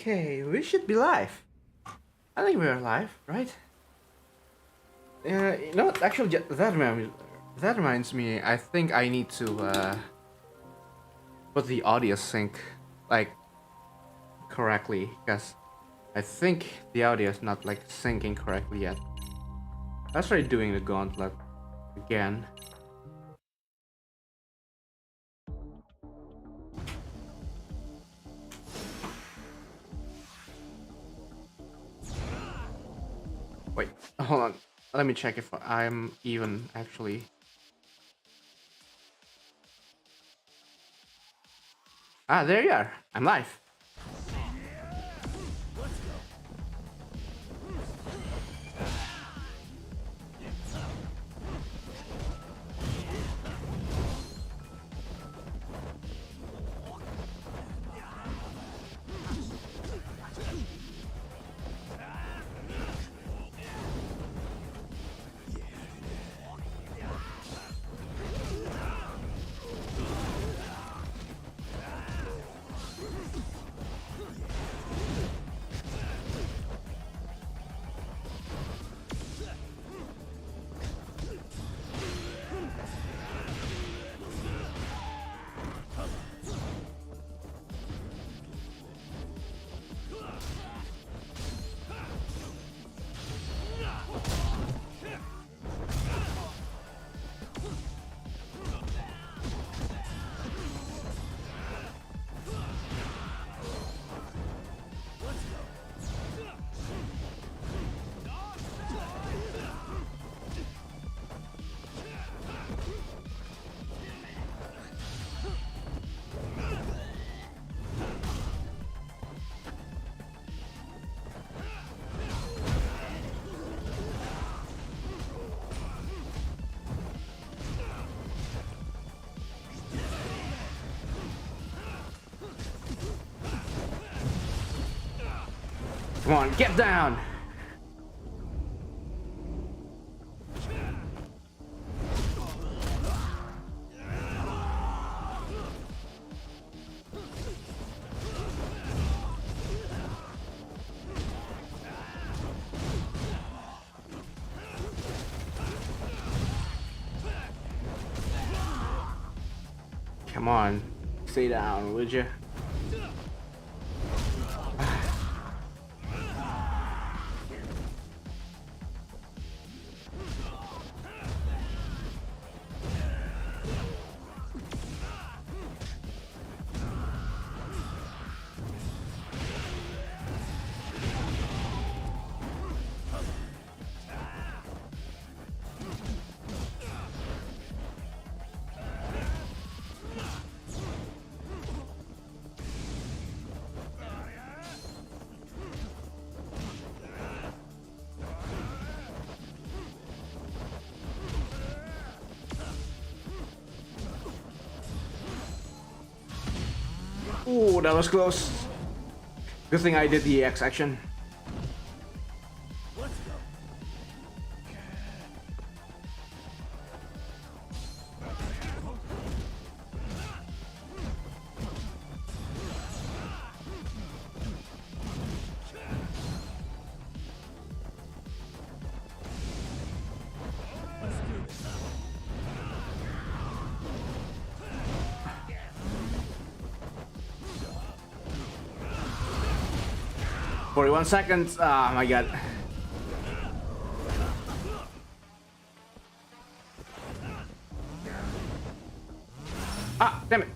Okay, we should be live. I think we're live, right? You know what? Actually, that reminds me. I think I need to put the audio sync like correctly because I think the audio is not like syncing correctly yet. Let's try doing the gauntlet again. Wait, hold on. Let me check if I'm even actually. Ah, there you are. I'm live. Come on, get down! Come on, stay down, would you? Ooh, that was close. Good thing I did the EX action. "41 seconds. Oh my god. Ah, damn it.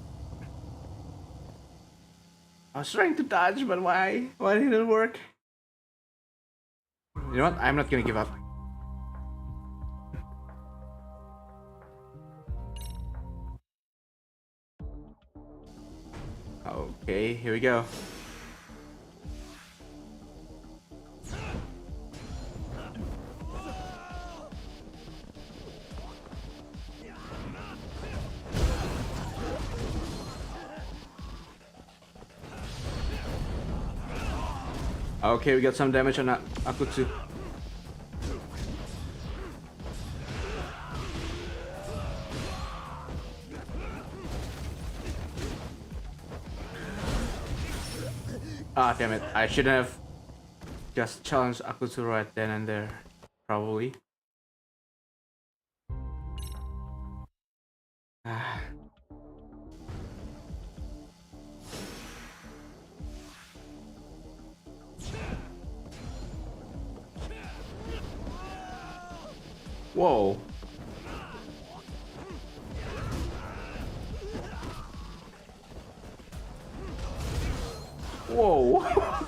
I was trying to dodge, but why? Why didn't it work? You know what? I'm not gonna give up. Okay, here we go. Okay, we got some damage on Akutsu. Ah, damn it. I shouldn't have just challenged Akutsu right then and there. Probably. Ah. Whoa. Whoa.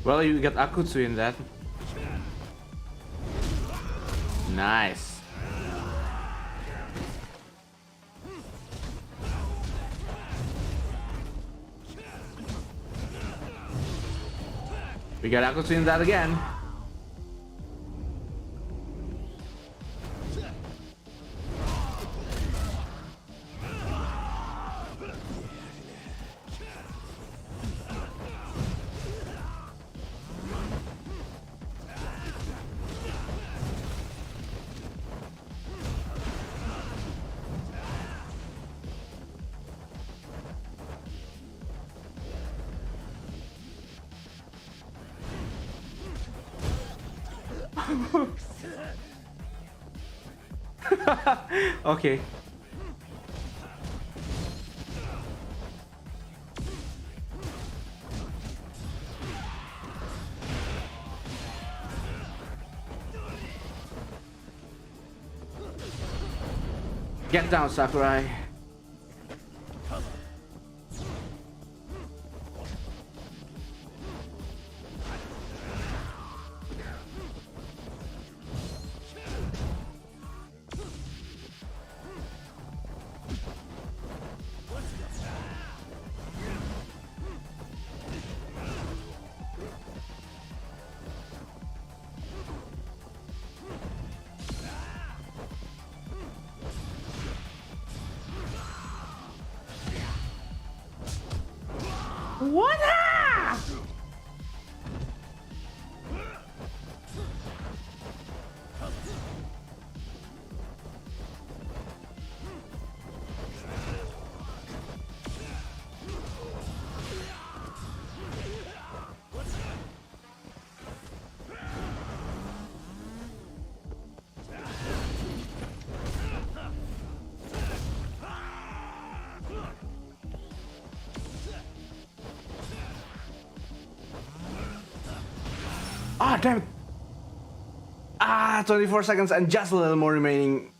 Well, you got Akutsu in that. Nice. We got Akutsu in that again. Okay. Get down, Sakurai. What? Ah, damn it. Ah, 24 seconds and just a little more remaining.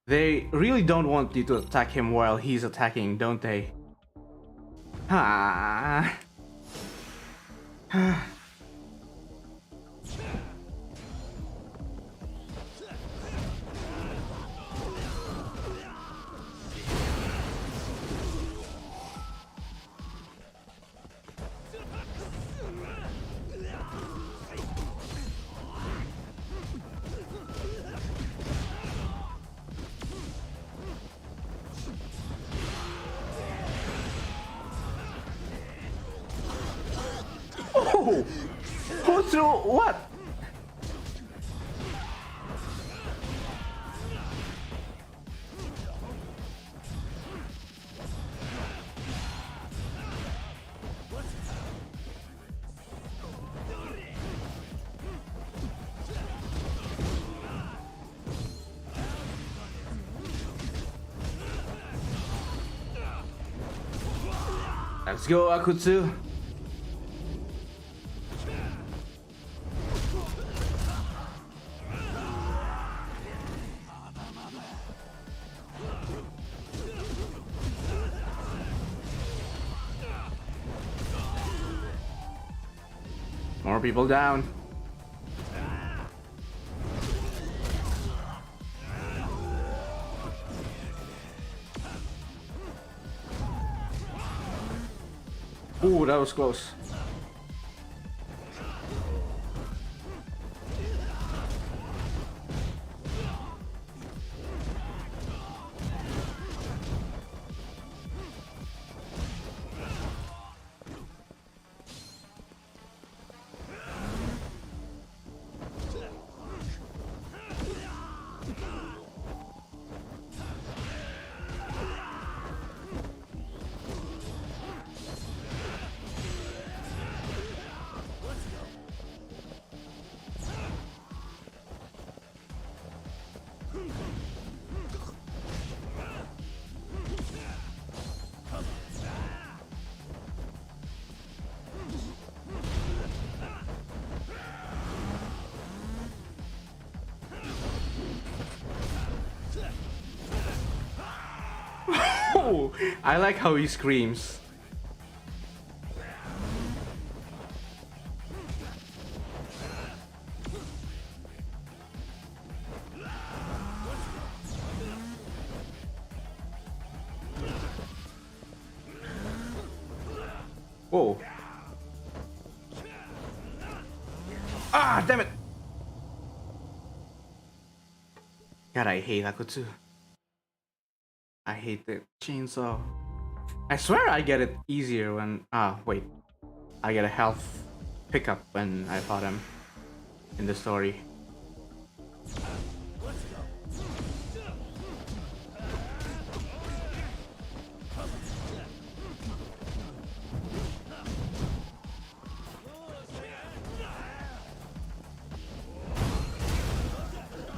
They really don't want you to attack him while he's attacking, don't they? Ah. Oh! Who threw what? Let's go, Akutsu. More people down. Ooh, that was close. Oh, I like how he screams. Whoa. Ah, damn it. God, I hate Akutsu. I hate the chainsaw. I swear I get it easier when... Ah, wait. I get a health pickup when I fought him in the story.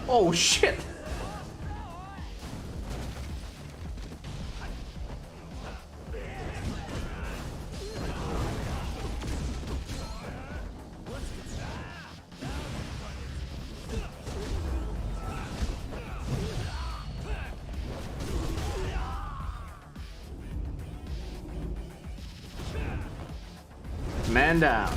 Oh shit! Man down.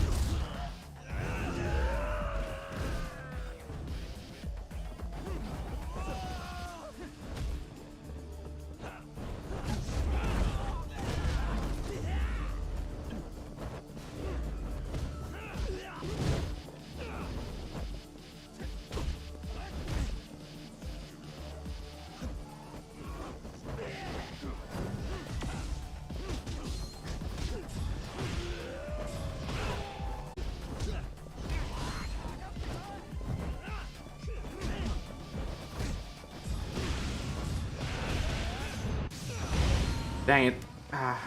Dang it. Ah.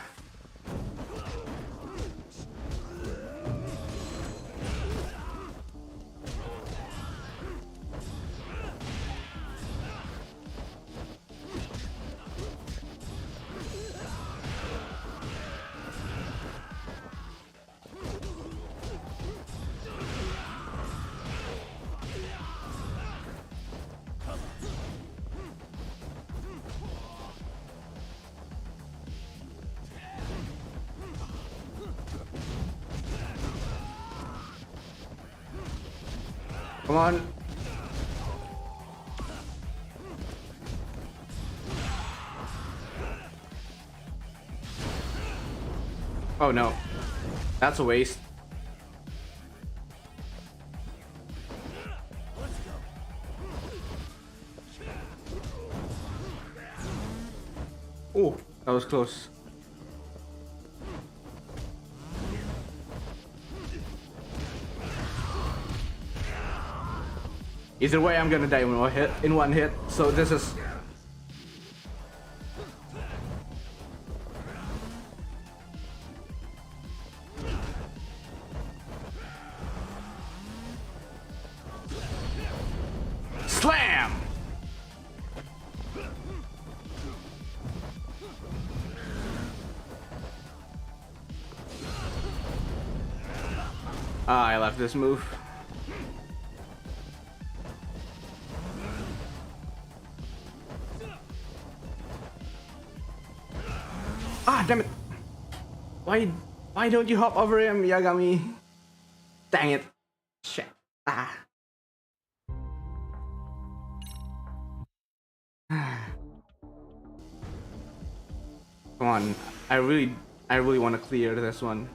Come on. Oh no. That's a waste. Oh, that was close. Either way, I'm gonna die in one hit. So this is... Slam! Ah, I left this move. Ah, damn it! Why don't you hop over him, Yagami? Dang it! Shit! Ah. Come on, I really want to clear this one.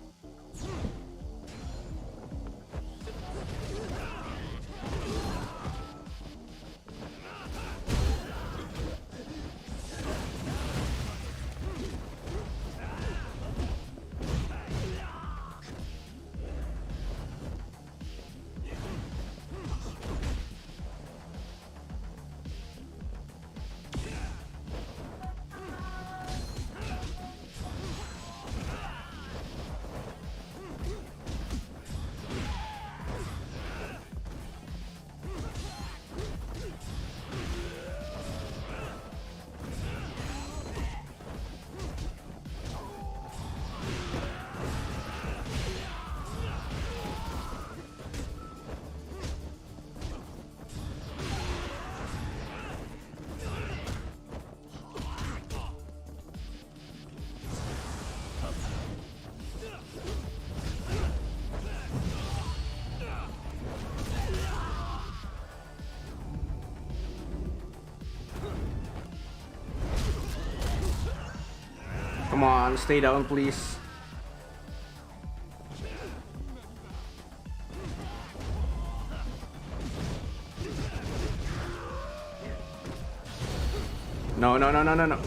Come on, stay down, please. No, no, no, no, no, no.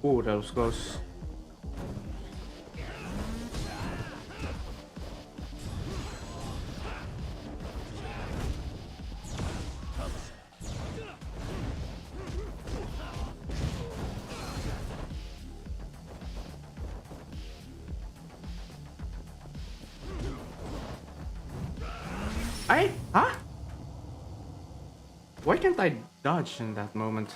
Oh, that was close. Huh? Why can't I dodge in that moment?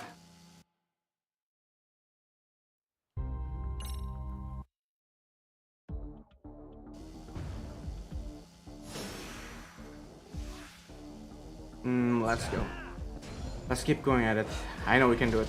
Let's go. Let's keep going at it. I know we can do it.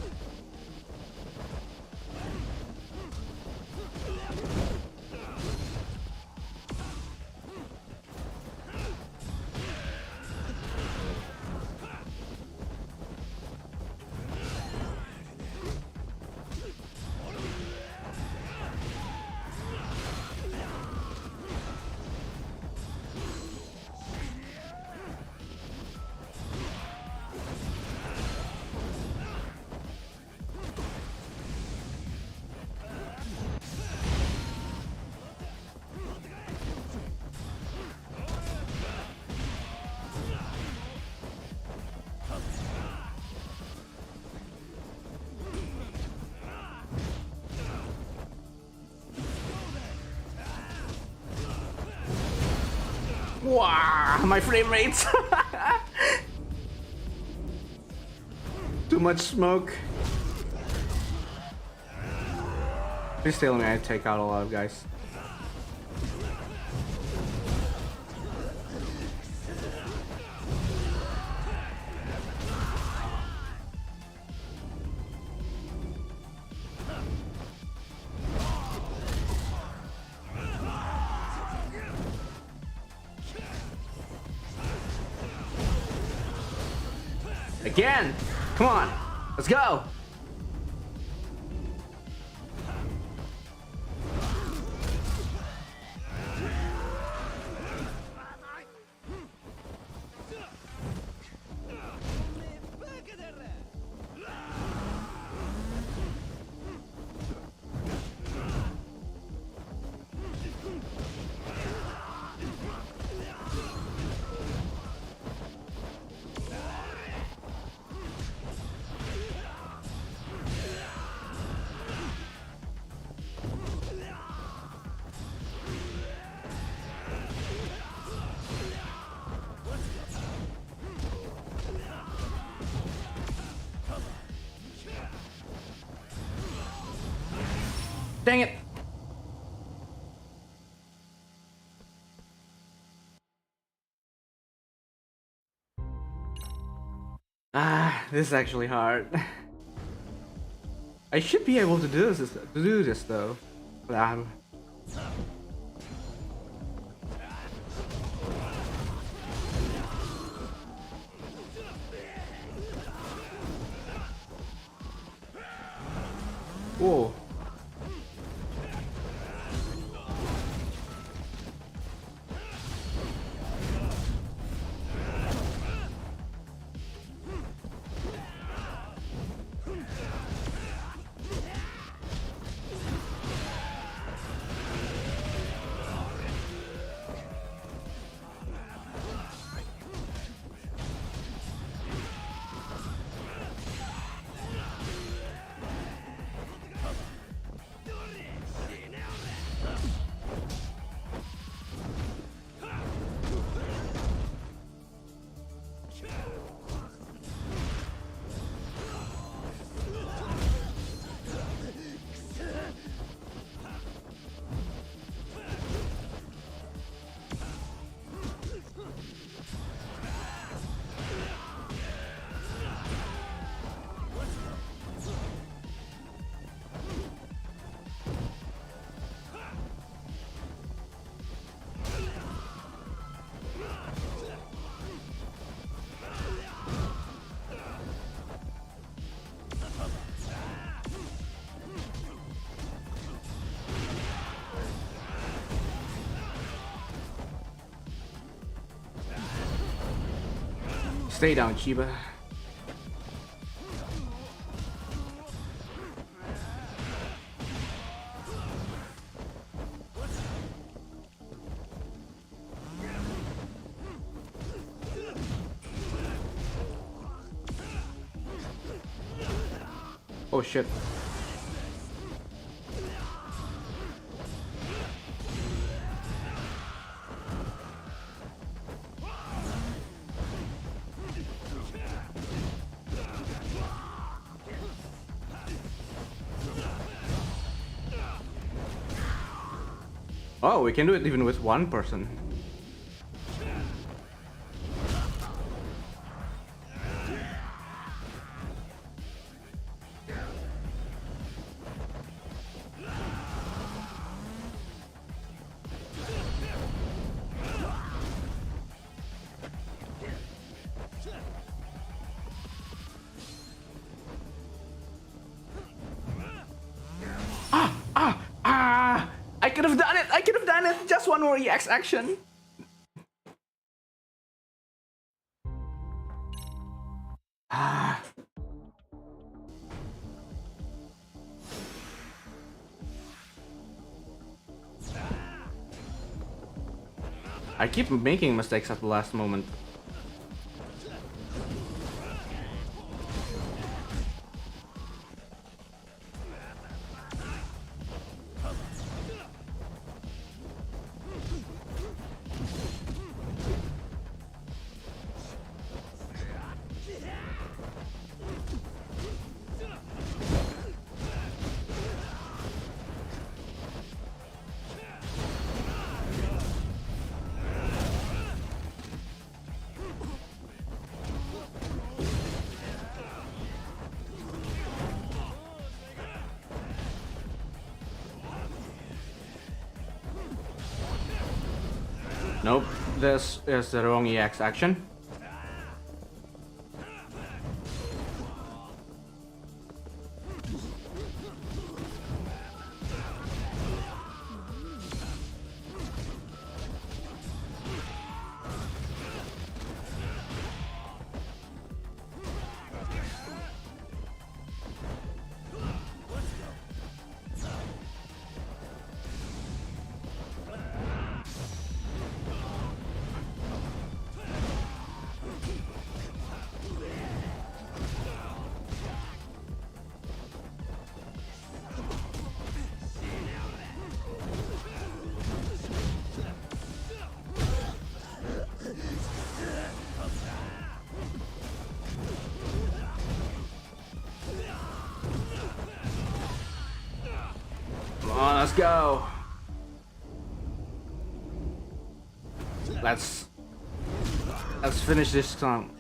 Wow, my frame rates. Too much smoke. Please tell me I take out a lot of guys. Again! Come on! Let's go! Dang it! Ah, this is actually hard. I should be able to do this though. But, whoa. Stay down, Chiba. Oh shit. Oh, we can do it even with one person. I could have done it! I could have done it! Just one more EX action! Ah. I keep making mistakes at the last moment. Nope, this is the wrong EX action. go. Let's finish this song.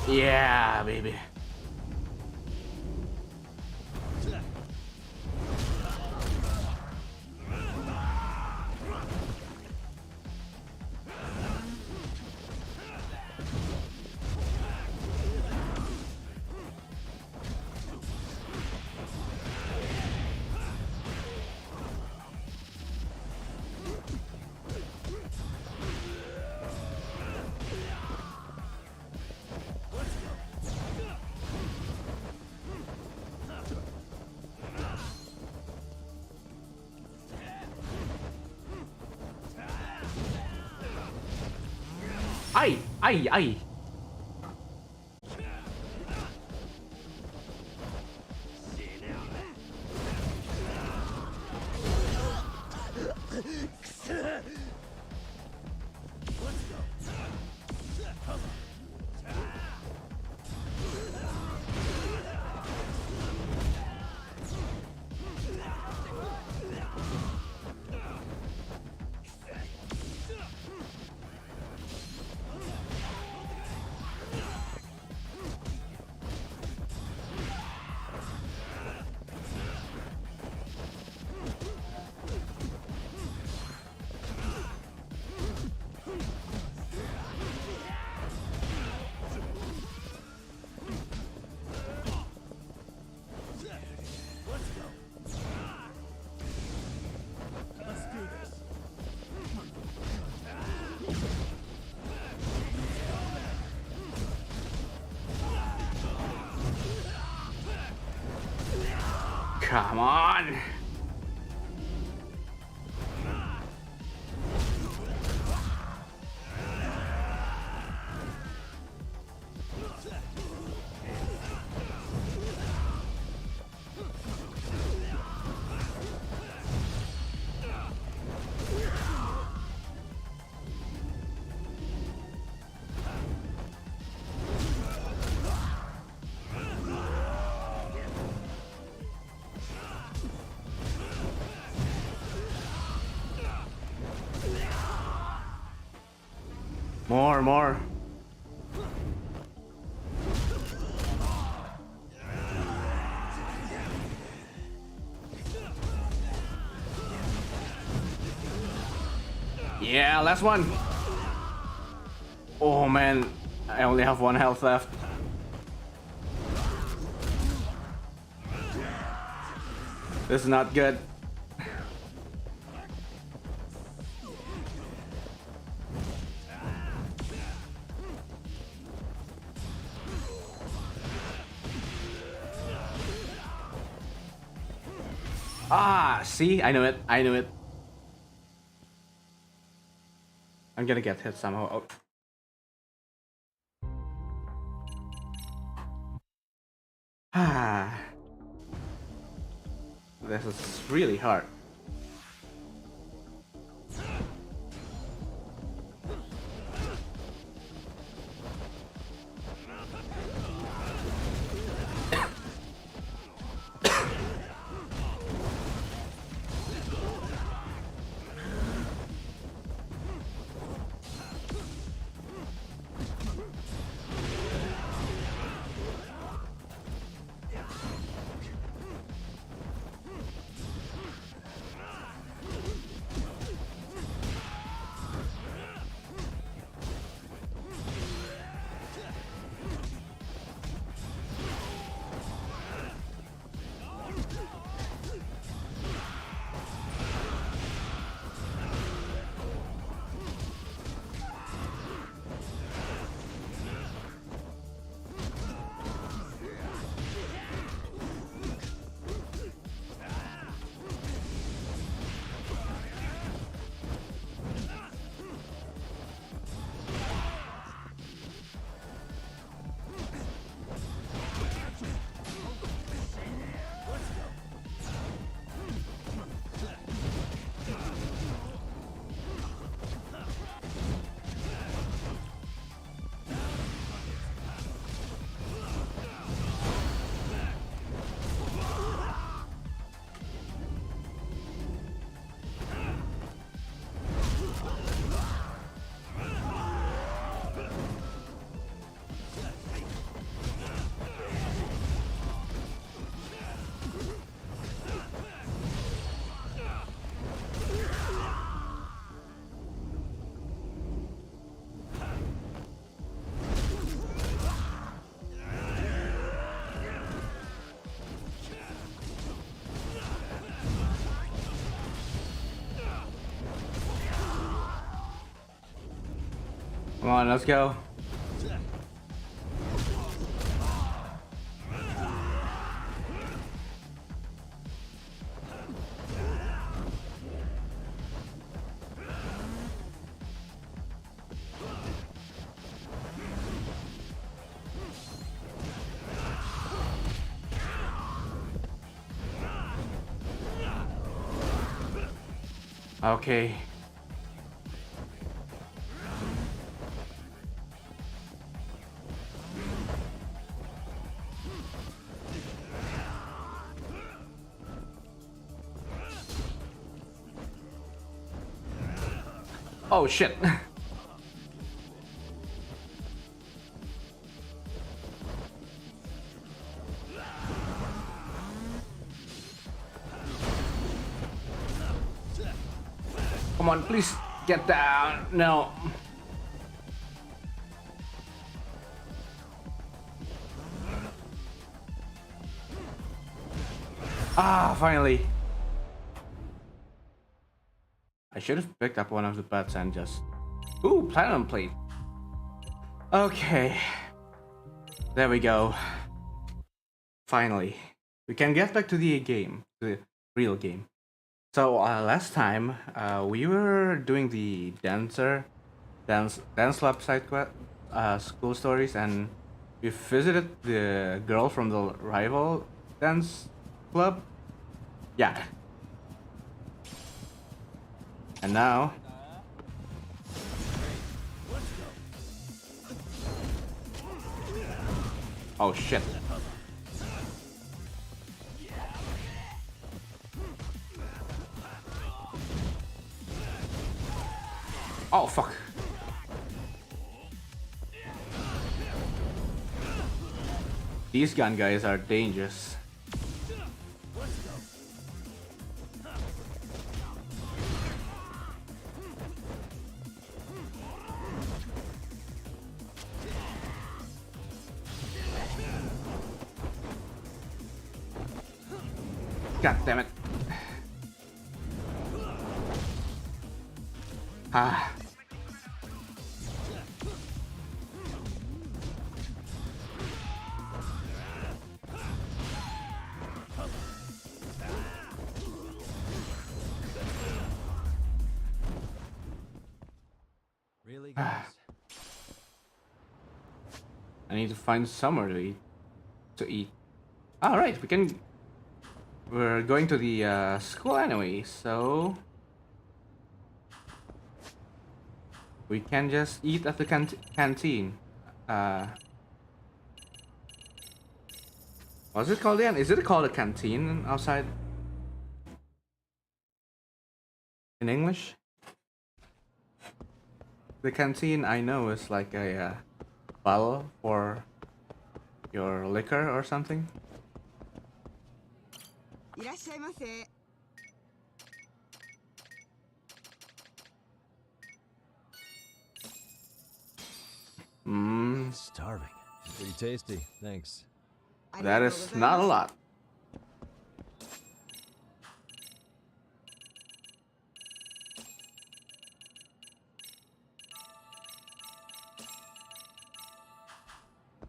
Yeah, baby. Ay. Come on. More. Yeah, last one. Oh man, I only have 1 health left. This is not good. Ah, see? I knew it. I'm gonna get hit somehow. Oh. Ah. This is really hard. Come on, let's go. Okay. Oh shit. Come on, please get down. No. Ah, finally. I should have picked up one of the butts and just... Ooh, platinum plate. Okay. There we go. Finally. We can get back to the game. The real game. So, last time, we were doing the dance lab side quest, school stories, and we visited the girl from the rival dance club. Yeah. And now... Oh shit. Oh fuck. These gun guys are dangerous. God damn it. Ah. Really, guys? I need to find somewhere to eat. All right, we're going to the school anyway, so we can just eat at the canteen. What's it called again? Is it called a canteen outside in English? The canteen I know is like a bottle for your liquor or something. Mmm, Starving. Pretty tasty, thanks. that is not a lot.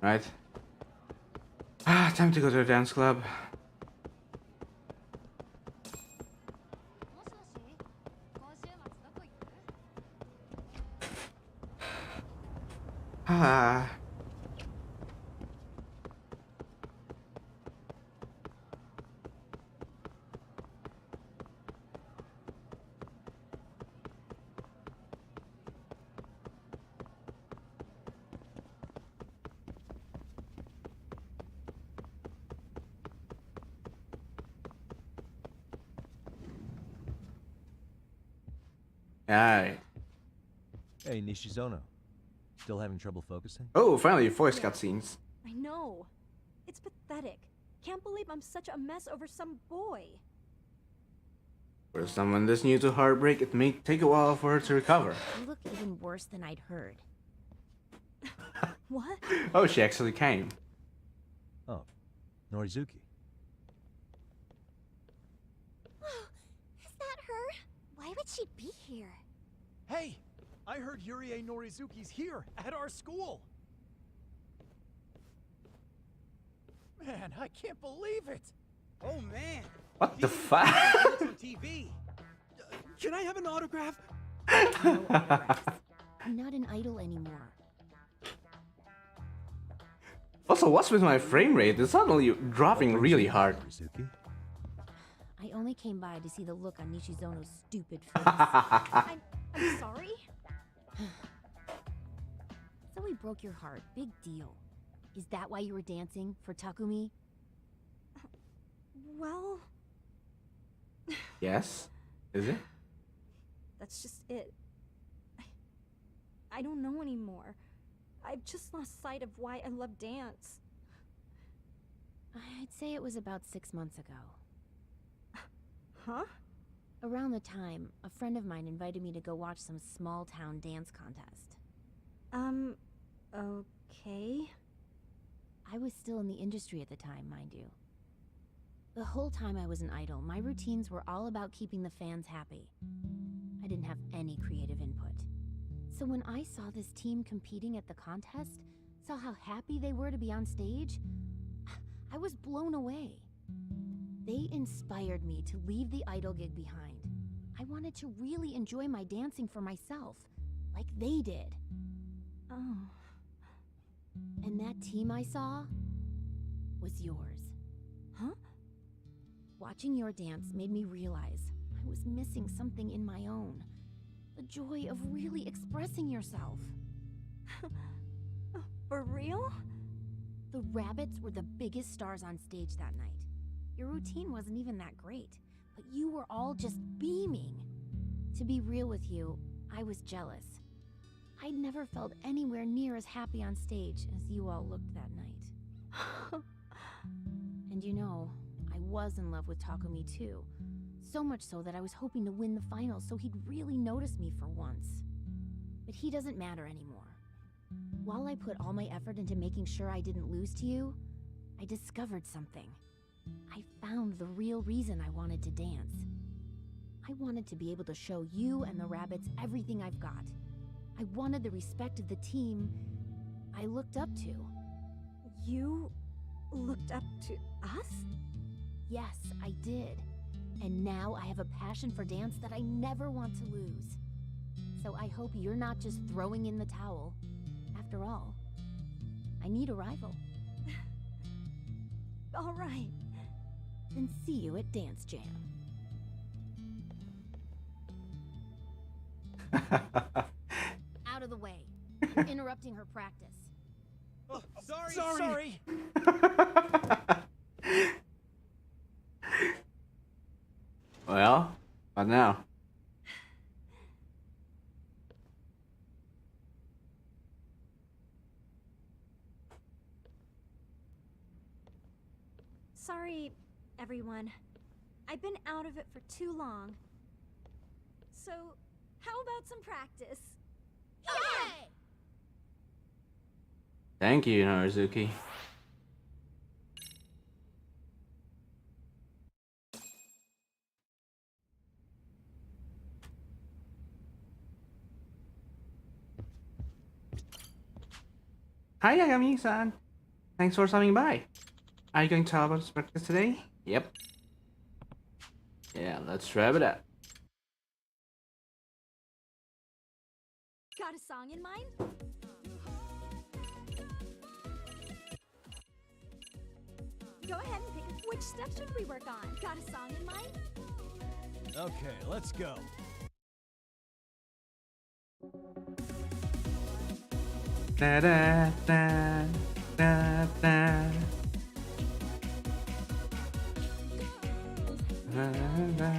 Right. Ah, time to go to the dance club. Ah. Alright. Hey, Nishizono. Still having trouble focusing? Oh, finally, voice cutscenes. I know. It's pathetic. Can't believe I'm such a mess over some boy. For someone this new to heartbreak, it may take a while for her to recover. You look even worse than I'd heard. What? Oh, she actually came. Oh, Norizuki. Is that her? Why would she be here? Hey! I heard Yurie Norizuki's here at our school. Man, I can't believe it. Oh man. What the These fuck? are on TV. Can I have an autograph? No autographs. I'm not an idol anymore. Also, what's with my frame rate? It's suddenly dropping really hard. Rizuki? I only came by to see the look on Nishizono's stupid face. I'm sorry? So he broke your heart. Big deal. Is that why you were dancing for Takumi? Well, Yes? Is it? that's just it. I don't know anymore. I've just lost sight of why I love dance. I'd say it was about 6 months ago. Huh? Around the time, a friend of mine invited me to go watch some small-town dance contest. Okay. I was still in the industry at the time, mind you. The whole time I was an idol, my routines were all about keeping the fans happy. I didn't have any creative input. So when I saw this team competing at the contest, saw how happy they were to be on stage, I was blown away. They inspired me to leave the idol gig behind. I wanted to really enjoy my dancing for myself, like they did. Oh. And that team I saw was yours. Huh? Watching your dance made me realize I was missing something in my own. The joy of really expressing yourself. For real? The rabbits were the biggest stars on stage that night. Your routine wasn't even that great, but you were all just beaming. To be real with you, I was jealous. I'd never felt anywhere near as happy on stage as you all looked that night. And you know, I was in love with Takumi too. So much so that I was hoping to win the finals so he'd really notice me for once. But he doesn't matter anymore. While I put all my effort into making sure I didn't lose to you, I discovered something. I found the real reason I wanted to dance. I wanted to be able to show you and the rabbits everything I've got. I wanted the respect of the team I looked up to. You looked up to us? Yes, I did. And now I have a passion for dance that I never want to lose. So I hope you're not just throwing in the towel. After all, I need a rival. All right. Then see you at Dance Jam. Out of the way. You're interrupting her practice. Oh, sorry. Well, what now? Sorry, everyone. I've been out of it for too long. So, how about some practice? Yay! Thank you, Norizuki. Hi, Yagami-san. Thanks for stopping by. Are you going to tell about this practice today? Yep. Yeah, let's wrap it up. Got a song in mind? Go ahead and pick which step should we work on? Got a song in mind? Okay, let's go. Da da da da da. Da, da.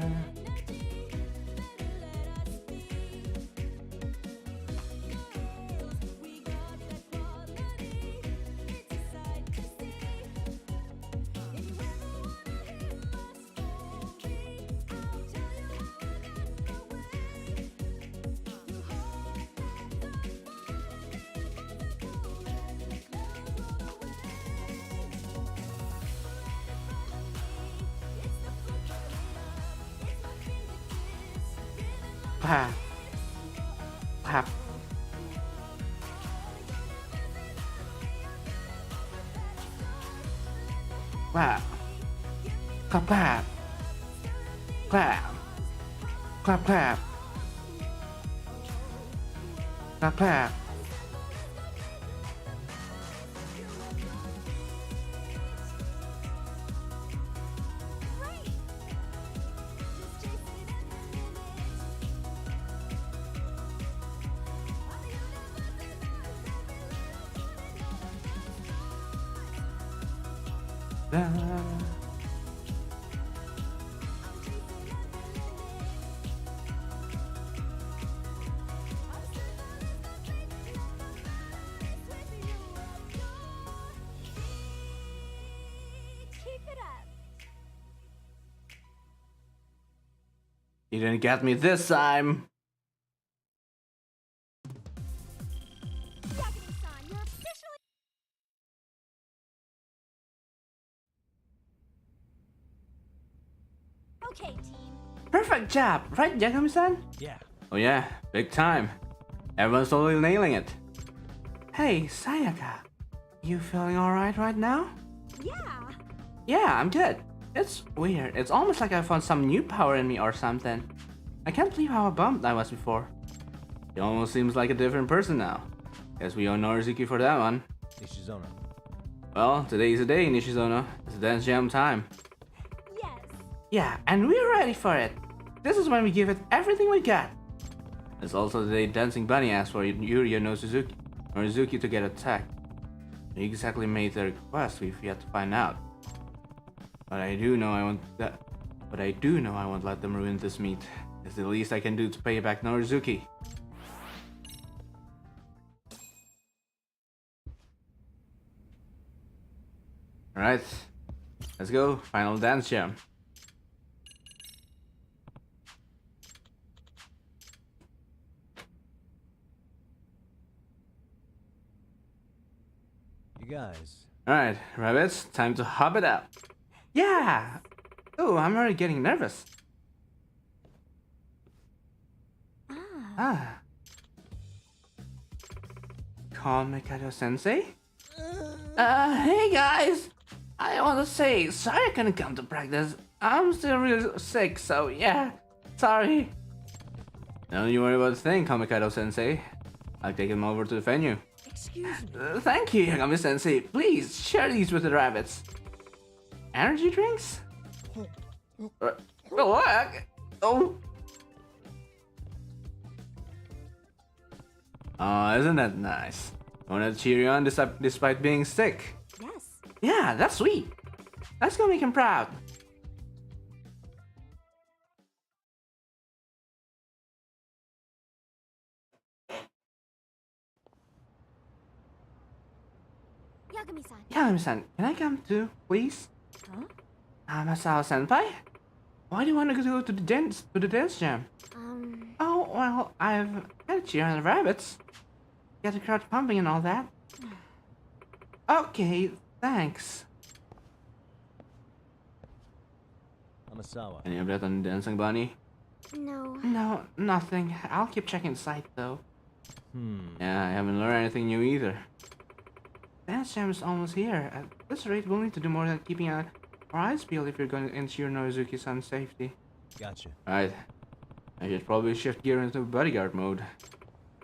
Wow. Wow. Clap. Clap, clap. Clap. Clap, clap. Clap, clap. Da. Keep it up. You didn't get me this time. Yagami-san, you're officially... Okay, team. Perfect job, right, Yagami-san? Yeah. Oh yeah, big time. Everyone's totally nailing it. Hey, Sayaka. You feeling alright right now? Yeah. Yeah, I'm good. It's weird. It's almost like I found some new power in me or something. I can't believe how bummed I was before. It almost seems like a different person now. Guess we owe Norizuki for that one. Nishizono. Well, today's the day, Nishizono. It's dance jam time. Yes. Yeah, and we're ready for it. This is when we give it everything we got. It's also the day Dancing Bunny asked for Yuri and Norizuki to get attacked. He exactly made the request, we've yet to find out. But I do know I won't let them ruin this meet. It's the least I can do to pay back Norizuki. Alright, let's go. Final dance jam. You guys. Alright, rabbits, time to hop it up. Yeah! Oh, I'm already getting nervous. Ah. Call Mikado Sensei? Hey guys! I want to say, sorry I couldn't come to practice. I'm still really sick, so yeah, sorry. Don't you worry about a thing, Kamikado Sensei. I'll take him over to the venue. Excuse me. Thank you, Yagami Sensei. Please share these with the rabbits. Energy drinks? What? Oh. Oh, isn't that nice? Wanna cheer you on despite being sick? Yes. Yeah, that's sweet. Let's go make him proud. Yagami-san. Yagami-san, can I come too, please? Huh? Masao-senpai? Why do you want to go to the dance jam? Oh, well, I've got to cheer on the rabbits. Get the crowd pumping and all that. Okay, thanks. Amasawa. Any update on the dancing bunny? No. No, nothing. I'll keep checking the site though. Yeah, I haven't learned anything new either. Dance jam is almost here. At this rate, we'll need to do more than keeping our eyes peeled if you're going to ensure Norizuki-san's safety. Gotcha. Right. I should probably shift gear into bodyguard mode.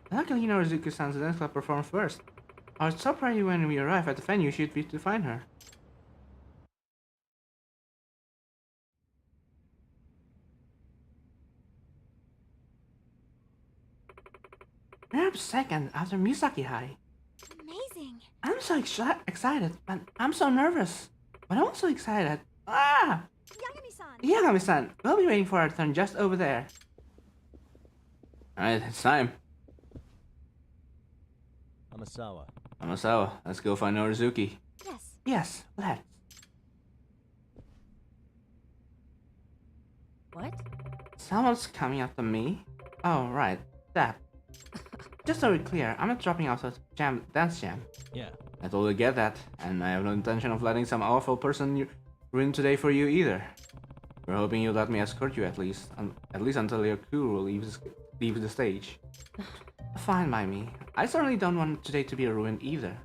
Luckily, Norizuki-san's dance club performed first. I was so ready when we arrived at the venue she'd be to find her. We're up second after Misaki High. Amazing. I'm so excited, but I'm so nervous. But I'm also excited. Ah! Yagami-san. Yagami-san, we'll be waiting for our turn just over there. Alright, it's time. Amasawa, let's go find Norizuki. Yes. Yes, let's. What? Someone's coming after me? Oh, right, that. Just so we're clear, I'm not dropping out of dance jam. Yeah. I totally get that, and I have no intention of letting some awful person ruin today for you either. We're hoping you'll let me escort you at least until your crew leaves the stage. Fine by me. I certainly don't want today to be a ruin either.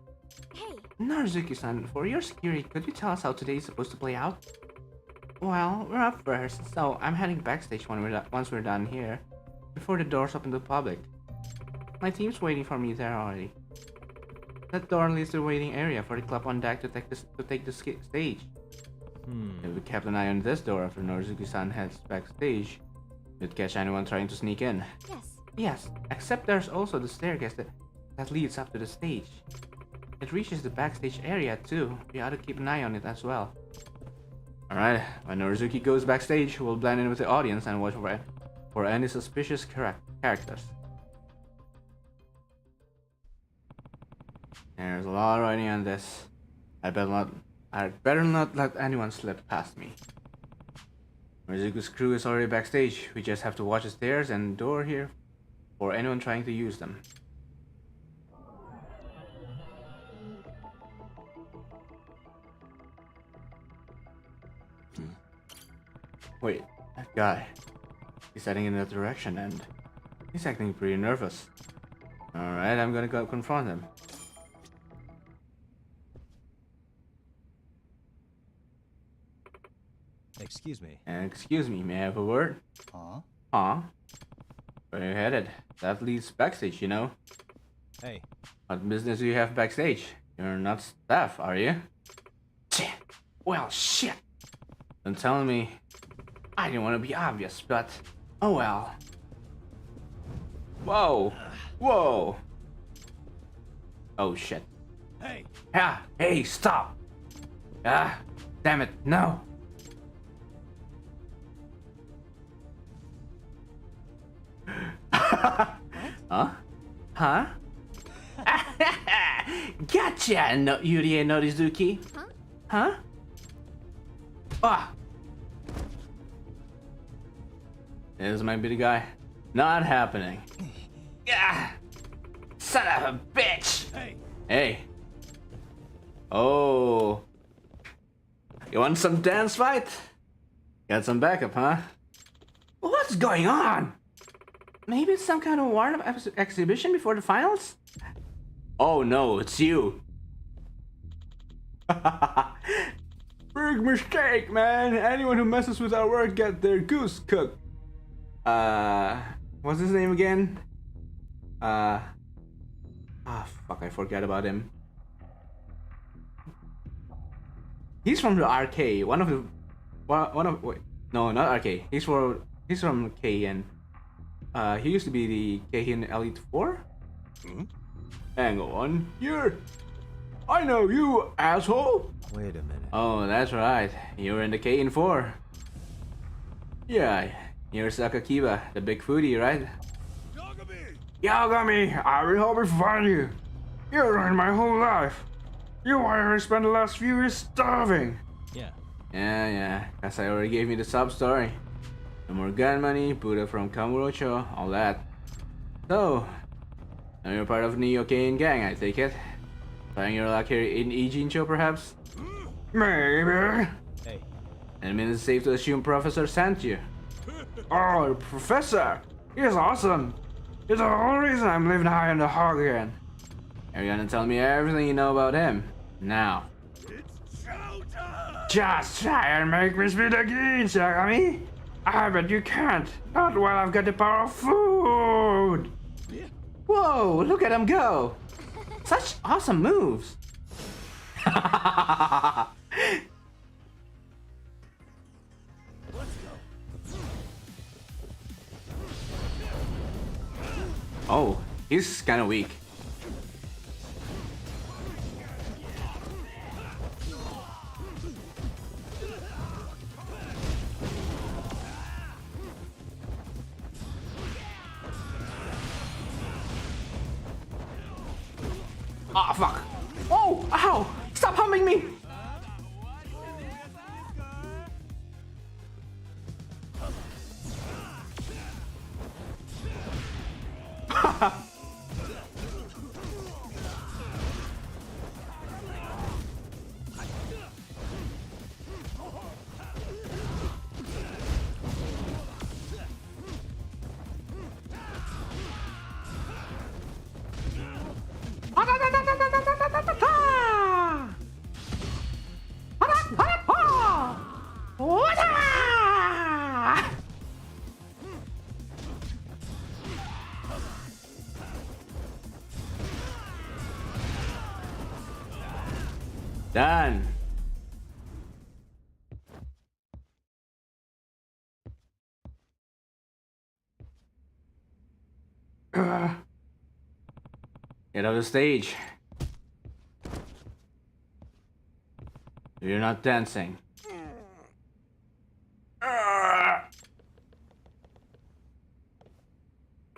Hey. Narzuki-san, for your security, could you tell us how today is supposed to play out? Well, we're up first, so I'm heading backstage once we're done here, before the doors open to the public. My team's waiting for me there already. That door leads to the waiting area for the club on deck to take the stage. If we kept an eye on this door after Narzuki-san heads backstage, we'd catch anyone trying to sneak in. Yes. Yes, except there's also the staircase that leads up to the stage. It reaches the backstage area too. We ought to keep an eye on it as well. Alright, when Narzuki goes backstage, we'll blend in with the audience and watch for any suspicious characters. There's a lot of writing on this. I'd better not let anyone slip past me. Narzuki's crew is already backstage. We just have to watch the stairs and door here for anyone trying to use them. Wait, that guy. He's heading in that direction and he's acting pretty nervous. Alright, I'm gonna go confront him. Excuse me. Excuse me, may I have a word? Huh? Huh? Where are you headed? That leads backstage, you know. Hey. What business do you have backstage? You're not staff, are you? Well, shit! Don't tell me. I didn't want to be obvious, but oh well. Whoa! Whoa! Oh shit. Hey, Ah! Hey, stop! Ah! Damn it, no! Huh? Huh? Gotcha, no, Yurie Norizuki. Huh? Huh? Ah! This might be the guy. Not happening. Ah! Son of a bitch! hey, Hey. Oh. You want some dance fight? Got some backup, huh? What's going on? Maybe it's some kind of warm-up exhibition before the finals? Oh no, it's you. Big mistake, man. Anyone who messes with our work gets their goose cooked. What's his name again? Fuck, I forgot about him. He's from the RK. Wait, no, not RK. He's from KN. He used to be the KN Elite 4? Hang on, I know you, asshole! Wait a minute. Oh, that's right. You were in the KN 4. Yeah, you're Sakakiba, the big foodie, right? Yagami! Yagami, I will help you find you. You ruined my whole life. You wanted to spend the last few years starving. Yeah. Yeah, cause I already gave you the sub story. No more gun money, Buddha from Kamurocho, all that. So, now you're part of the Neo-Kane gang, I take it? Trying your luck here in Ijincho, perhaps? Maybe. Hey. I mean, it's safe to assume Professor sent you. Oh, Professor! He's awesome! He's the whole reason I'm living high on the hog again. You're gonna tell me everything you know about him. Now. It's showtime! Just try and make me spit again, Yagami! I bet you can't. Not while I've got the power of food! Whoa, look at him go! Such awesome moves! Oh, he's kinda weak. Oh, fuck. Oh, ow! Stop humming me! Done. Get off the stage. You're not dancing.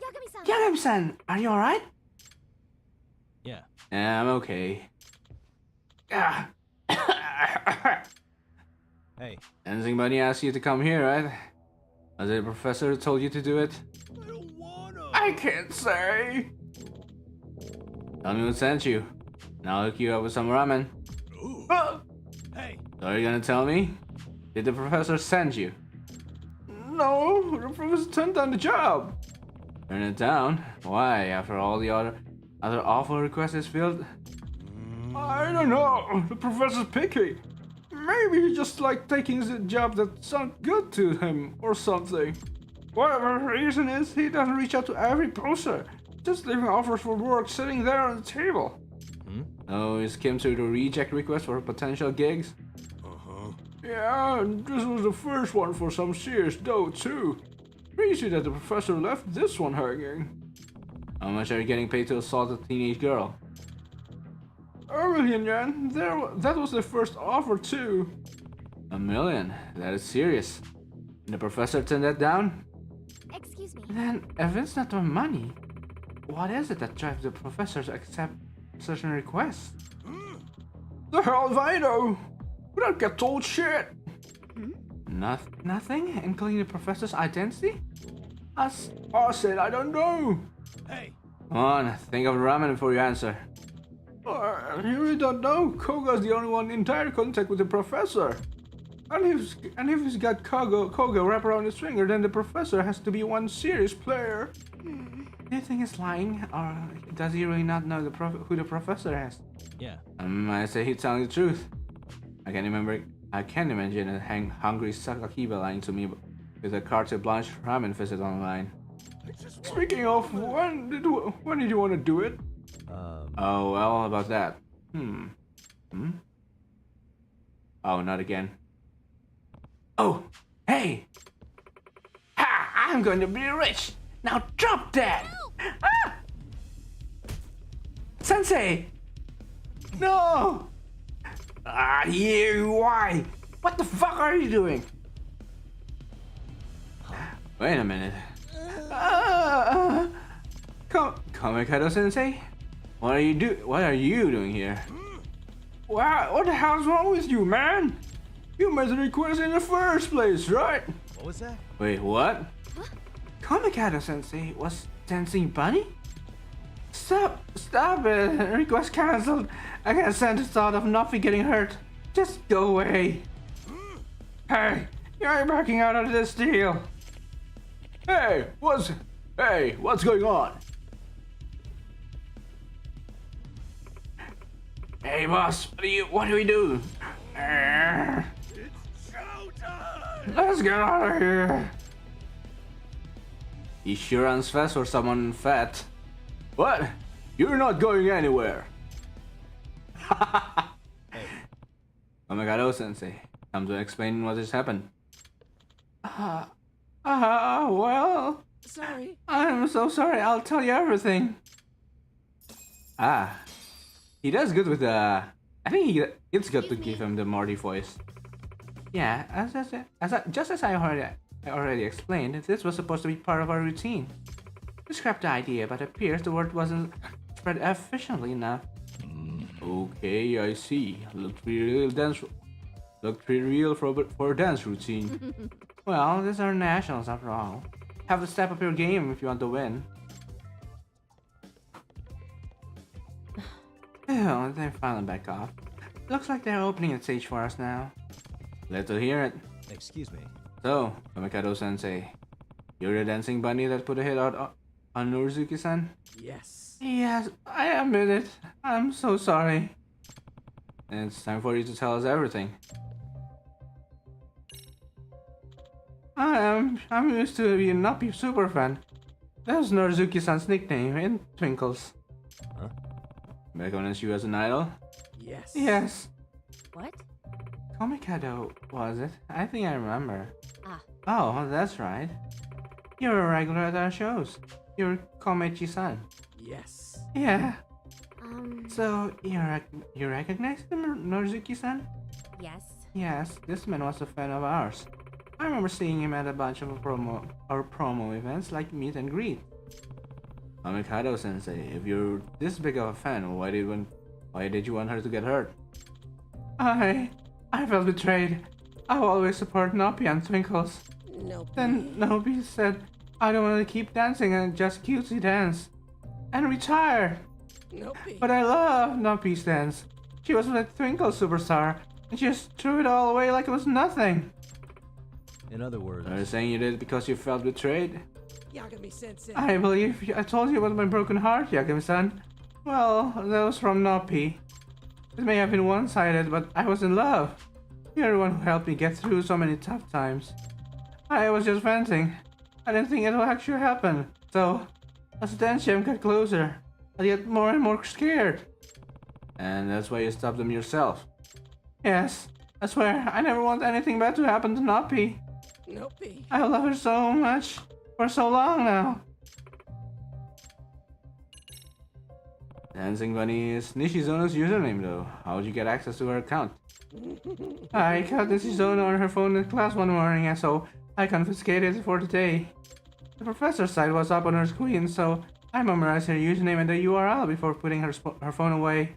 Yagami-san! Yagami-san, are you alright? Yeah. Yeah, I'm okay. Hey, Dancing Bunny asked you to come here, right? Was it the professor who told you to do it? I don't wanna. I can't say. Tell me who sent you, and I'll hook you up with some ramen. Ooh. Hey, So are you gonna tell me? Did the professor send you? No, the professor turned down the job. Turn it down? Why? After all the other awful requests is filled? I don't know. The professor's picky. Maybe he just like taking the job that sounds good to him or something. Whatever the reason is, he doesn't reach out to every poster. Just leaving offers for work sitting there on the table. Oh, he skimmed through the reject requests for potential gigs? Yeah, and this was the first one for some serious dough too. Crazy that the professor left this one hanging. How much are you getting paid to assault a teenage girl? 1,000,000 yen. That was the first offer too. 1,000,000? That is serious. And the professor turned that down? Excuse me. Then, if it's not the money, what is it that drives the professor to accept such a request? The hell if I know? We don't get told shit. Nothing, including the professor's identity? I said I don't know. hey, Come on, think of ramen before you answer. You really don't know. Koga's the only one in direct contact with the professor. And if he's got Koga wrapped around his finger, then the professor has to be one serious player. Do you think he's lying, or does he really not know who the professor is? yeah. I say he's telling the truth. I can't imagine a hungry Sakakiba lying to me with a carte blanche ramen visit online. Speaking of, when did you want to do it? Oh, well, about that. Oh, not again. Oh, hey! Ha! I'm going to be rich! Now drop that! Ah! Sensei! No! You, why? What the fuck are you doing? Wait a minute. Kamikado Sensei? What are you doing here? What the hell's wrong with you, man? You made the request in the first place, right? What was that? Wait, what? Kamikado Sensei was dancing bunny? Stop it. Request cancelled. I can't stand the thought of Nuffy getting hurt. Just go away. Hey, you're backing out of this deal. Hey, what's going on? Hey, boss, what do we do? it's showtime. Let's get out of here. He sure runs fast for someone fat. What? You're not going anywhere. Kamikado Sensei, come to explain what has happened. Well, Sorry. I'm so sorry. I'll tell you everything. He does good with the. I think it's good to give him the Morty voice. Yeah, just as I already explained, this was supposed to be part of our routine. We scrapped the idea, but it appears the word wasn't spread efficiently enough. Okay, I see. Looked pretty real for a dance routine. Well, these are nationals after all. Have to step up your game if you want to win. Oh, they're finally back off. Looks like they're opening a stage for us now. Glad to hear it. Excuse me. So, Kamikado Sensei, you're the dancing bunny that put a hit out on Noruzuki-san? Yes. Yes, I admit it. I'm so sorry. And it's time for you to tell us everything. I'm used to being Nappy superfan. That's Noruzuki-san's nickname in Twinkles. Huh? Recognize you as an idol? Yes. Yes. What? Komikado, was it? I think I remember. Ah. Oh, that's right. You're a regular at our shows. You're Komechi-san. Yes. Yeah. Um. So, you recognize him, Norizuki-san? Yes. Yes, this man was a fan of ours. I remember seeing him at a bunch of promo events like meet and greet. Mikado-sensei, if you're this big of a fan, why did you want her to get hurt? I felt betrayed. I will always support Noppy and Twinkles. Nope. Then Noppy said, I don't want to keep dancing and just cutesy dance. And retire. Nope. But I love Noppy's dance. She was a Twinkle superstar, and she just threw it all away like it was nothing. In other words, Are you saying you did it because you felt betrayed? Yagami sensei. I believe I told you about my broken heart, Yagami-san. Well, that was from Noppy. It may have been one-sided, but I was in love. You're the one who helped me get through so many tough times. I was just venting. I didn't think it would actually happen. So, as the tension got closer, I get more and more scared. And that's why you stopped them yourself? Yes, I swear, I never want anything bad to happen to Noppy. Nope. I love her so much, for so long now. Dancing Bunny is Nishizono's username though. How would you get access to her account? I caught Nishizono on her phone in class one morning, and so I confiscated it for the day. The professor's site was up on her screen, so I memorized her username and the URL before putting her phone away.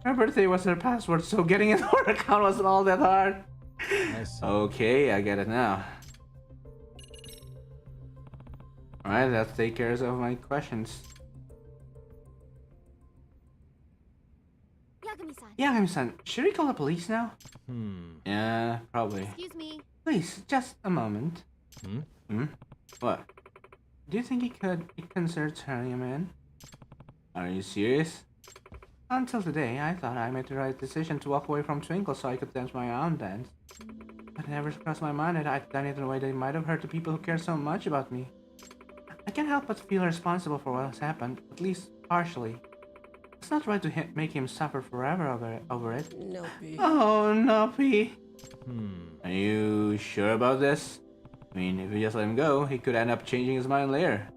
Her birthday was her password, so getting into her account wasn't all that hard. I see. Okay, I get it now. Alright, that takes care of my questions. Yagami-san. Yagami-san, should we call the police now? Yeah, probably. Excuse me. Please, just a moment. What? Do you think he could consider turning him in? Are you serious? Until today, I thought I made the right decision to walk away from Twinkle so I could dance my own dance. But it never crossed my mind that I'd done it in a way that might have hurt the people who care so much about me. I can't help but feel responsible for what has happened, at least partially. It's not right to make him suffer forever over it. Nope. Oh, Noppy. Are you sure about this? I mean, if we just let him go, he could end up changing his mind later.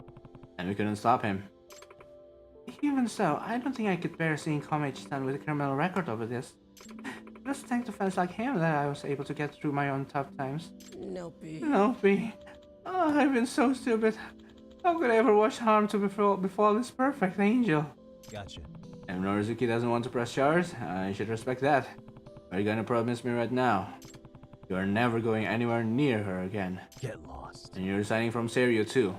And we couldn't stop him. Even so, I don't think I could bear seeing Komechi-san with a criminal record over this. Just thanks to fans like him that I was able to get through my own tough times. Nope. Noppy. Oh, I've been so stupid. How could I ever wish harm to befall this perfect angel? Gotcha. If Norizuki doesn't want to press charges, I should respect that. Are you gonna promise me right now? You are never going anywhere near her again. Get lost. And you're resigning from Serio too.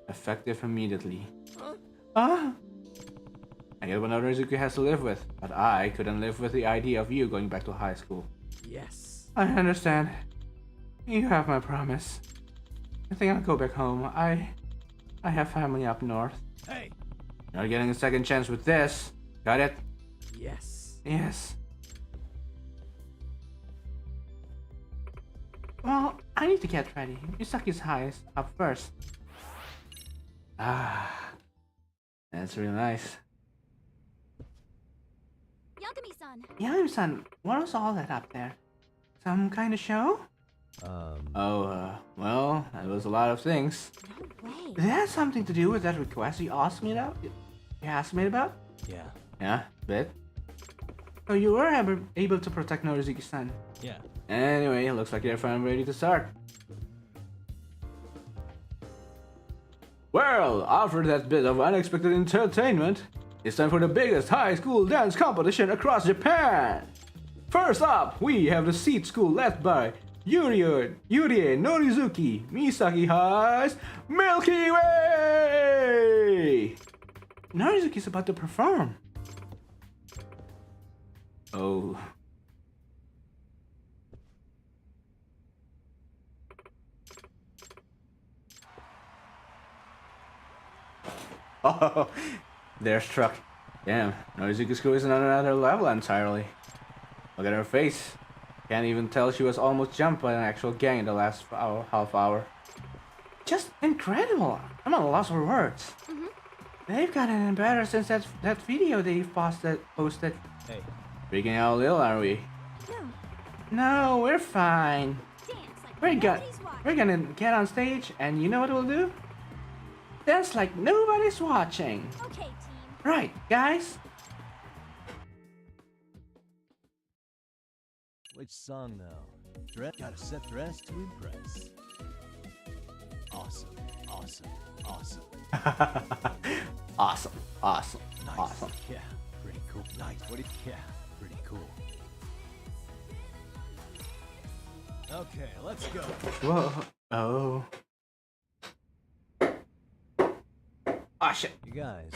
Effective immediately. Huh? I get what Norizuki has to live with, but I couldn't live with the idea of you going back to high school. Yes. I understand. You have my promise. I think I'll go back home. I have family up north. Hey. You're not getting a second chance with this. Got it? Yes. Yes. Well, I need to get ready. Misaki's highest up first. Ah, that's really nice. Yagami-san. Yagami-san, what was all that up there? Some kind of show? Well, it was a lot of things. No way. Did it have something to do with that request you asked me about? Yeah. Yeah, bit. So you were able to protect Norizuki-san. Yeah. Anyway, looks like you're finally ready to start. Well, after that bit of unexpected entertainment, it's time for the biggest high school dance competition across Japan! First up, we have the Seed School led by Yurie Norizuki, Misaki High's Milky Way! Norizuki's about to perform. Oh. Oh, they're struck. Damn, Norizuki's crew is on another level entirely. Look at her face. Can't even tell she was almost jumped by an actual gang in the last half hour. Just incredible. I'm at a loss for words. They've gotten better since that video they posted. Hey. Freaking out a little, are we? No, No, we're fine. dance like We're nobody's watching. we're gonna get on stage, and you know what we'll do? Dance like nobody's watching. Okay, team. Right, guys? Which song now? Gotta set dress to impress. Awesome, awesome, awesome. Awesome, awesome, Nice. awesome. Yeah, pretty cool. Nice. What do you? Yeah, pretty cool. Okay, let's go. Whoa. Oh. Ah, shit. You guys,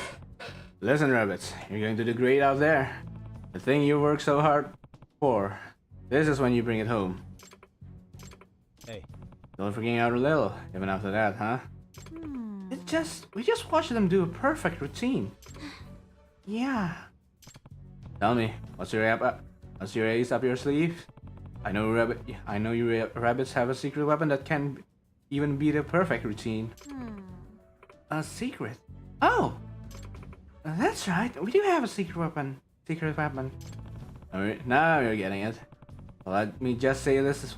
Listen, rabbits, you're going to do great out there. The thing you work so hard for, this is when you bring it home. hey, Don't freaking out a little, even after that, huh? We just watched them do a perfect routine. Yeah. Tell me, what's your ace up your sleeve? I know you rabbits have a secret weapon that can even beat a perfect routine. A secret? Oh, that's right. We do have a secret weapon. Alright, now you're getting it. Let me just say this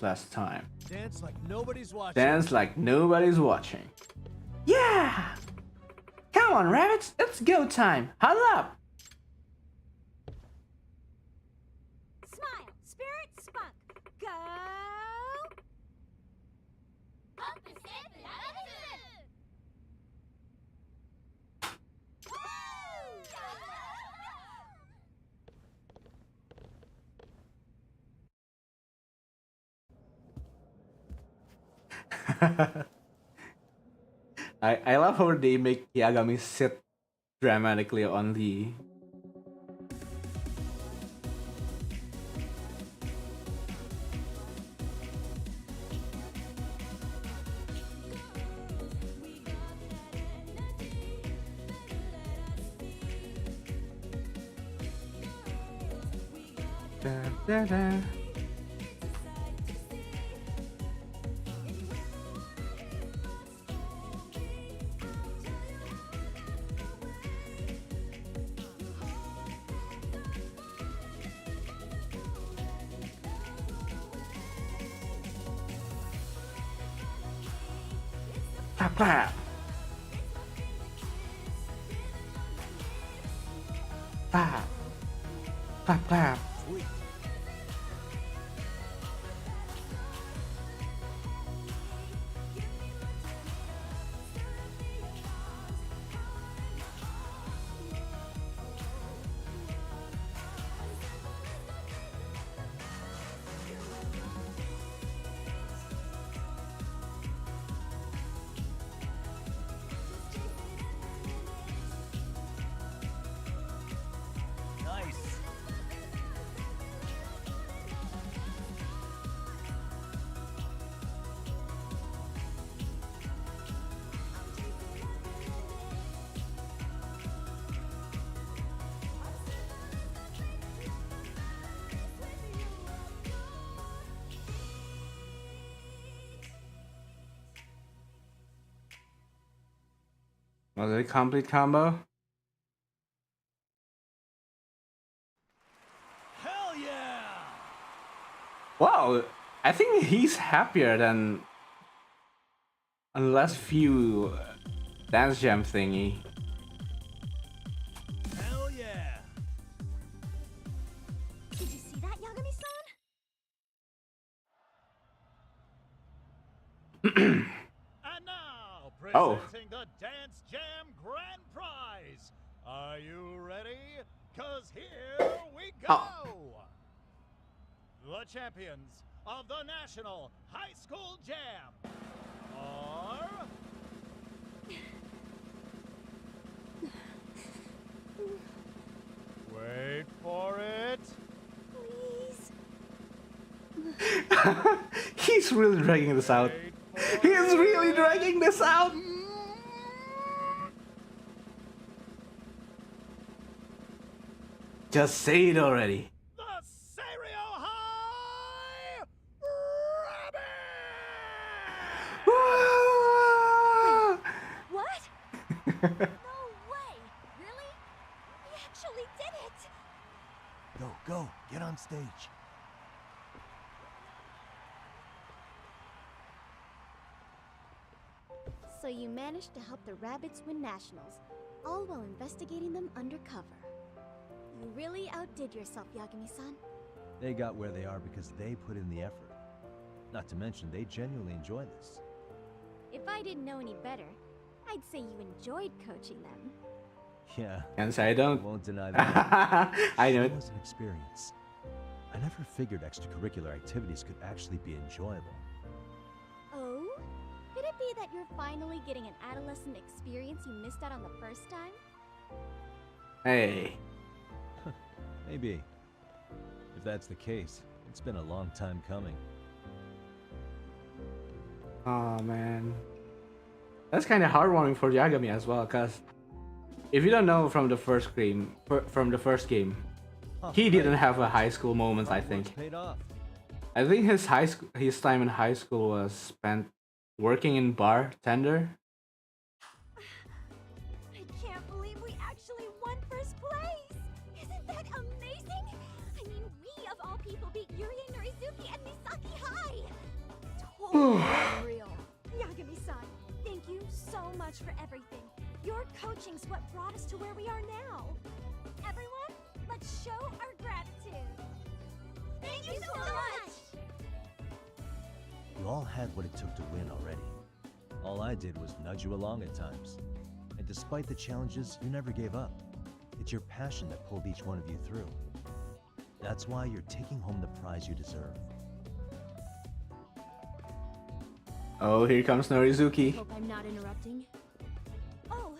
last time. dance like nobody's watching. Dance like nobody's watching. Yeah! Come on, rabbits, it's go time. Huddle up! Smile, spirit, spunk. Go! I love how they make Yagami sit dramatically on the da, da, da. Clap, clap. Clap. Clap, clap. Sweet. Nice. Was it a complete combo? Hell yeah! Wow, I think he's happier than a last few dance jam thingy. Hell yeah! Did you see that, Yagami-san? And now, Oh. presenting the Dance Jam Grand Prize. Are you ready? 'Cause here we go! Oh. The champions of the National High School Jam are... Wait for it. Please. He's really dragging this out. Wait for He's really it. dragging this out. Just say it already. The Serio High Rabbit! What? No way! Really? We actually did it! Go, get on stage. So you managed to help the rabbits win nationals, all while investigating them undercover. You really outdid yourself, Yagami-san. They got where they are because they put in the effort. Not to mention, they genuinely enjoy this. If I didn't know any better, I'd say you enjoyed coaching them. Yeah, Can't say I I don't. won't deny that. I know It it. was an experience. I never figured extracurricular activities could actually be enjoyable. Oh? Could it be that you're finally getting an adolescent experience you missed out on the first time? Hey. Maybe. If that's the case, it's been a long time coming. Oh man. That's kind of heartwarming for Yagami as well, cause if you don't know from the first game, Huh, he didn't right. have a high school moment. I Hard think. work's paid off. I think his time in high school was spent working in bartender. I can't believe we actually won first place! Isn't that amazing? I mean, we of all people beat Yuri and Norizuki and Misaki High! Totally unreal. Yagami-san, thank you so much for everything. Your coaching's what brought us to where we are now. Everyone, let's show our gratitude. Thank you so much! You all had what it took to win already. All I did was nudge you along at times. And despite the challenges, you never gave up. It's your passion that pulled each one of you through. That's why you're taking home the prize you deserve. Oh, here comes Norizuki. Hope I'm not interrupting. Oh,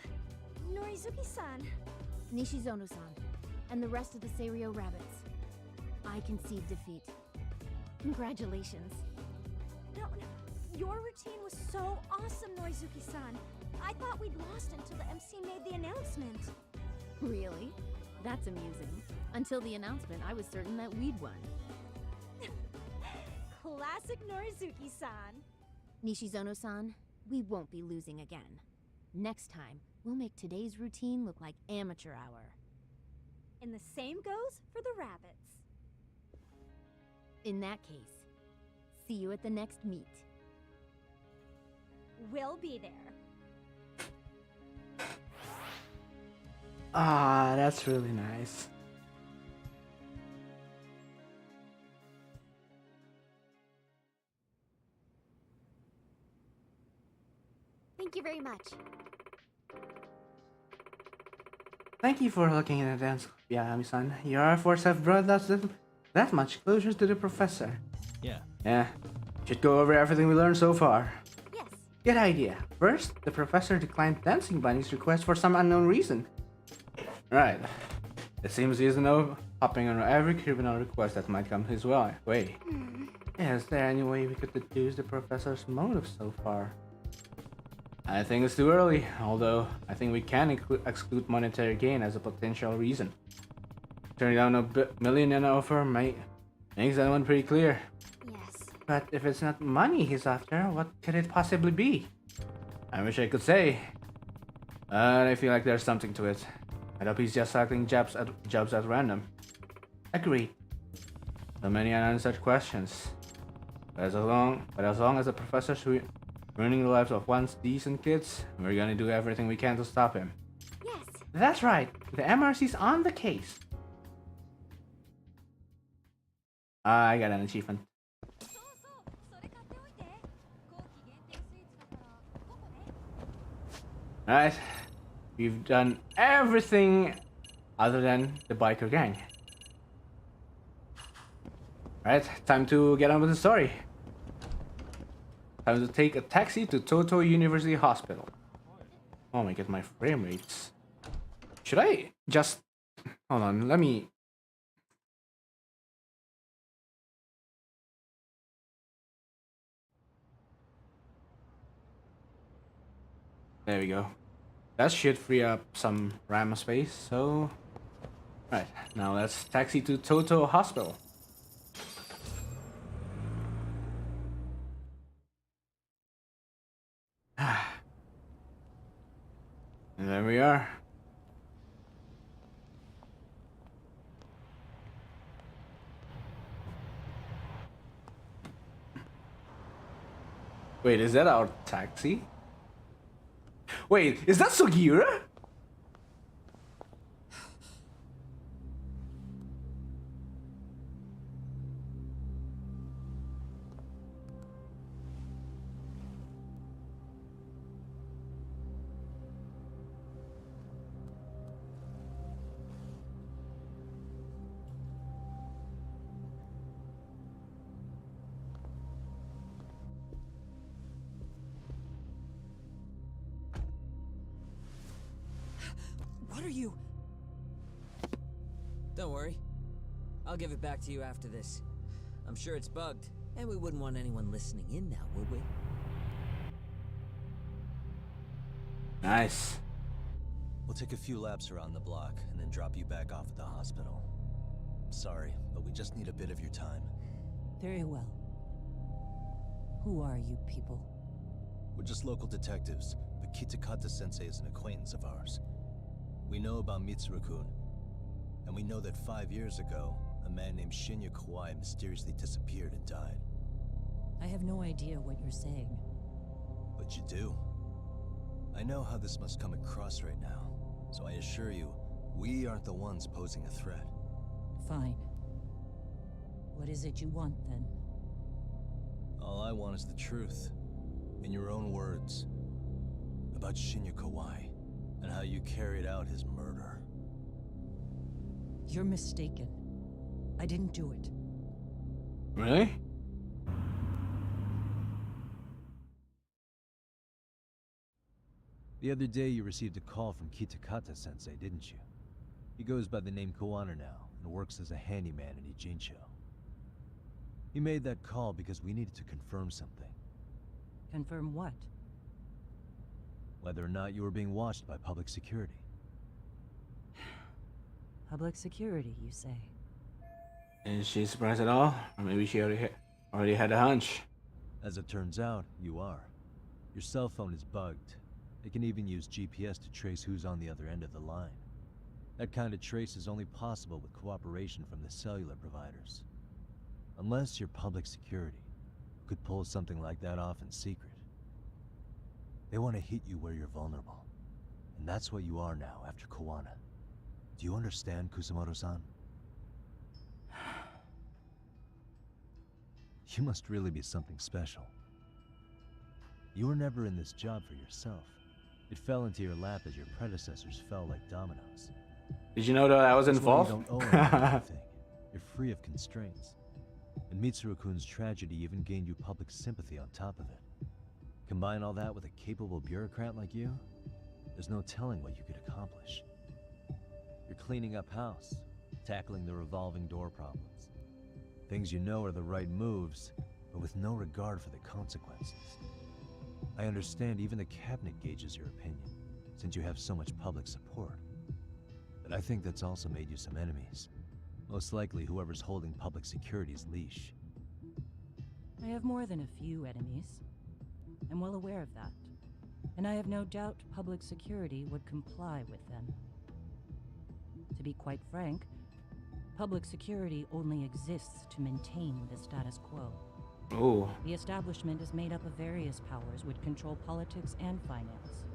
Norizuki-san. Nishizono-san, and the rest of the Seiryou rabbits. I concede defeat. Congratulations. No, your routine was so awesome, Norizuki-san. I thought we'd lost until the MC made the announcement. Really? That's amusing. Until the announcement, I was certain that we'd won. Classic Norizuki-san. Nishizono-san, we won't be losing again. Next time, we'll make today's routine look like amateur hour. And the same goes for the rabbits. In that case, see you at the next meet. We'll be there. Ah, that's really nice. Thank you very much. Thank you for looking in advance, Yagami-san. Your efforts have brought us that much closer to the professor. Yeah. Yeah, should go over everything we learned so far. Yes. Good idea. First, the professor declined Dancing Bunny's request for some unknown reason. Right. It seems he's hopping on every criminal request that might come his way. Is there any way we could deduce the professor's motive so far? I think it's too early, although I think we can exclude monetary gain as a potential reason. Turning down a million offer makes that one pretty clear. Yes. But if it's not money he's after, what could it possibly be? I wish I could say. But I feel like there's something to it. I hope he's just cycling jobs at random. Agreed. So many unanswered questions. But as long as the professor's ruining the lives of once decent kids, we're gonna do everything we can to stop him. Yes. That's right. The MRC's on the case. I got an achievement. Alright. We've done everything other than the biker gang. Alright, time to get on with the story. Time to take a taxi to Toto University Hospital. Oh my god, my frame rates. Should I just... Hold on, let me... There we go. That should free up some RAM space, so... Right, now let's taxi to Toto Hospital. And there we are. Wait, is that our taxi? Wait, is that Sugiura? What are you? Don't worry. I'll give it back to you after this. I'm sure it's bugged, and we wouldn't want anyone listening in now, would we? Nice. We'll take a few laps around the block and then drop you back off at the hospital. Sorry, but we just need a bit of your time. Very well. Who are you people? We're just local detectives, but Kitakata-sensei is an acquaintance of ours. We know about Mitsuru-kun, and we know that 5 years ago, a man named Shinya Kawai mysteriously disappeared and died. I have no idea what you're saying. But you do. I know how this must come across right now, so I assure you, we aren't the ones posing a threat. Fine. What is it you want, then? All I want is the truth, in your own words, about Shinya Kawai, and how you carried out his murder. You're mistaken. I didn't do it. Really? The other day you received a call from Kitakata-sensei, didn't you? He goes by the name Koana now, and works as a handyman in Ijincho. He made that call because we needed to confirm something. Confirm what? Whether or not you were being watched by public security. Public security, you say? Is she surprised at all? Or maybe she already had a hunch. As it turns out, you are. Your cell phone is bugged. It can even use GPS to trace who's on the other end of the line. That kind of trace is only possible with cooperation from the cellular providers. Unless you're public security, who could pull something like that off in secret. They want to hit you where you're vulnerable. And that's what you are now after Koana. Do you understand, Kusumoto-san? You must really be something special. You were never in this job for yourself. It fell into your lap as your predecessors fell like dominoes. Did you know that I was That's why involved? you don't owe anyone anything. You're free of constraints. And Mitsuru-kun's tragedy even gained you public sympathy on top of it. Combine all that with a capable bureaucrat like you, there's no telling what you could accomplish. You're cleaning up house, tackling the revolving door problems. Things you know are the right moves, but with no regard for the consequences. I understand even the cabinet gauges your opinion, since you have so much public support. But I think that's also made you some enemies. Most likely whoever's holding public security's leash. I have more than a few enemies. I'm well aware of that. And I have no doubt public security would comply with them. To be quite frank, public security only exists to maintain the status quo. Oh. The establishment is made up of various powers which control politics and finance.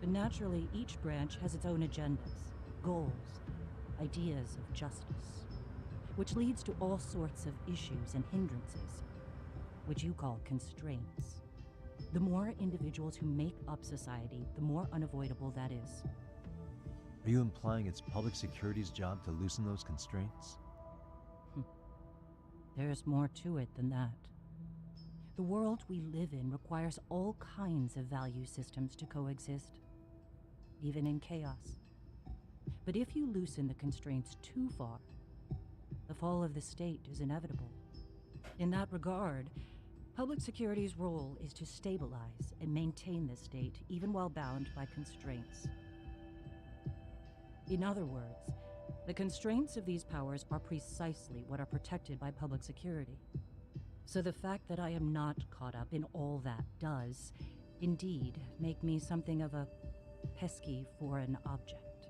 But naturally, each branch has its own agendas, goals, ideas of justice, which leads to all sorts of issues and hindrances, which you call constraints. The more individuals who make up society, the more unavoidable that is. Are you implying it's public security's job to loosen those constraints? There's more to it than that. The world we live in requires all kinds of value systems to coexist, even in chaos. But if you loosen the constraints too far, the fall of the state is inevitable. In that regard, public security's role is to stabilize and maintain the state, even while bound by constraints. In other words, the constraints of these powers are precisely what are protected by public security. So the fact that I am not caught up in all that does, indeed, make me something of a pesky foreign object.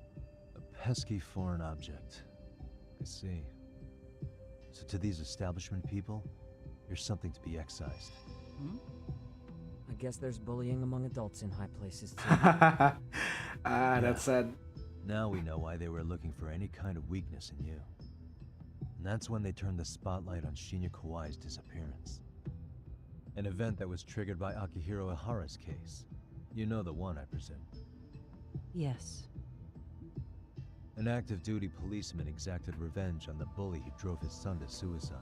A pesky foreign object. I see. So to these establishment people, you're something to be excised. I guess there's bullying among adults in high places too. That's sad. Now we know why they were looking for any kind of weakness in you. And that's when they turned the spotlight on Shinya Kawai's disappearance. An event that was triggered by Akihiro Ihara's case. You know the one, I presume. Yes. An active duty policeman exacted revenge on the bully who drove his son to suicide.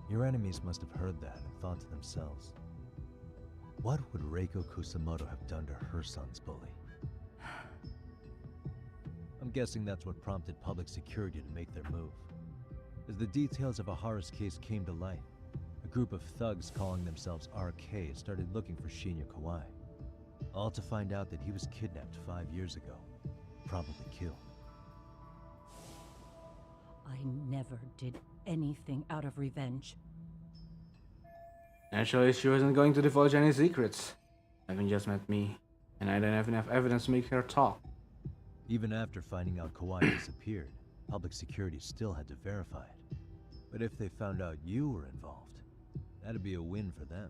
Your enemies must have heard that and thought to themselves, what would Reiko Kusamoto have done to her son's bully? I'm guessing that's what prompted public security to make their move. As the details of Ihara's case came to light, a group of thugs calling themselves RK started looking for Shinya Kawai. All to find out that he was kidnapped 5 years ago, probably killed. I never did anything out of revenge. Naturally, she wasn't going to divulge any secrets. Having just met me, and I didn't have enough evidence to make her talk. Even after finding out Kawai disappeared, public security still had to verify it. But if they found out you were involved, that'd be a win for them.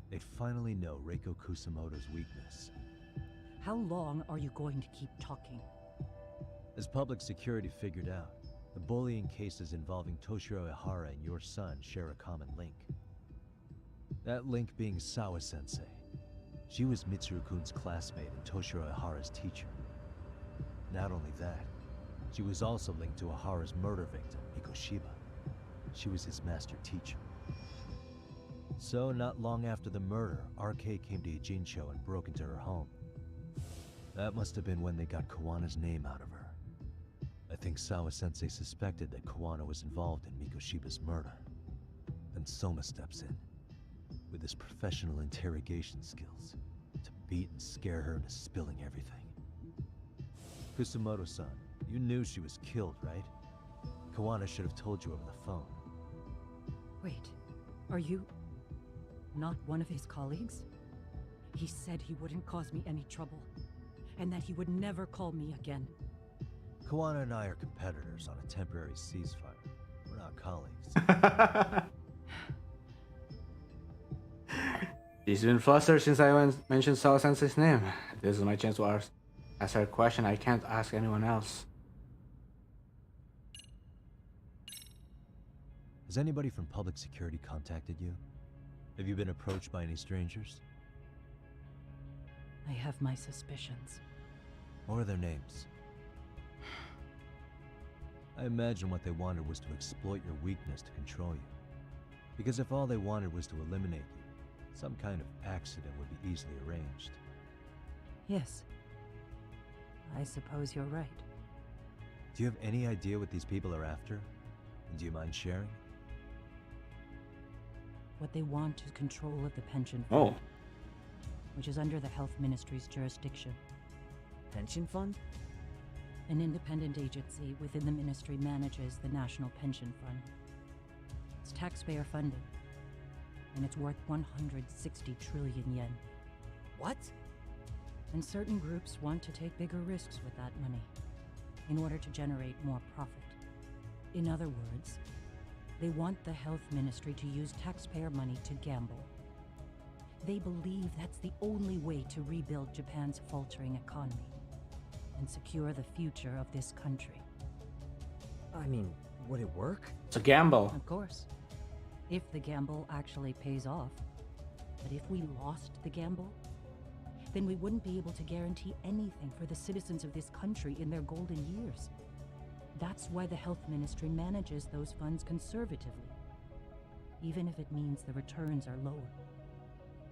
They'd finally know Reiko Kusamoto's weakness. How long are you going to keep talking? As public security figured out, the bullying cases involving Toshiro Ihara and your son share a common link. That link being Sawa-sensei. She was Mitsuru-kun's classmate and Toshiro Ihara's teacher. Not only that, she was also linked to Ihara's murder victim, Mikoshiba. She was his master teacher. So, not long after the murder, RK came to Ijincho and broke into her home. That must have been when they got Kawana's name out of her. I think Sawa-sensei suspected that Kawana was involved in Mikoshiba's murder. Then Soma steps in, with his professional interrogation skills, to beat and scare her into spilling everything. Kusamoto-san, you knew she was killed, right? Kawana should have told you over the phone. Wait, are you not one of his colleagues? He said he wouldn't cause me any trouble, and that he would never call me again. Kawana and I are competitors on a temporary ceasefire. We're not colleagues. She's been flustered since I mentioned Sawa-sensei's name. This is my chance to ask her a question I can't ask anyone else. Has anybody from public security contacted you? Have you been approached by any strangers? I have my suspicions. What are their names? I imagine what they wanted was to exploit your weakness to control you. Because if all they wanted was to eliminate you, some kind of accident would be easily arranged. Yes. I suppose you're right. Do you have any idea what these people are after? And do you mind sharing? What they want is control of the pension fund, Oh. which is under the Health Ministry's jurisdiction. Pension fund? An independent agency within the ministry manages the National Pension Fund. It's taxpayer funded, and it's worth 160 trillion yen. What? And certain groups want to take bigger risks with that money in order to generate more profit. In other words, they want the health ministry to use taxpayer money to gamble. They believe that's the only way to rebuild Japan's faltering economy and secure the future of this country. I mean, would it work? It's a gamble. Of course, if the gamble actually pays off. But if we lost the gamble, then we wouldn't be able to guarantee anything for the citizens of this country in their golden years. That's why the health ministry manages those funds conservatively, even if it means the returns are lower.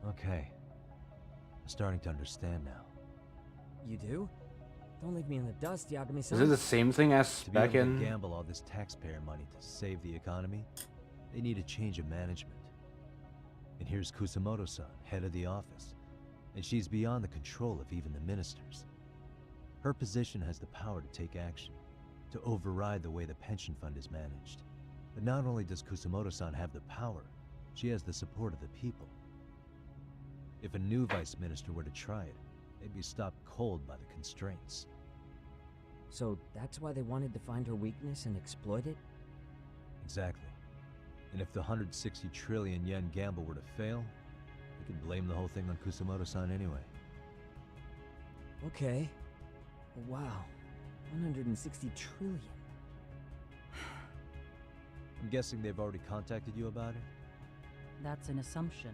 Okay. I'm starting to understand now. You do? Don't leave me in the dust, Yagami-san. Is it the same thing as To be back able in... to gamble all this taxpayer money to save the economy, they need a change of management. And here's Kusamoto-san, head of the office, and she's beyond the control of even the ministers. Her position has the power to take action, to override the way the pension fund is managed. But not only does Kusamoto-san have the power, she has the support of the people. If a new vice minister were to try it, they'd be stopped cold by the constraints. So that's why they wanted to find her weakness and exploit it? Exactly. And if the 160 trillion yen gamble were to fail, You can blame the whole thing on Kusumoto-san anyway. Okay. Wow. 160 trillion. I'm guessing they've already contacted you about it? That's an assumption.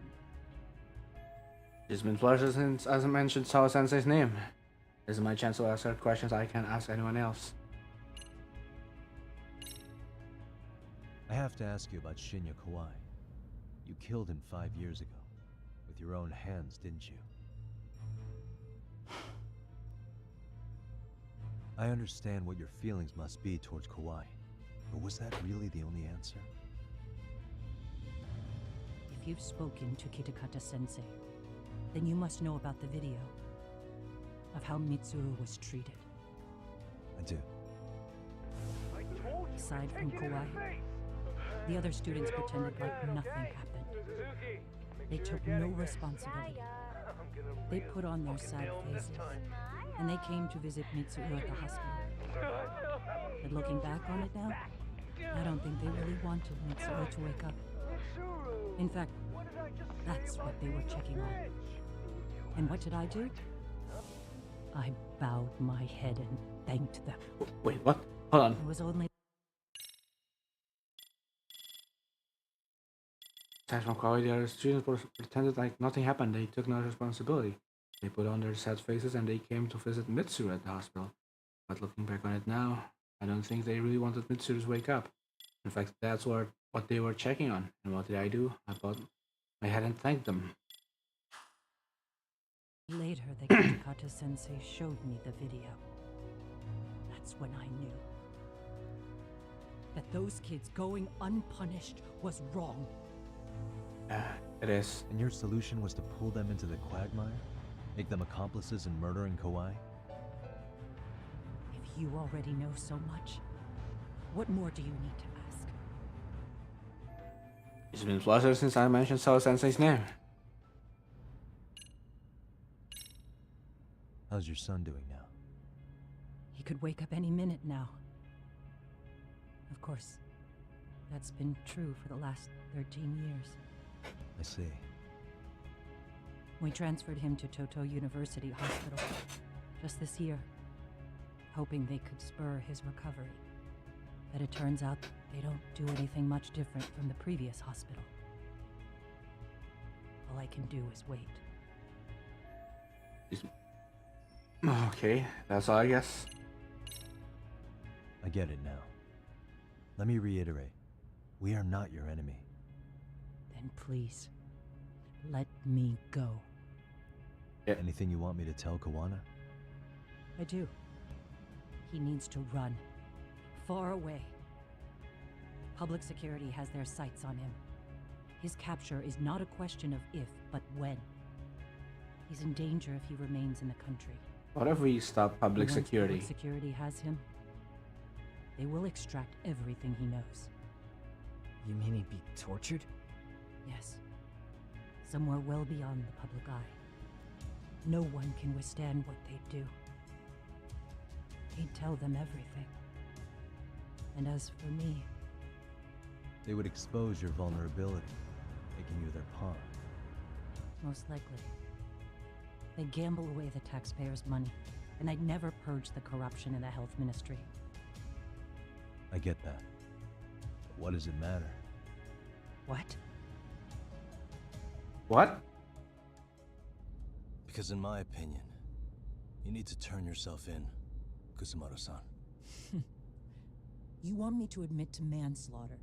It's been a pleasure since, as I mentioned, Sao Sensei's name. This is my chance to ask her questions I can't ask anyone else. I have to ask you about Shinya Kawai. You killed him 5 years ago. With your own hands, didn't you? I understand what your feelings must be towards Kawai, but was that really the only answer? If you've spoken to Kitakata-sensei, then you must know about the video of how Mitsuru was treated. I do. Aside from Kawai, the other students pretended like nothing happened. They took no responsibility. They put on their sad faces, and they came to visit Mitsuru at the hospital. But looking back on it now, I don't think they really wanted Mitsuru to wake up. In fact, that's what they were checking on. And what did I do? I bowed my head and thanked them. Wait, what? Hold on. It was only Aside from Kawhi, the other students pretended like nothing happened. They took no responsibility. They put on their sad faces and they came to visit Mitsuru at the hospital. But looking back on it now, I don't think they really wanted Mitsuru to wake up. In fact, that's what they were checking on. And what did I do? I bowed my head and thanked them. later that Kitakata-sensei showed me the video. That's when I knew that those kids going unpunished was wrong. It is. And your solution was to pull them into the quagmire? Make them accomplices in murdering Kawai? If you already know so much, what more do you need to ask? It's been a pleasure since I mentioned Sao-sensei's name. How's your son doing now? He could wake up any minute now. Of course, that's been true for the last 13 years. I see. We transferred him to Toto University Hospital just this year, hoping they could spur his recovery. But it turns out they don't do anything much different from the previous hospital. All I can do is wait. Okay, that's all I guess. I get it now. Let me reiterate. We are not your enemy. Then please, let me go. Yeah. Anything you want me to tell Kawana? I do. He needs to run. Far away. Public security has their sights on him. His capture is not a question of if, but when. He's in danger if he remains in the country. What if we stop public Once security? Public security has him, they will extract everything he knows. You mean he'd be tortured? Yes. Somewhere well beyond the public eye. No one can withstand what they do. He'd tell them everything. And as for me, They would expose your vulnerability, making you their pawn. most likely. They gamble away the taxpayers' money, and I'd never purge the corruption in the health ministry. I get that. But what does it matter? What? What? Because in my opinion, you need to turn yourself in, Kusumoto-san. You want me to admit to manslaughter?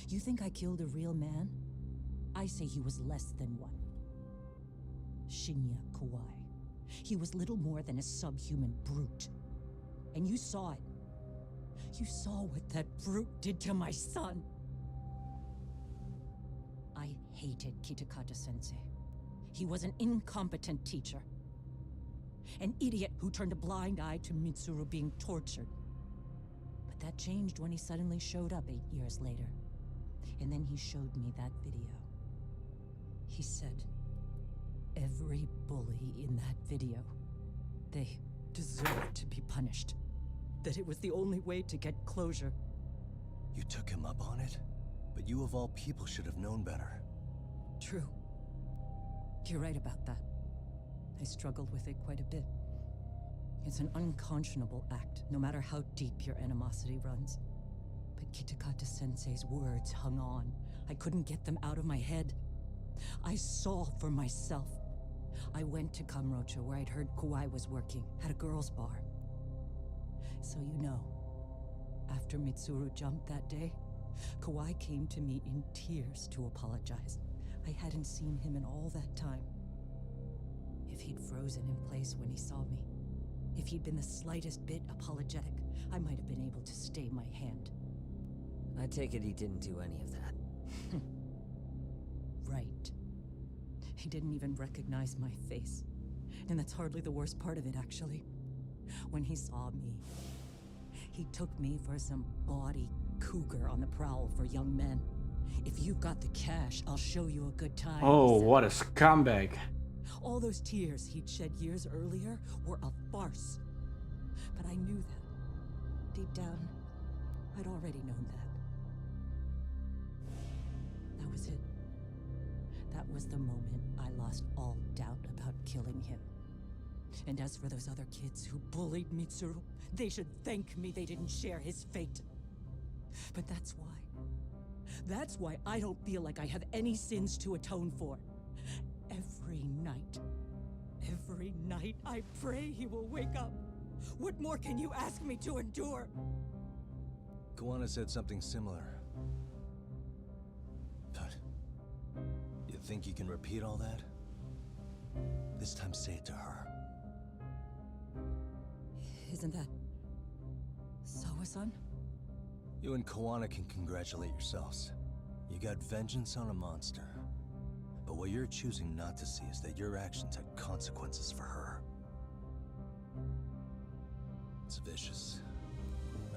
You think I killed a real man? I say he was less than one. Shinya Kawai. He was little more than a subhuman brute. And you saw it. You saw what that brute did to my son. I hated Kitakata-sensei. He was an incompetent teacher. An idiot who turned a blind eye to Mitsuru being tortured. But that changed when he suddenly showed up 8 years later. And then he showed me that video. He said, every bully in that video, they deserve to be punished. That it was the only way to get closure. You took him up on it? But you of all people should have known better. True. You're right about that. I struggled with it quite a bit. It's an unconscionable act, no matter how deep your animosity runs. But Kitakata-sensei's words hung on. I couldn't get them out of my head. I saw for myself. I went to Kamurocho, where I'd heard Kawai was working, at a girls' bar. So you know, after Mitsuru jumped that day, Kawai came to me in tears to apologize. I hadn't seen him in all that time. If he'd frozen in place when he saw me, if he'd been the slightest bit apologetic, I might have been able to stay my hand. I take it he didn't do any of that. Right. He didn't even recognize my face. And that's hardly the worst part of it, actually. When he saw me, he took me for some bawdy cougar on the prowl for young men. If you've got the cash, I'll show you a good time. Oh, what a scumbag. All those tears he'd shed years earlier were a farce. But I knew that. Deep down, I'd already known that. That was it. That was the moment I lost all doubt about killing him. And as for those other kids who bullied Mitsuru, they should thank me they didn't share his fate. But that's why. That's why I don't feel like I have any sins to atone for. Every night I pray he will wake up. What more can you ask me to endure? Kawana said something similar. But you think you can repeat all that? This time say it to her. Isn't that Sawa-san? You and Kawana can congratulate yourselves. You got vengeance on a monster. But what you're choosing not to see is that your actions had consequences for her. It's vicious.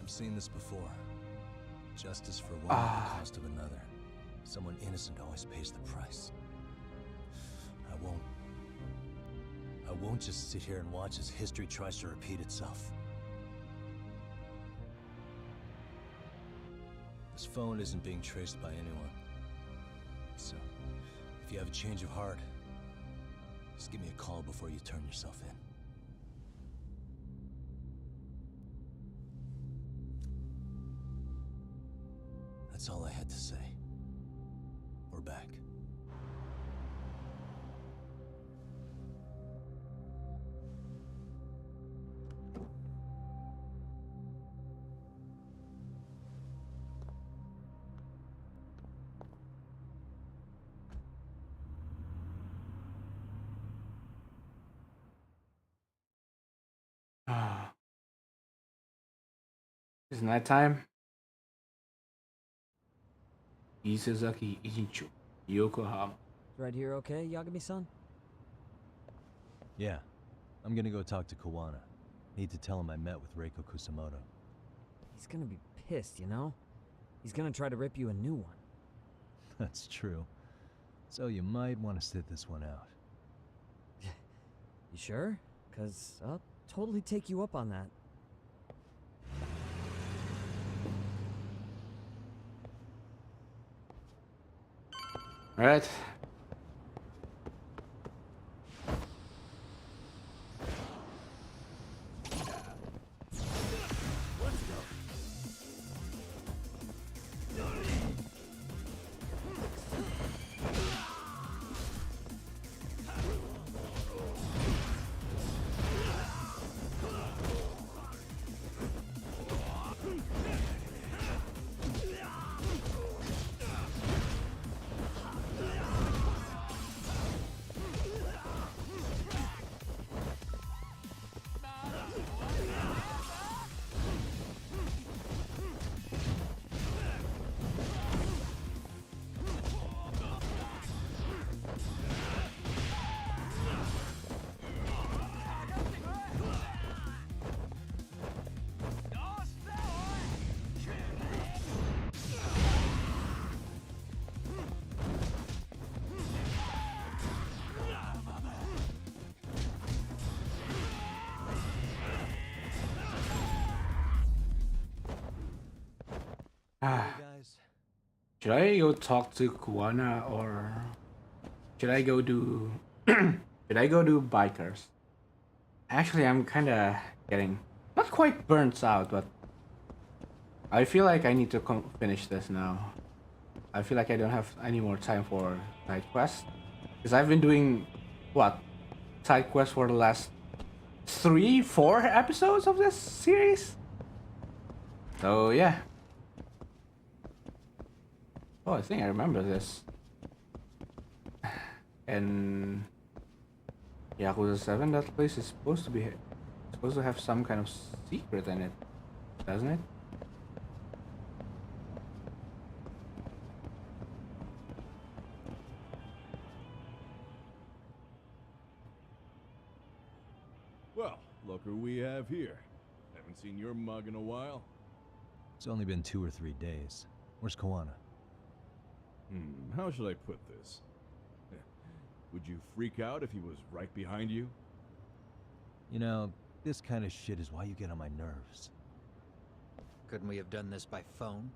I've seen this before. Justice for one at the cost of another. Someone innocent always pays the price. I won't just sit here and watch as history tries to repeat itself. This phone isn't being traced by anyone. So, if you have a change of heart, just give me a call before you turn yourself in. That's all I had to say. We're back. It's nighttime. Isazaki Ichicho, Yokohama. Right here okay, Yagami-san? Yeah. I'm gonna go talk to Kawana. Need to tell him I met with Reiko Kusamoto. He's gonna be pissed, you know? He's gonna try to rip you a new one. That's true. So you might want to sit this one out. You sure? 'Cause I'll totally take you up on that. All right. Guys, Should I go talk to Kuwana or should I go do Should I go do bikers? Actually, I'm kind of getting not quite burnt out, but I feel like I need to finish this now. I feel like I don't have any more time for side quests because I've been doing what side quests for the last 3, 4 episodes of this series. So yeah. Oh, I think I remember this. And Yakuza 7, that place is supposed to have some kind of secret in it, doesn't it? Well, look who we have here. Haven't seen your mug in a while. It's only been 2 or 3 days. Where's Koana? How should I put this? Would you freak out if he was right behind you? You know, this kind of shit is why you get on my nerves. Couldn't we have done this by phone?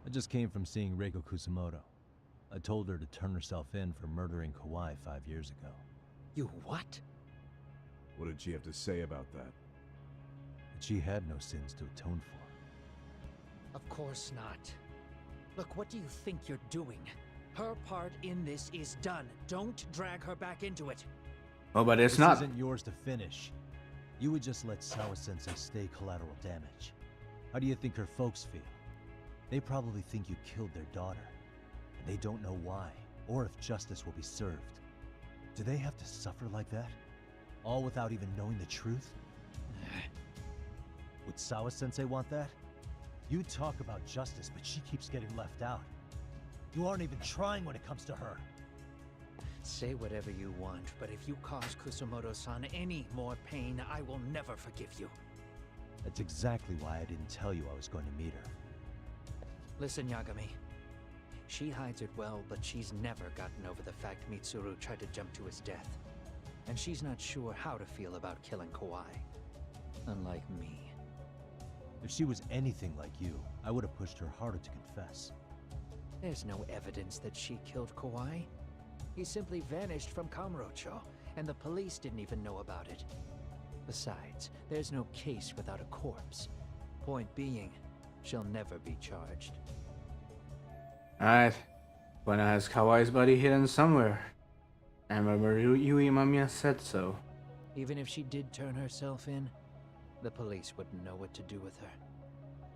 I just came from seeing Reiko Kusamoto. I told her to turn herself in for murdering Kawhi 5 years ago. You what? What did she have to say about that? That she had no sins to atone for. Of course not. Look, what do you think you're doing? Her part in this is done. Don't drag her back into it. Oh, but it's This not. isn't yours to finish. You would just let Sawa-sensei stay collateral damage. How do you think her folks feel? They probably think you killed their daughter. And they don't know why, or if justice will be served. Do they have to suffer like that? All without even knowing the truth? Would Sawa-sensei want that? You talk about justice, but she keeps getting left out. You aren't even trying when it comes to her. Say whatever you want, but if you cause Kusamoto-san any more pain, I will never forgive you. That's exactly why I didn't tell you I was going to meet her. Listen, Yagami. She hides it well, but she's never gotten over the fact Mitsuru tried to jump to his death. And she's not sure how to feel about killing Kawhi. Unlike me. If she was anything like you, I would have pushed her harder to confess. There's no evidence that she killed Kawhi. He simply vanished from Kamurocho, and the police didn't even know about it. Besides, there's no case without a corpse. Point being, she'll never be charged. Alright. Koana has Kawaii's body hidden somewhere. I remember Yui Mamiya said so. Even if she did turn herself in, the police wouldn't know what to do with her.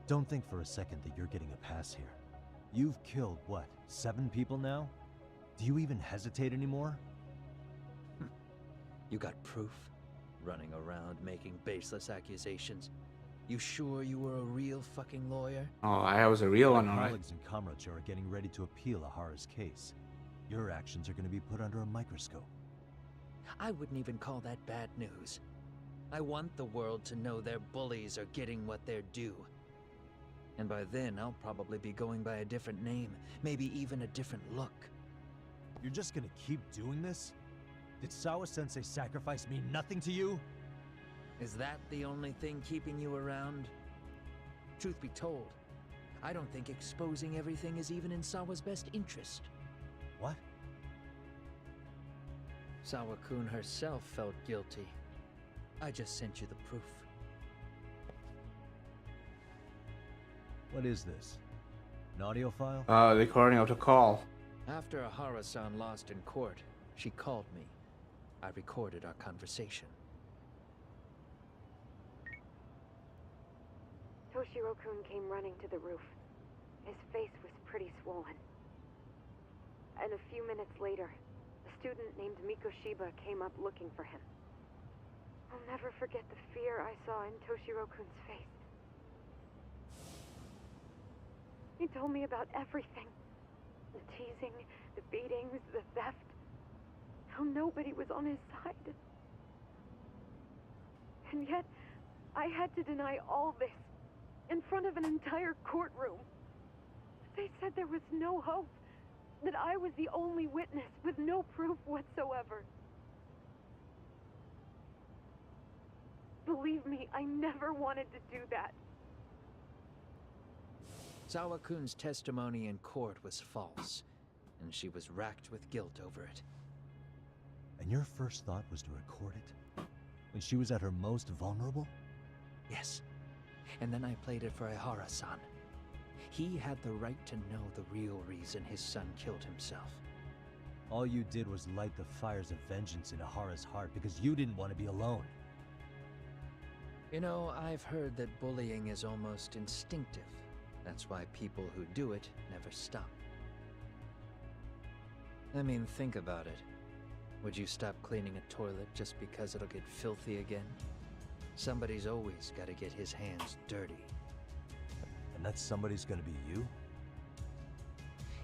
Don't think for a second that you're getting a pass here. You've killed, what, 7 people now? Do you even hesitate anymore? You got proof? Running around making baseless accusations. You sure you were a real fucking lawyer? Oh, I was a real one, My alright. colleagues in Kamurocho are getting ready to appeal Ahara's case. Your actions are going to be put under a microscope. I wouldn't even call that bad news. I want the world to know their bullies are getting what they're due. And by then, I'll probably be going by a different name, maybe even a different look. You're just going to keep doing this? Did Sawa-sensei sacrifice mean nothing to you? Is that the only thing keeping you around? Truth be told, I don't think exposing everything is even in Sawa's best interest. What? Sawa-kun herself felt guilty. I just sent you the proof. What is this? An audio file? Recording of the call. After Ahara-san lost in court, she called me. I recorded our conversation. Toshiro-kun came running to the roof. His face was pretty swollen. And a few minutes later, a student named Mikoshiba came up looking for him. I'll never forget the fear I saw in Toshiro-kun's face. He told me about everything. The teasing, the beatings, the theft. How nobody was on his side. And yet, I had to deny all this in front of an entire courtroom. They said there was no hope, that I was the only witness with no proof whatsoever. Believe me, I never wanted to do that. Sawa-kun's testimony in court was false. and she was racked with guilt over it. And your first thought was to record it? When she was at her most vulnerable? Yes. And then I played it for Ihara-san. He had the right to know the real reason his son killed himself. All you did was light the fires of vengeance in Ihara's heart because you didn't want to be alone. You know, I've heard that bullying is almost instinctive. That's why people who do it never stop. I mean, think about it. Would you stop cleaning a toilet just because it'll get filthy again? Somebody's always got to get his hands dirty. And that somebody's gonna be you?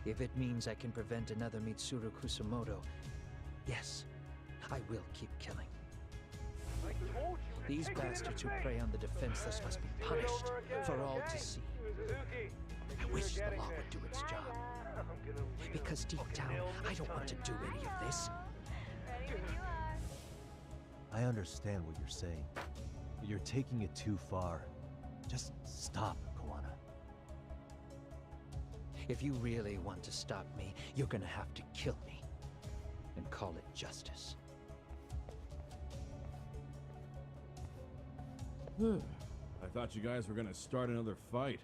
If it means I can prevent another Mitsuru Kusamoto, yes, I will keep killing. These bastards who prey on the defenseless must be punished for all to see. I wish the law would do its job. Because deep down, I don't want to do any of this. I understand what you're saying, but you're taking it too far. Just stop, Koana. If you really want to stop me, you're gonna have to kill me. And call it justice. I thought you guys were gonna start another fight.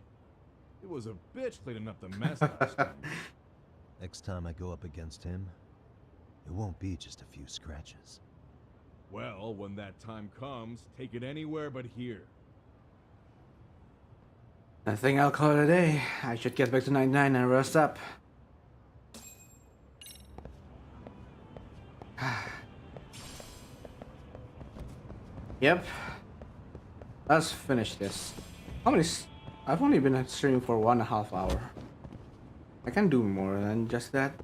It was a bitch cleaning up the mess last time. Next time I go up against him, it won't be just a few scratches. Well, when that time comes, take it anywhere but here. I think I'll call it a day. I should get back to 99 and rest up. Yep. Let's finish this. How many? I've only been streaming for 1.5 hours. I can do more than just that.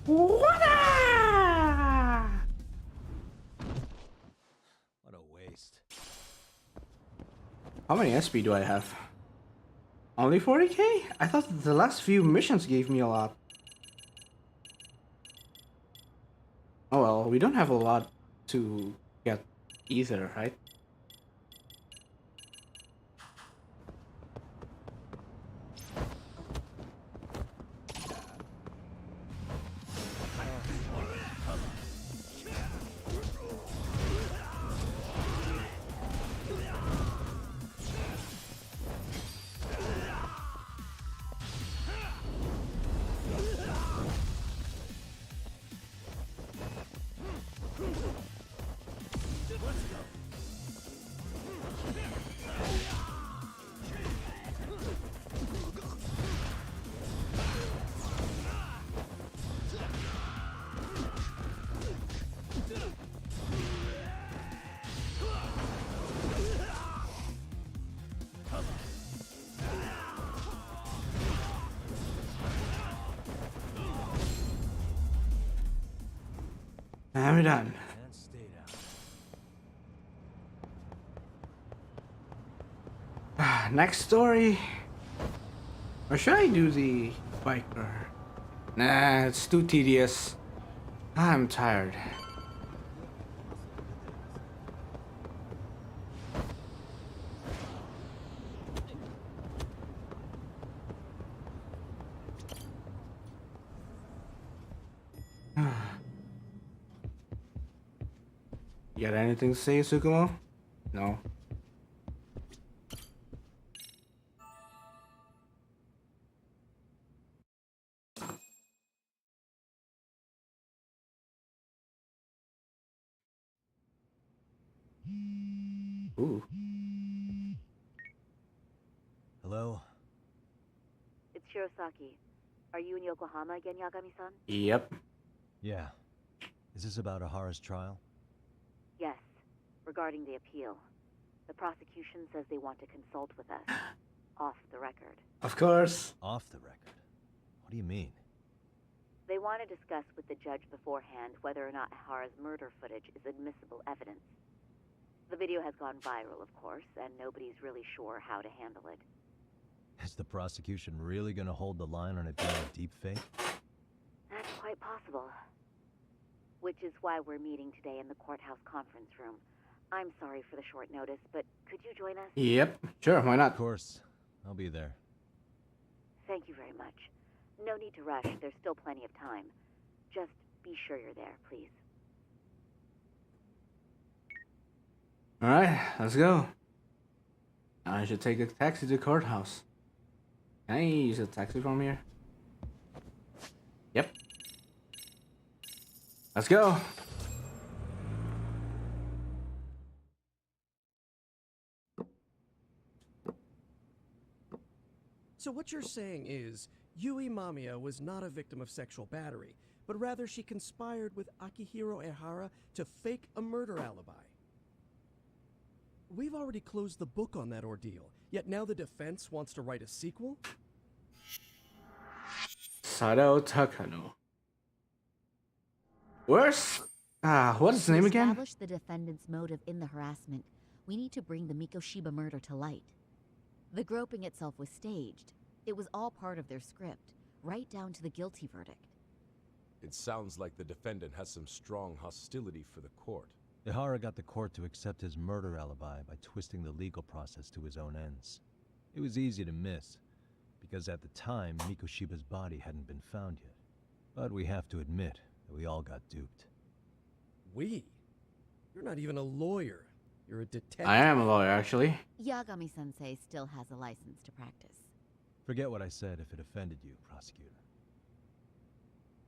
What a waste. How many SP do I have? Only 40k? I thought the last few missions gave me a lot. Oh well, we don't have a lot to get either, right? I'm done. And stay down. Next story. Or should I do the biker? Nah, it's too tedious. I'm tired. You got anything to say, Tsukumo? No. Ooh. Hello? It's Shirosaki. Are you in Yokohama again, Yagami-san? Yep. Yeah. Is this about Ahara's trial? Yes. Regarding the appeal. The prosecution says they want to consult with us. Off the record. Of course. Off the record? What do you mean? They want to discuss with the judge beforehand whether or not Ahara's murder footage is admissible evidence. The video has gone viral, of course, and nobody's really sure how to handle it. Is the prosecution really gonna hold the line on it being a deepfake? That's quite possible. Which is why we're meeting today in the courthouse conference room. I'm sorry for the short notice, but could you join us? Yep. Sure, why not? Of course. I'll be there. Thank you very much. No need to rush, there's still plenty of time. Just be sure you're there, please. Alright, let's go. I should take a taxi to the courthouse. Can I use a taxi from here? Yep. Let's go. So what you're saying is, Yui Mamiya was not a victim of sexual battery, but rather she conspired with Akihiro Ehara to fake a murder alibi. We've already closed the book on that ordeal, yet now the defense wants to write a sequel? Sadao Takano. Where's... what's his name again? To establish the defendant's motive in the harassment, we need to bring the Mikoshiba murder to light. The groping itself was staged. It was all part of their script, right down to the guilty verdict. It sounds like the defendant has some strong hostility for the court. Ehara got the court to accept his murder alibi by twisting the legal process to his own ends. It was easy to miss, because at the time, Mikoshiba's body hadn't been found yet. But we have to admit that we all got duped. We? You're not even a lawyer. You're a detective. I am a lawyer, actually. Yagami-sensei still has a license to practice. Forget what I said if it offended you, prosecutor.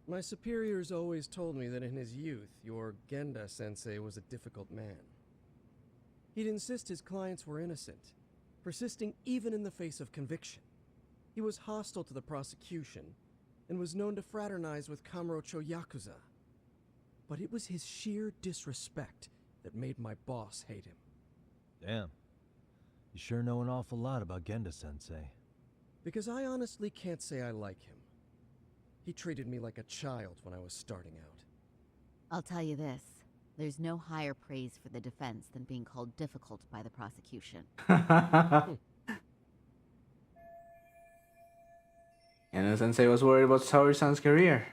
My superiors always told me that in his youth, your Genda-sensei was a difficult man. He'd insist his clients were innocent, persisting even in the face of conviction. He was hostile to the prosecution, and was known to fraternize with Kamurocho Yakuza. But it was his sheer disrespect that made my boss hate him. Damn. You sure know an awful lot about Genda-sensei. Because I honestly can't say I like him. He treated me like a child when I was starting out. I'll tell you this, there's no higher praise for the defense than being called difficult by the prosecution. And Sensei was worried about Saori-san's career.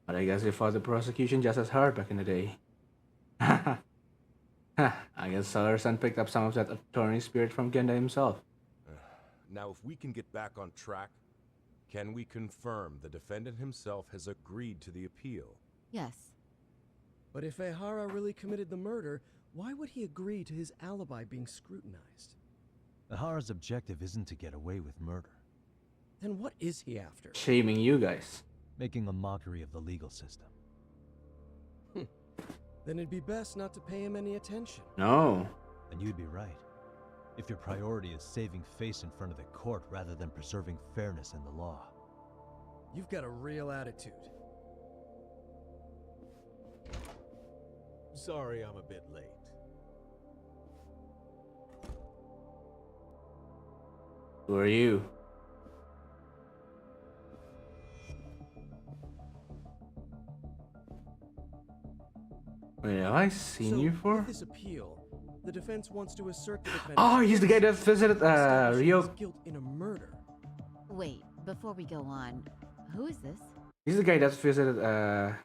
But I guess he fought the prosecution just as hard back in the day. I guess Saori-san picked up some of that attorney spirit from Genda himself. Now, if we can get back on track, can we confirm the defendant himself has agreed to the appeal? Yes. But if Ehara really committed the murder, why would he agree to his alibi being scrutinized? Ehara's objective isn't to get away with murder. Then what is he after? Shaming you guys. Making a mockery of the legal system. Then it'd be best not to pay him any attention. No. And you'd be right. If your priority is saving face in front of the court rather than preserving fairness in the law. You've got a real attitude. Sorry I'm a bit late. Who are you? Wait, have I seen you before? With this appeal, the defense wants to assert the defendant. Oh, he's the guy that visited Rio. Guilt in a murder. Wait, before we go on, who is this? He's the guy that visited Reiko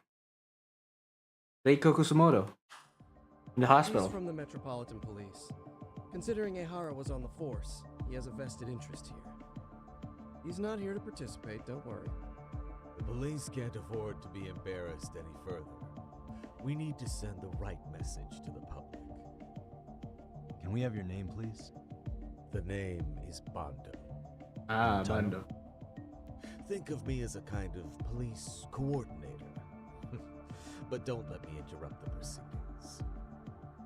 Kusumoto in the hospital. He's from the Metropolitan Police. Considering Ehara was on the force, he has a vested interest here. He's not here to participate, don't worry. The police can't afford to be embarrassed any further. We need to send the right message to the public. Can we have your name, please? The name is Bando. Ah, Bando. Think of me as a kind of police coordinator. But don't let me interrupt the proceedings.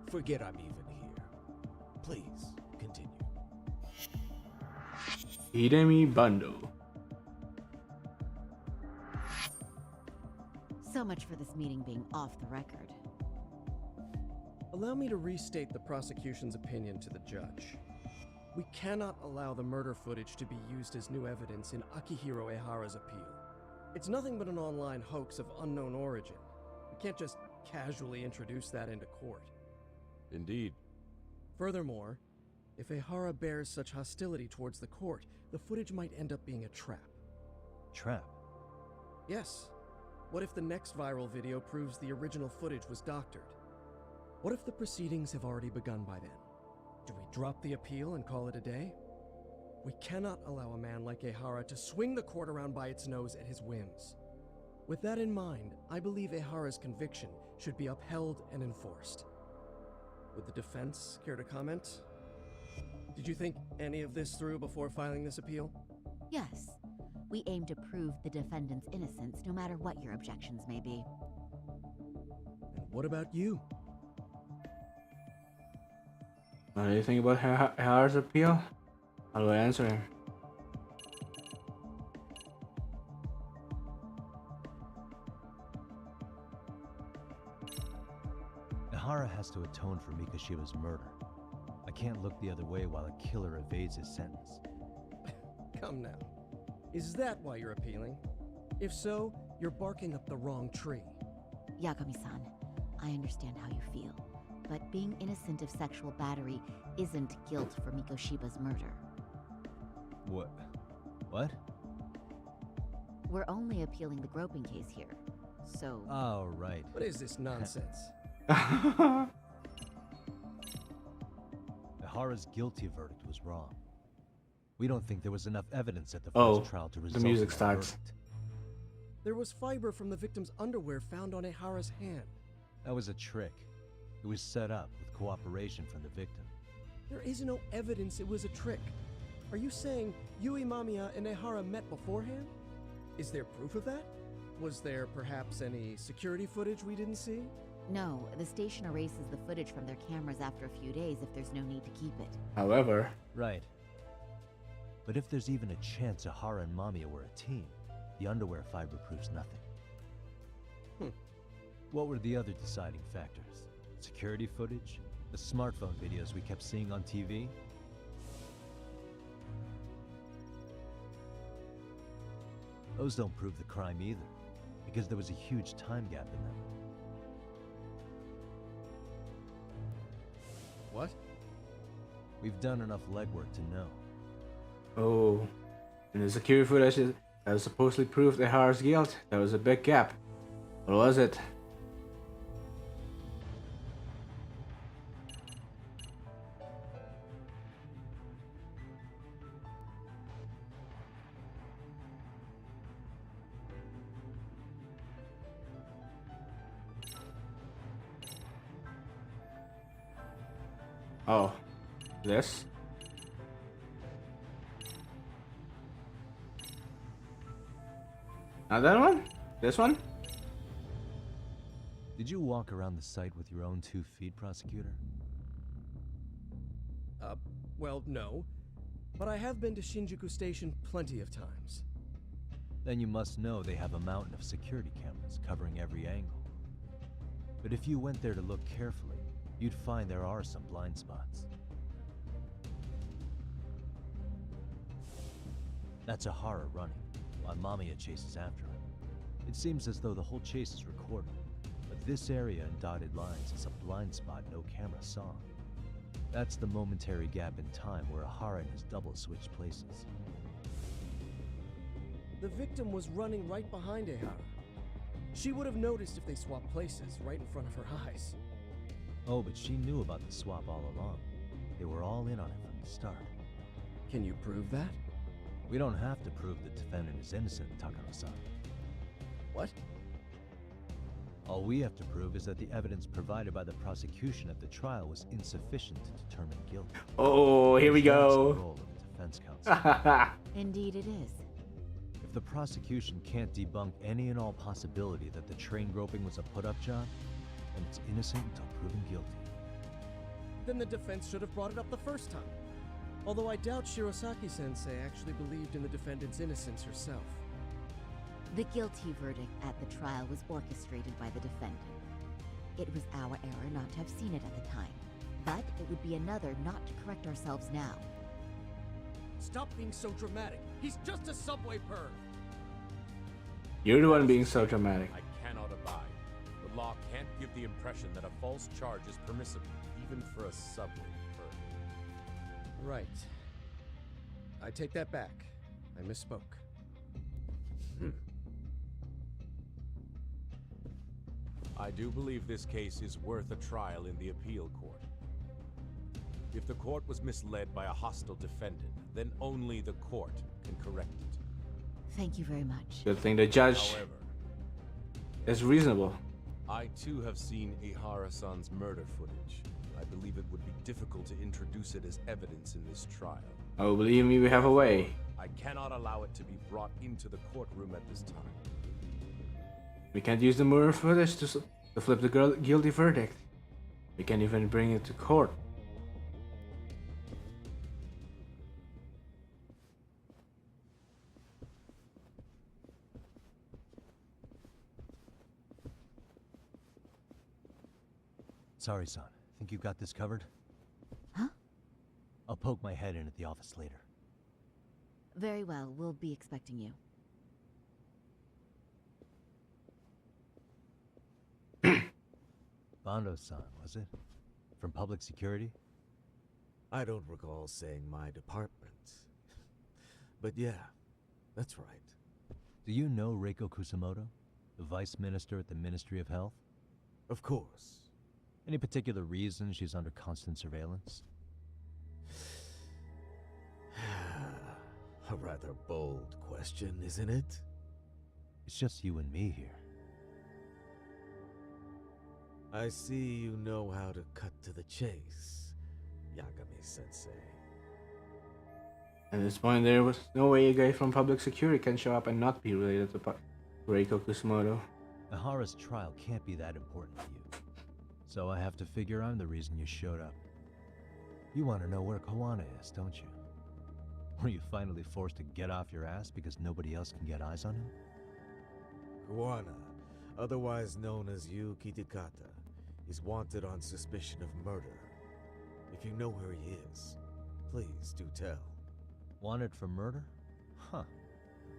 Forget I'm even here. Please, continue. Hidemi Bando. So much for this meeting being off the record. Allow me to restate the prosecution's opinion to the judge. We cannot allow the murder footage to be used as new evidence in Akihiro Ehara's appeal. It's nothing but an online hoax of unknown origin. We can't just casually introduce that into court. Indeed. Furthermore, if Ehara bears such hostility towards the court, the footage might end up being a trap. Trap? Yes. What if the next viral video proves the original footage was doctored? What if the proceedings have already begun by then? Do we drop the appeal and call it a day? We cannot allow a man like Ehara to swing the court around by its nose at his whims. With that in mind, I believe Ehara's conviction should be upheld and enforced. Would the defense care to comment? Did you think any of this through before filing this appeal? Yes. We aim to prove the defendant's innocence no matter what your objections may be. And what about you? What do you think about Ehara's appeal? How do I answer him? Ehara has to atone for Mikoshiba's murder. I can't look the other way while a killer evades his sentence. Come now. Is that why you're appealing? If so, you're barking up the wrong tree. Yagami-san, I understand how you feel, but being innocent of sexual battery isn't guilt for Mikoshiba's murder. What? What? We're only appealing the groping case here, so... Oh, right. What is this nonsense? Ehara's guilty verdict was wrong. We don't think there was enough evidence at the first trial to result the music in that starts. verdict. There was fiber from the victim's underwear found on Ehara's hand. That was a trick. It was set up with cooperation from the victim. There is no evidence it was a trick. Are you saying Yui Mamiya and Ehara met beforehand? Is there proof of that? Was there perhaps any security footage we didn't see? No, the station erases the footage from their cameras after a few days if there's no need to keep it. However... Right. But if there's even a chance Ehara and Mamiya were a team, the underwear fiber proves nothing. What were the other deciding factors? Security footage? The smartphone videos we kept seeing on TV? Those don't prove the crime either, because there was a huge time gap in them. What? We've done enough legwork to know. Oh, in the security footage that supposedly proved Ehara's guilt, there was a big gap. What was it? Oh, this? Not that one? This one? Did you walk around the site with your own 2 feet, prosecutor? Well, no. But I have been to Shinjuku Station plenty of times. Then you must know they have a mountain of security cameras covering every angle. But if you went there to look carefully, you'd find there are some blind spots. That's Ehara running, while Mamiya chases after him. It seems as though the whole chase is recorded, but this area in dotted lines is a blind spot no camera saw. That's the momentary gap in time where Ehara and his double switched places. The victim was running right behind Ehara. She would have noticed if they swapped places right in front of her eyes. Oh, but she knew about the swap all along. They were all in on it from the start. Can you prove that? We don't have to prove the defendant is innocent, Takano-san. What? All we have to prove is that the evidence provided by the prosecution at the trial was insufficient to determine guilt. Oh, here we That's the go. role of the defense counsel. Indeed it is. If the prosecution can't debunk any and all possibility that the train groping was a put-up job, then it's innocent until proven guilty. then the defense should have brought it up the first time. Although I doubt Shirosaki-sensei actually believed in the defendant's innocence herself. The guilty verdict at the trial was orchestrated by the defendant. It was our error not to have seen it at the time, but it would be another not to correct ourselves now. Stop being so dramatic. He's just a subway perv. You're the one being so dramatic. I cannot abide. The law can't give the impression that a false charge is permissible, even for a subway perv. Right. I take that back. I misspoke. I do believe this case is worth a trial in the appeal court. If the court was misled by a hostile defendant, then only the court can correct it. Thank you very much. Good thing the judge However, is reasonable. I too have seen Ihara-san's murder footage. I believe it would be difficult to introduce it as evidence in this trial. Oh, believe me, we have a way. I cannot allow it to be brought into the courtroom at this time. We can't use the murder footage to flip the guilty verdict. We can't even bring it to court. Sorry, son. Think you got this covered? Huh? I'll poke my head in at the office later. Very well, we'll be expecting you. Bando-san, was it? From public security? I don't recall saying my department. But yeah, that's right. Do you know Reiko Kusamoto, the vice minister at the Ministry of Health? Of course. Any particular reason she's under constant surveillance? A rather bold question, isn't it? It's just you and me here. I see you know how to cut to the chase, Yagami-sensei. At this point, there was no way a guy from public security can show up and not be related to Reiko Kusamoto. Ihara's trial can't be that important to you. So I have to figure I'm the reason you showed up. You want to know where Kawana is, don't you? Were you finally forced to get off your ass because nobody else can get eyes on him? Kawana, otherwise known as Yuki Takata, is wanted on suspicion of murder. If you know where he is, please do tell. Wanted for murder? Huh.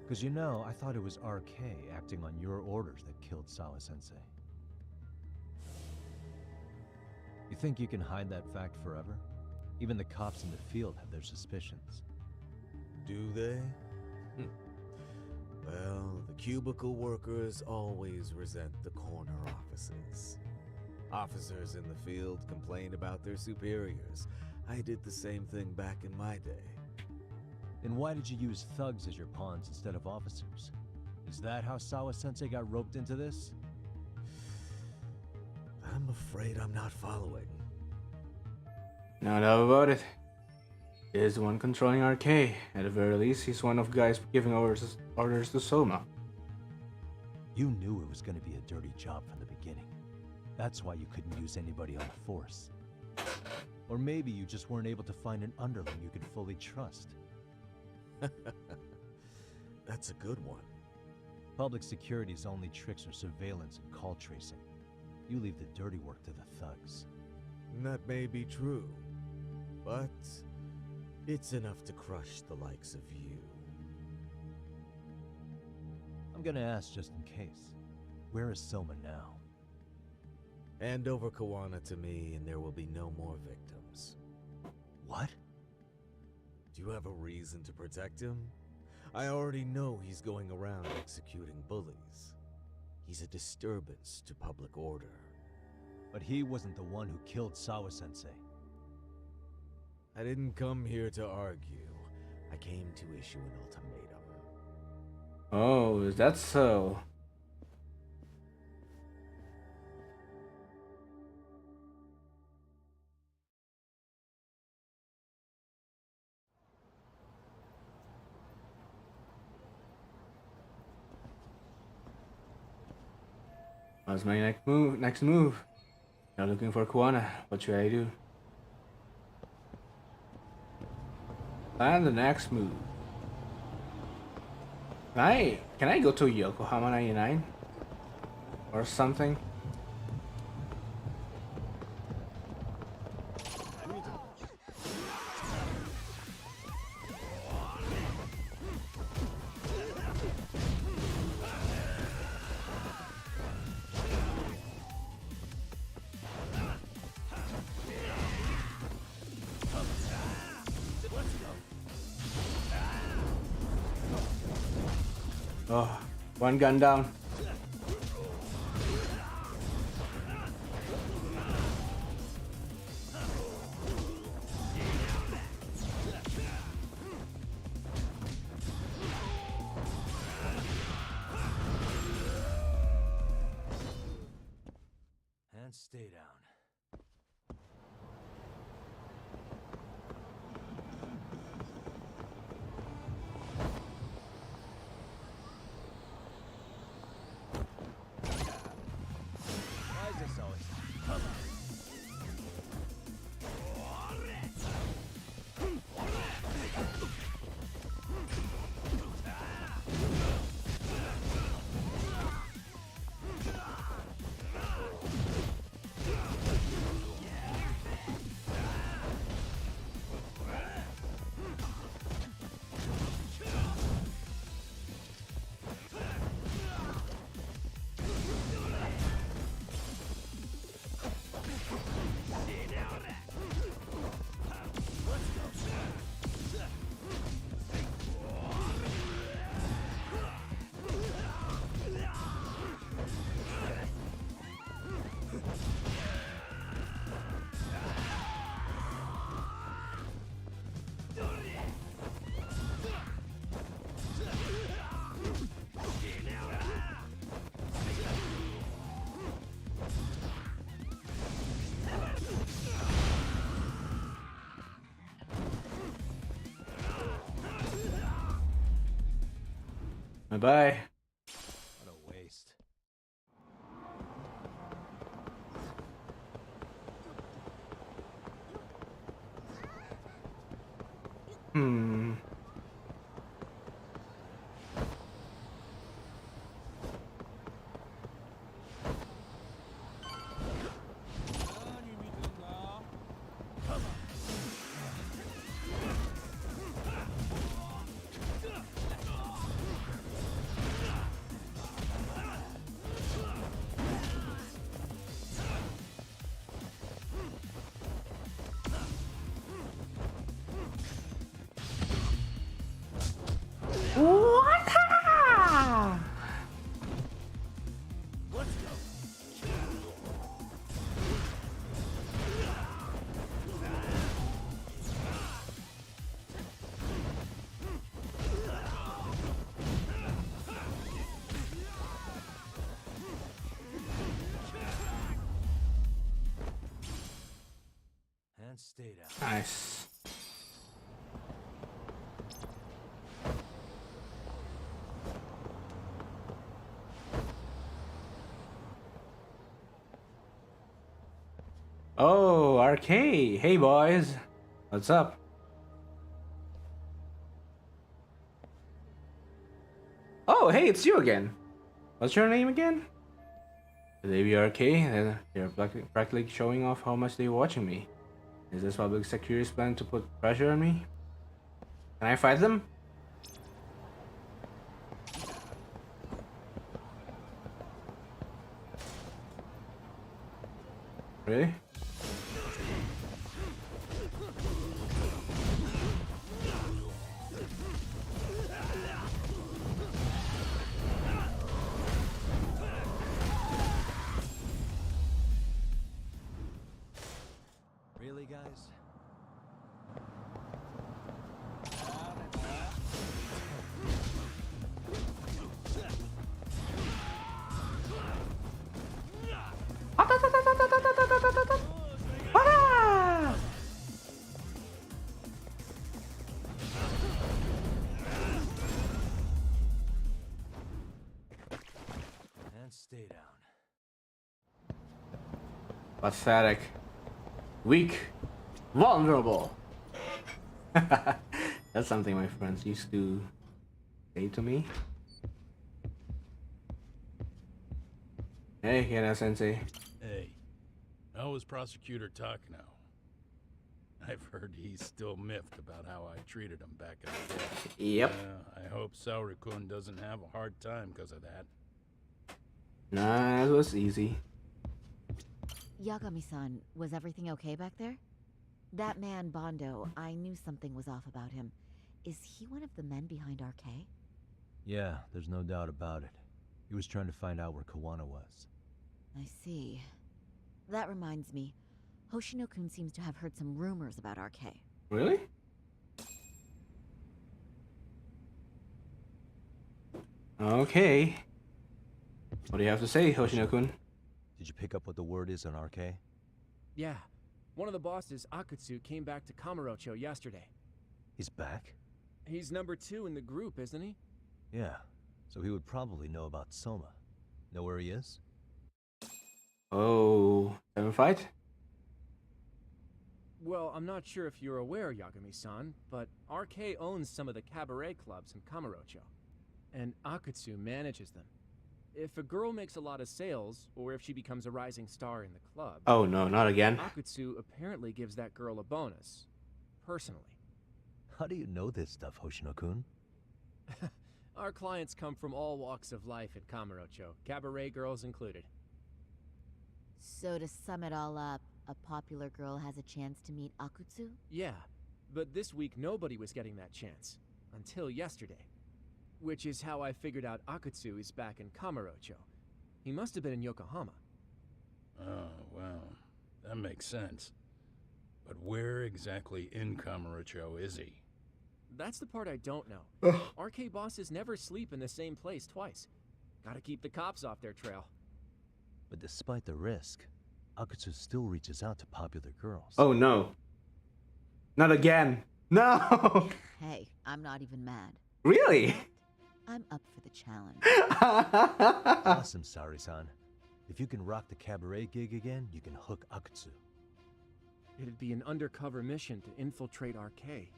Because you know, I thought it was RK acting on your orders that killed Sawa-sensei. You think you can hide that fact forever? Even the cops in the field have their suspicions. Do they? Well, the cubicle workers always resent the corner offices. Officers in the field complain about their superiors. I did the same thing back in my day. Then why did you use thugs as your pawns instead of officers? Is that how Sawa-sensei got roped into this? I'm afraid I'm not following. No doubt about it. He is the one controlling RK. At the very least, he's one of the guys giving orders to Soma. You knew it was going to be a dirty job from the beginning. That's why you couldn't use anybody on the force. Or maybe you just weren't able to find an underling you could fully trust. That's a good one. Public security's only tricks are surveillance and call tracing. You leave the dirty work to the thugs. That may be true, but it's enough to crush the likes of you. I'm gonna ask just in case. Where is Soma now? Hand over Kawana to me and there will be no more victims. What? Do you have a reason to protect him? I already know he's going around executing bullies. He's a disturbance to public order. But he wasn't the one who killed Sawa-sensei. I didn't come here to argue. I came to issue an ultimatum. Oh, is that so? What's my next move? Now looking for Kawana. What should I do? And the next move. Can I go to Yokohama 99? Or something? Oh, one gun down. And stay down. Why is this always? Bye-bye. What a waste. Hmm. What? And stay down. Nice. Oh, RK. Hey, boys. What's up? Oh, hey, it's you again. What's your name again? The ABRK, and they're practically showing off how much they're watching me. Is this public security's plan to put pressure on me? Can I fight them? Really? Really, guys? And stay down. Pathetic. Weak. Vulnerable. That's something my friends used to say to me. Hey, Hina Sensei. Hey, how is Prosecutor Tak now? I've heard he's still miffed about how I treated him back in the day. Yep. I hope Saori-kun doesn't have a hard time because of that. Nah, it was easy. Yagami-san, was everything okay back there? That man, Bondo, I knew something was off about him. Is he one of the men behind RK? Yeah, there's no doubt about it. He was trying to find out where Kawana was. I see. That reminds me. Hoshino-kun seems to have heard some rumors about RK. Really? Okay. What do you have to say, Hoshino-kun? Did you pick up what the word is on RK? Yeah. One of the bosses, Akutsu, came back to Kamurocho yesterday. He's back? He's number 2 in the group, isn't he? Yeah. So he would probably know about Soma. Know where he is? Oh, seven fight? Well, I'm not sure if you're aware, Yagami-san, but RK owns some of the cabaret clubs in Kamurocho, and Akutsu manages them. If a girl makes a lot of sales, or if she becomes a rising star in the club... Oh no, not again. Akutsu apparently gives that girl a bonus. Personally. How do you know this stuff, Hoshino-kun? Our clients come from all walks of life at Kamurocho, cabaret girls included. So to sum it all up, a popular girl has a chance to meet Akutsu? Yeah, but this week nobody was getting that chance. Until yesterday. Which is how I figured out Akutsu is back in Kamurocho. He must have been in Yokohama. Oh, wow. That makes sense. But where exactly in Kamurocho is he? That's the part I don't know. RK bosses never sleep in the same place twice. Gotta keep the cops off their trail. But despite the risk, Akutsu still reaches out to popular girls. Oh no. Not again. No! Hey, I'm not even mad. Really? I'm up for the challenge. Awesome, Saori-san. If you can rock the cabaret gig again, you can hook Akutsu. It'd be an undercover mission to infiltrate RK.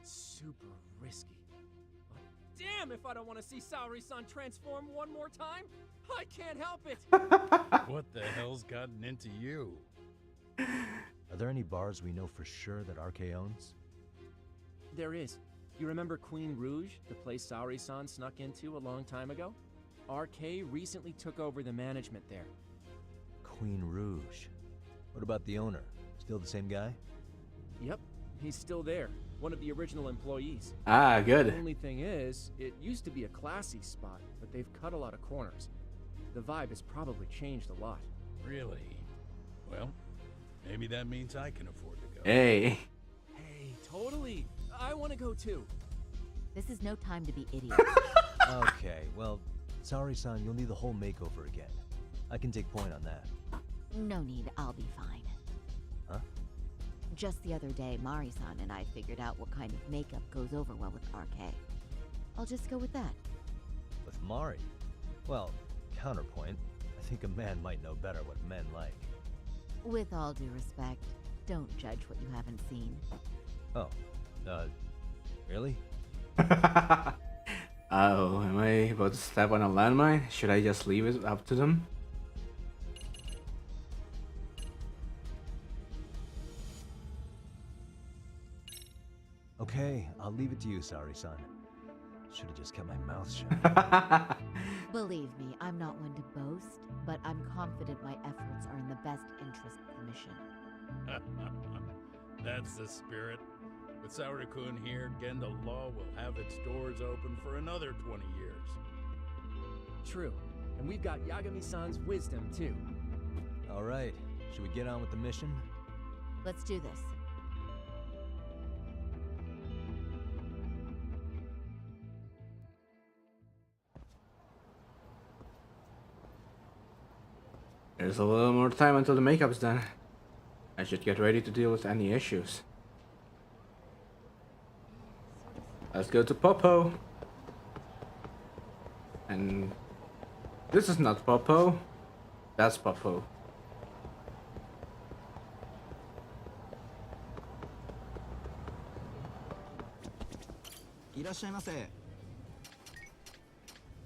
Super risky. But damn if I don't want to see Saori-san transform one more time! I can't help it! What the hell's gotten into you? Are there any bars we know for sure that RK owns? There is. You remember Queen Rouge, the place Saori-san snuck into a long time ago? RK recently took over the management there. Queen Rouge. What about the owner? Still the same guy? Yep, he's still there. One of the original employees. Ah, good. The only thing is, it used to be a classy spot, but they've cut a lot of corners. The vibe has probably changed a lot. Really? Well, maybe that means I can afford to go. Hey. Hey, totally. I want to go too. This is no time to be idiots. Okay, well, Saori-san, you'll need the whole makeover again. I can take point on that. No need, I'll be fine. Huh? Just the other day, Mari-san and I figured out what kind of makeup goes over well with RK. I'll just go with that. With Mari? Well, counterpoint, I think a man might know better what men like. With all due respect, don't judge what you haven't seen. Oh, really? Oh, am I about to step on a landmine? Should I just leave it up to them? Okay, I'll leave it to you, Saori-san. Should have just kept my mouth shut. Believe me, I'm not one to boast, but I'm confident my efforts are in the best interest of the mission. That's the spirit. With Saori-kun here, Genda Law will have its doors open for another 20 years. True. And we've got Yagami-san's wisdom, too. All right, should we get on with the mission? Let's do this. There's a little more time until the makeup's done. I should get ready to deal with any issues. Let's go to Popo. And this is not Popo. That's Popo.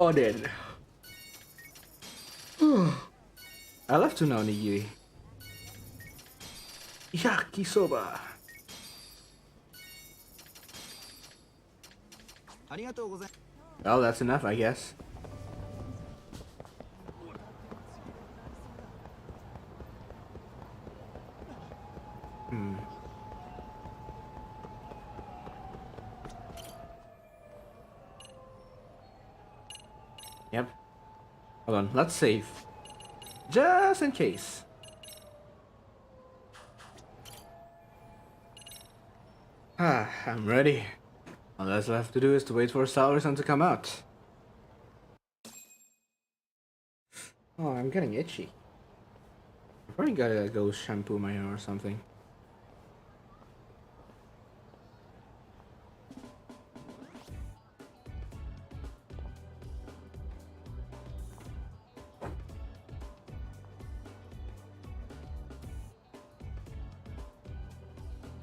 Odin. I love to know nigiri. Yakisoba. Well, that's enough, I guess. Yep. Hold on, let's save. Just in case. I'm ready. All that's left to do is to wait for Saori-san to come out. Oh, I'm getting itchy. I probably gotta go shampoo my hair or something.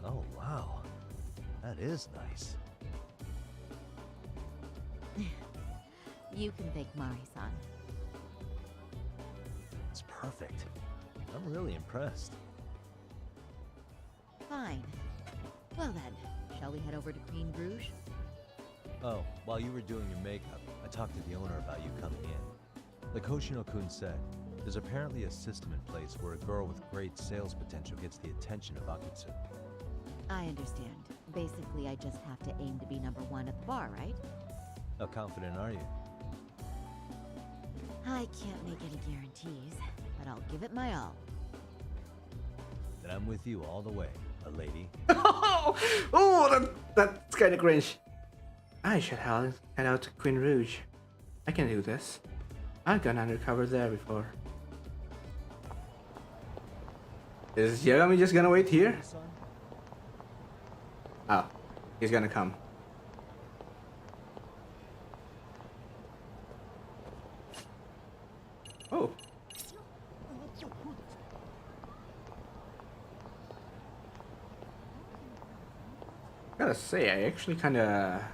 Oh, wow. That is nice. You can thank Mari-san. It's perfect. I'm really impressed. Fine. Well then, shall we head over to Queen Rouge? Oh, while you were doing your makeup, I talked to the owner about you coming in. Like Hoshino-kun said, there's apparently a system in place where a girl with great sales potential gets the attention of Akutsu. I understand. Basically, I just have to aim to be #1 at the bar, right? How confident are you? I can't make any guarantees, but I'll give it my all. Then I'm with you all the way, a lady. Oh, that's kind of cringe. I should head out to Queen Rouge. I can do this. I've gone undercover there before. Is Yagami just gonna wait here? Oh, he's gonna come. Oh. Gotta say, I actually kinda...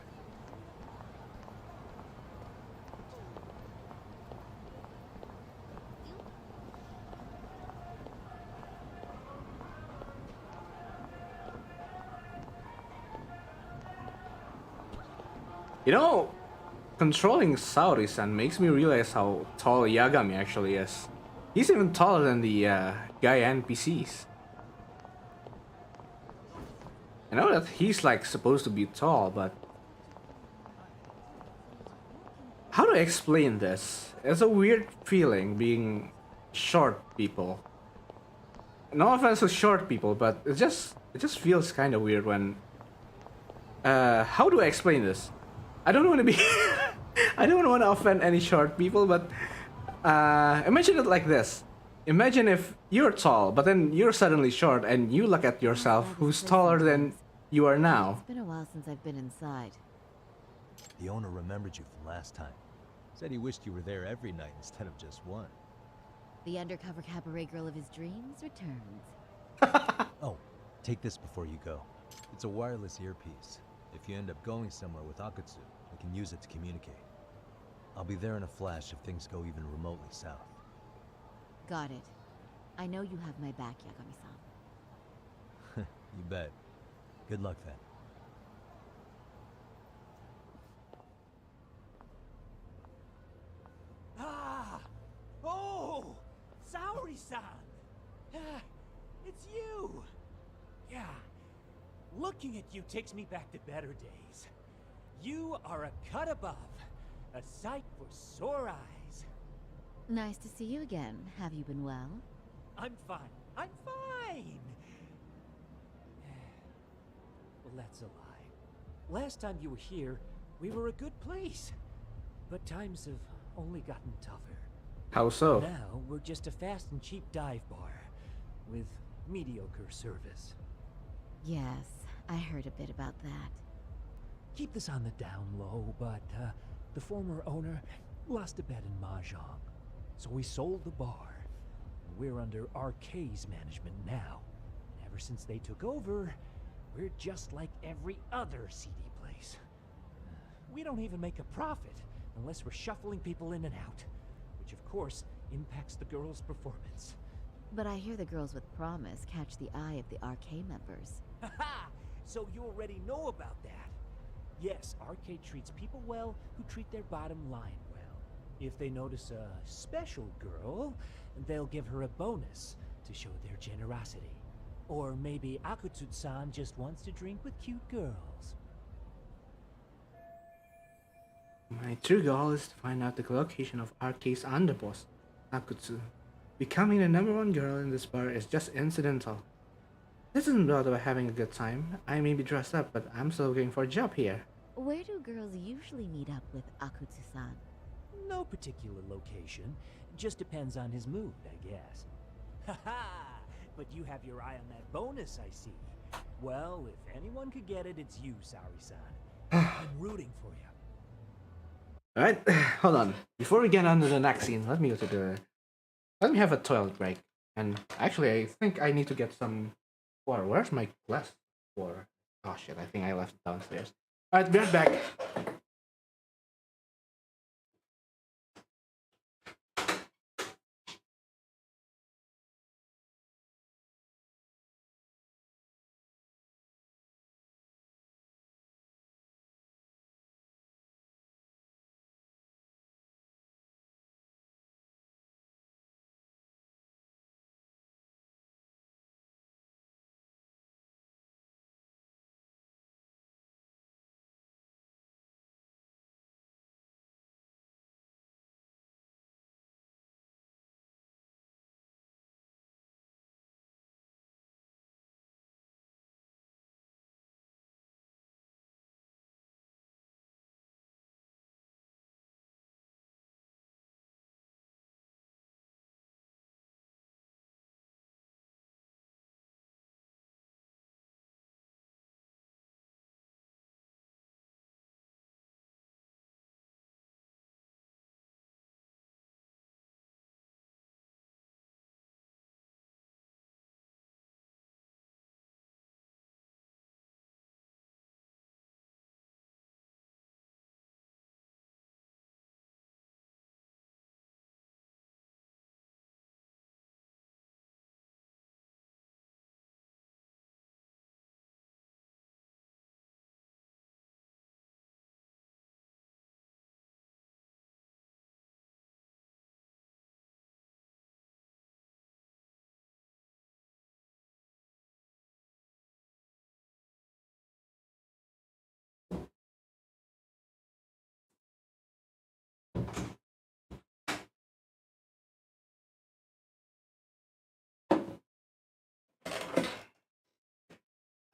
You know, controlling Saori-san makes me realize how tall Yagami actually is. He's even taller than the guy NPCs. I know that he's like supposed to be tall, but how do I explain this? It's a weird feeling being short people. No offense to short people, but it just feels kind of weird when. How do I explain this? I don't want to be. I don't want to offend any short people, but imagine it like this. Imagine if you're tall, but then you're suddenly short, and you look at yourself, who's taller than you are now. It's been a while since I've been inside. The owner remembered you from last time. Said he wished you were there every night instead of just one. The undercover cabaret girl of his dreams returns. Oh, take this before you go. It's a wireless earpiece. If you end up going somewhere with Akutsu, we can use it to communicate. I'll be there in a flash if things go even remotely south. Got it. I know you have my back, Yagami-san. You bet. Good luck then. Ah! Oh! Saori-san! Ah, it's you! Yeah. Looking at you takes me back to better days. You are a cut above. A sight for sore eyes. Nice to see you again. Have you been well? I'm fine. I'm fine! Well, that's a lie. Last time you were here, we were a good place. But times have only gotten tougher. How so? Now, we're just a fast and cheap dive bar. With mediocre service. Yes, I heard a bit about that. Keep this on the down low, but the former owner lost a bet in Mahjong. So we sold the bar. We're under RK's management now. And ever since they took over, we're just like every other seedy place. We don't even make a profit unless we're shuffling people in and out, which of course impacts the girls' performance. But I hear the girls with promise catch the eye of the RK members. Haha! So you already know about that. Yes, Arcade treats people well who treat their bottom line well. If they notice a special girl, they'll give her a bonus to show their generosity. Or maybe Akutsu-san just wants to drink with cute girls. My true goal is to find out the location of Arcade's underboss, Akutsu. Becoming the #1 girl in this bar is just incidental. This isn't about having a good time. I may be dressed up, but I'm still looking for a job here. Where do girls usually meet up with Akutsu-san? No particular location. Just depends on his mood, I guess. Haha! But you have your eye on that bonus, I see. Well, if anyone could get it, it's you, Saori-san. I'm rooting for you. Alright, hold on. Before we get on to the next scene, let me go to the... Let me have a toilet break. And actually, I think I need to get some water. Where's my glass water? Oh shit, I think I left it downstairs. Alright, be right back.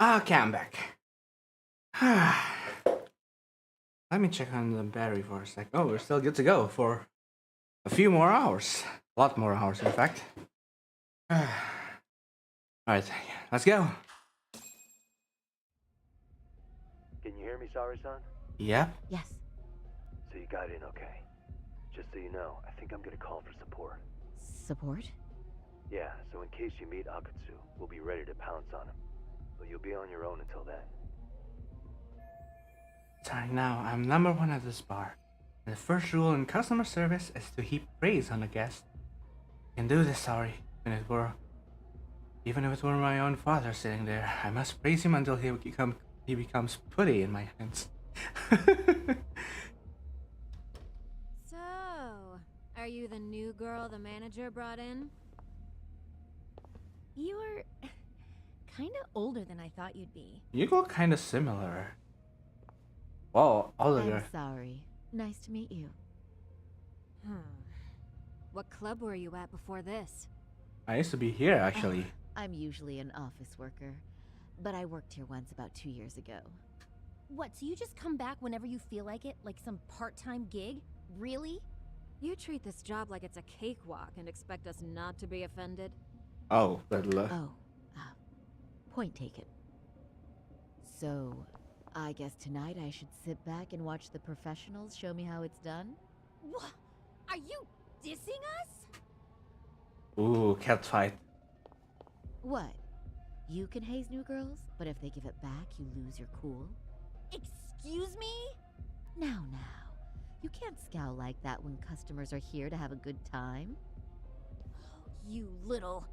Okay, I'm back. Let me check on the battery for a sec. Oh, we're still good to go for a few more hours. A lot more hours, in fact. Alright, let's go. Can you hear me, Saori-san? Yep. Yes. So you got in okay. Just so you know, I think I'm gonna call for support. Support? Yeah, so in case you meet Akutsu, we'll be ready to pounce on him. But you'll be on your own until then. Starting now, I'm #1 at this bar. And the first rule in customer service is to heap praise on a guest. I can do this, sorry. Even if it were my own father sitting there, I must praise him until he becomes putty in my hands. So, are you the new girl the manager brought in? You're kinda older than I thought you'd be. You look kinda similar. Whoa, older. I'm sorry. Nice to meet you. What club were you at before this? I used to be here, actually. I'm usually an office worker, but I worked here once about 2 years ago. What, so you just come back whenever you feel like it? Like some part-time gig? Really? You treat this job like it's a cakewalk and expect us not to be offended? Oh, good luck. Oh, point taken. So, I guess tonight I should sit back and watch the professionals show me how it's done? What? Are you dissing us? Ooh, cat fight. What? You can haze new girls, but if they give it back, you lose your cool? Excuse me? Now, you can't scowl like that when customers are here to have a good time. You little...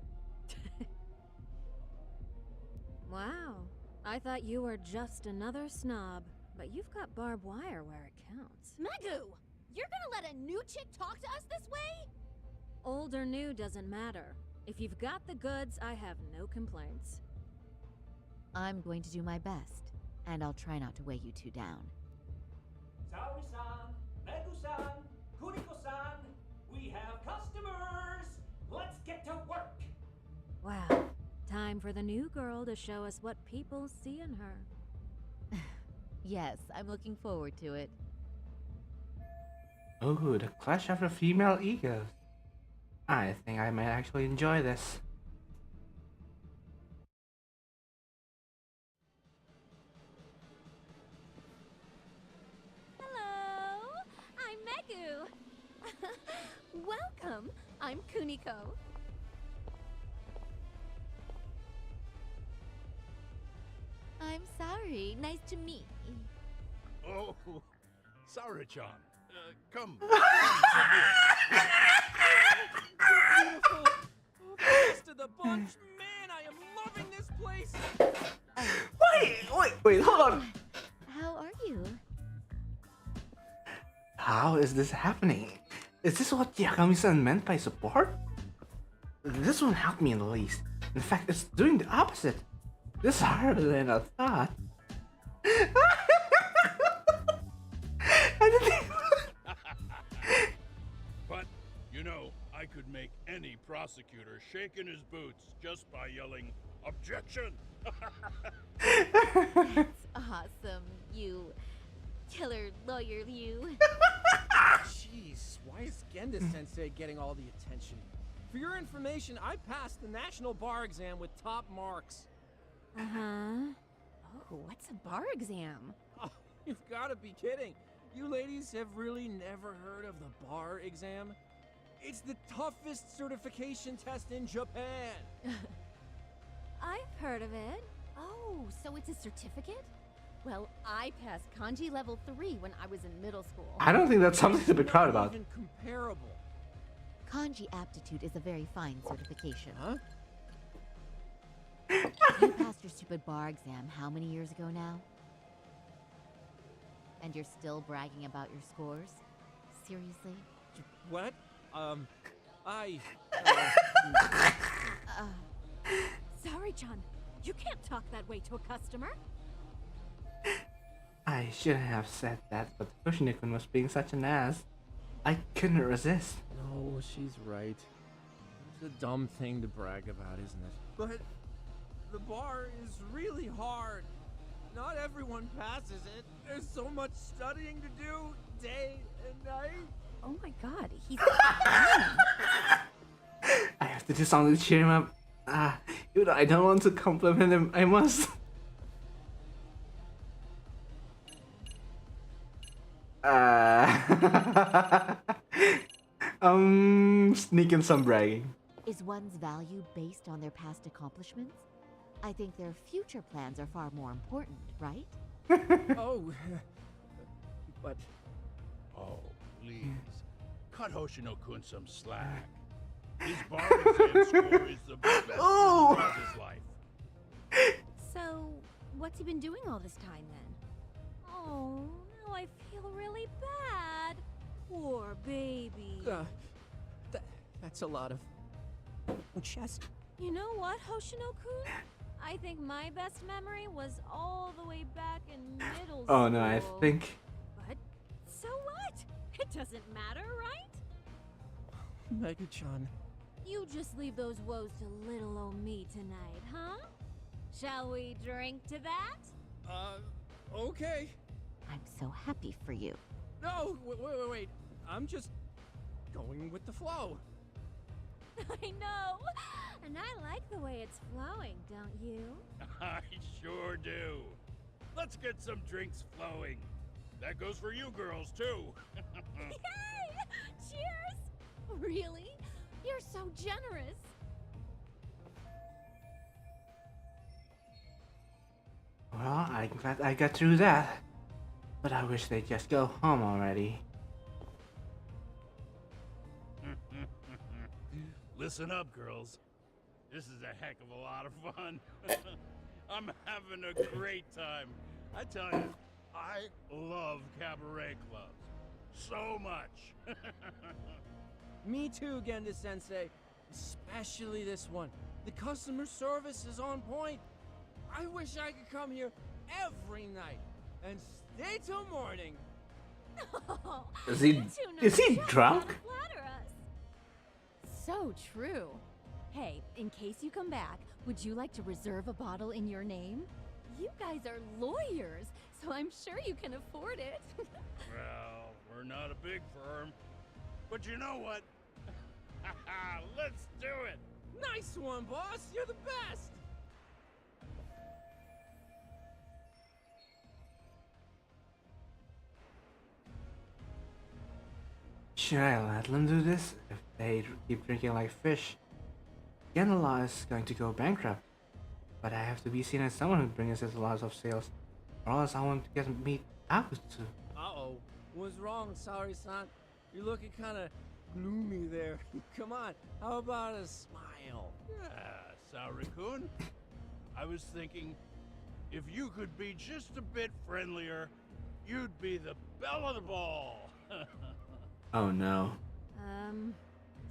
Wow, I thought you were just another snob, but you've got barbed wire where it counts. Megu! You're gonna let a new chick talk to us this way? Old or new doesn't matter. If you've got the goods, I have no complaints. I'm going to do my best, and I'll try not to weigh you two down. Saori-san, Megu-san, Kuriko-san, we have customers! Let's get to work! Wow, time for the new girl to show us what people see in her. Yes, I'm looking forward to it. Oh, the clash of the female egos. I think I might actually enjoy this. Hello! I'm Megu! Welcome! I'm Kuniko. I'm sorry. Nice to meet you. Oh, Saori-chan. Come. Beautiful. Oh, the rest of the bunch. Man, I am loving this place. Wait, hold on. How are you? How is this happening? Is this what Yagami-san meant by support? This won't help me in the least. In fact, it's doing the opposite. This is harder than I thought. But, you know, I could make any prosecutor shake in his boots just by yelling, "Objection!" That's awesome, you killer lawyer, you. Jeez, why is Genda-sensei getting all the attention? For your information, I passed the national bar exam with top marks. Uh-huh. Oh, what's a bar exam? Oh, you've got to be kidding. You ladies have really never heard of the bar exam? It's the toughest certification test in Japan. I've heard of it. Oh, so it's a certificate? Well, I passed kanji level 3 when I was in middle school. I don't think that's something to be proud Not about. even comparable. Kanji aptitude is a very fine certification. Huh? You passed your stupid bar exam how many years ago now? And you're still bragging about your scores? Seriously? What? Sorry-chan, you can't talk that way to a customer. I shouldn't have said that, but Yoshino-kun was being such an ass. I couldn't resist. No, she's right. It's a dumb thing to brag about, isn't it? But the bar is really hard. Not everyone passes it. There's so much studying to do, day and night. Oh my god, he's... I have to do something to cheer him up. Even though I don't want to compliment him, I must. Sneaking some bragging. Is one's value based on their past accomplishments? I think their future plans are far more important, right? Oh, but... Oh, please. Cut Hoshino-kun some slack. His bar exam score is the best of his life. So, what's he been doing all this time then? Oh, now I feel really bad. Poor baby. That's a lot of... chest. You know what, Hoshino-kun? I think my best memory was all the way back in middle school. Oh no, I think... But, so what? It doesn't matter, right? Megu-chan. You just leave those woes to little old me tonight, huh? Shall we drink to that? Okay. I'm so happy for you. No, wait. I'm just going with the flow. I know! And I like the way it's flowing, don't you? I sure do. Let's get some drinks flowing. That goes for you girls, too. Yay! Cheers! Really? You're so generous. Well, I'm glad I got through that. But I wish they'd just go home already. Listen up, girls. This is a heck of a lot of fun. I'm having a great time. I tell you, I love cabaret clubs so much. Me too, Genda-sensei. Especially this one. The customer service is on point. I wish I could come here every night and stay till morning. Is he drunk? So true. Hey, in case you come back, would you like to reserve a bottle in your name? You guys are lawyers, so I'm sure you can afford it. Well, we're not a big firm, but you know what? Let's do it. Nice one, boss. You're the best. Should I let them do this? If they keep drinking like fish, Genela is going to go bankrupt. But I have to be seen as someone who brings us lots of sales, or else I won't get meet Akutsu. Uh-oh. What's wrong, Saori-san? You're looking kind of gloomy there. Come on, how about a smile? Yeah, Saori-kun. I was thinking, if you could be just a bit friendlier, you'd be the belle of the ball. Oh no.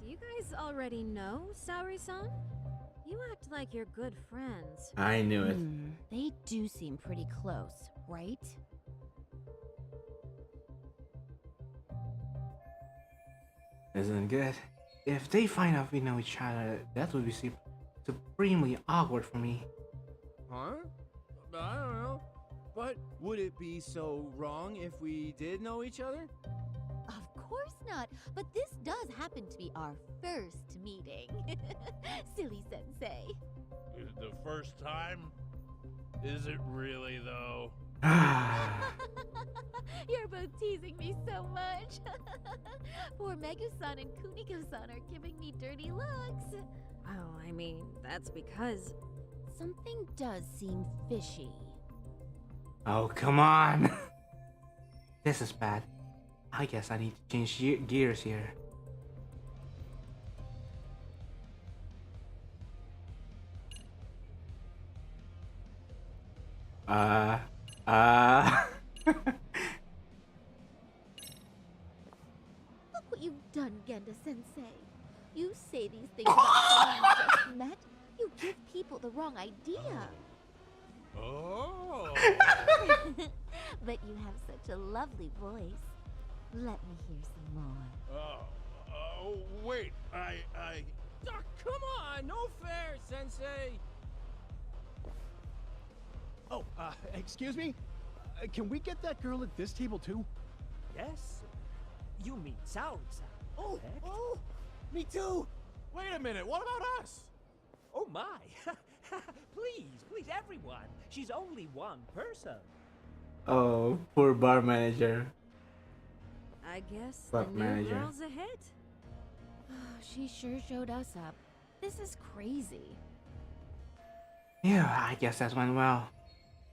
Do you guys already know Saori-san? You act like you're good friends. I knew it. They do seem pretty close, right? Isn't good. If they find out we know each other, that would be supremely awkward for me. Huh? I don't know. But would it be so wrong if we did know each other? Of course not, but this does happen to be our first meeting. Silly sensei. The first time? Is it really, though? You're both teasing me so much. Poor Megu-san and Kuniko-san are giving me dirty looks. Oh, I mean, that's because something does seem fishy. Oh, come on. This is bad. I guess I need to change gears here. Look what you've done, Genda-sensei. You say these things about someone you just met. You give people the wrong idea. Oh! But you have such a lovely voice. Let me hear some more. Oh, wait, I... Oh, come on! No fair, Sensei! Oh, excuse me? Can we get that girl at this table too? Yes? You mean Saori-san? Oh, me too! Wait a minute, what about us? Oh my! Please, everyone! She's only one person. Oh, poor bar manager. I guess Club the new manager. girl's a hit. She sure showed us up. This is crazy. Yeah, I guess that went well.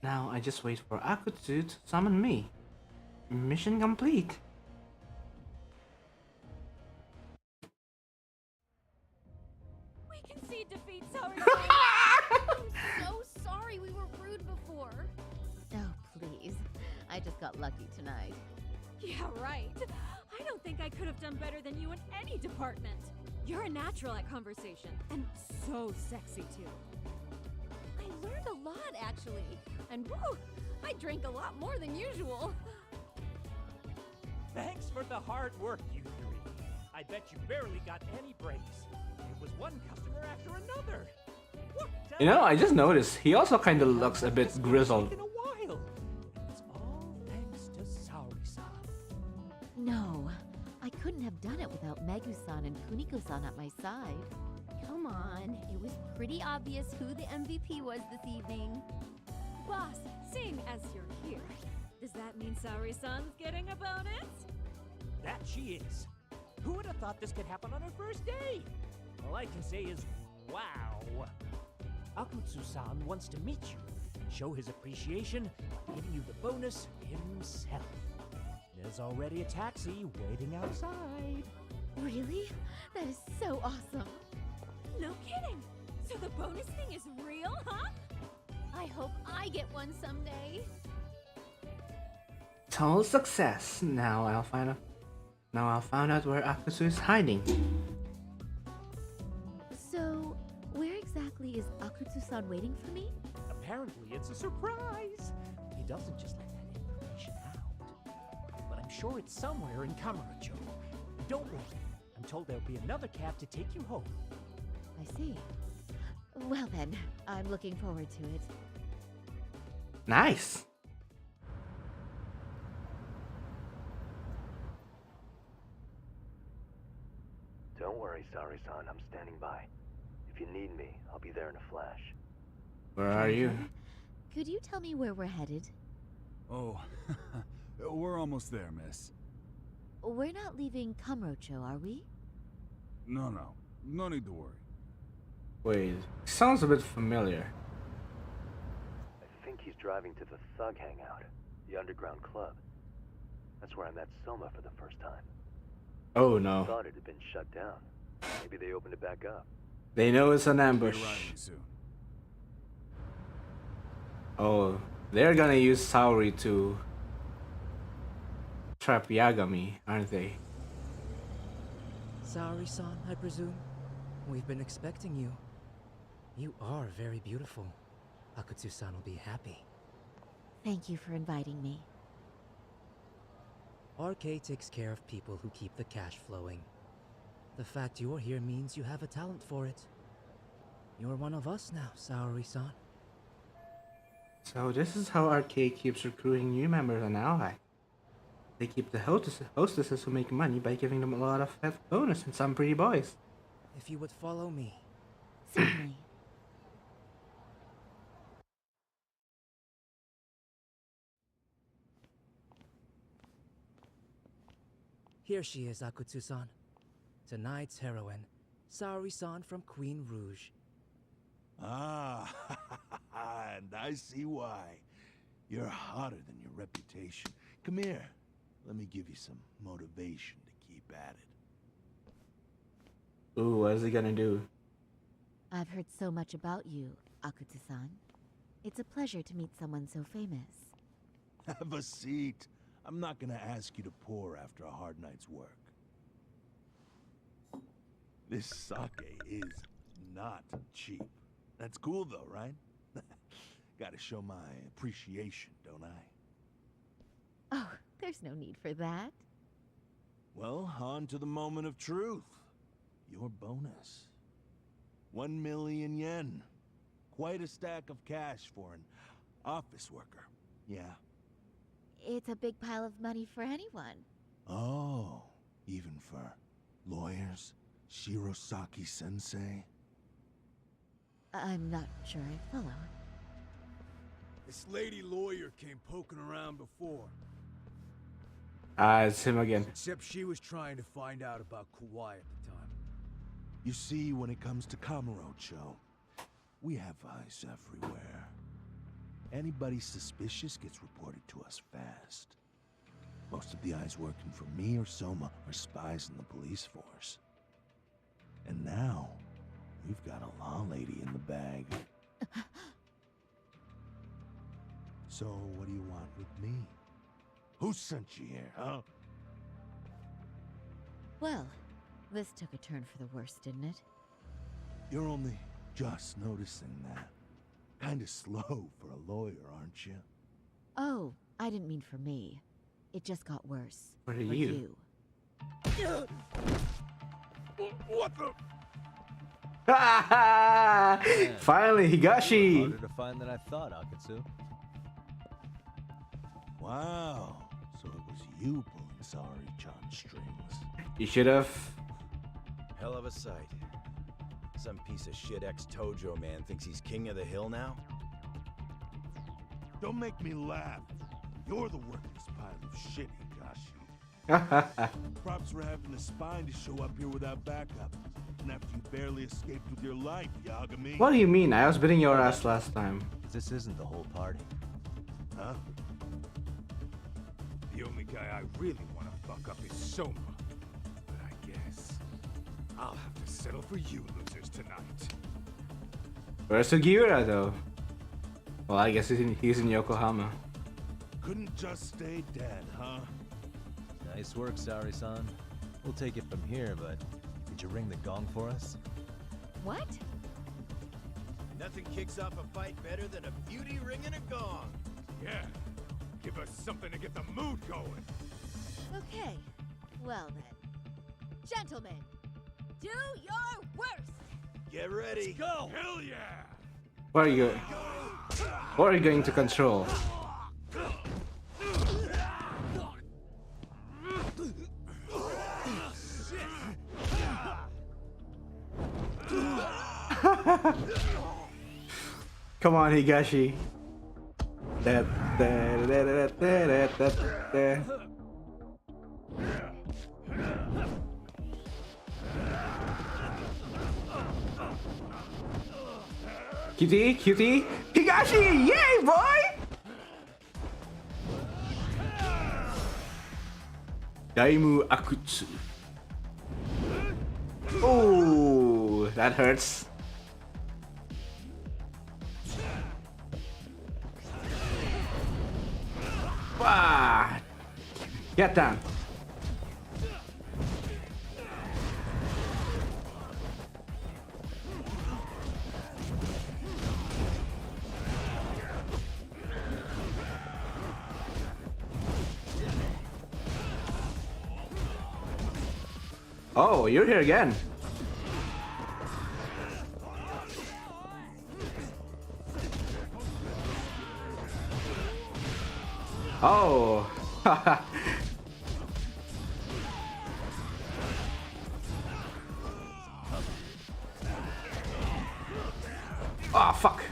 Now I just wait for Akutsu to summon me. Mission complete. We concede defeat, Saori-san. I'm so sorry we were rude before. Oh, please. I just got lucky tonight. Yeah, right. I don't think I could have done better than you in any department. You're a natural at conversation, and so sexy too. I learned a lot, actually. And woo, I drank a lot more than usual. Thanks for the hard work, you three. I bet you barely got any breaks. It was one customer after another. What the- You know, I just noticed he also kind of looks a bit grizzled. Taken a while. It's all thanks to Saori-san. No, I couldn't have done it without Megu-san and Kuniko-san at my side. Come on, it was pretty obvious who the MVP was this evening. Boss, seeing as you're here, does that mean Saori-san's getting a bonus? That she is. Who would have thought this could happen on her first day? All I can say is, wow. Akutsu-san wants to meet you, show his appreciation by giving you the bonus himself. There's already a taxi waiting outside. Really? That is so awesome. No kidding! So the bonus thing is real, huh? I hope I get one someday. Total success. Now I'll find out where Akutsu is hiding. So, where exactly is Akutsu-san waiting for me? Apparently, it's a surprise. He doesn't just let that information out. But I'm sure it's somewhere in Kamurocho. Don't worry. I'm told there'll be another cab to take you home. I see. Well then, I'm looking forward to it. Nice. Don't worry, Sari-san. I'm standing by. If you need me, I'll be there in a flash. Where are you? Could you tell me where we're headed? Oh, we're almost there, miss. We're not leaving Kamurocho, are we? No need to worry. Wait, sounds a bit familiar. I think he's driving to the Thug Hangout, the underground club. That's where I met Soma for the first time. Oh I no. thought it had been shut down. Maybe they opened it back up. They know it's an ambush. Be arriving soon. Oh, they're gonna use Saori to trap Yagami, aren't they? Saori-san, I presume? We've been expecting you. You are very beautiful. Akutsu-san will be happy. Thank you for inviting me. RK takes care of people who keep the cash flowing. The fact you're here means you have a talent for it. You're one of us now, Saori-san. So this is how RK keeps recruiting new members and allies. They keep the hostesses who make money by giving them a lot of fat bonus and some pretty boys. If you would follow me. Certainly. Here she is, Akutsu-san. Tonight's heroine, Saori-san from Queen Rouge. Ah, and I see why. You're hotter than your reputation. Come here. Let me give you some motivation to keep at it. Ooh, what is he gonna do? I've heard so much about you, Akutsu-san. It's a pleasure to meet someone so famous. Have a seat. I'm not gonna ask you to pour after a hard night's work. This sake is not cheap. That's cool though, right? Gotta show my appreciation, don't I? Oh, there's no need for that. Well, on to the moment of truth. Your bonus. 1 million yen. Quite a stack of cash for an office worker. Yeah. It's a big pile of money for anyone. Oh, even for lawyers? Shirosaki-sensei? I'm not sure I follow. This lady lawyer came poking around before. It's him again. Except she was trying to find out about Kauai at the time. You see, when it comes to Kamurocho, we have eyes everywhere. Anybody suspicious gets reported to us fast. Most of the eyes working for me or Soma are spies in the police force. And now, we've got a law lady in the bag. So, what do you want with me? Who sent you here, huh? Well, this took a turn for the worse, didn't it? You're only just noticing that. Kinda slow for a lawyer, aren't you? Oh, I didn't mean for me. It just got worse. For you. What the? Finally, Higashi! Harder to find than I thought, Akutsu. Wow. So it was you pulling Saori-chan's strings. You should have. Hell of a sight. Some piece of shit ex-Tojo man thinks he's king of the hill now? Don't make me laugh. You're the worthless pile of shit, Higashi. Props for having the spine to show up here without backup. lesson after you barely escaped with your life, Yagami. What do you mean? I was beating your ass last time. This isn't the whole party. Huh? The only guy I really want to fuck up is Soma. But I guess I'll have to settle for you losers tonight. Where's Sugiura though? Well, I guess he's in Yokohama. Couldn't just stay dead, huh? Nice work, Sari-san. We'll take it from here, but did you ring the gong for us? What? Nothing kicks off a fight better than a beauty ringing a gong. Yeah, give us something to get the mood going. Okay, well then. Gentlemen, do your worst! Get ready. Let's go! Hell yeah! What are you going to control? Come on, Higashi. Cutie, cutie, Higashi! Yay, boy! Daimu Akutsu. Oh, that hurts. Ah, get down. Oh, you're here again. Oh. Oh, fuck.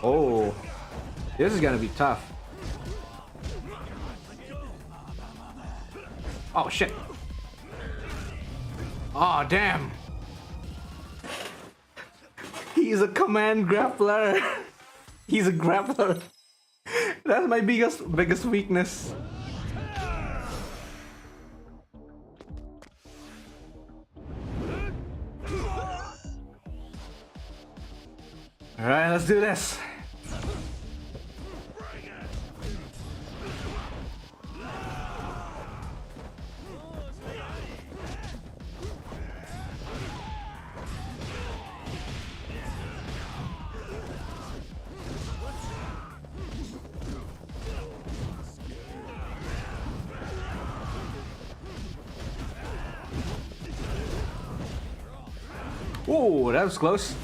Oh, this is gonna be tough. Oh shit. Oh damn. He's a command grappler. He's a grappler. That's my biggest weakness. All right, let's do this. Oh, that was close.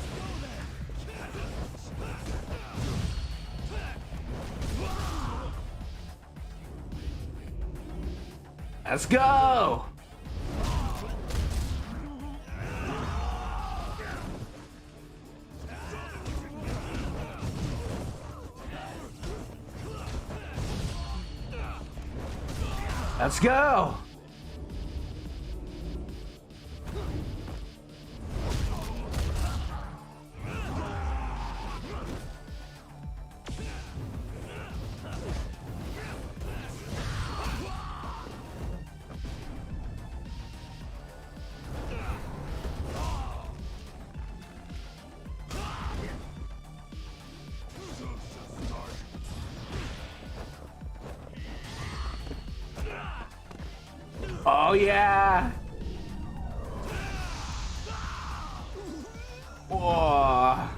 Let's go! Let's go! Oh yeah! Whoa!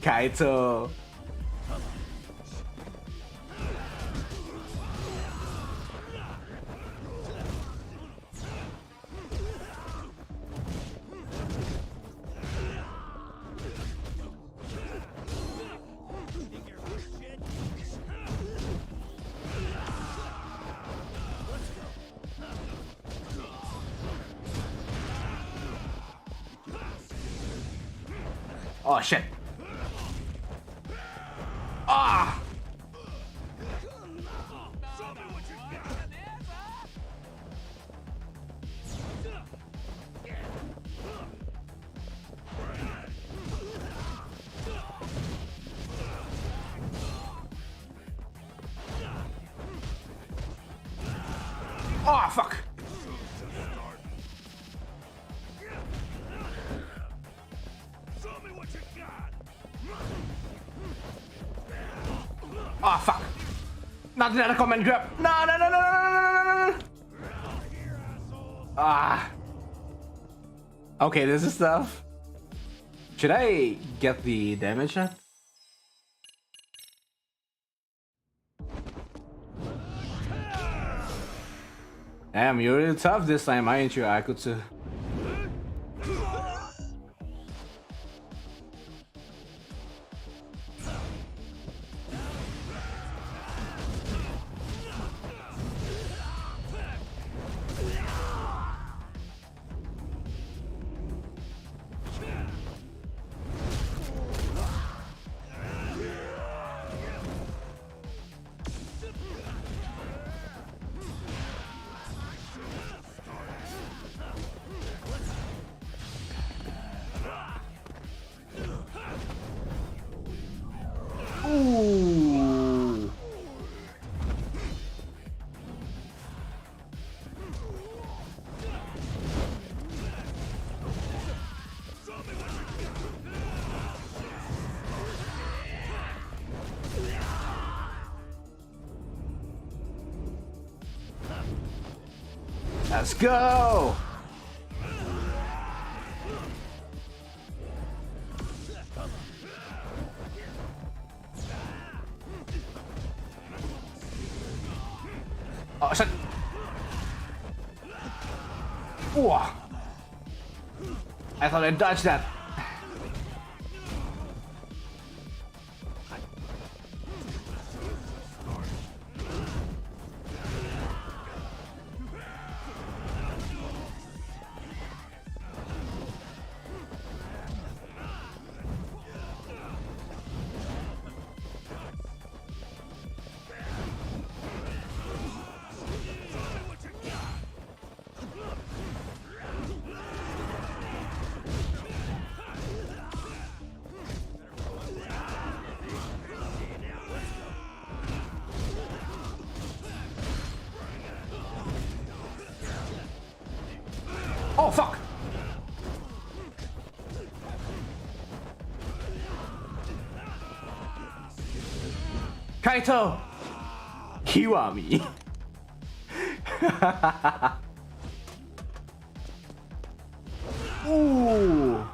Kaito! Oh shit. Ah! Oh fuck! Oh fuck! Not another command grab! No, no, no, no, no, no, no, no, no. Ah! Okay, this is tough. Should I get the damage up? Damn, you're really tough this time, aren't you, Akutsu? Ooh. Let's go! Oh shit! Ooh. I thought I dodged that. Oh fuck! Kaito! Kiwami! Ooh!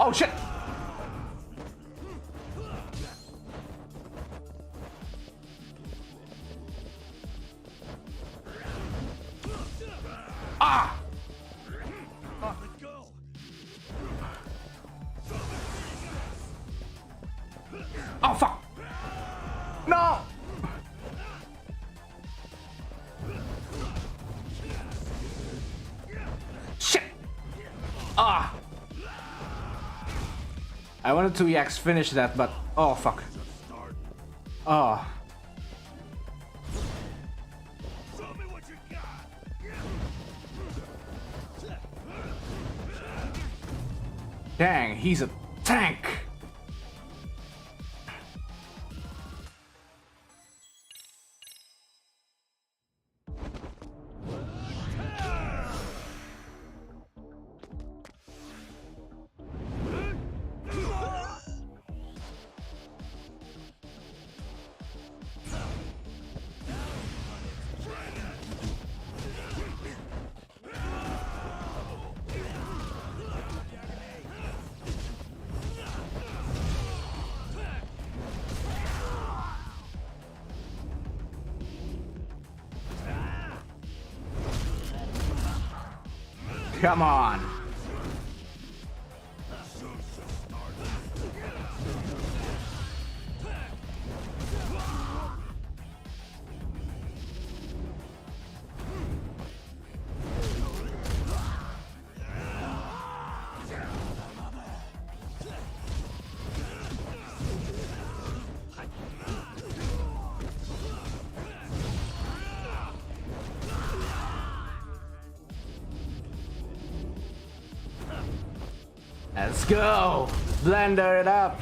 Oh shit! Ah! Oh fuck! No! Shit! Ah! I wanted to EX finish that, but oh fuck. Oh. Dang, he's a tank. Come on. Let's go! Blender it up!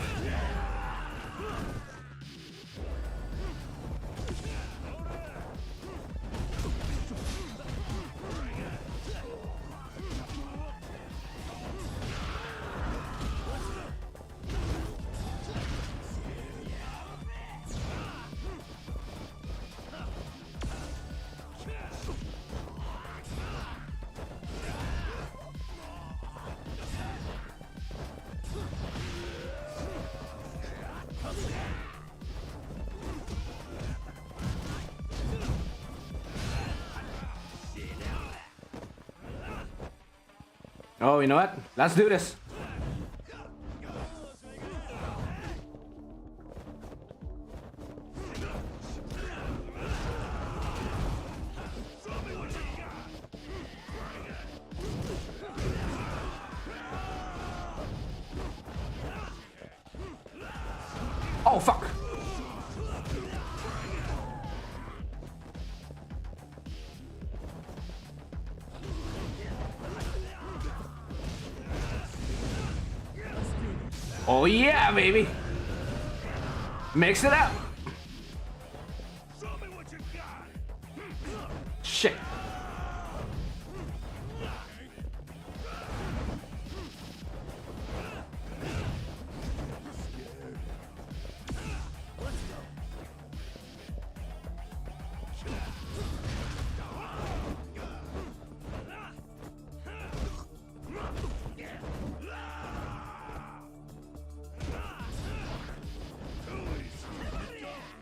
Oh, you know what? Let's do this. Oh, fuck. Oh yeah, baby. Mix it up. Shit.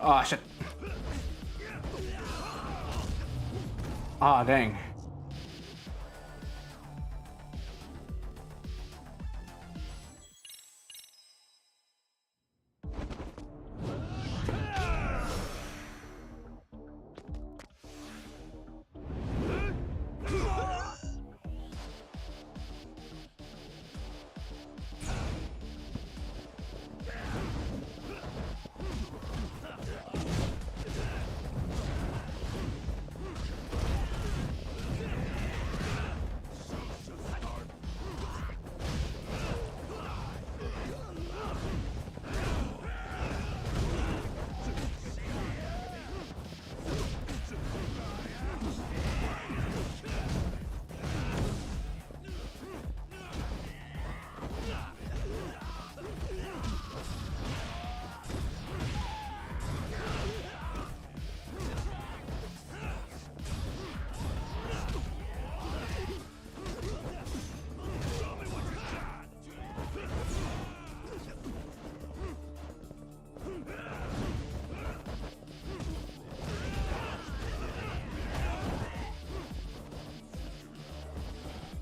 Oh shit. Oh dang.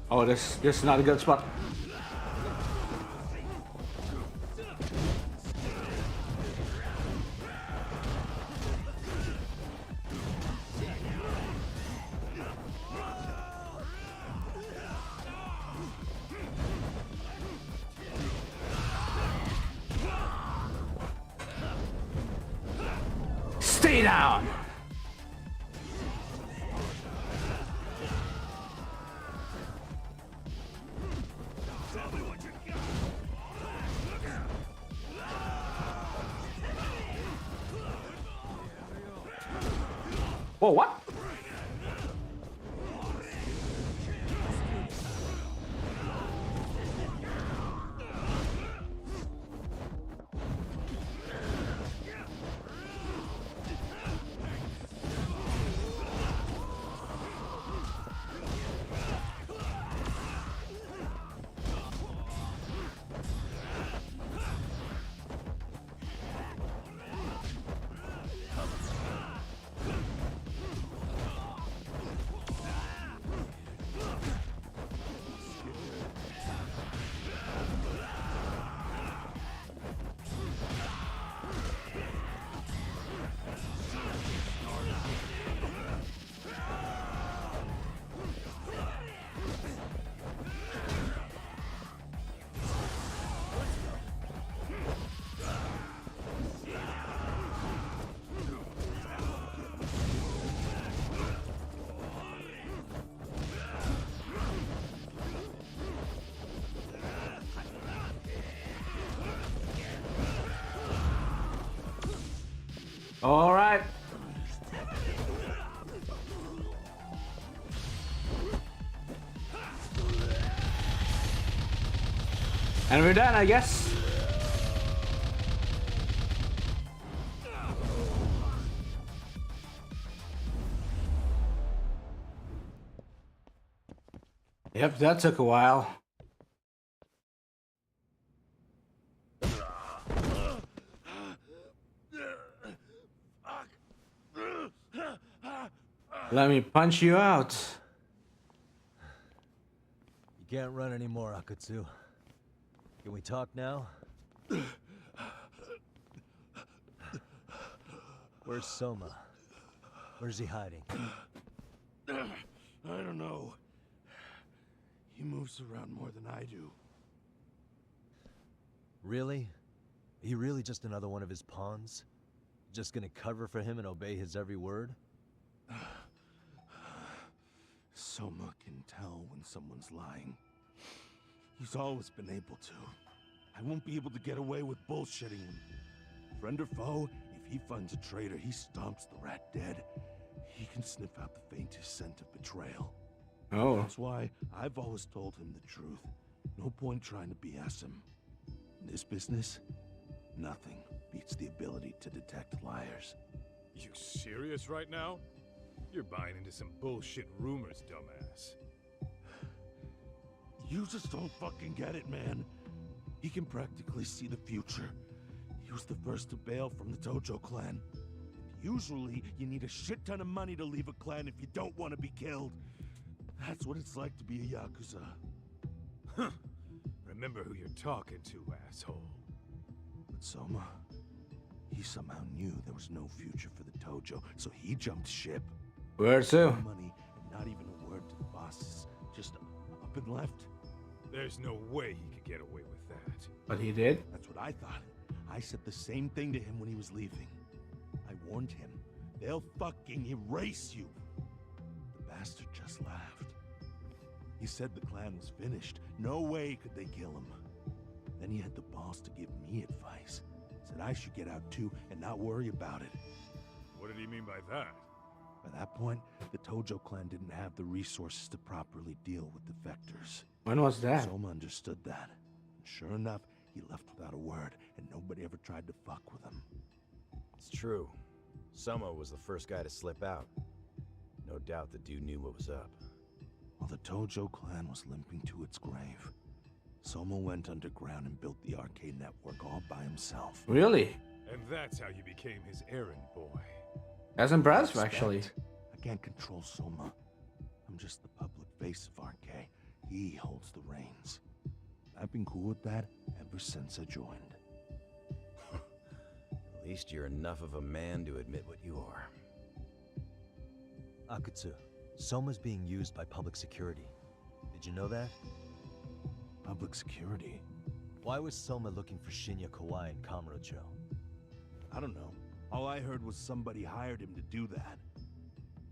Oh, this is not a good spot. Stay down. Whoa, what? All right. And we're done, I guess. Yep, that took a while. Let me punch you out. You can't run anymore, Akatsu. Can we talk now? Where's Soma? Where's he hiding? I don't know. He moves around more than I do. Really? Are you really just another one of his pawns? Just gonna cover for him and obey his every word? Soma can tell when someone's lying. He's always been able to. I won't be able to get away with bullshitting him. Friend or foe, if he finds a traitor, he stomps the rat dead. He can sniff out the faintest scent of betrayal. Oh. That's why I've always told him the truth. No point trying to BS him. In this business, nothing beats the ability to detect liars. You serious right now? You're buying into some bullshit rumors, dumbass. You just don't fucking get it, man. He can practically see the future. He was the first to bail from the Tojo clan. Usually, you need a shit ton of money to leave a clan if you don't want to be killed. That's what it's like to be a Yakuza. Huh. Remember who you're talking to, asshole. But Soma, he somehow knew there was no future for the Tojo, so he jumped ship. Where to? No money and not even a word to the bosses. Just up and left. There's no way he could get away with that. But he did? That's what I thought. I said the same thing to him when he was leaving. I warned him, they'll fucking erase you. The bastard just laughed. He said the clan was finished. No way could they kill him. Then he had the balls to give me advice. Said I should get out too and not worry about it. What did he mean by that? By that point, the Tojo clan didn't have the resources to properly deal with defectors. When was that? Soma understood that. And sure enough, he left without a word, and nobody ever tried to fuck with him. It's true. Soma was the first guy to slip out. No doubt the dude knew what was up. While the Tojo clan was limping to its grave, Soma went underground and built the arcade network all by himself. Really? And that's how you became his errand boy. That's impressive, actually. I can't control Soma. I'm just the public face of RK. He holds the reins. I've been cool with that ever since I joined. At least you're enough of a man to admit what you are. Akatsu, Soma's being used by public security. Did you know that? Public security? Why was Soma looking for Shinya Kawai in Kamurocho? I don't know. All I heard was somebody hired him to do that.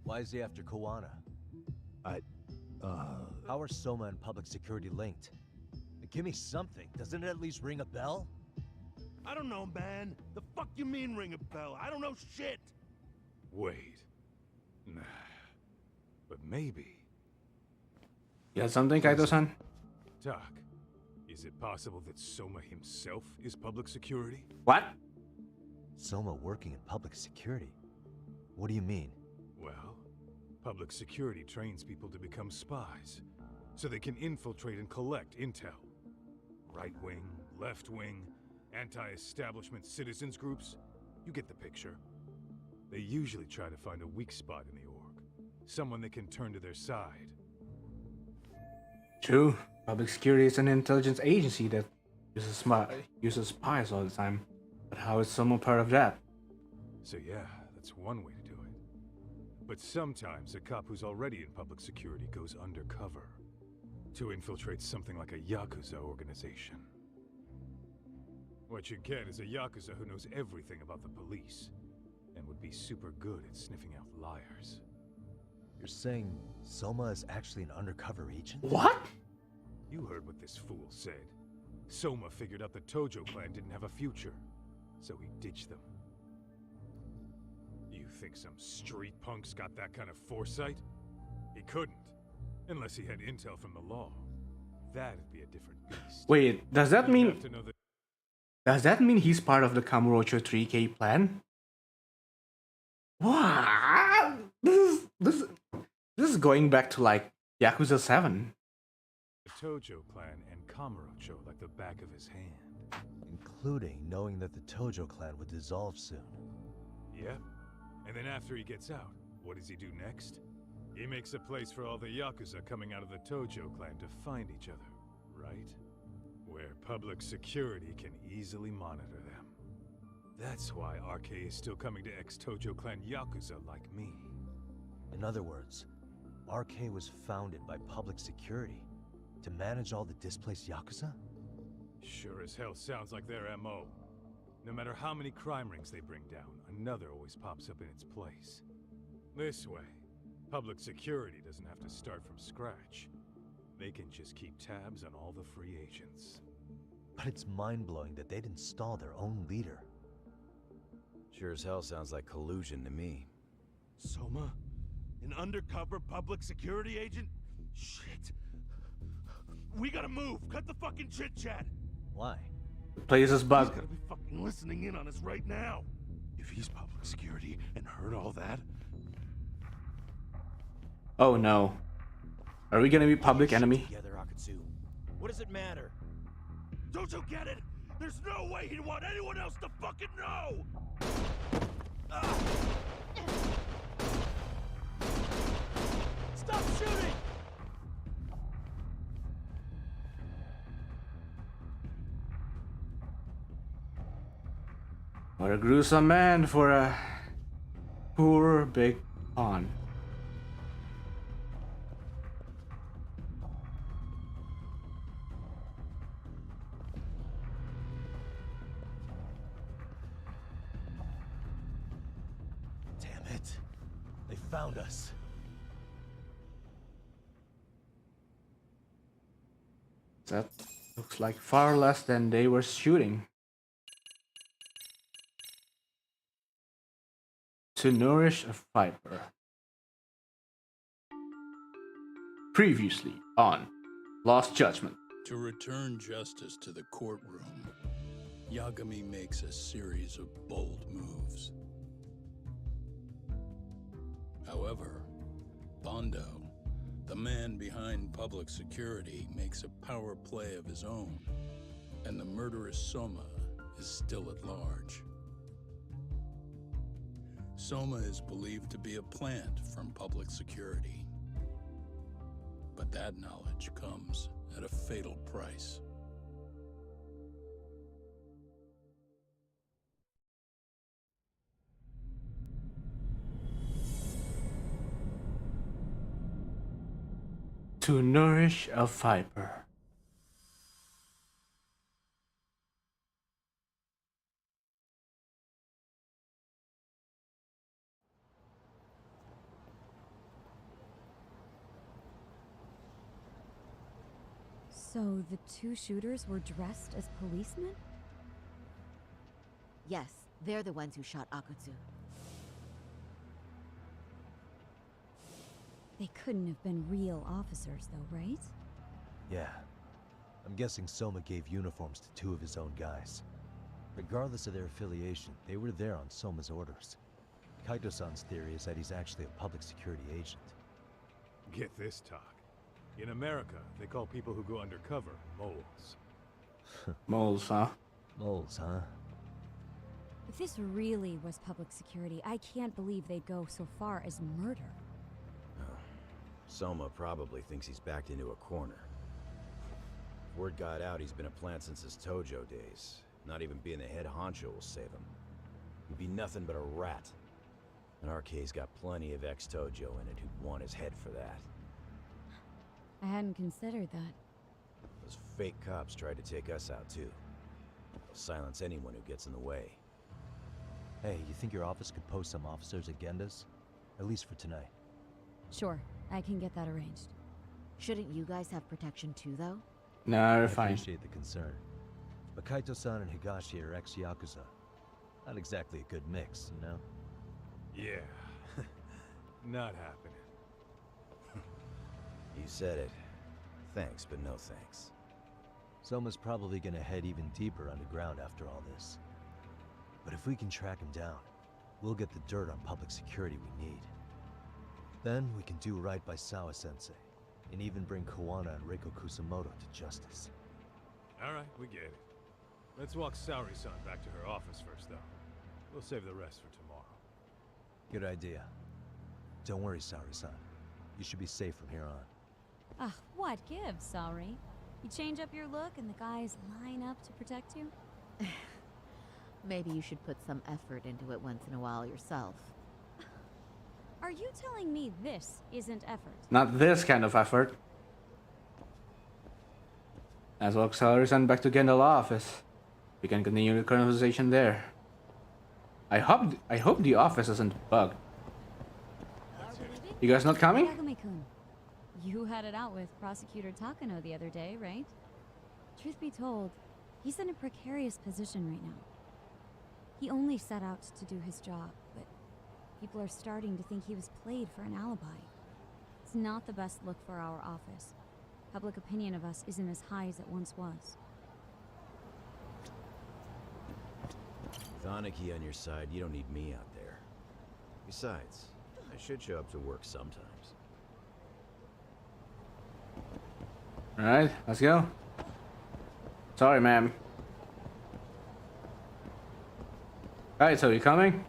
Why is he after Kawana? How are Soma and public security linked? Give me something. Doesn't it at least ring a bell? I don't know, man. The fuck you mean ring a bell? I don't know shit. Wait. Nah. But maybe. You got something, Kaito-san? Doc, is it possible that Soma himself is public security? What? Soma working in public security? What do you mean? Well, public security trains people to become spies, so they can infiltrate and collect intel. Right wing, left wing, anti-establishment citizens groups, you get the picture. They usually try to find a weak spot in the org, someone they can turn to their side. True. Public security is an intelligence agency that uses spies all the time. But how is someone part of that? So yeah, that's one way to do it. But sometimes a cop who's already in public security goes undercover to infiltrate something like a Yakuza organization. What you get is a Yakuza who knows everything about the police and would be super good at sniffing out liars. You're saying Soma is actually an undercover agent? What? You heard what this fool said. Soma figured out the Tojo clan didn't have a future, so he ditched them. think some street punk's got that kind of foresight? He couldn't. Unless he had intel from the law. That'd be a different beast. Wait, does that You'd mean... have to know that Does that mean he's part of the Kamurocho 3K plan? What? This is going back to like Yakuza 7. the Tojo clan and Kamurocho like the back of his hand. Including knowing that the Tojo clan would dissolve soon. Yep. And then after he gets out, what does he do next? He makes a place for all the Yakuza coming out of the Tojo clan to find each other, right? Where public security can easily monitor them. That's why RK is still coming to ex-Tojo clan Yakuza like me. In other words, RK was founded by public security to manage all the displaced Yakuza? Sure as hell sounds like their MO. No matter how many crime rings they bring down, another always pops up in its place. This way, public security doesn't have to start from scratch. They can just keep tabs on all the free agents. But it's mind-blowing that they'd install their own leader. Sure as hell sounds like collusion to me. Soma? An undercover public security agent? Shit. We gotta move. Cut the fucking chit-chat. Why? The place is He's bugged. gotta be fucking listening in on us right now. If he's public security and heard all that... Oh no. Are we gonna be public enemy? Together, Akatsu. What does it matter? Don't you get it? There's no way he'd want anyone else to fucking know! Stop shooting! What a gruesome man for a poor big pawn. Damn it. They found us. That looks like far less than they were shooting. To nourish a viper. Previously on Lost Judgment. To return justice to the courtroom, Yagami makes a series of bold moves. However, Bondo, the man behind public security, makes a power play of his own, and the murderous Soma is still at large. Soma is believed to be a plant from public security. But that knowledge comes at a fatal price. To nourish a viper. So the two shooters were dressed as policemen? Yes, they're the ones who shot Akutsu. They couldn't have been real officers, though, right? Yeah. I'm guessing Soma gave uniforms to two of his own guys. Regardless of their affiliation, they were there on Soma's orders. Kaito-san's theory is that he's actually a public security agent. Get this, talk. In America, they call people who go undercover moles. Moles, huh? Moles, huh? If this really was public security, I can't believe they'd go so far as murder. Soma probably thinks he's backed into a corner. Word got out he's been a plant since his Tojo days. Not even being the head honcho will save him. He'd be nothing but a rat. And RK's got plenty of ex-Tojo in it who'd want his head for that. I hadn't considered that. Those fake cops tried to take us out too. They'll silence anyone who gets in the way. Hey, you think your office could post some officers at Genda's? At least for tonight. Sure, I can get that arranged. Shouldn't you guys have protection too, though? No, I fine. appreciate the concern. But Kaito-san and Higashi are ex-Yakuza. Not exactly a good mix, you know? Yeah. Not happening. You said it. Thanks, but no thanks. Soma's probably gonna head even deeper underground after all this. But if we can track him down, we'll get the dirt on public security we need. Then we can do right by Sawa-sensei, and even bring Kawana and Reiko Kusamoto to justice. Alright, we get it. Let's walk Saori-san back to her office first, though. We'll save the rest for tomorrow. Good idea. Don't worry, Saori-san. You should be safe from here on. What gives, sorry? You change up your look and the guys line up to protect you? Maybe you should put some effort into it once in a while yourself. Are you telling me this isn't effort? Not this kind of effort. Let's walk Saori-san back to Genda Law Office. We can continue the conversation there. I hope the office isn't bugged. You guys not coming? Yagami-kun, you had it out with Prosecutor Takano the other day, right? Truth be told, he's in a precarious position right now. He only set out to do his job, but people are starting to think he was played for an alibi. It's not the best look for our office. Public opinion of us isn't as high as it once was. With Aniki on your side, you don't need me out there. Besides, I should show up to work sometimes. Alright, let's go. Sorry, ma'am. Alright, so you coming?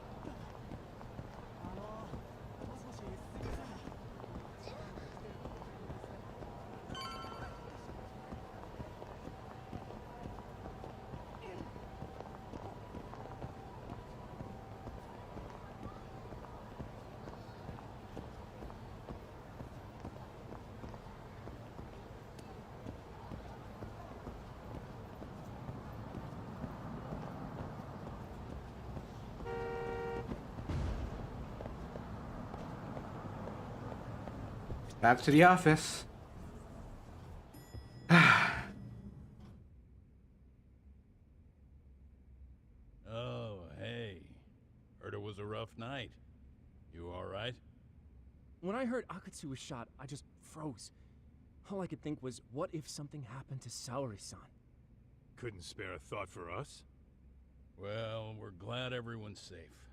Back to the office. Oh, hey. Heard it was a rough night. You alright? When I heard Akatsu was shot, I just froze. All I could think was, what if something happened to Saori-san? Couldn't spare a thought for us? Well, we're glad everyone's safe.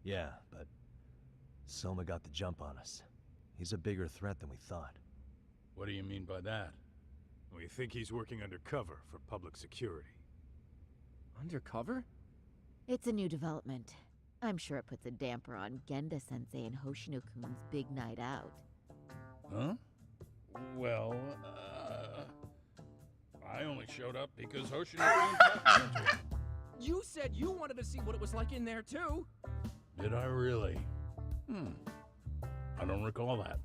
Yeah, but Soma got the jump on us. He's a bigger threat than we thought. What do you mean by that? We think he's working undercover for public security. Undercover? It's a new development. I'm sure it puts a damper on Genda-sensei and Hoshino-kun's big night out. Huh? Well, I only showed up because Hoshino-kun talked me into it. You said you wanted to see what it was like in there, too! Did I really? I don't recall that.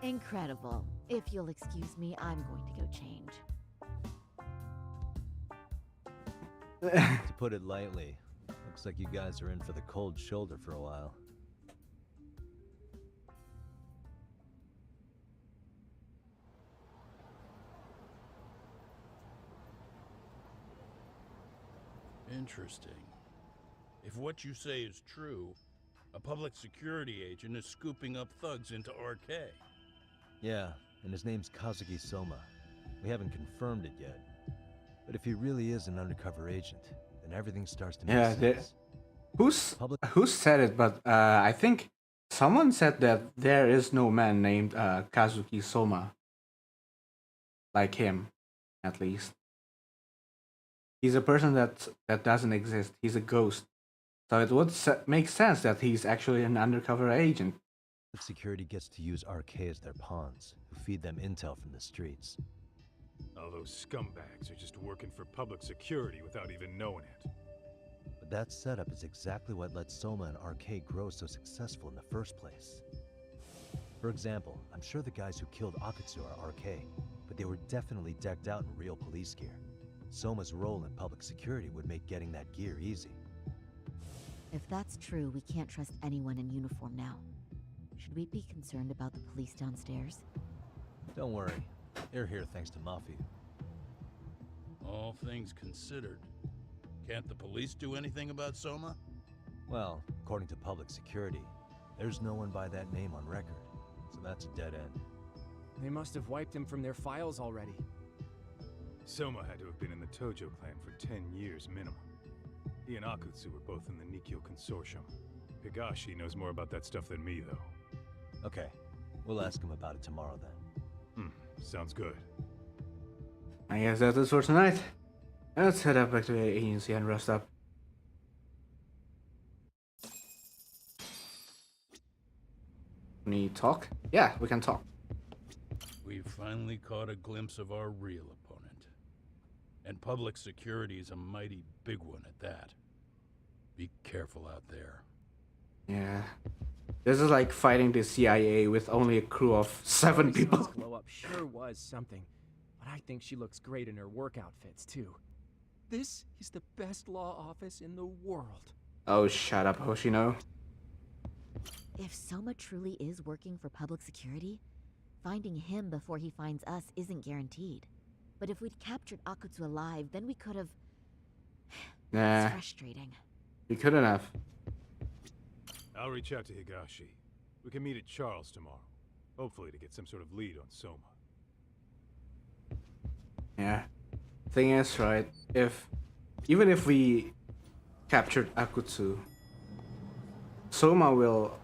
Incredible. If you'll excuse me, I'm going to go change. To put it lightly, looks like you guys are in for the cold shoulder for a while. Interesting. If what you say is true, a public security agent is scooping up thugs into RK. Yeah, and his name's Kazuki Soma. We haven't confirmed it yet. But if he really is an undercover agent, then everything starts to make sense. Who said it? But I think someone said that there is no man named Kazuki Soma. Like him, at least. He's a person that doesn't exist. He's a ghost. So it would make sense that he's actually an undercover agent. Security gets to use RK as their pawns, who feed them intel from the streets. All those scumbags are just working for public security without even knowing it. But that setup is exactly what let Soma and RK grow so successful in the first place. For example, I'm sure the guys who killed Akatsu are RK, but they were definitely decked out in real police gear. Soma's role in public security would make getting that gear easy. If that's true, we can't trust anyone in uniform now. Should we be concerned about the police downstairs? Don't worry. They're here thanks to Mafia. All things considered, can't the police do anything about Soma? Well, according to public security, there's no one by that name on record, so that's a dead end. They must have wiped him from their files already. Soma had to have been in the Tojo clan for 10 years minimum. He and Akutsu were both in the Nikkyo Consortium. Higashi knows more about that stuff than me, though. Okay, we'll ask him about it tomorrow then. Sounds good. I guess that's it for tonight. Let's head up back to the agency and rest up. Need talk? Yeah, we can talk. We've finally caught a glimpse of our real opponent. And public security is a mighty big one at that. Be careful out there. Yeah. This is like fighting the CIA with only a crew of 7 people. Glow up sure was something, but I think she looks great in her work outfits too. This is the best law office in the world. Oh, shut up, Hoshino. If Soma truly is working for public security, finding him before he finds us isn't guaranteed. But if we'd captured Akutsu alive, then we could have... Nah. It's frustrating. We couldn't have. I'll reach out to Higashi. We can meet at Charles tomorrow. Hopefully to get some sort of lead on Soma. Yeah. Thing is, right, even if we captured Akutsu, Soma will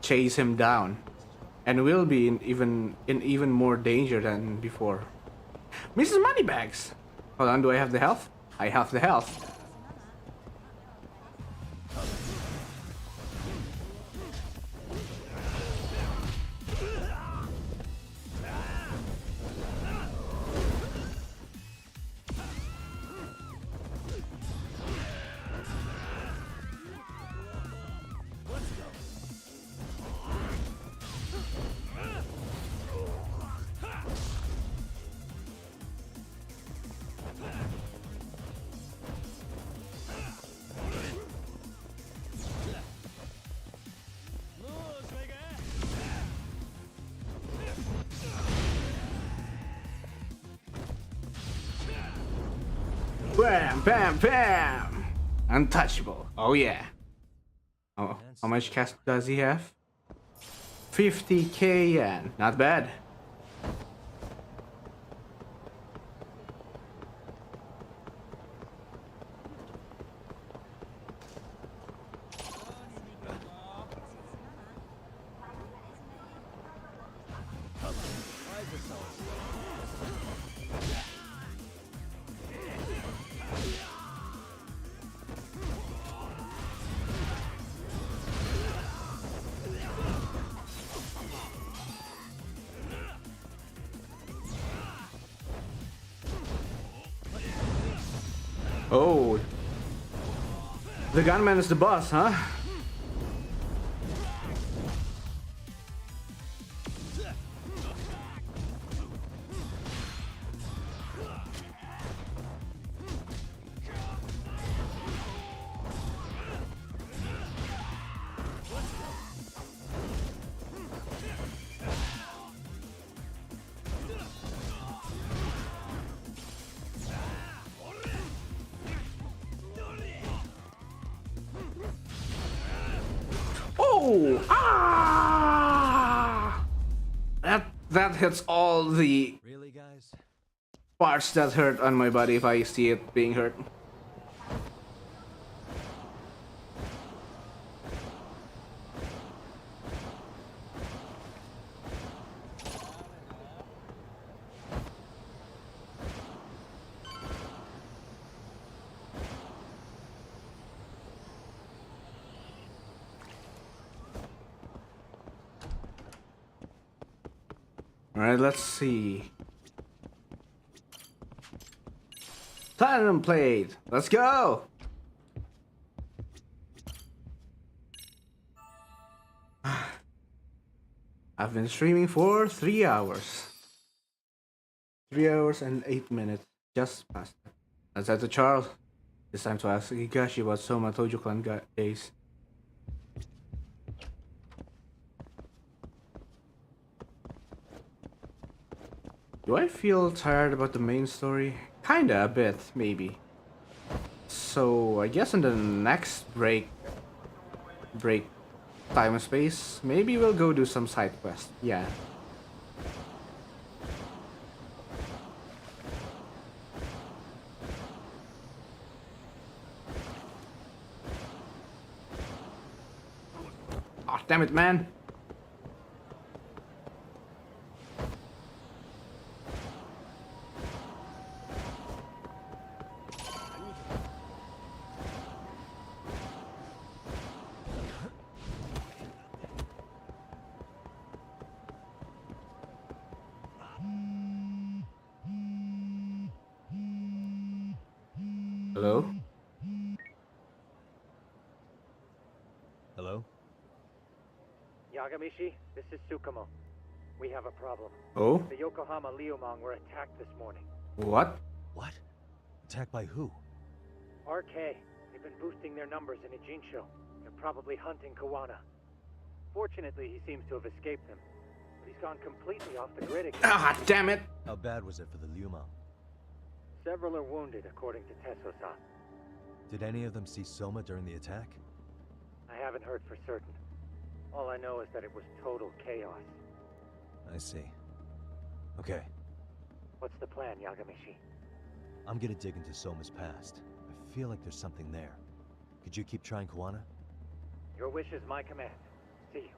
chase him down and will be in even more danger than before. Mrs. Moneybags! Hold on, do I have the health? I have the health. Bam, bam, bam! Untouchable. Oh yeah. Oh, how much cash does he have? 50k yen. Not bad. Oh, the gunman is the boss, huh? Oh! Ah! That hits all the really, guys? Parts that hurt on my body if I see it being hurt. Alright, let's see. Platinum plate! Let's go! I've been streaming for 3 hours. 3 hours and 8 minutes. Just past that. Let's head to Charles. It's time to ask Higashi about Soma Tojo Clan days. Do I feel tired about the main story? Kinda, a bit, maybe. So, I guess in the next break, break time and space, maybe we'll go do some side quest. Yeah. Oh, damn it, man. Hello? Hello? Yagamishi, this is Tsukumo. We have a problem. Oh? The Yokohama Liumang were attacked this morning. What? What? Attacked by who? RK. They've been boosting their numbers in Ijinsho. They're probably hunting Kawana. Fortunately, he seems to have escaped them. But he's gone completely off the grid again. Ah, damn it! How bad was it for the Liumang? Several are wounded, according to Tesso-san. Did any of them see Soma during the attack? I haven't heard for certain. All I know is that it was total chaos. I see. Okay. What's the plan, Yagamishi? I'm gonna dig into Soma's past. I feel like there's something there. Could you keep trying Kawana? Your wish is my command. See you.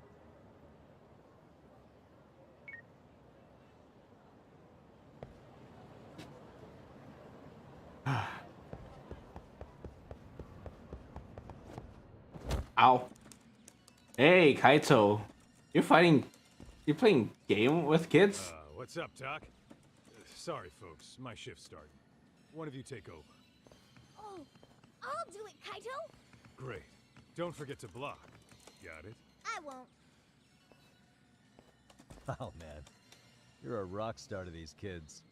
Ow. Hey, Kaito. You're fighting... You're playing game with kids? What's up, Doc? Sorry, folks. My shift started. One of you take over. Oh, I'll do it, Kaito. Great. Don't forget to block. Got it? I won't. Oh, man. You're a rock star to these kids.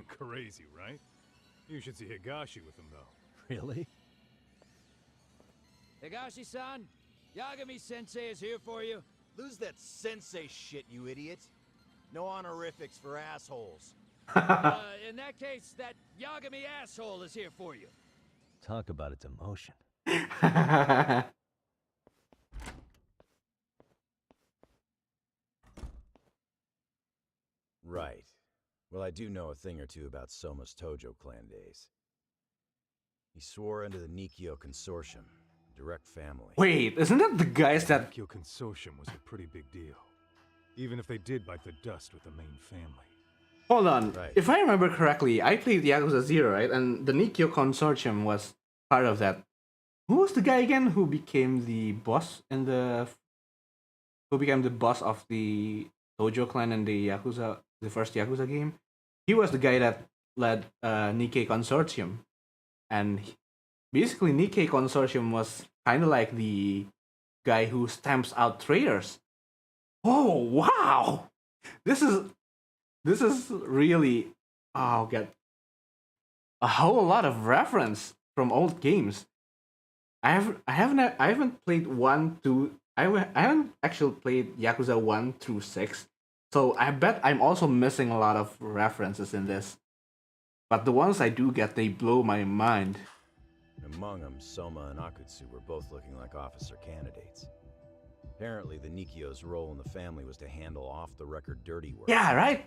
Crazy, right? You should see Higashi with them, though. Really? Higashi-san, Yagami-sensei is here for you. Lose that sensei shit, you idiot. No honorifics for assholes. In that case, that Yagami asshole is here for you. Talk about a demotion. Right. Well, I do know a thing or two about Soma's Tojo clan days. He swore under the Nikyo Consortium, direct family. Wait, isn't that the guys that... The Consortium was a pretty big deal. Even if they did bite the dust with the main family. Hold on. Right. If I remember correctly, I played Yakuza 0, right? And the Nikyo Consortium was part of that. Who was the guy again who became the boss in the... Who became the boss of the Tojo clan in the Yakuza... The first Yakuza game? He was the guy that led Nikkei Consortium. And basically Nikkei Consortium was kind of like the guy who stamps out traitors. Oh, wow! This is really... Oh, God. A whole lot of reference from old games. I haven't played 1, 2... I haven't actually played Yakuza 1 through 6. So I bet I'm also missing a lot of references in this. But the ones I do get, they blow my mind. Among them, Soma and Akutsu were both looking like officer candidates. Apparently, the Nikkyo's role in the family was to handle off-the-record dirty work. Yeah, right?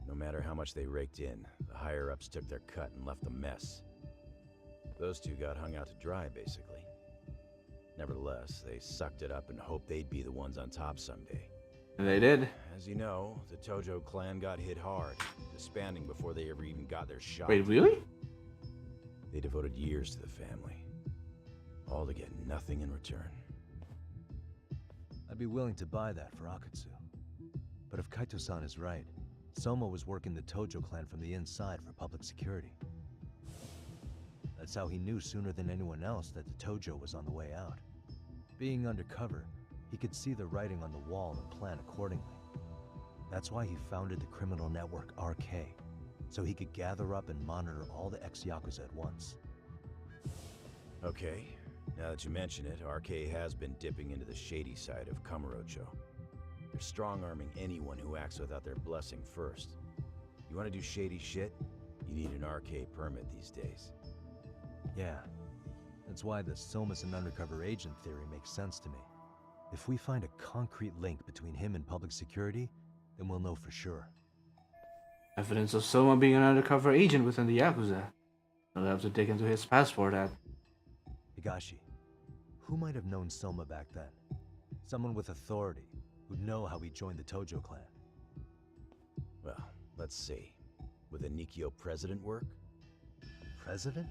No matter how much they raked in, the higher-ups took their cut and left a mess. Those two got hung out to dry, basically. Nevertheless, they sucked it up and hoped they'd be the ones on top someday. And they did. As you know, the Tojo clan got hit hard, disbanding before they ever even got their shot. Wait, really? They devoted years to the family, all to get nothing in return. I'd be willing to buy that for Akutsu. But if Kaito-san is right, Soma was working the Tojo clan from the inside for public security. That's how he knew sooner than anyone else that the Tojo was on the way out. Being undercover, he could see the writing on the wall and plan accordingly. That's why he founded the criminal network RK, so he could gather up and monitor all the ex-Yakuza at once. Okay, now that you mention it, RK has been dipping into the shady side of Kamurocho. They're strong-arming anyone who acts without their blessing first. You want to do shady shit? You need an RK permit these days. Yeah, that's why the Soma's an undercover agent theory makes sense to me. If we find a concrete link between him and public security, then we'll know for sure. Evidence of Soma being an undercover agent within the Yakuza. We'll have to dig into his past for that. Higashi, who might have known Soma back then? Someone with authority, who'd know how he joined the Tojo clan. Well, let's see. Would the Nikyo president work? President?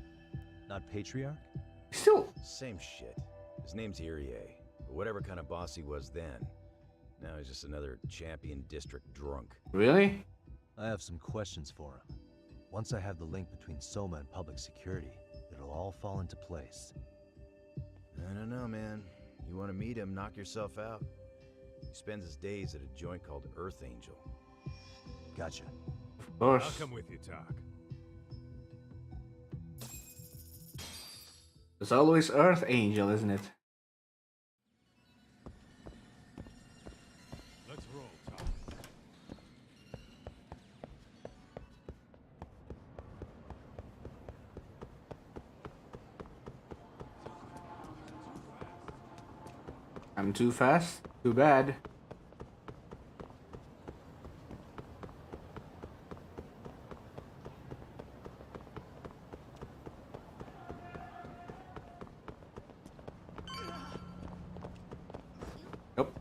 Not patriarch? Still. Same shit. His name's Irie. But whatever kind of boss he was then, now he's just another champion district drunk. Really? I have some questions for him. Once I have the link between Soma and public security, it'll all fall into place. I don't know, man. You want to meet him, knock yourself out. He spends his days at a joint called Earth Angel. Gotcha. Of course. I'll come with you, Tak. There's always Earth Angel, isn't it? Let's roll, Tak. I'm too fast? Too bad. Nope.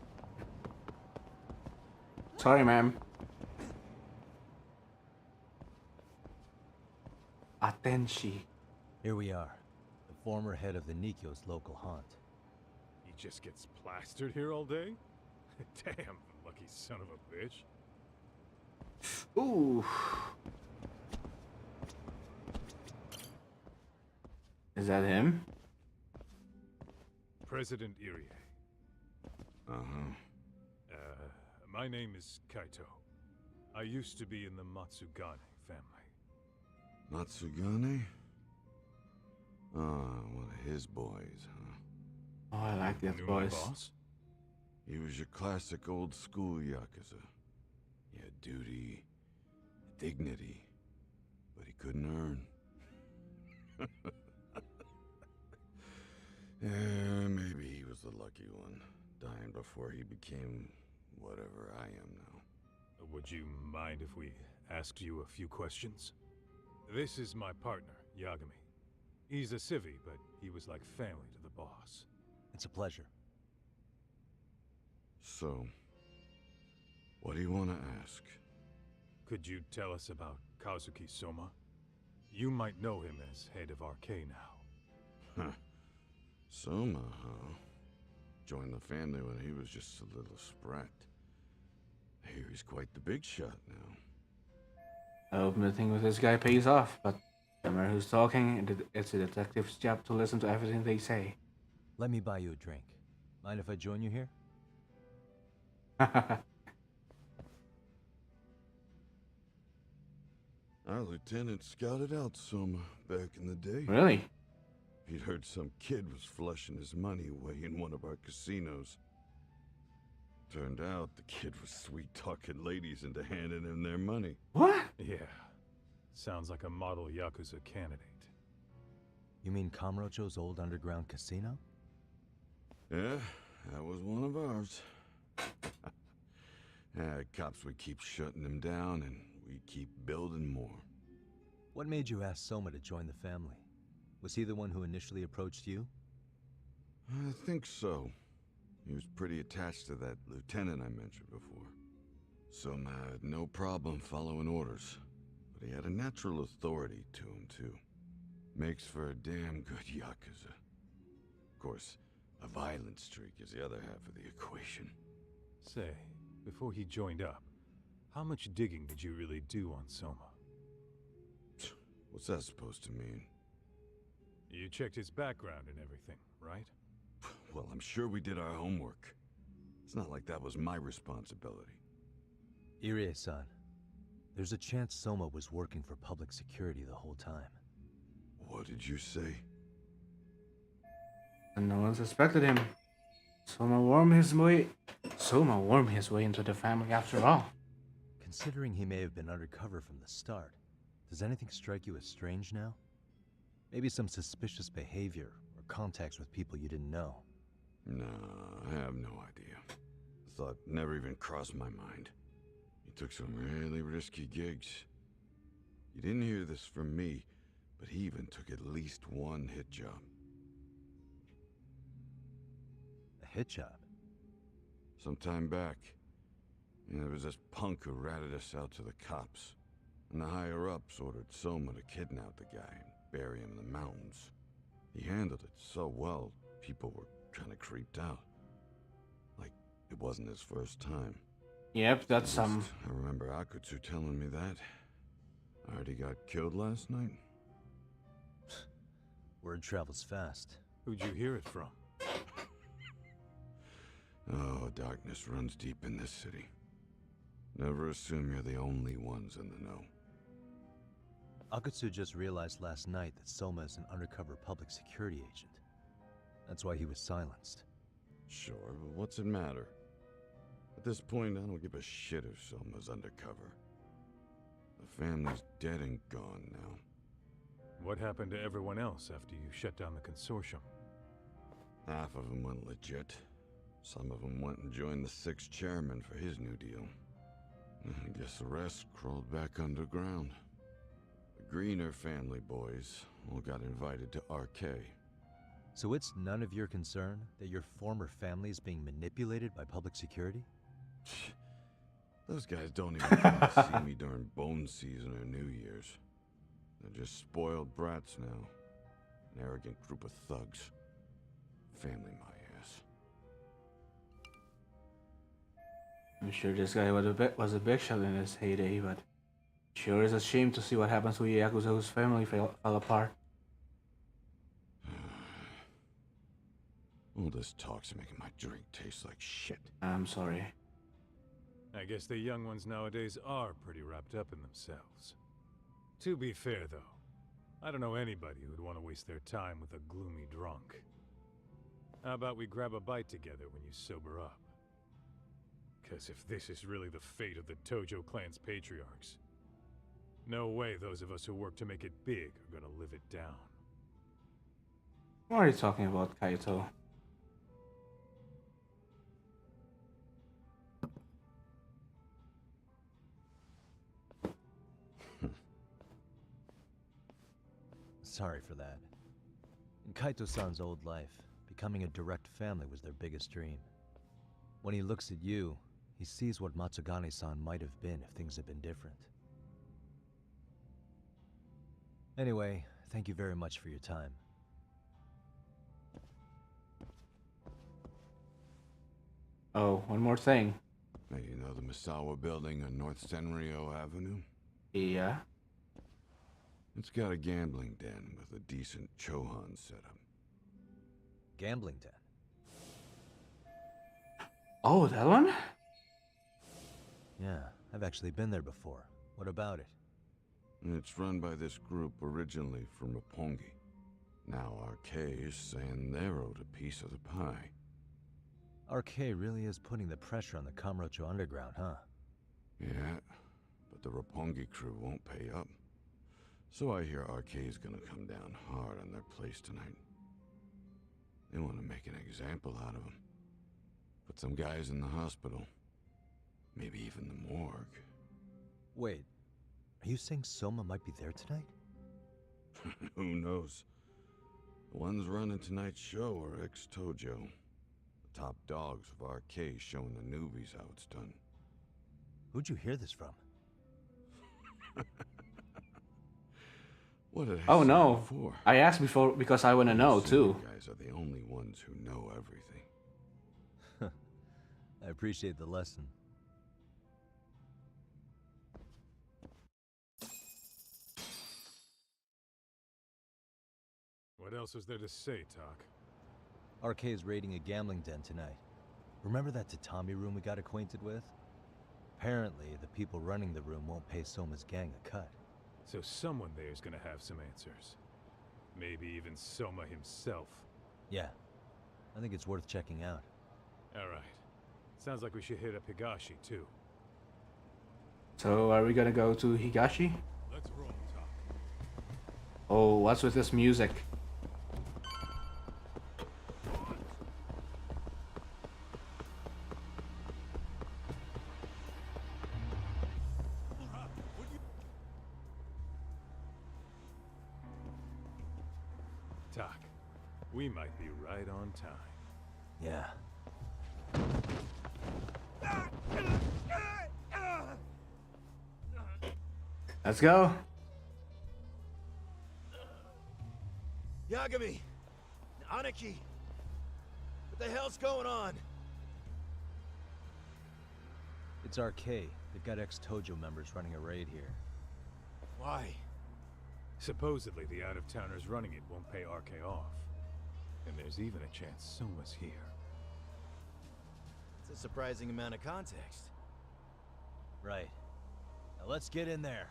Sorry, ma'am. Atenshi. Here we are, the former head of the Nikyo's local haunt. He just gets plastered here all day? Damn, lucky son of a bitch. Ooh. Is that him? President Irie. My name is Kaito. I used to be in the Matsugane family. Matsugane? One of his boys, huh? Oh, I like that Knew my voice. boss? He was your classic old school Yakuza. He had duty, dignity, but he couldn't earn. Yeah, maybe he was the lucky one, dying before he became whatever I am now. Would you mind if we asked you a few questions? This is my partner, Yagami. He's a civvy, but he was like family to the boss. It's a pleasure. So, what do you want to ask? Could you tell us about Kazuki Soma? You might know him as head of RK now. Huh. Soma, huh? Joined the family when he was just a little sprat. I hear he's quite the big shot now. I hope nothing with this guy pays off, but no matter who's talking, it's a detective's job to listen to everything they say. Let me buy you a drink. Mind if I join you here? Our lieutenant scouted out Soma back in the day. Really? He'd heard some kid was flushing his money away in one of our casinos. Turned out the kid was sweet-talking ladies into handing him their money. What? Yeah. Sounds like a model Yakuza candidate. You mean Kamurocho's old underground casino? Yeah, that was one of ours. Cops would keep shutting him down, and we keep building more. What made you ask Soma to join the family? Was he the one who initially approached you? I think so. He was pretty attached to that lieutenant I mentioned before. Soma had no problem following orders, but he had a natural authority to him, too. Makes for a damn good Yakuza. Of course, a violent streak is the other half of the equation. Say, before he joined up, how much digging did you really do on Soma? What's that supposed to mean? You checked his background and everything, right? Well, I'm sure we did our homework. It's not like that was my responsibility. Irie-san, there's a chance Soma was working for public security the whole time. What did you say? And no one suspected him. Soma wormed his way into the family after all. Considering he may have been undercover from the start, does anything strike you as strange now? Maybe some suspicious behavior or contacts with people you didn't know. Nah, I have no thought never even crossed my mind. He took some really risky gigs. You didn't hear this from me, but he even took at least one hit job. A hit job? Some time back, there was this punk who ratted us out to the cops. And the higher-ups ordered Soma to kidnap the guy and bury him in the mountains. He handled it so well, people were kind of creeped out. Like, it wasn't his first time. Yep, that's some... I remember Akutsu telling me that. I heard he got killed last night. Word travels fast. Who'd you hear it from? Oh, darkness runs deep in this city. Never assume you're the only ones in the know. Akutsu just realized last night that Soma is an undercover public security agent. That's why he was silenced. Sure, but what's it matter? At this point, I don't give a shit if Soma's undercover. The family's dead and gone now. What happened to everyone else after you shut down the consortium? Half of them went legit. Some of them went and joined the 6th chairman for his new deal. I guess the rest crawled back underground. The Greener family boys all got invited to RK. So it's none of your concern that your former family is being manipulated by public security? Those guys don't even come to see me during bone season or New Year's. They're just spoiled brats now. An arrogant group of thugs. Family my ass. I'm sure this guy was a big shot in his heyday, but sure is a shame to see what happens when Yakuza whose family fell apart. All this talk's making my drink taste like shit. I'm sorry. I guess the young ones nowadays are pretty wrapped up in themselves. To be fair, though, I don't know anybody who'd want to waste their time with a gloomy drunk. How about we grab a bite together when you sober up? Because if this is really the fate of the Tojo clan's patriarchs, no way those of us who work to make it big are gonna live it down. What are you talking about, Kaito? Sorry for that. In Kaito-san's old life, becoming a direct family was their biggest dream. When he looks at you, he sees what Matsugane-san might have been if things had been different. Anyway, thank you very much for your time. Oh, one more thing. Hey, you know the Misawa building on North Senryo Avenue? Yeah. It's got a gambling den with a decent Chohan setup. Gambling den? Oh, that one? Yeah, I've actually been there before. What about it? It's run by this group originally from Roppongi. Now RK is saying they're owed a piece of the pie. RK really is putting the pressure on the Kamurocho Underground, huh? Yeah, but the Roppongi crew won't pay up. So I hear RK is gonna come down hard on their place tonight. They want to make an example out of them. Put some guys in the hospital. Maybe even the morgue. Wait, are you saying Soma might be there tonight? Who knows? The ones running tonight's show are ex-Tojo. The top dogs of RK showing the newbies how it's done. Who'd you hear this from? What did I Oh say no. before? I asked before because I want to know too. You guys are the only ones who know everything. I appreciate the lesson. What else is there to say, Talk? RK is raiding a gambling den tonight. Remember that tatami room we got acquainted with? Apparently, the people running the room won't pay Soma's gang a cut. So someone there is gonna have some answers. Maybe even Soma himself. Yeah, I think it's worth checking out. Alright. Sounds like we should hit up Higashi, too. So are we gonna go to Higashi? Let's roll, Talk. Oh, what's with this music? Tak, we might be right on time. Yeah. Let's go. Yagami! Aniki! What the hell's going on? It's RK. They've got ex-Tojo members running a raid here. Why? Supposedly the out-of-towners running it won't pay RK off. And there's even a chance Soma's here. It's a surprising amount of context. Right. Now let's get in there.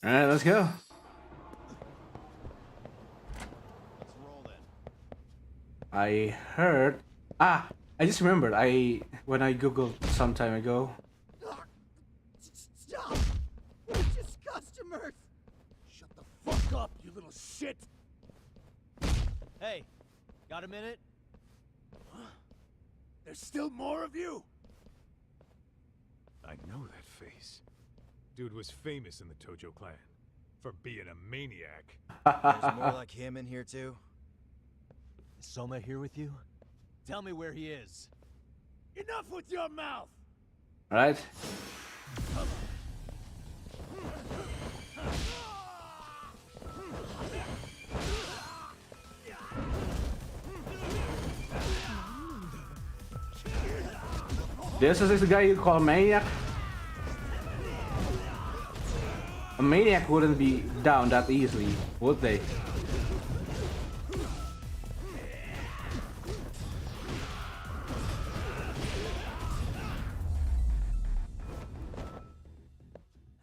Alright, let's go. Let's roll then. I heard. I just remembered. When I googled some time ago. Stop! We're just customers! Shut the fuck up, you little shit! Hey, got a minute? There's still more of you? I know that face. Dude was famous in the Tojo clan for being a maniac. There's more like him in here too? Is Soma here with you? Tell me where he is. Enough with your mouth! Alright. This is the guy you call a maniac? A maniac wouldn't be down that easily, would they?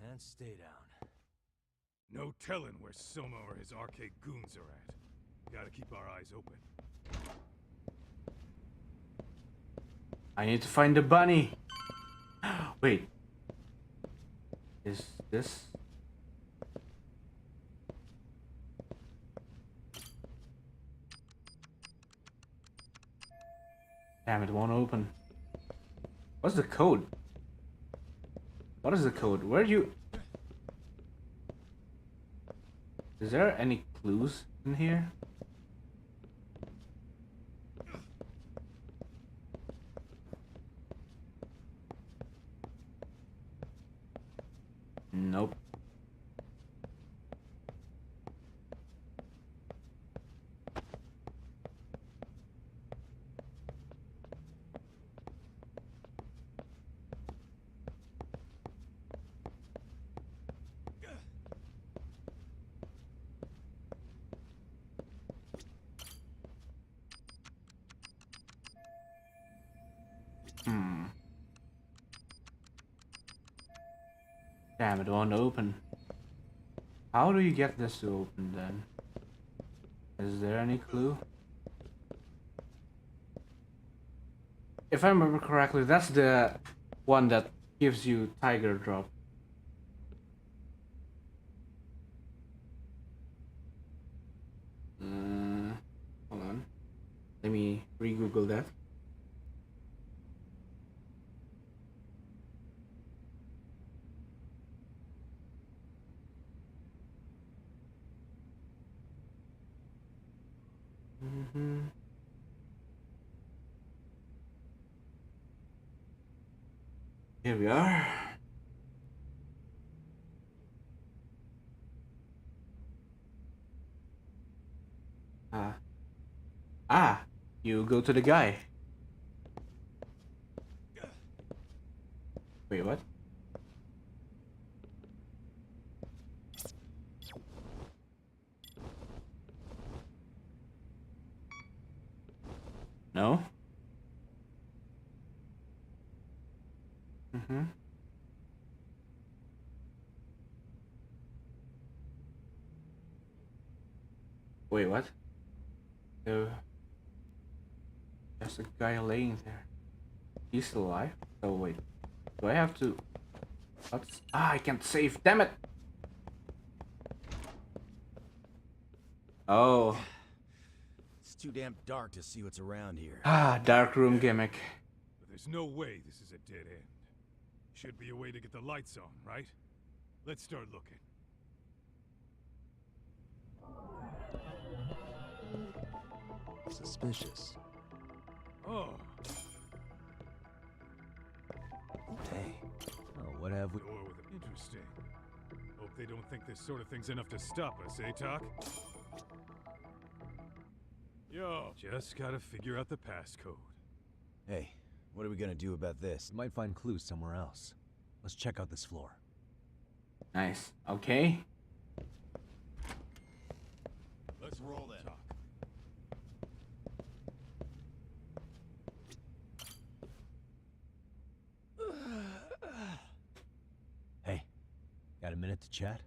And stay down. No telling where Soma or his arcade goons are at. Gotta keep our eyes open. I need to find the bunny. Wait. Is this? Damn, it won't open. What's the code? What is the code? Where do you... Is there any clues in here? Nope. Damn, it won't open. How do you get this to open then? Is there any clue? If I remember correctly, that's the one that gives you Tiger Drop. Hold on. Let me re-Google that. Here we are. You go to the guy. Wait, what? No? Wait, what? There's a guy laying there. He's still alive? Oh, wait. Do I have to... What's... I can't save. Damn it! Oh. It's too damn dark to see what's around here. Dark room gimmick. But there's no way this is a dead end. Should be a way to get the lights on, right? Let's start looking. Suspicious. Oh. Hey. Oh, what have we... Interesting. Hope they don't think this sort of thing's enough to stop us, eh, Talk? Yo, just gotta figure out the passcode. Hey, what are we gonna do about this? Might find clues somewhere else. Let's check out this floor. Nice. Okay. Let's roll then. Hey, got a minute to chat?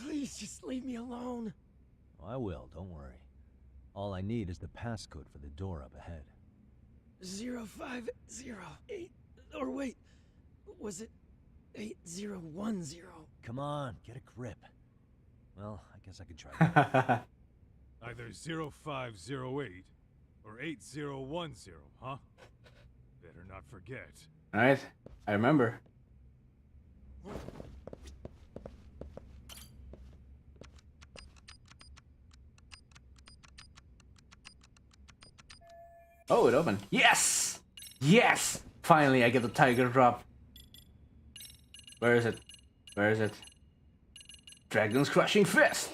Please just leave me alone. Oh, I will, don't worry. All I need is the passcode for the door up ahead. 0508. Or wait, was it 8010? Come on, get a grip. Well, I guess I can try that. Either 0508 or 8010, huh? Better not forget. Alright, I remember. Oh, it opened. Yes! Yes! Finally, I get the tiger drop. Where is it? Where is it? Dragon's Crushing Fist!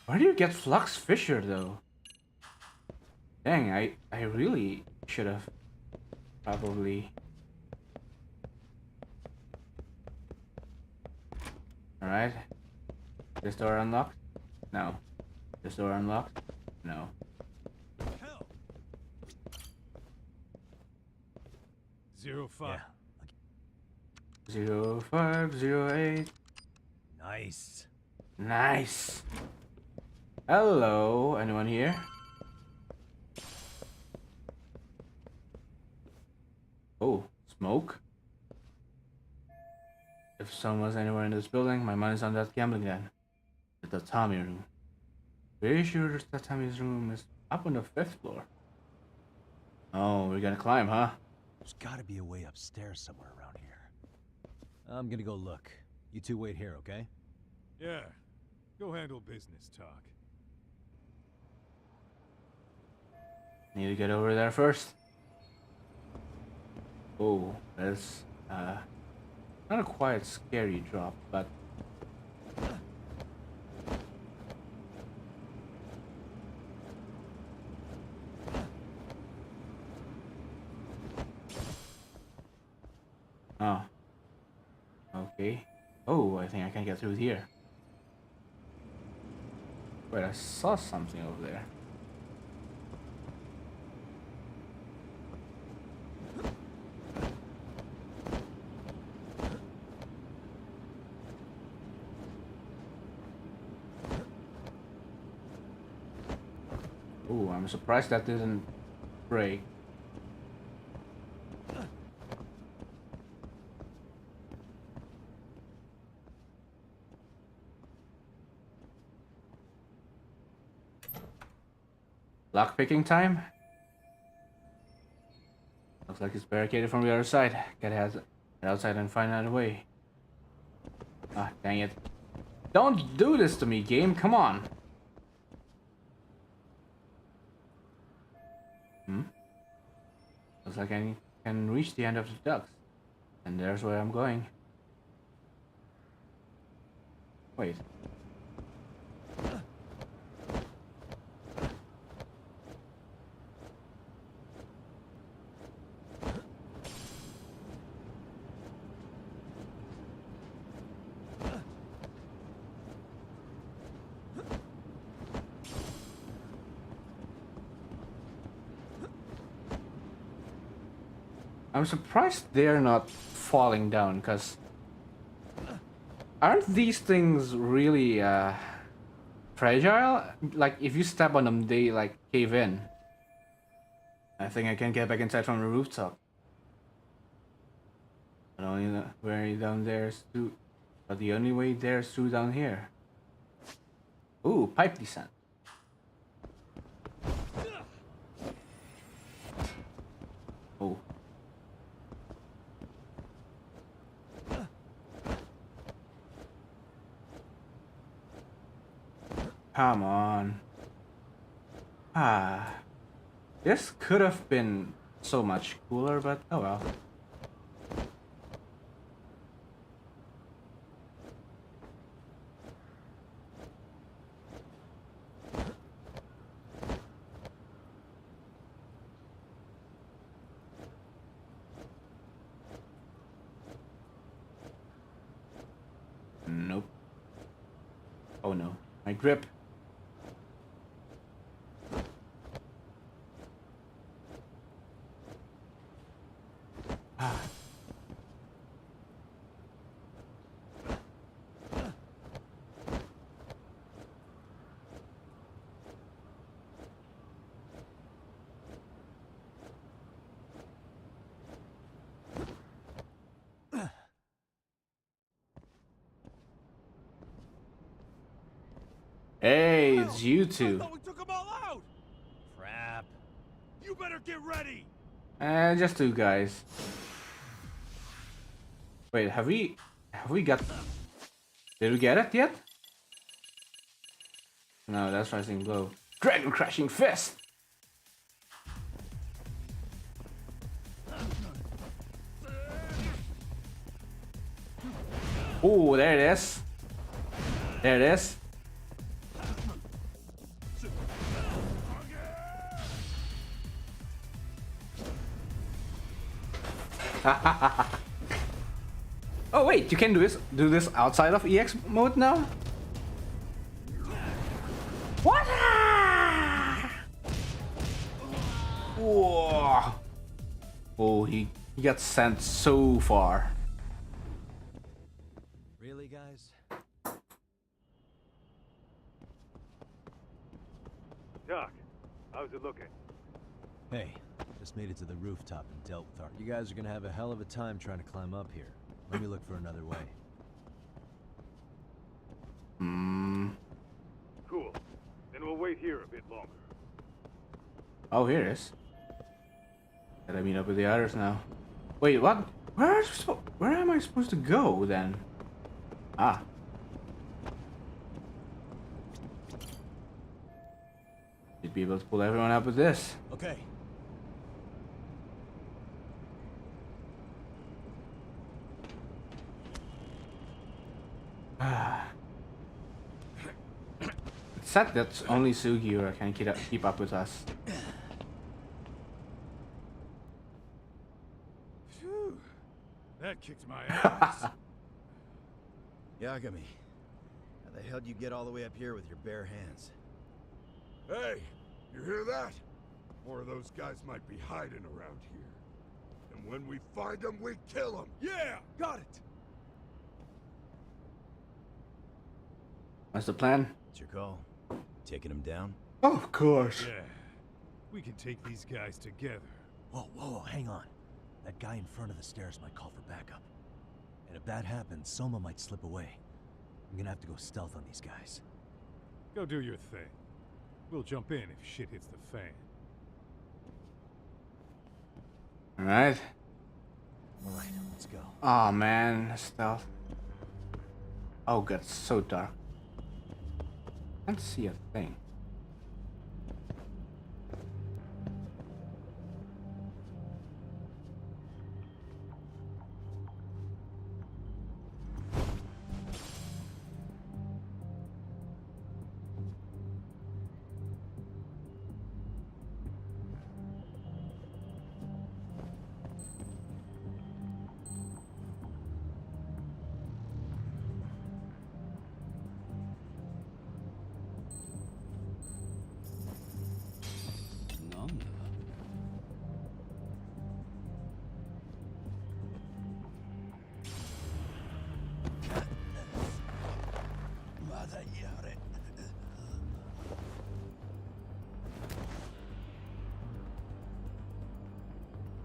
Where do you get Flux Fissure, though? Dang, I really should have probably... Alright. This door unlocked? No. This door unlocked? No. Hell. 05. Yeah. 0508. Nice. Nice. Hello, anyone here? Oh, smoke? If someone's anywhere in this building, my mind is on that gambling den. The tatami room. Pretty sure this tatami's room is up on the 5th floor. Oh, we're gonna climb, huh? There's gotta be a way upstairs somewhere around here. I'm gonna go look. You two wait here, okay? Yeah. Go handle business, Talk. Need to get over there first. Oh, that's not a quite scary drop, but oh, okay. Oh, I think I can get through here. Wait, I saw something over there. Ooh, I'm surprised that didn't break. Lockpicking time? Looks like it's barricaded from the other side. Gotta head outside and find out a way. Ah, dang it. Don't do this to me, game. Come on. Looks like I can reach the end of the ducts. And there's where I'm going. Wait. I'm surprised they're not falling down, because aren't these things really fragile? Like, if you step on them, they like cave in. I think I can get back inside from the rooftop. But only the way down there is through. But the only way there is through down here. Ooh, pipe descent. Oh. Come on. Ah. This could have been so much cooler, but oh well. Nope. Oh no, my grip. Ah. Hey, it's you two. We took them all out! Crap. You better get ready! Just two guys. Wait, have we got... Did we get it yet? No, that's Rising Blow. Dragon Crashing Fist! Oh, there it is. There it is. Oh wait, you can do this outside of EX mode now? What? Whoa. Oh, he got sent so far. Really, guys? Doc, how's it looking? Hey, just made it to the rooftop and dealt with our... You guys are gonna have a hell of a time trying to climb up here. Let me look for another way. Cool. Then we'll wait here a bit longer. Oh, here it is. Gotta meet up with the others now. Wait, what? Where am I supposed to go then? Ah. Should be able to pull everyone up with this. Okay. It's sad that only Sugiura can keep up with us. Phew. That kicked my ass. Yagami, how the hell do you get all the way up here with your bare hands? Hey, you hear that? More of those guys might be hiding around here. And when we find them, we kill them. Yeah, got it. What's the plan? What's your call? Taking them down? Of course. Yeah, we can take these guys together. Whoa, hang on. That guy in front of the stairs might call for backup. And if that happens, Soma might slip away. I'm gonna have to go stealth on these guys. Go do your thing. We'll jump in if shit hits the fan. Alright. Alright, let's go. Oh man, stealth. Oh god, it's so dark. Can't see a thing.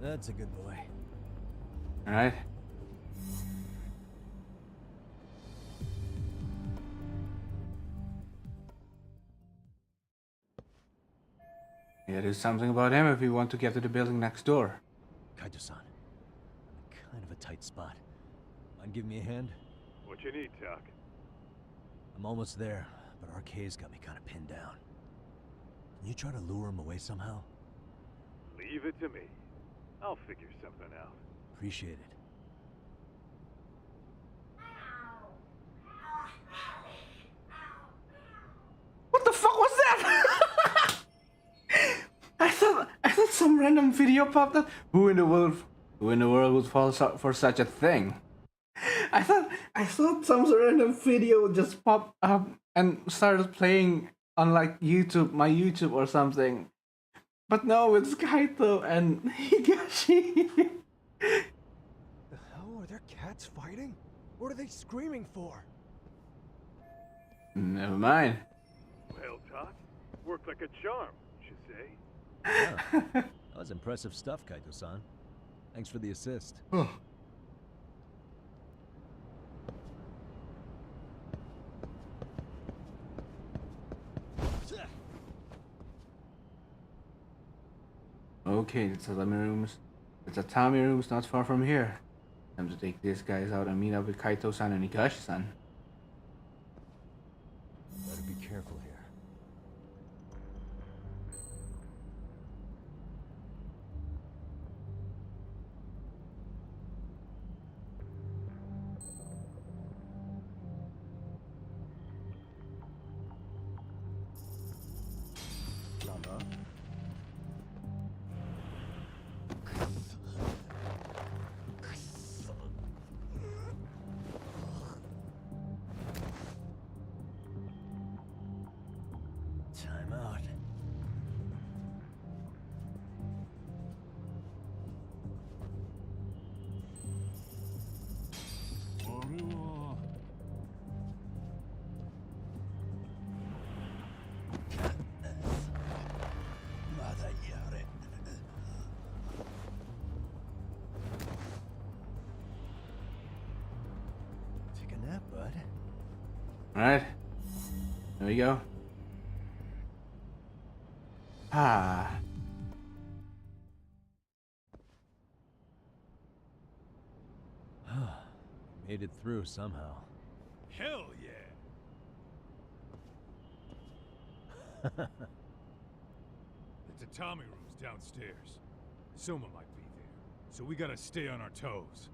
That's a good boy. Alright. Yeah, do something about him if we want to get to the building next door. Kaito-san, I'm in kind of a tight spot. Mind giving me a hand? What you need, Doc? I'm almost there, but RK's got me kind of pinned down. Can you try to lure him away somehow? Leave it to me. I'll figure something out. Appreciate it. What the fuck was that? I thought some random video popped up. Who in the world would fall for such a thing? I thought some random video just popped up and started playing on like YouTube, my YouTube or something. But no, it's Kaito and Higashi. The hell are there cats fighting? What are they screaming for? Never mind. Well, Tot, worked like a charm, you say? Yeah, that was impressive stuff, Kaito-san. Thanks for the assist. Okay, the tatami room's not far from here. Time to take these guys out and meet up with Kaito-san and Higashi-san. Better be careful here. Time out. Take a nap, bud. Alright. There we go. Ah. Made it through somehow. Hell yeah! The tatami room's downstairs. Soma might be there, so we gotta stay on our toes.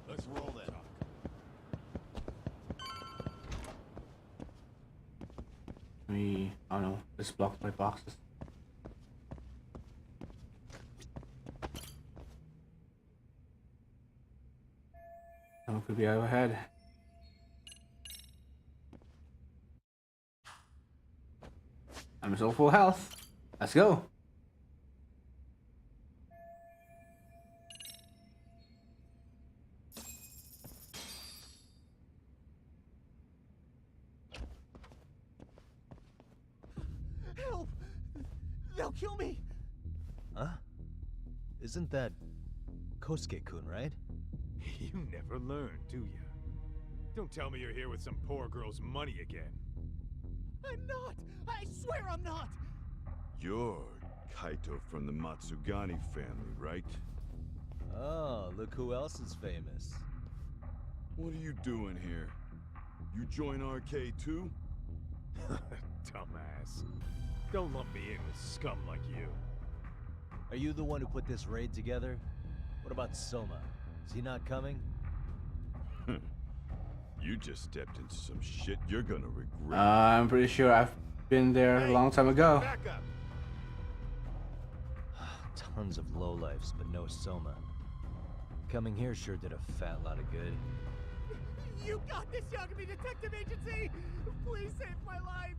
Let's roll that. Oh no, it's blocked by boxes. Someone could be overhead. I'm so full health. Let's go. Help! They'll kill me! Huh? Isn't that Kosuke-kun, right? You never learn, do you? Don't tell me you're here with some poor girl's money again. I'm not! I swear I'm not! You're Kaito from the Matsugani family, right? Oh, look who else is famous. What are you doing here? You join RK too? Dumbass. Don't lump me in with scum like you. Are you the one who put this raid together? What about Soma? Is he not coming? You just stepped into some shit you're gonna regret. I'm pretty sure I've been there a long time ago. Back up. Tons of lowlifes, but no Soma. Coming here sure did a fat lot of good. You got this, Yagami Detective Agency! Please save my life!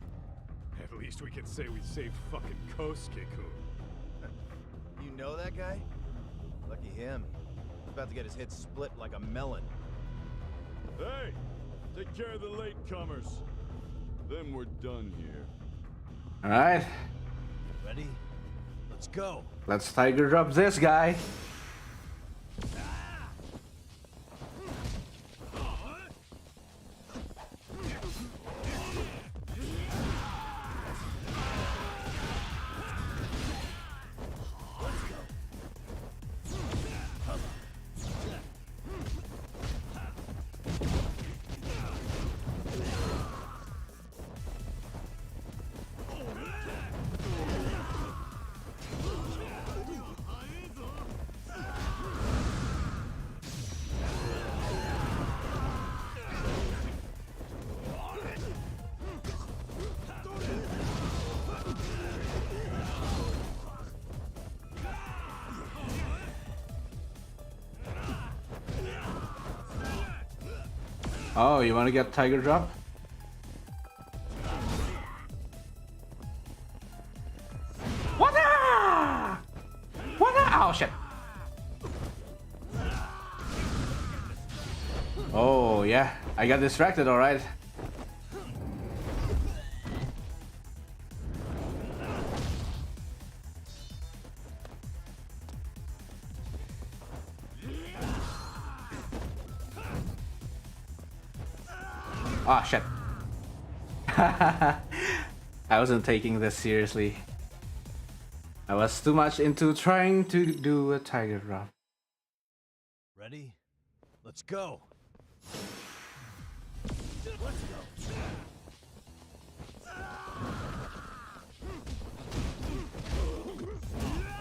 At least we can say we saved fucking Kosuke-kun. You know that guy? Lucky him. He's about to get his head split like a melon. Hey! Take care of the latecomers. Then we're done here. Alright. Ready? Let's go. Let's tiger drop this guy. Oh, you want to get Tiger Drop? What? What? Oh shit! Oh yeah, I got distracted. All right. Ah, shit. I wasn't taking this seriously. I was too much into trying to do a Tiger Drop. Ready? Let's go.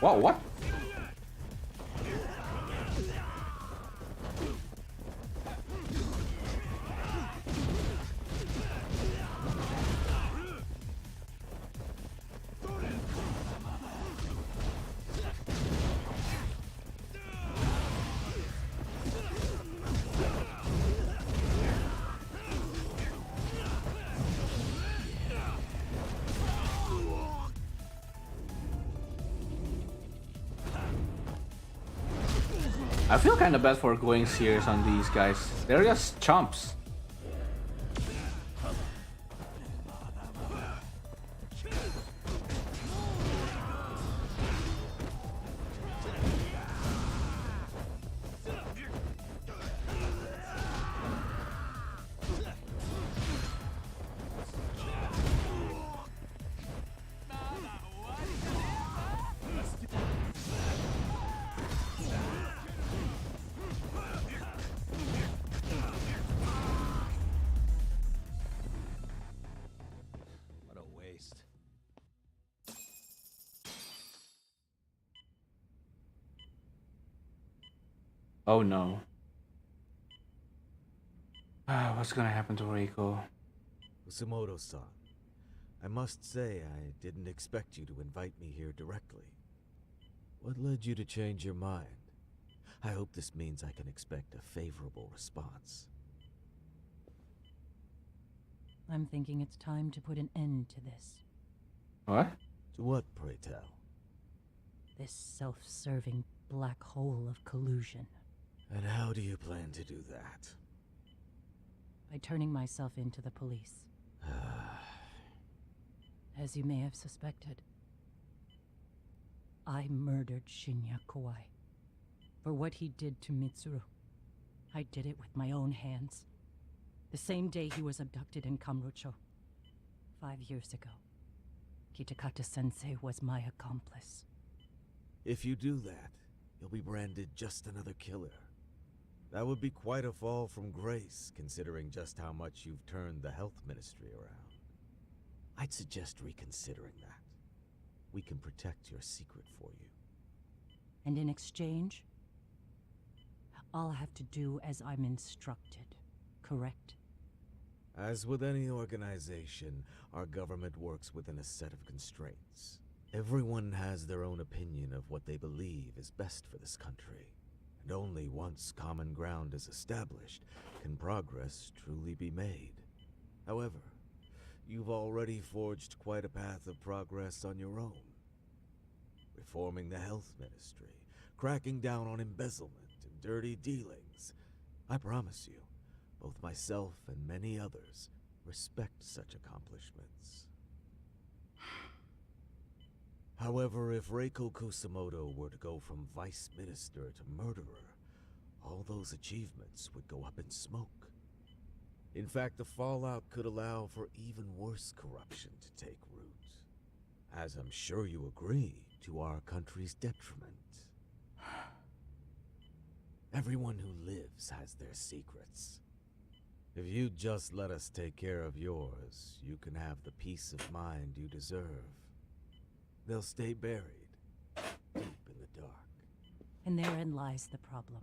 Whoa, what? I feel kind of bad for going serious on these guys. They're just chumps. What a waste. Oh no. What's gonna happen to Reiko? Kusumoto-san, I must say I didn't expect you to invite me here directly. What led you to change your mind? I hope this means I can expect a favorable response. I'm thinking it's time to put an end to this. What? To what, pray tell? This self-serving black hole of collusion. And how do you plan to do that? By turning myself into the police. As you may have suspected, I murdered Shinya Kawai. For what he did to Mitsuru. I did it with my own hands. The same day he was abducted in Kamurocho. 5 years ago. Kitakata-sensei was my accomplice. If you do that, you'll be branded just another killer. That would be quite a fall from grace, considering just how much you've turned the health ministry around. I'd suggest reconsidering that. We can protect your secret for you. And in exchange, I'll have to do as I'm instructed, correct? As with any organization, our government works within a set of constraints. Everyone has their own opinion of what they believe is best for this country. And only once common ground is established can progress truly be made. However, you've already forged quite a path of progress on your own. Reforming the health ministry, cracking down on embezzlement and dirty dealings. I promise you, both myself and many others respect such accomplishments. However, if Reiko Kusumoto were to go from vice minister to murderer, all those achievements would go up in smoke. In fact, the fallout could allow for even worse corruption to take root. As I'm sure you agree, to our country's detriment. Everyone who lives has their secrets. If you'd just let us take care of yours, you can have the peace of mind you deserve. They'll stay buried, deep in the dark. And therein lies the problem.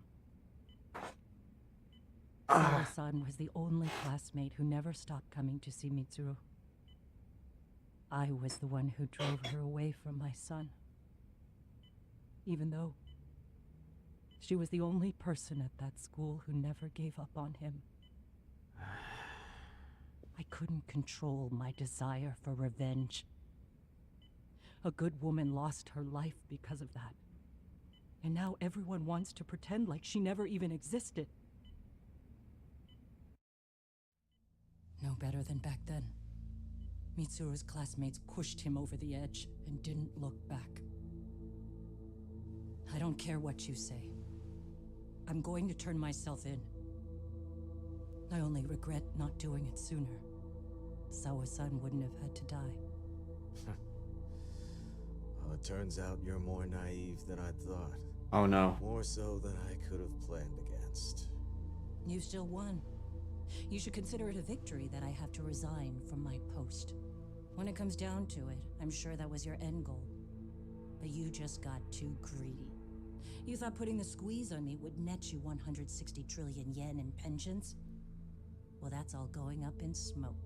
Sawa-san was the only classmate who never stopped coming to see Mitsuru. I was the one who drove her away from my son. Even though she was the only person at that school who never gave up on him. I couldn't control my desire for revenge. A good woman lost her life because of that. And now everyone wants to pretend like she never even existed. No better than back then. Mitsuru's classmates pushed him over the edge and didn't look back. I don't care what you say. I'm going to turn myself in. I only regret not doing it sooner. Sawa-san wouldn't have had to die. Well, it turns out you're more naive than I thought. Oh no. More so than I could have planned against. You still won. You should consider it a victory that I have to resign from my post. When it comes down to it, I'm sure that was your end goal. But you just got too greedy. You thought putting the squeeze on me would net you 160 trillion yen in pensions? Well, that's all going up in smoke.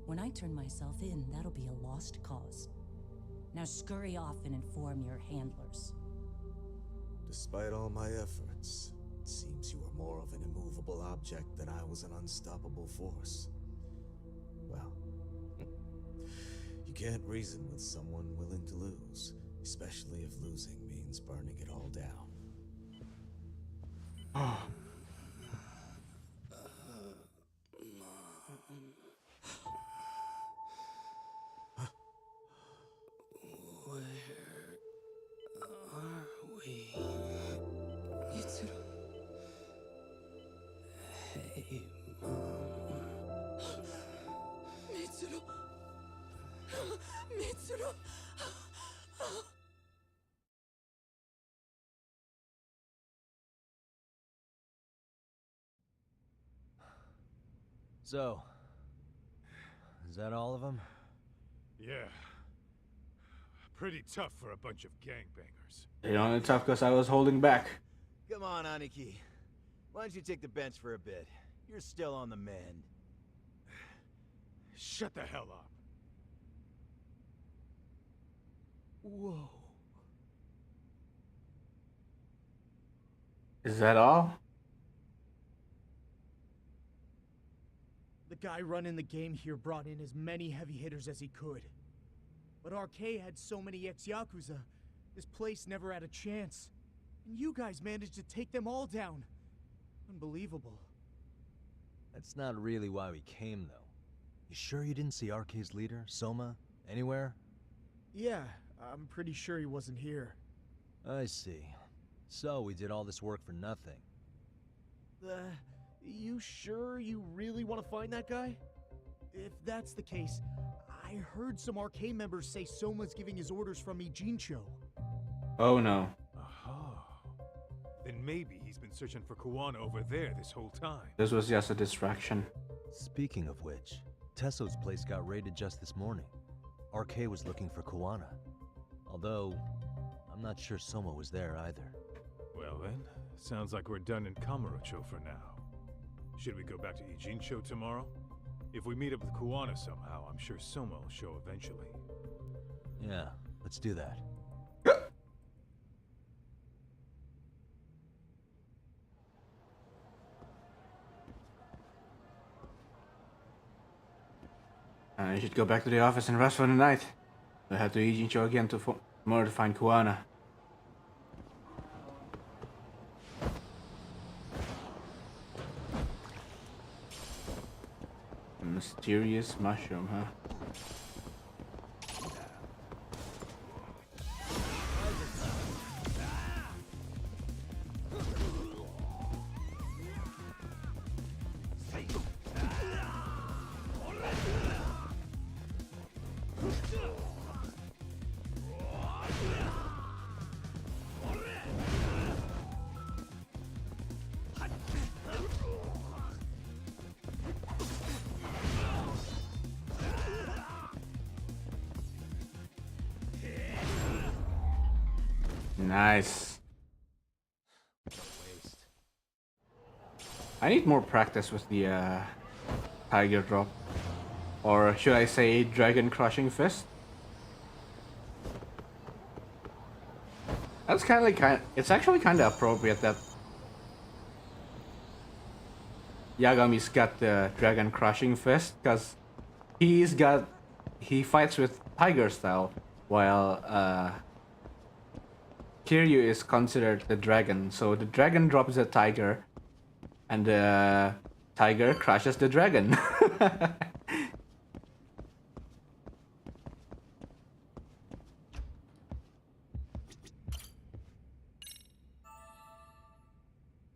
When I turn myself in, that'll be a lost cause. Now scurry off and inform your handlers. Despite all my efforts, it seems you were more of an immovable object than I was an unstoppable force. Well, you can't reason with someone willing to lose, especially if losing means burning it all down. Where are we? Mitsuru. Hey, Mom. Mitsuru. Mitsuru. So, is that all of them? Yeah. Pretty tough for a bunch of gangbangers. It only tough because I was holding back. Come on, Aniki. Why don't you take the bench for a bit? You're still on the mend. Shut the hell up. Whoa. Is that all? The guy running the game here brought in as many heavy hitters as he could. But RK had so many ex-Yakuza, this place never had a chance. And you guys managed to take them all down. Unbelievable. That's not really why we came, though. You sure you didn't see RK's leader, Soma, anywhere? Yeah, I'm pretty sure he wasn't here. I see. So we did all this work for nothing. You sure you really want to find that guy? If that's the case, I heard some RK members say Soma's giving his orders from Ijincho. Oh no. Aha. Then maybe he's been searching for Kuwana over there this whole time. This was just a distraction. Speaking of which, Tesso's place got raided just this morning. RK was looking for Kuwana. Although, I'm not sure Soma was there either. Well then, sounds like we're done in Kamurocho for now. Should we go back to Ijincho tomorrow? If we meet up with Kuwana somehow, I'm sure Soma will show eventually. Yeah, let's do that. I should go back to the office and rest for the night. I have to Ijincho again tomorrow to find Kuwana. A mysterious mushroom, huh? Nice. I need more practice with the tiger drop. Or should I say dragon crushing fist? That's it's actually kind of appropriate that Yagami's got the dragon crushing fist because he fights with tiger style, while Kiryu is considered the dragon. So the dragon drops the tiger, and the tiger crushes the dragon.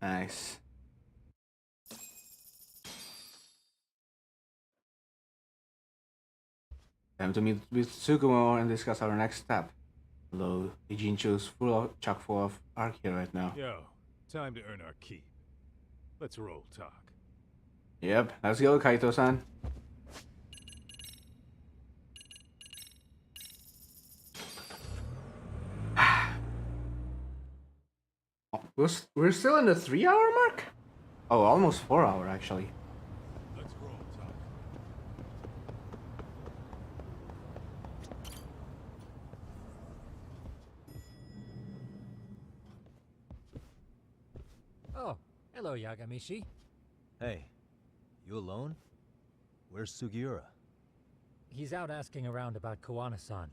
Nice. Time to meet with Tsukumo and discuss our next step. Although Ijincho's chock full of arc here right now. Yo, time to earn our keep. Let's roll talk. Yep, let's go, Kaito-san. We're still in the 3-hour mark? Oh, almost 4 hour actually. Let's roll talk. Oh, hello, Yagami-shi. Hey, you alone? Where's Sugiura? He's out asking around about Koana-san.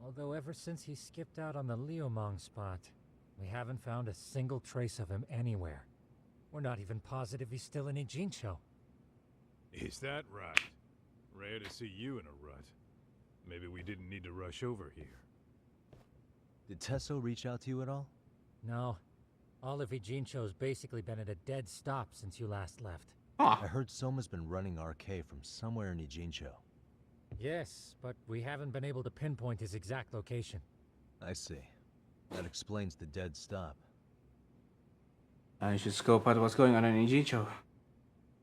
Although ever since he skipped out on the Liumang spot, we haven't found a single trace of him anywhere. We're not even positive he's still in Ijincho. Is that right? Rare to see you in a rut. Maybe we didn't need to rush over here. Did Tesso reach out to you at all? No. All of Ijincho's basically been at a dead stop since you last left. I heard Soma's been running RK from somewhere in Ijincho. Yes, but we haven't been able to pinpoint his exact location. I see. That explains the dead stop. I should scope out what's going on in Ijincho.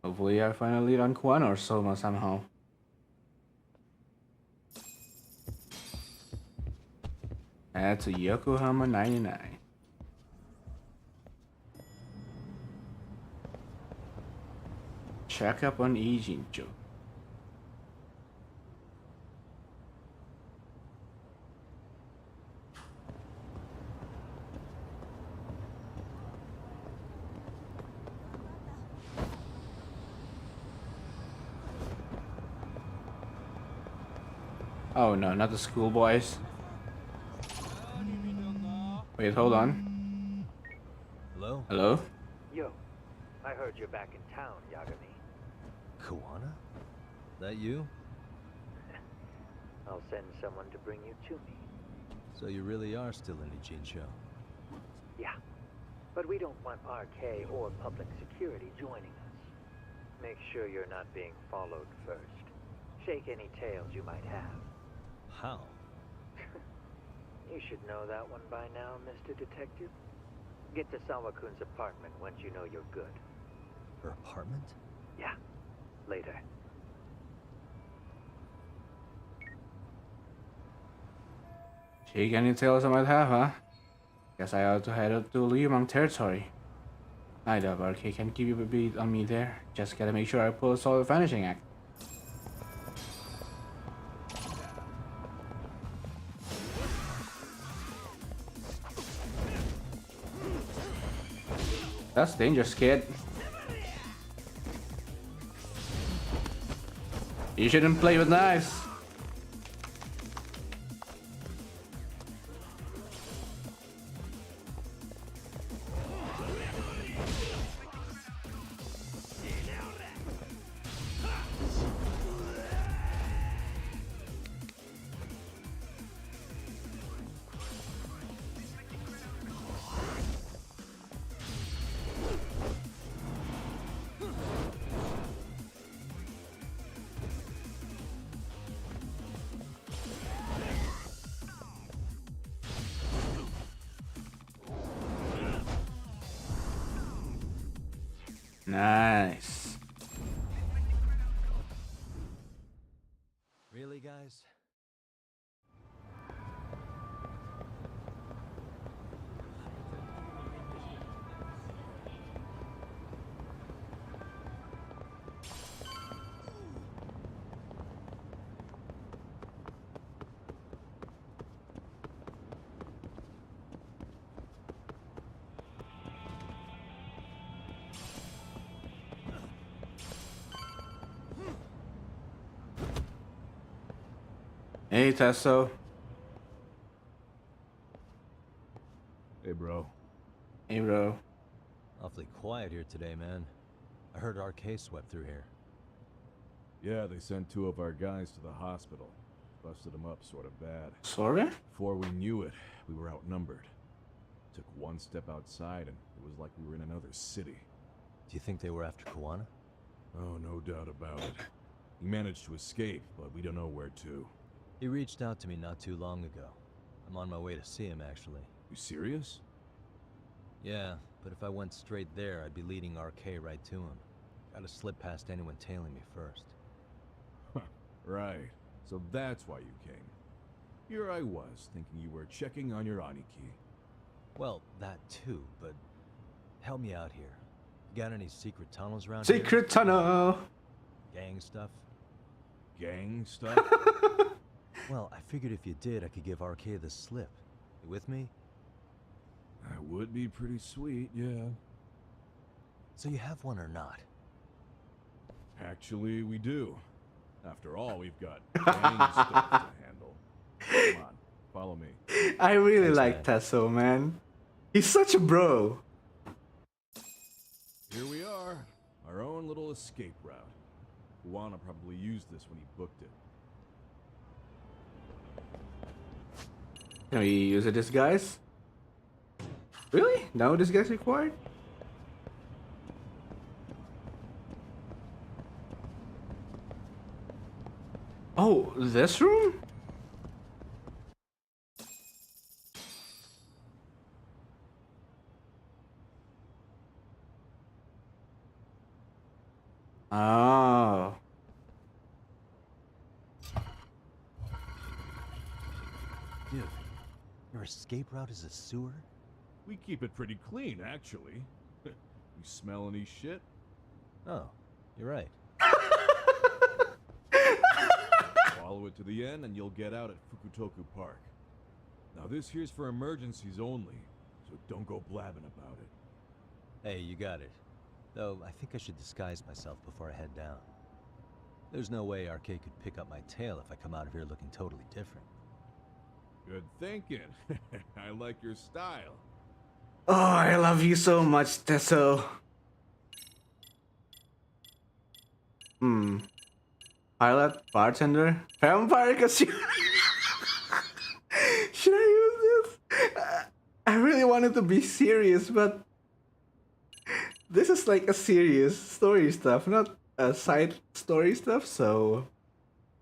Hopefully I find a lead on Koana or Soma somehow. Add to Yokohama 99. Check up on Ijincho. Oh no, not the schoolboys. Wait, hold on. Hello? Hello? Yo, I heard you're back in town, Yagami. Koana? That you? I'll send someone to bring you to me. So you really are still in Ijincho? Yeah, but we don't want RK or public security joining us. Make sure you're not being followed first. Shake any tails you might have. How? You should know that one by now, Mr. Detective. Get to Sawa-kun's apartment once you know you're good. Her apartment? Yeah, later. Shake any tails I might have, huh? Guess I ought to head up to Liumang territory. I doubt RK can keep you a beat on me there. Just gotta make sure I pull a solid vanishing act. That's dangerous, kid. You shouldn't play with knives. Nice. Really, guys? Hey, Tesso. Hey, bro. Hey, bro. Awfully quiet here today, man. I heard RK swept through here. Yeah, they sent 2 of our guys to the hospital. Busted them up sort of bad. Sorry? Before we knew it, we were outnumbered. Took one step outside and it was like we were in another city. Do you think they were after Kawana? Oh, no doubt about it. He managed to escape, but we don't know where to. He reached out to me not too long ago. I'm on my way to see him, actually. You serious? Yeah, but if I went straight there, I'd be leading RK right to him. Gotta slip past anyone tailing me first. Right. So that's why you came. Here I was, thinking you were checking on your Aniki. Well, that too, but help me out here. You got any secret tunnels around Secret here? tunnel! Gang stuff? Gang stuff? Well, I figured if you did, I could give RK the slip. You with me? That would be pretty sweet, yeah. So you have one or not? Actually, we do. After all, we've got gang stuff to handle. Come on, follow me. I really Thanks, like man. Tesso, man. He's such a bro. Here we are, our own little escape route. Kawana probably used this when he booked it. Can we use a disguise? Really? No disguise required? Oh, this room? Oh. Dude, your escape route is a sewer? We keep it pretty clean, actually. You smell any shit? Oh, you're right. Follow it to the end and you'll get out at Fukutoku Park. Now this here's for emergencies only, so don't go blabbing about it. Hey, you got it. Though, I think I should disguise myself before I head down. There's no way RK could pick up my tail if I come out of here looking totally different. Good thinking. I like your style. Oh, I love you so much, Tesso. Pilot, bartender, vampire costume. Should I use this? I really wanted to be serious, but this is like a serious story stuff, not a side story stuff. So,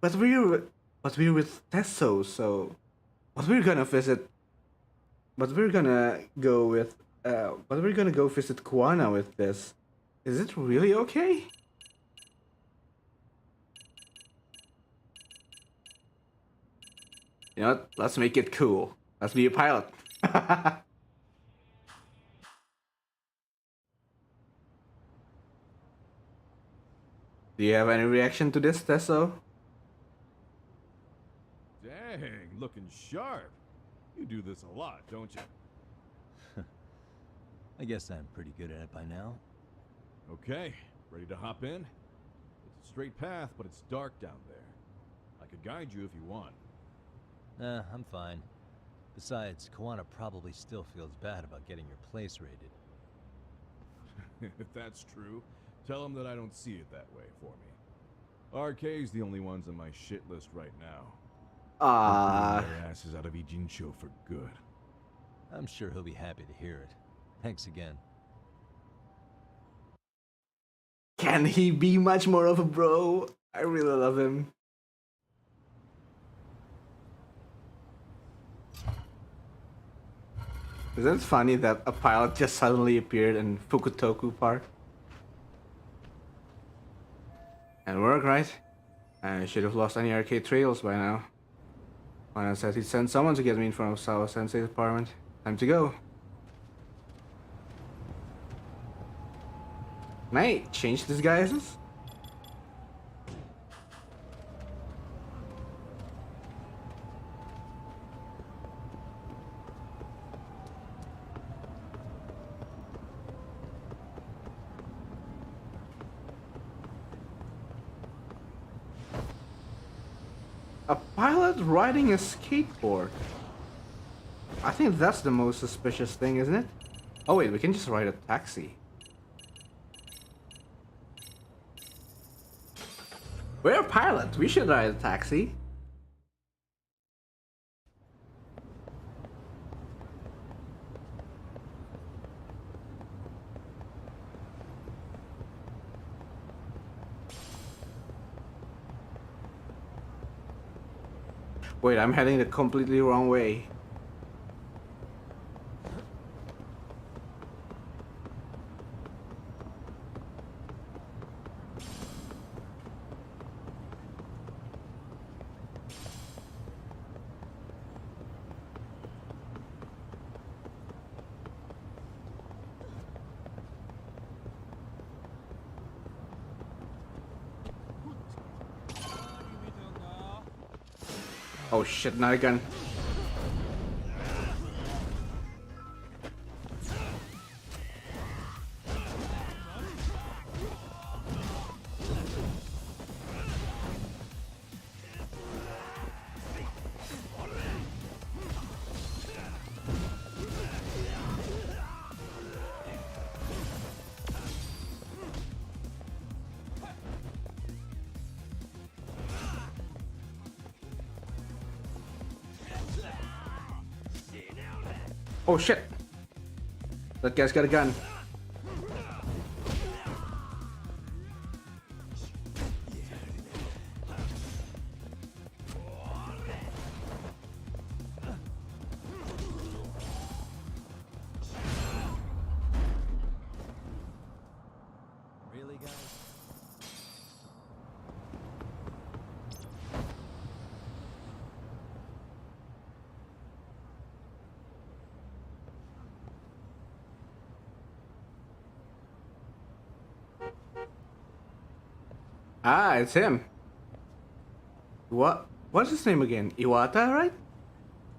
but we're with Tesso, so but we're gonna visit. But we're gonna go with. But we're gonna go visit Kuana with this. Is it really okay? You know what? Let's make it cool. Let's be a pilot. Do you have any reaction to this, Tesso? Dang, looking sharp. You do this a lot, don't you? I guess I'm pretty good at it by now. Okay, ready to hop in? It's a straight path, but it's dark down there. I could guide you if you want. Nah, I'm fine. Besides, Kawana probably still feels bad about getting your place raided. If that's true, tell him that I don't see it that way for me. RK's the only ones on my shit list right now. Their asses out of Ijincho for good. I'm sure he'll be happy to hear it. Thanks again. Can he be much more of a bro? I really love him. Isn't it funny that a pilot just suddenly appeared in Fukutoku Park? And work, right? I should have lost any arcade trails by now. When I said he'd send someone to get me in front of Sawa Sensei's apartment. Time to go. Can I change disguises? A pilot riding a skateboard. I think that's the most suspicious thing, isn't it? Oh wait, we can just ride a taxi. We're a pilot. We should ride a taxi. Wait, I'm heading the completely wrong way. Oh shit, not again. Oh shit! That guy's got a gun. Really, guys? Ah, it's him. What's his name again? Iwata, right?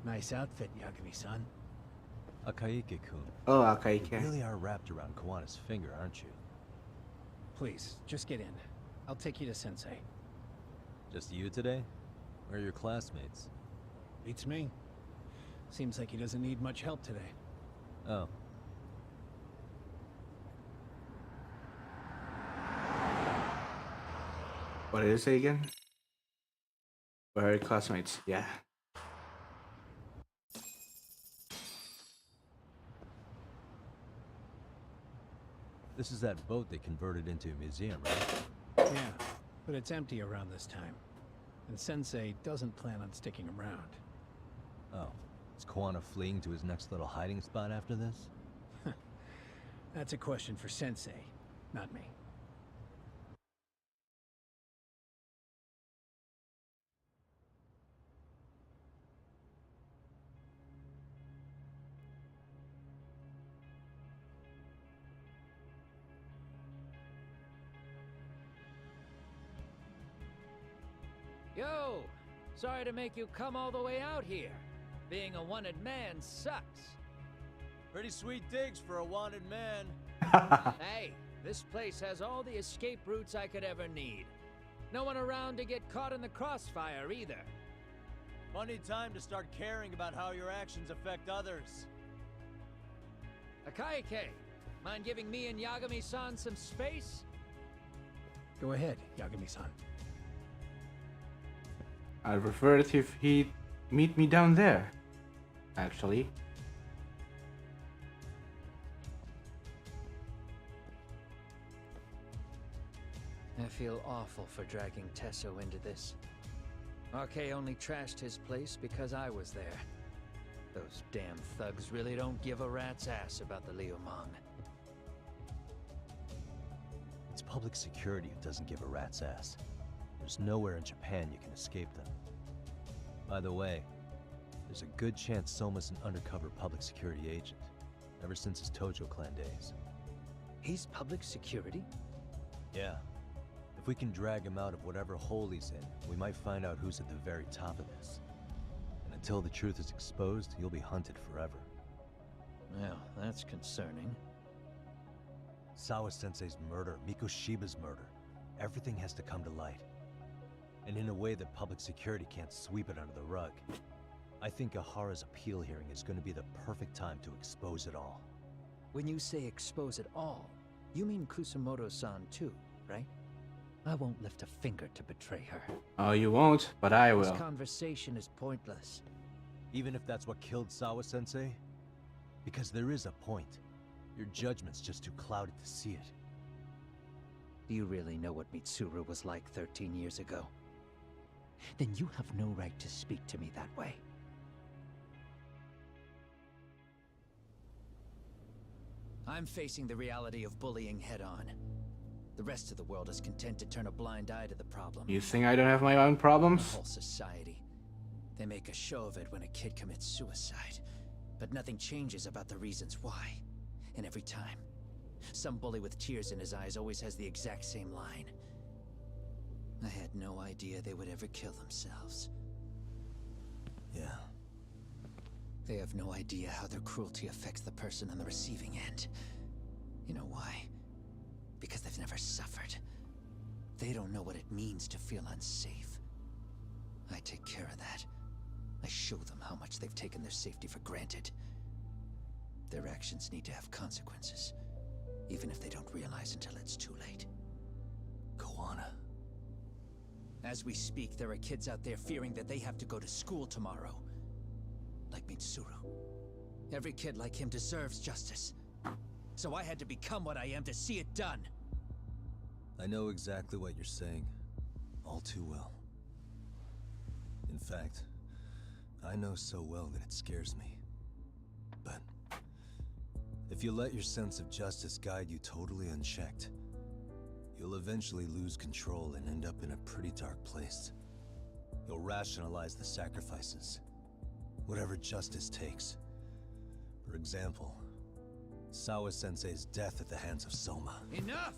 Nice outfit, Yagami-san. Akaike-kun. Oh, Akaike. You really are wrapped around Kawana's finger, aren't you? Please, just get in. I'll take you to Sensei. Just you today? Where are your classmates? Beats me. Seems like he doesn't need much help today. Oh. What did it say again? Where are your classmates? Yeah. This is that boat they converted into a museum, right? Yeah, but it's empty around this time. And Sensei doesn't plan on sticking around. Oh. Is Kawana fleeing to his next little hiding spot after this? That's a question for Sensei, not me. Yo! Sorry to make you come all the way out here. Being a wanted man sucks. Pretty sweet digs for a wanted man. Hey, this place has all the escape routes I could ever need. No one around to get caught in the crossfire either. Funny time to start caring about how your actions affect others. Akaike, mind giving me and Yagami-san some space? Go ahead, Yagami-san. I'd prefer it if he'd meet me down there, actually. I feel awful for dragging Tesso into this. RK only trashed his place because I was there. Those damn thugs really don't give a rat's ass about the Liumang. It's public security who doesn't give a rat's ass. There's nowhere in Japan you can escape them. By the way, there's a good chance Soma's an undercover public security agent, ever since his Tojo clan days. He's public security? Yeah. If we can drag him out of whatever hole he's in, we might find out who's at the very top of this. And until the truth is exposed, he'll be hunted forever. Well, that's concerning. Sawa-sensei's murder, Mikoshiba's murder. Everything has to come to light. And And in a way that public security can't sweep it under the rug. I think Ahara's appeal hearing is going to be the perfect time to expose it all. When you say expose it all, you mean Kusamoto-san too, right? I won't lift a finger to betray her. Oh, you won't, but I will. This conversation is pointless. Even if that's what killed Sawa-sensei? Because there is a point. Your judgment's just too clouded to see it. Do you really know what Mitsuru was like 13 years ago? Then you have no right to speak to me that way. I'm facing the reality of bullying head-on. The rest of the world is content to turn a blind eye to the problem. You think I don't have my own problems? The whole society. They make a show of it when a kid commits suicide. But nothing changes about the reasons why. And every time, some bully with tears in his eyes always has the exact same line. I had no idea they would ever kill themselves. Yeah. They have no idea how their cruelty affects the person on the receiving end. You know why? Because they've never suffered. They don't know what it means to feel unsafe. I take care of that. I show them how much they've taken their safety for granted. Their actions need to have consequences, even if they don't realize until it's too late. Koana. As we speak, there are kids out there fearing that they have to go to school tomorrow. Like Mitsuru. Every kid like him deserves justice. So I had to become what I am to see it done. I know exactly what you're saying. All too well. In fact, I know so well that it scares me. But if you let your sense of justice guide you totally unchecked, you'll eventually lose control and end up in a pretty dark place. You'll rationalize the sacrifices, whatever justice takes. For example, Sawa-sensei's death at the hands of Soma. Enough!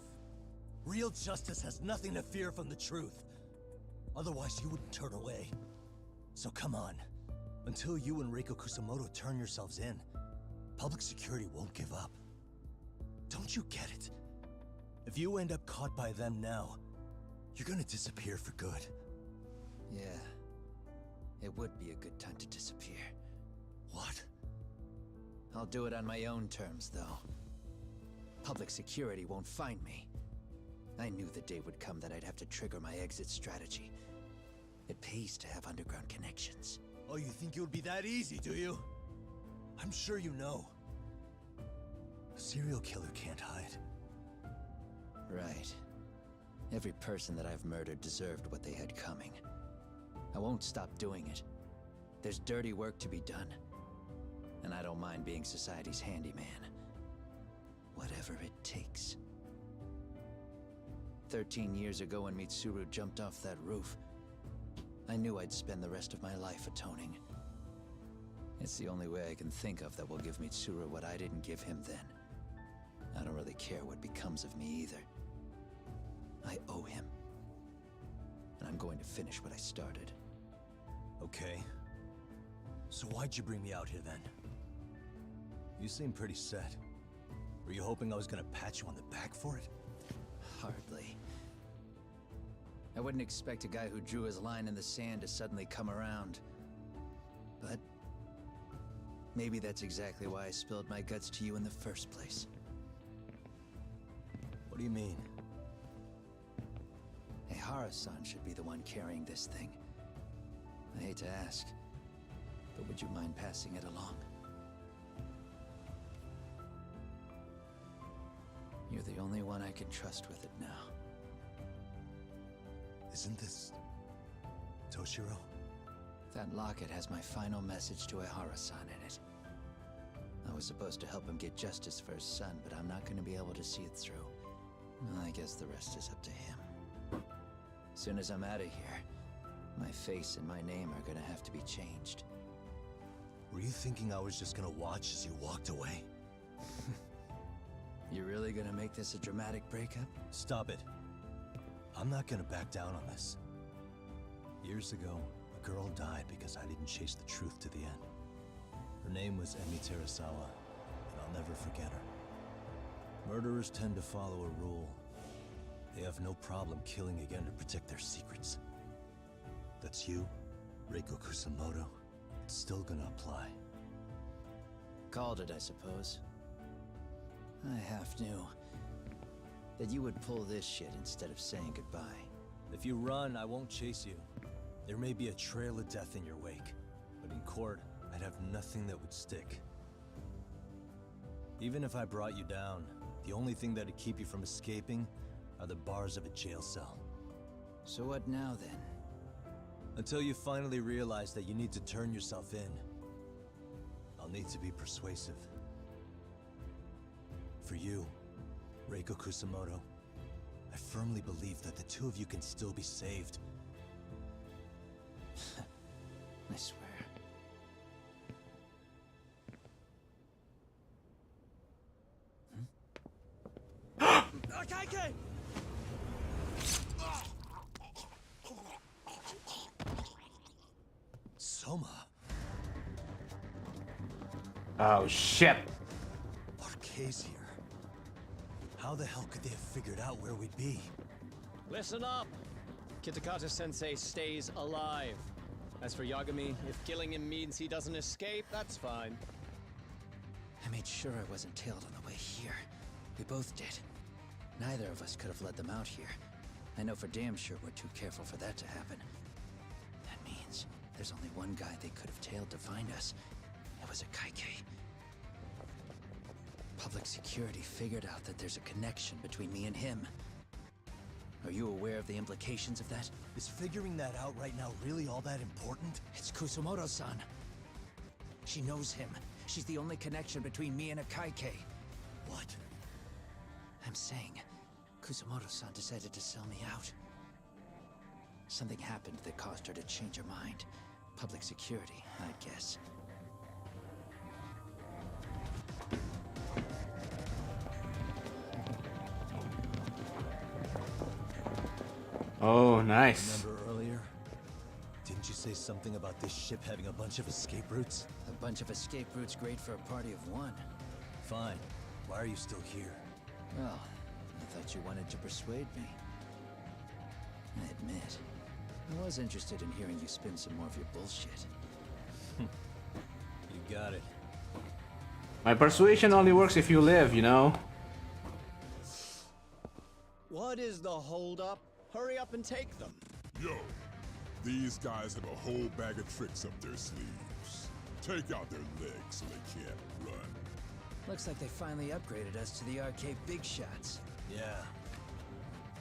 Real justice has nothing to fear from the truth. Otherwise, you wouldn't turn away. So come on. Until you and Reiko Kusamoto turn yourselves in, public security won't give up. Don't you get it? If you end up caught by them now, you're gonna disappear for good. Yeah. It would be a good time to disappear. What? I'll do it on my own terms, though. Public security won't find me. I knew the day would come that I'd have to trigger my exit strategy. It pays to have underground connections. Oh, you think it would be that easy, do you? I'm sure you know. A serial killer can't hide. Right. Every person that I've murdered deserved what they had coming. I won't stop doing it. There's dirty work to be done. And I don't mind being society's handyman. Whatever it takes. 13 years ago when Mitsuru jumped off that roof, I knew I'd spend the rest of my life atoning. It's the only way I can think of that will give Mitsuru what I didn't give him then. I don't really care what becomes of me either. I owe him. And I'm going to finish what I started. Okay. So why'd you bring me out here then? You seem pretty set. Were you hoping I was gonna pat you on the back for it? Hardly. I wouldn't expect a guy who drew his line in the sand to suddenly come around. But maybe that's exactly why I spilled my guts to you in the first place. What do you mean? Ehara-san should be the one carrying this thing. I hate to ask, but would you mind passing it along? You're the only one I can trust with it now. Isn't this Toshiro? That locket has my final message to Ehara-san in it. I was supposed to help him get justice for his son, but I'm not going to be able to see it through. I guess the rest is up to him. Soon as I'm out of here, my face and my name are gonna have to be changed. Were you thinking I was just gonna watch as you walked away? You really gonna make this a dramatic breakup? Stop it. I'm not gonna back down on this. Years ago, a girl died because I didn't chase the truth to the end. Her name was Emi Terasawa, and I'll never forget her. Murderers tend to follow a rule. They have no problem killing again to protect their secrets. you, Reiko Kusamoto, it's still gonna apply. Called it, I suppose. I half knew that you would pull this shit instead of saying goodbye. If you run, I won't chase you. There may be a trail of death in your wake, but in court, I'd have nothing that would stick. Even if I brought you down, the only thing that'd keep you from escaping are the bars of a jail cell. So what now, then? Until you finally realize that you need to turn yourself in, I'll need to be persuasive. For you, Reiko Kusamoto, I firmly believe that the two of you can still be saved. I swear. Akaike! Soma! Oh shit! Arcay's here. How the hell could they have figured out where we'd be? Listen up! Kitakata-sensei stays alive. As for Yagami, if killing him means he doesn't escape, that's fine. I made sure I wasn't tailed on the way here. We both did. Neither of us could have led them out here. I know for damn sure we're too careful for that to happen. That means there's only one guy they could have tailed to find us. It was a Kaike. Public security figured out that there's a connection between me and him. Are you aware of the implications of that? Is figuring that out right now really all that important? It's Kusamoto-san. She knows him. She's the only connection between me and a Kaike. What? I'm saying, Kusamoto-san decided to sell me out. Something happened that caused her to change her mind. Public security, I'd guess. Oh, nice. Remember earlier? Didn't you say something about this ship having a bunch of escape routes? A bunch of escape routes great for a party of one. Fine. Why are you still here? Well, I thought you wanted to persuade me. I admit, I was interested in hearing you spin some more of your bullshit. You got it. My persuasion only works if you live, you know? What is the holdup? Hurry up and take them. Yo, these guys have a whole bag of tricks up their sleeves. Take out their legs so they can't run. Looks like they finally upgraded us to the arcade big shots. Yeah.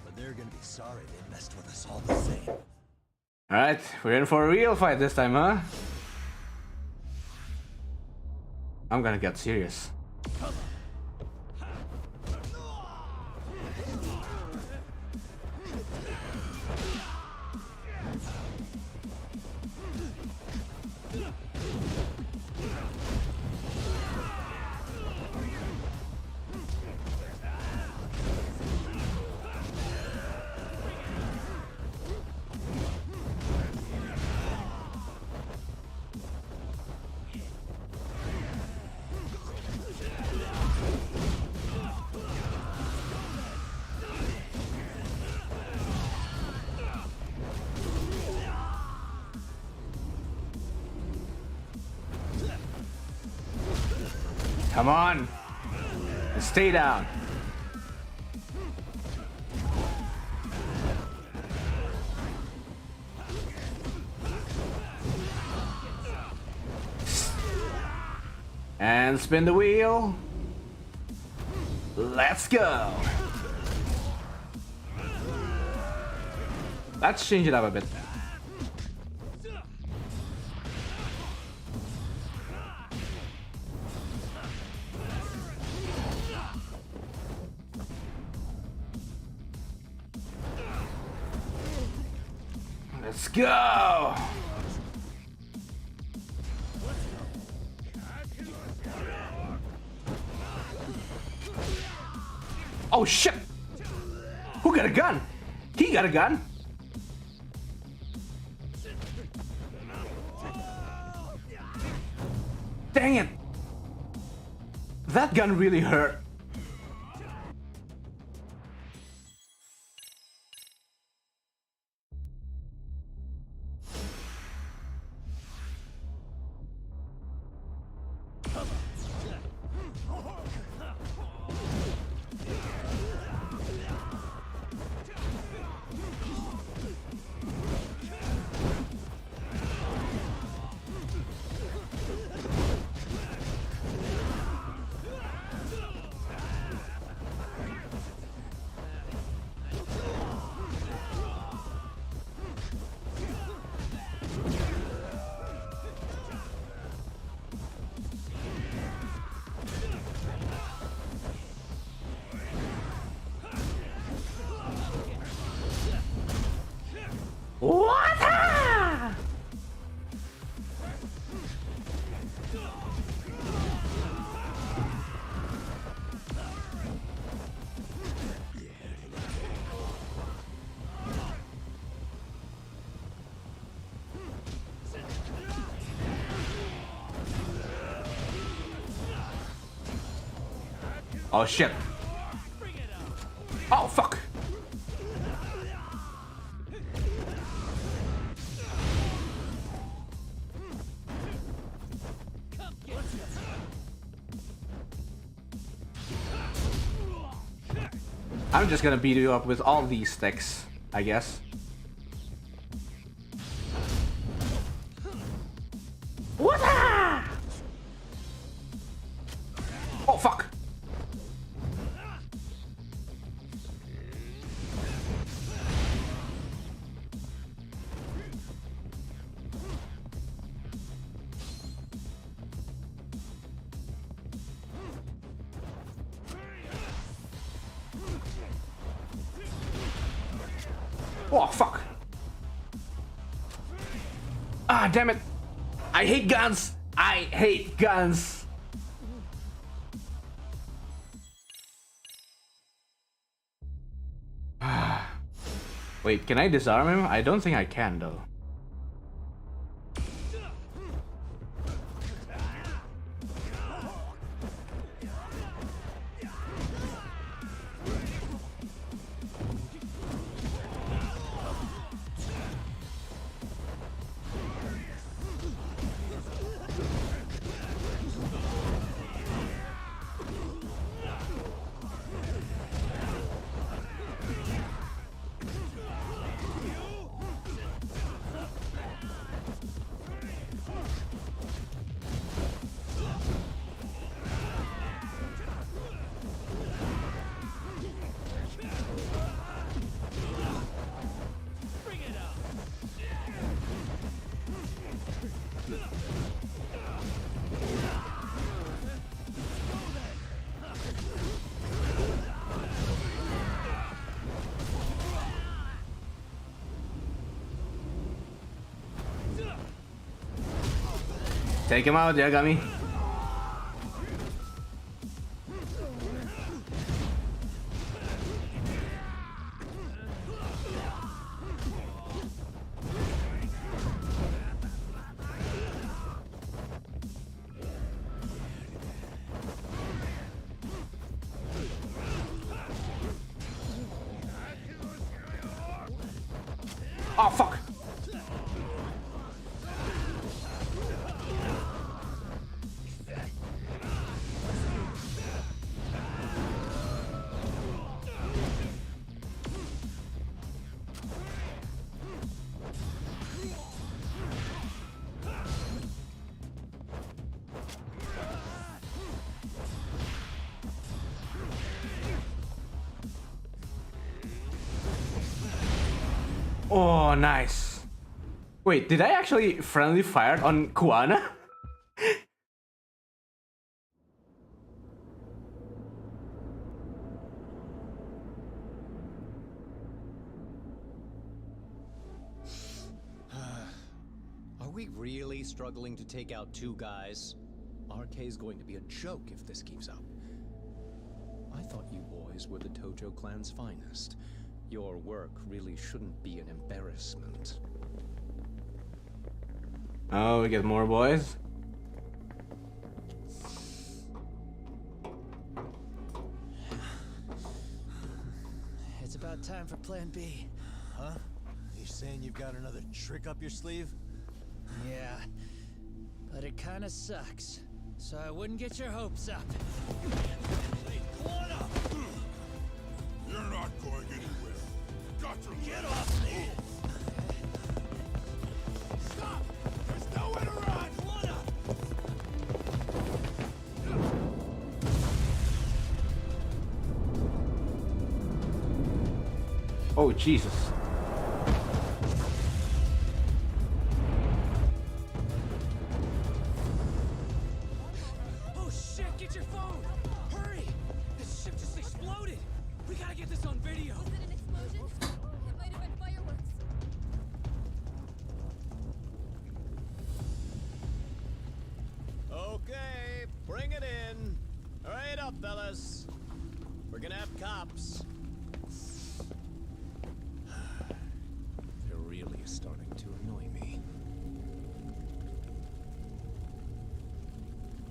But they're gonna be sorry they messed with us all the same. Alright, we're in for a real fight this time, huh? I'm gonna get serious. Come on! Stay down. And spin the wheel. Let's go. Let's change it up a bit. Let's go! Oh shit! Who got a gun? He got a gun! Dang it! That gun really hurt. Oh shit. Oh fuck. I'm just gonna beat you up with all these sticks, I guess. What? Oh fuck. Oh fuck. Ah, damn it. I hate guns. I hate guns. Wait, can I disarm him? I don't think I can though. Take him out, Yagami. Oh fuck. Oh, nice. Wait, did I actually friendly fire on Kuana? Are we really struggling to take out two guys? RK's going to be a joke if this keeps up. I thought you boys were the Tojo clan's finest. Your work really shouldn't be an embarrassment. Oh, we get more boys. It's about time for Plan B. Huh? You saying you've got another trick up your sleeve? Yeah, but it kinda sucks. So I wouldn't get your hopes up. You're not going anywhere. Got to Get off me! Stop! There's nowhere to run! Oh, Jesus. Oh shit, get your phone! Hurry! This ship just exploded! We gotta get this on video! Was it an explosion? It might have been fireworks. Okay, bring it in. Hurry it up, fellas. We're gonna have cops. They're really starting to annoy me.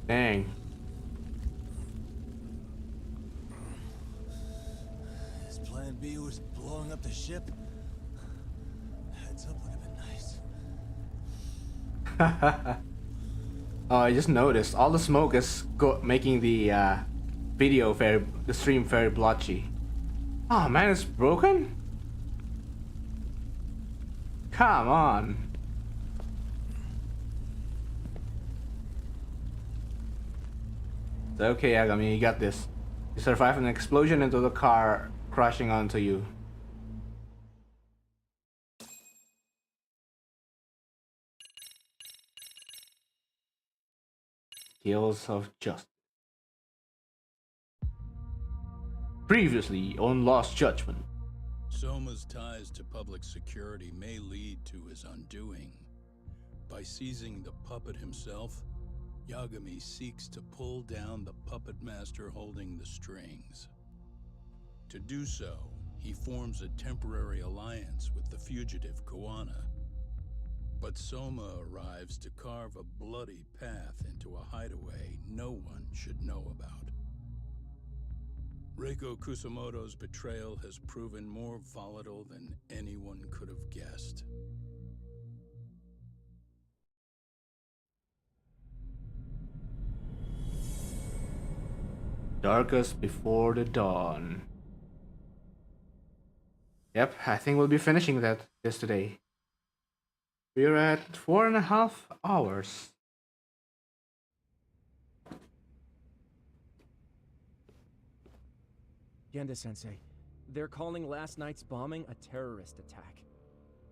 Dang. would be who was blowing up the ship? Heads up would have been nice. Oh, I just noticed all the smoke is making the the stream very blotchy. Oh man, it's broken? Come on. It's okay, Yagami, you got this. You survived an explosion into the car crashing onto you. Skills of Justice. Previously on Lost Judgment. Soma's ties to public security may lead to his undoing. By seizing the puppet himself, Yagami seeks to pull down the puppet master holding the strings. To do so, he forms a temporary alliance with the fugitive Koana. But Soma arrives to carve a bloody path into a hideaway no one should know about. Reiko Kusamoto's betrayal has proven more volatile than anyone could have guessed. Darkest before the dawn. Yep, I think we'll be finishing this today. We're at 4.5 hours. Genda-sensei, they're calling last night's bombing a terrorist attack.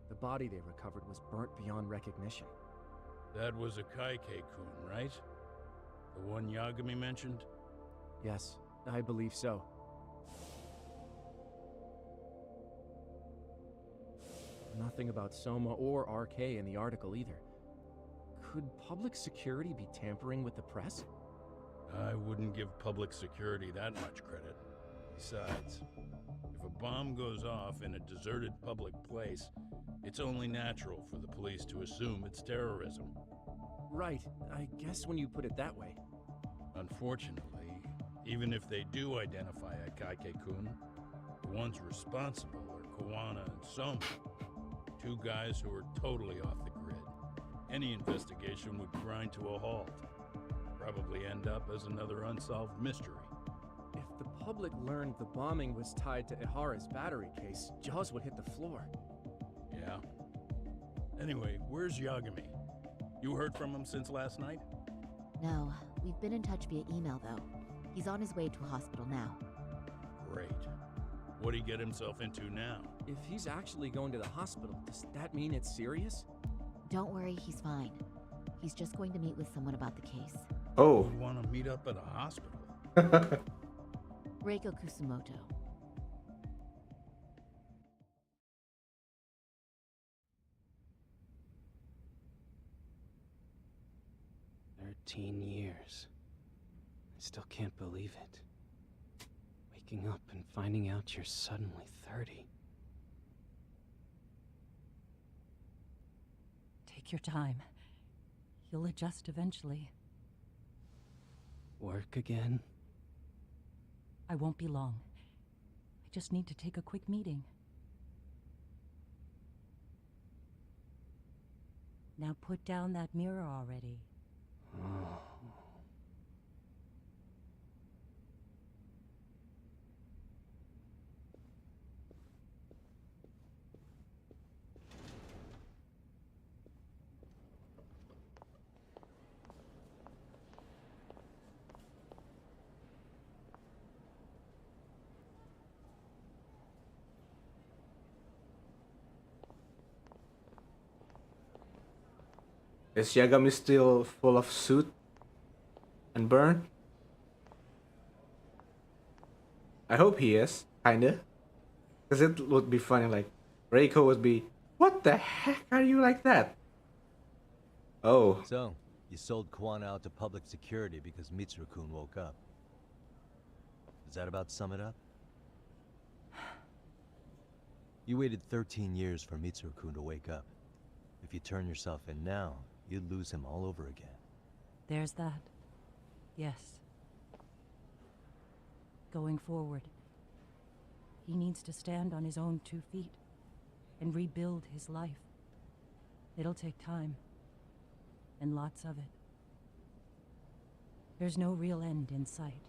The body they recovered was burnt beyond recognition. That was a Kaike-kun, right? The one Yagami mentioned? Yes, I believe so. Nothing about Soma or RK in the article either. Could public security be tampering with the press? I wouldn't give public security that much credit. Besides, if a bomb goes off in a deserted public place, it's only natural for the police to assume it's terrorism. Right, I guess when you put it that way. Unfortunately, even if they do identify a Kaike-kun, the ones responsible are Koana and Soma, two guys who are totally off the grid. Any investigation would grind to a halt. Probably end up as another unsolved mystery. If the public learned the bombing was tied to Ihara's battery case, jaws would hit the floor. Yeah. Anyway, where's Yagami? You heard from him since last night? No, we've been in touch via email though. He's on his way to a hospital now. Great. What'd he get himself into now? If he's actually going to the hospital, does that mean it's serious? Don't worry, he's fine. He's just going to meet with someone about the case. Oh. Would want to meet up at a hospital? Reiko Kusumoto. "13 years. I still can't believe it. Waking up and finding out you're suddenly 30. Take your time. You'll adjust eventually. Work again? I won't be long. I just need to take a quick meeting. Now put down that mirror already. Oh. Is Yagami still full of soot and burn? I hope he is, kinda. Because it would be funny, like, Reiko would be, "What the heck are you like that?" Oh. So, you sold Koana out to public security because Mitsuru-kun woke up. Does that about sum it up? You waited 13 years for Mitsuru-kun to wake up. If you turn yourself in now, you'd lose him all over again. There's that. Yes. Going forward, He needs to stand on his own 2 feet and rebuild his life. It'll take time, and lots of it. There's no real end in sight.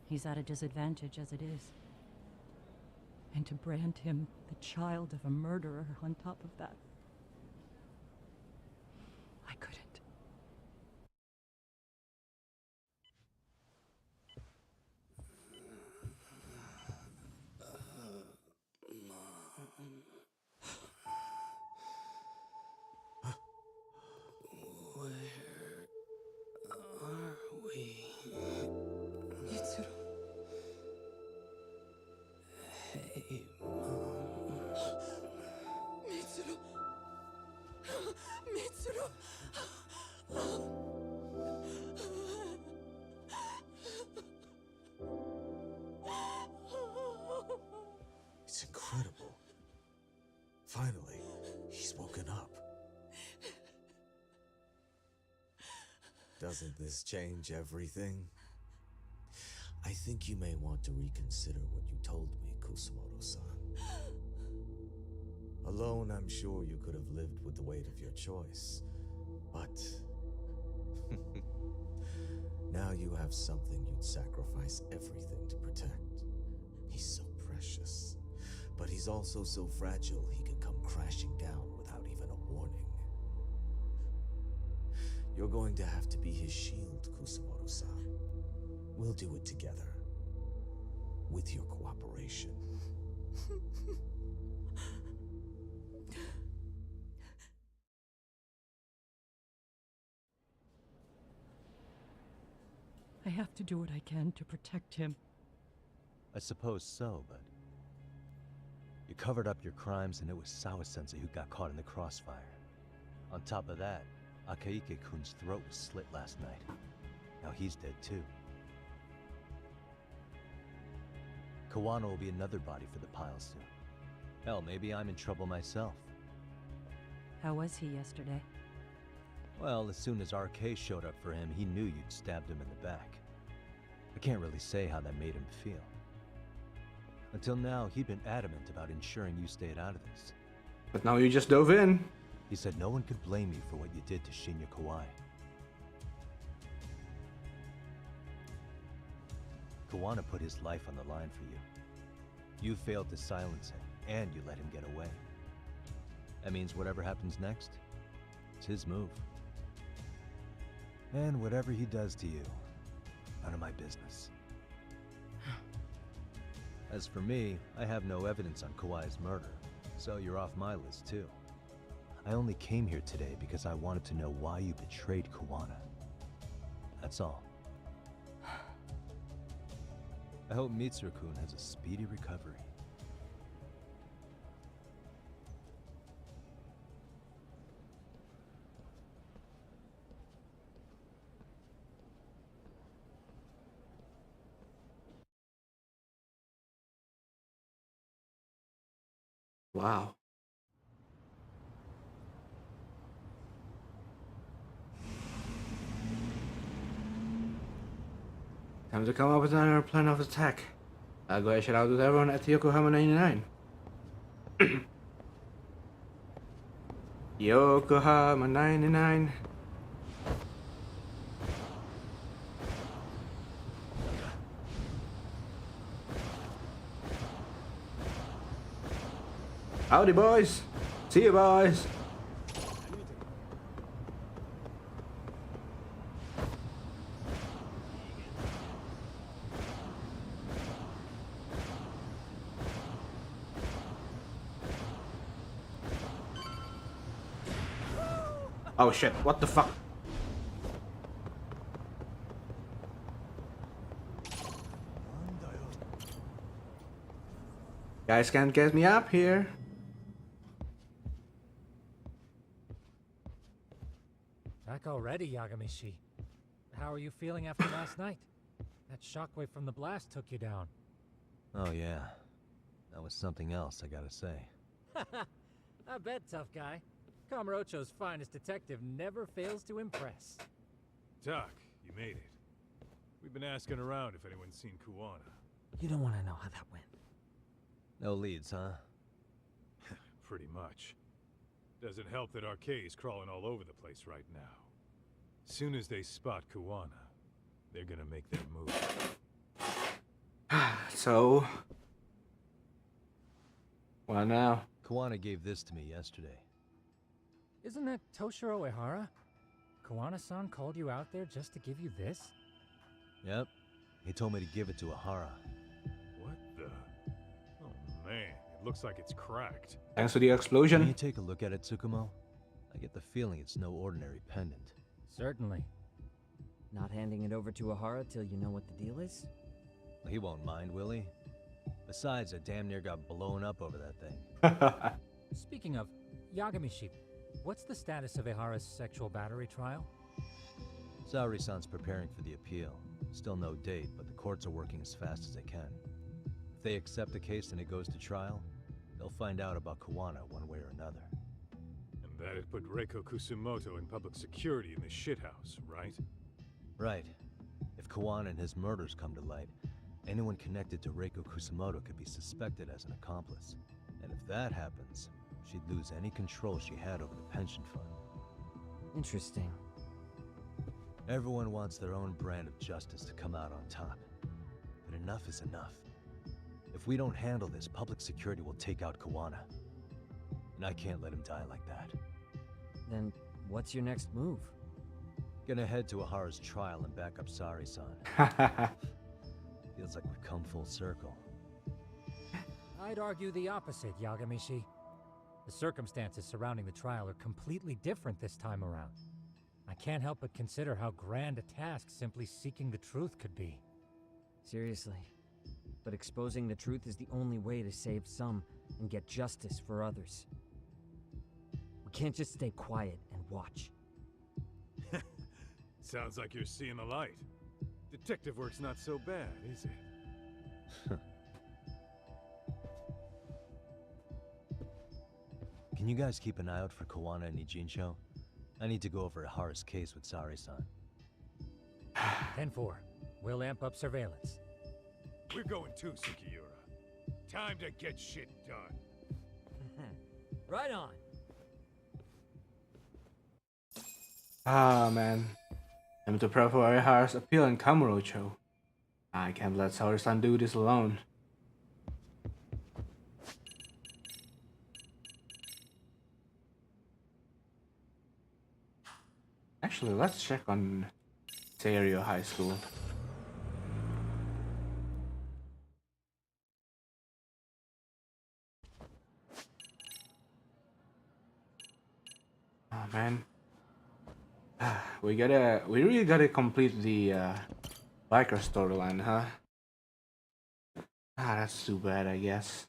He's at a disadvantage as it is. And to brand him the child of a murderer on top of that, I couldn't. Where are we? Mitsuru. Hey, Mom. Mitsuru. Mitsuru. It's incredible. Finally, he's woken up. Doesn't this change everything? I think you may want to reconsider what you told me, Kusumoto-san. Alone, I'm sure you could have lived with the weight of your choice, but now you have something you'd sacrifice everything to protect. He's so precious, but he's also so fragile he can come crashing down without even a warning. You're going to have to be his shield, Kusumoto-san. We'll do it together. With your cooperation. I have to do what I can to protect him. I suppose so, but... You covered up your crimes and it was Sawa-sensei who got caught in the crossfire. On top of that, Akaike-kun's throat was slit last night. Now he's dead too. Kawano will be another body for the pile soon. Hell, maybe I'm in trouble myself. How was he yesterday? Well, as soon as RK showed up for him, he knew you'd stabbed him in the back. I can't really say how that made him feel. Until now, he'd been adamant about ensuring you stayed out of this. But now you just dove in. He said no one could blame you for what you did to Shinya Kawai. Kawano put his life on the line for you. You failed to silence him, and you let him get away. That means whatever happens next, it's his move. And whatever he does to you, none of my business. As for me, I have no evidence on Kawai's murder, so you're off my list too. I only came here today because I wanted to know why you betrayed Kawano. That's all. I hope Mitsuru-kun has a speedy recovery. Wow. Time to come up with another plan of attack. I'll go ahead out with everyone at Yokohama 99. Yokohama 99. Howdy, boys. See you, boys. Oh shit, what the fuck? Guys can't get me up here. Back already, Yagami-shi. How are you feeling after last night? That shockwave from the blast took you down. Oh yeah, that was something else, I gotta say. I bet, tough guy. Kamurocho's finest detective never fails to impress. Doc, you made it. We've been asking around if anyone's seen Kuwana. You don't want to know how that went. No leads, huh? Pretty much. Doesn't help that Arcay's crawling all over the place right now. Soon as they spot Kuwana, they're gonna make their move. So, what now? Kuwana gave this to me yesterday. Isn't that Toshiro Ehara? Kawana-san called you out there just to give you this? Yep. He told me to give it to Ehara. What the? Oh man, it looks like it's cracked. Thanks for the explosion. Can you take a look at it, Tsukumo? I get the feeling it's no ordinary pendant. Certainly. Not handing it over to Ehara till you know what the deal is? He won't mind, will he? Besides, I damn near got blown up over that thing. Speaking of, Yagami-shi, what's the status of Ehara's sexual battery trial? Saori-san's preparing for the appeal. Still no date, but the courts are working as fast as they can. If they accept the case and it goes to trial, they'll find out about Kuwana one way or another. And that'd put Reiko Kusumoto in public security in the shithouse, right? Right. If Kuwana and his murders come to light, anyone connected to Reiko Kusumoto could be suspected as an accomplice. And if that happens, she'd lose any control she had over the pension fund. Interesting. Everyone wants their own brand of justice to come out on top. But enough is enough. If we don't handle this, public security will take out Kuwana. And I can't let him die like that. Then what's your next move? Gonna head to Ehara's trial and back up Saori-san. Feels like we've come full circle. I'd argue the opposite, Yagami-shi. The circumstances surrounding the trial are completely different this time around. I can't help but consider how grand a task simply seeking the truth could be. Seriously. But exposing the truth is the only way to save some and get justice for others. We can't just stay quiet and watch. Sounds like you're seeing the light. Detective work's not so bad, is it? Can you guys keep an eye out for Kuwana and Ijincho? I need to go over Ehara's case with Saori-san. 10-4. We'll amp up surveillance. We're going too, Sukiura. Time to get shit done. Right on. Ah, man. I'm to prep for Ehara's appeal in Kamurocho. I can't let Saori-san do this alone. Actually, let's check on Serio High School. Oh man. We really gotta complete the biker storyline, huh? Ah, that's too bad, I guess.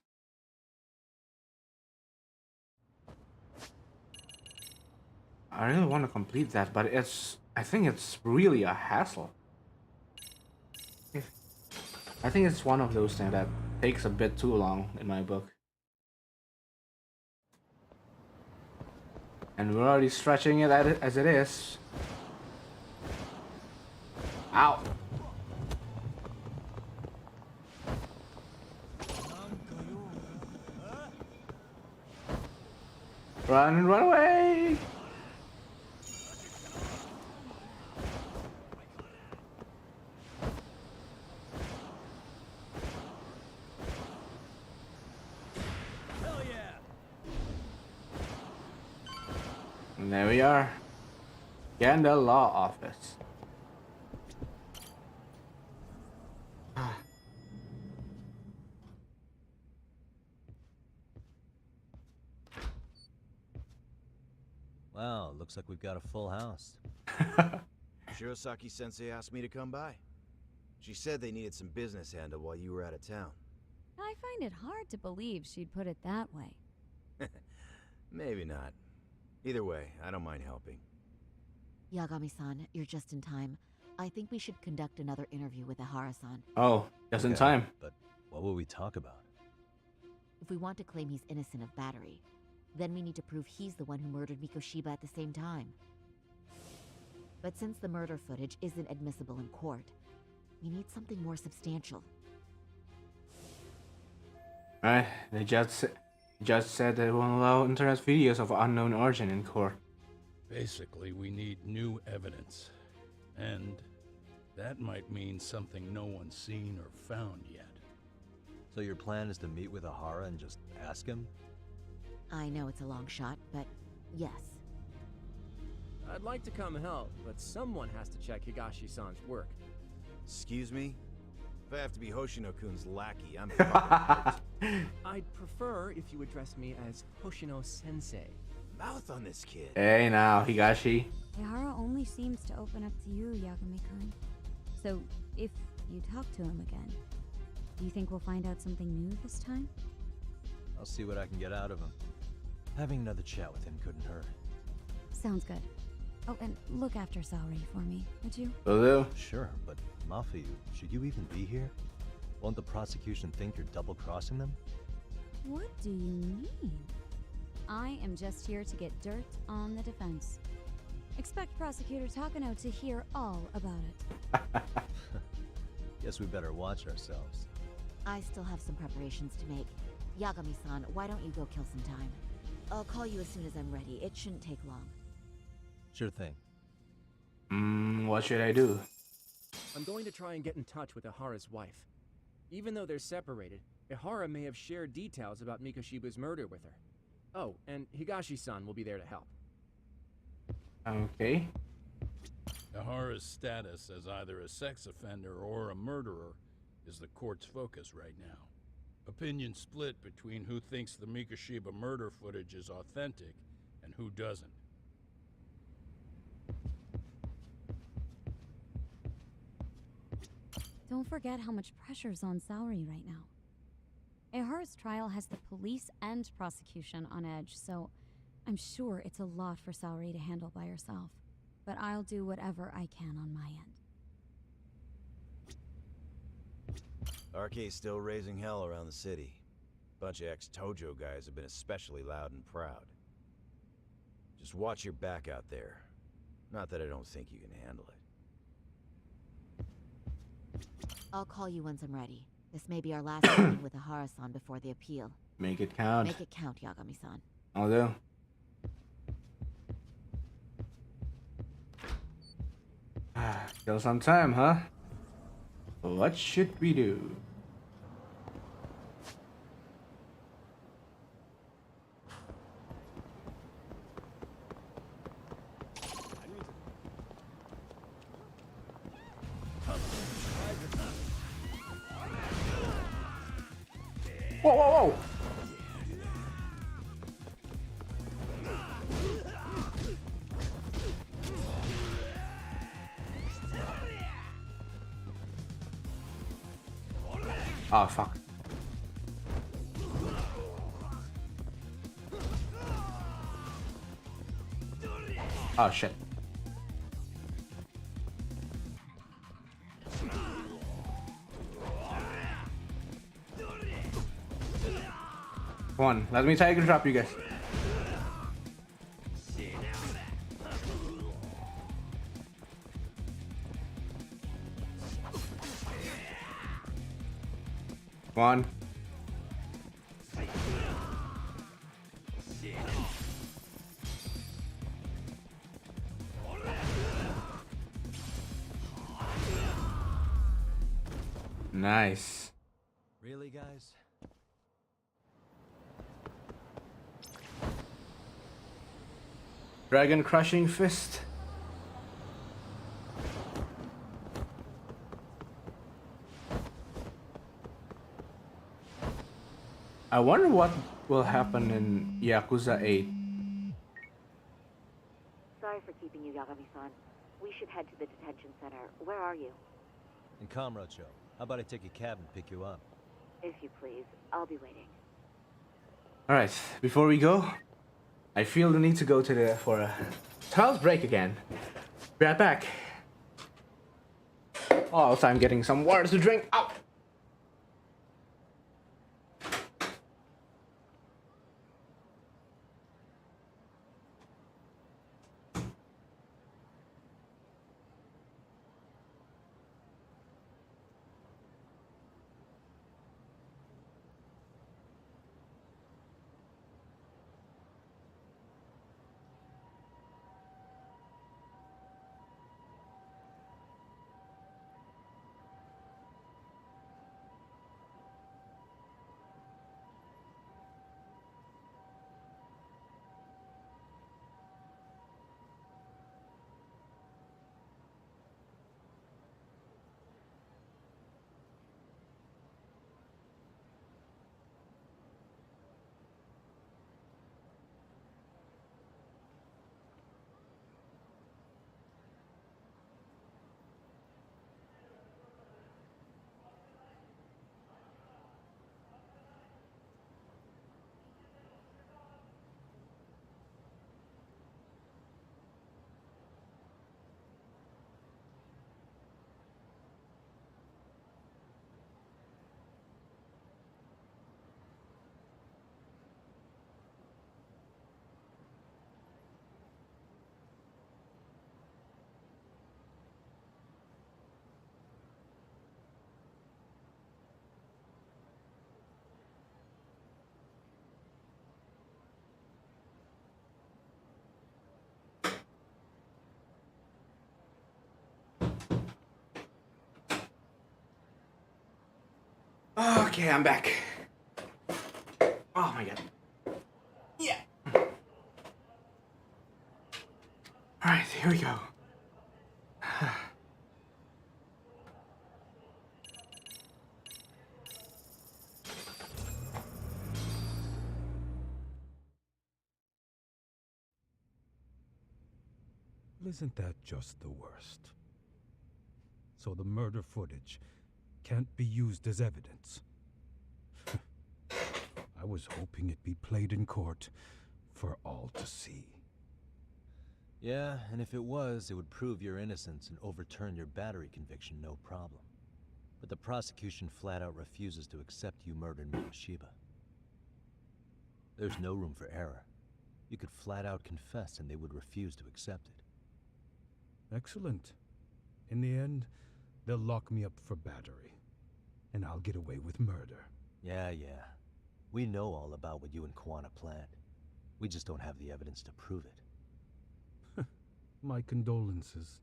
I really want to complete that, but I think it's really a hassle. I think it's one of those things that takes a bit too long in my book. And we're already stretching it as it is. Ow! Run, run away! And there we are. Again, the law office. Wow, looks like we've got a full house. Shirosaki-sensei asked me to come by. She said they needed some business handled while you were out of town. I find it hard to believe she'd put it that way. Maybe not. Either way, I don't mind helping. Yagami-san, you're just in time. I think we should conduct another interview with Ehara-san. Oh, just in time. But what will we talk about? If we want to claim he's innocent of battery, then we need to prove he's the one who murdered Mikoshiba at the same time. But since the murder footage isn't admissible in court, we need something more substantial. The judge said they won't allow internet videos of unknown origin in court. Basically, we need new evidence. And that might mean something no one's seen or found yet. So your plan is to meet with Ahara and just ask him? I know it's a long shot, but yes. I'd like to come help, but someone has to check Higashi-san's work. Excuse me? If I have to be Hoshino-kun's lackey, I'm fucking I'd prefer if you address me as Hoshino-sensei. Mouth on this kid. Hey now, Higashi. Ehara only seems to open up to you, Yagami-kun. So, if you talk to him again, do you think we'll find out something new this time? I'll see what I can get out of him. Having another chat with him couldn't hurt. Sounds good. Oh, and look after Saori for me, would you? Will do. Sure, but Mafu, should you even be here? Won't the prosecution think you're double-crossing them? What do you mean? I am just here to get dirt on the defense. Expect Prosecutor Takano to hear all about it. Guess we better watch ourselves. I still have some preparations to make. Yagami-san, why don't you go kill some time? I'll call you as soon as I'm ready. It shouldn't take long. Sure thing. What should I do? I'm going to try and get in touch with Ahara's wife. Even though they're separated, Ahara may have shared details about Mikoshiba's murder with her. Oh, and Higashi-san will be there to help. Okay. Ahara's status as either a sex offender or a murderer is the court's focus right now. Opinion split between who thinks the Mikoshiba murder footage is authentic and who doesn't. Don't forget how much pressure's on Saori right now. Ehara's trial has the police and prosecution on edge, so I'm sure it's a lot for Saori to handle by herself. But I'll do whatever I can on my end. RK's still raising hell around the city. Bunch of ex-Tojo guys have been especially loud and proud. Just watch your back out there. Not that I don't think you can handle it. I'll call you once I'm ready. This may be our last meeting with Ahara-san before the appeal. Make it count. Make it count, Yagami-san. I'll do. Kill some time, huh? What should we do? Whoa, whoa, whoa! Oh, fuck. Oh, shit. Come on, let me tiger drop you guys. Come on. Nice. Really, guys? Dragon crushing fist. I wonder what will happen in Yakuza 8. Sorry for keeping you, Yagami-san. We should head to the detention center. Where are you? In Kamurocho. How about I take a cab and pick you up? If you please. I'll be waiting. Alright, before we go, I feel the need to go to for a child's break again. Be right back. Also, I'm getting some water to drink. Ow! Okay, I'm back. Oh my god. Yeah. Alright, here we go. Isn't that just the worst? So the murder footage can't be used as evidence. I was hoping it'd be played in court for all to see. Yeah, and if it was, it would prove your innocence and overturn your battery conviction, no problem. But the prosecution flat out refuses to accept you murdered Mikoshiba. There's no room for error. You could flat out confess and they would refuse to accept it. Excellent. In the end, they'll lock me up for battery, and I'll get away with murder. Yeah. We know all about what you and Kwana planned. We just don't have the evidence to prove it. My condolences.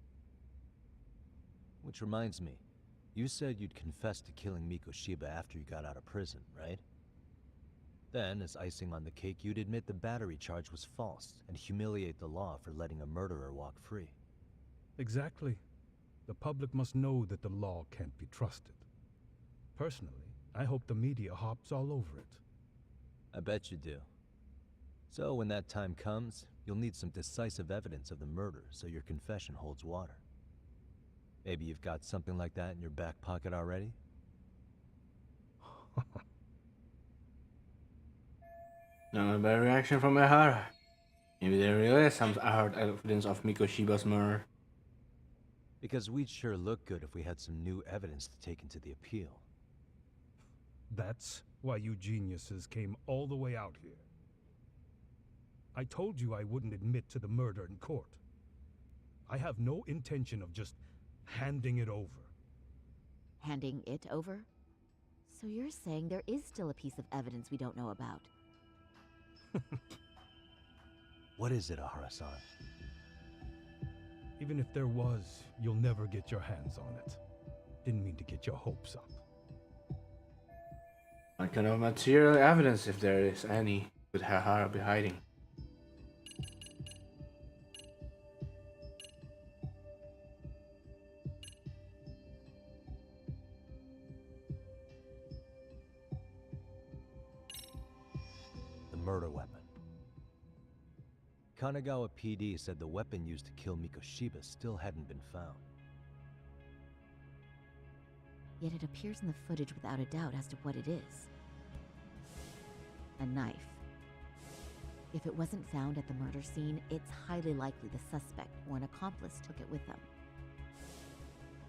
Which reminds me, you said you'd confess to killing Mikoshiba after you got out of prison, right? Then, as icing on the cake, you'd admit the battery charge was false and humiliate the law for letting a murderer walk free. Exactly. The public must know that the law can't be trusted. Personally, I hope the media hops all over it. I bet you do. So when that time comes, you'll need some decisive evidence of the murder so your confession holds water. Maybe you've got something like that in your back pocket already? No bad reaction from Ehara. Maybe there really is some hard evidence of Mikoshiba's murder. Because we'd sure look good if we had some new evidence to take into the appeal. That's why you geniuses came all the way out here. I told you I wouldn't admit to the murder in court. I have no intention of just handing it over. Handing it over? So you're saying there is still a piece of evidence we don't know about? What is it, Ahara-san? Even if there was, you'll never get your hands on it. Didn't mean to get your hopes up. What kind of material evidence, if there is any, could Ehara be hiding? The murder weapon. Kanagawa PD said the weapon used to kill Mikoshiba still hadn't been found. Yet it appears in the footage without a doubt as to what it is. A knife. If it wasn't found at the murder scene, it's highly likely the suspect or an accomplice took it with them.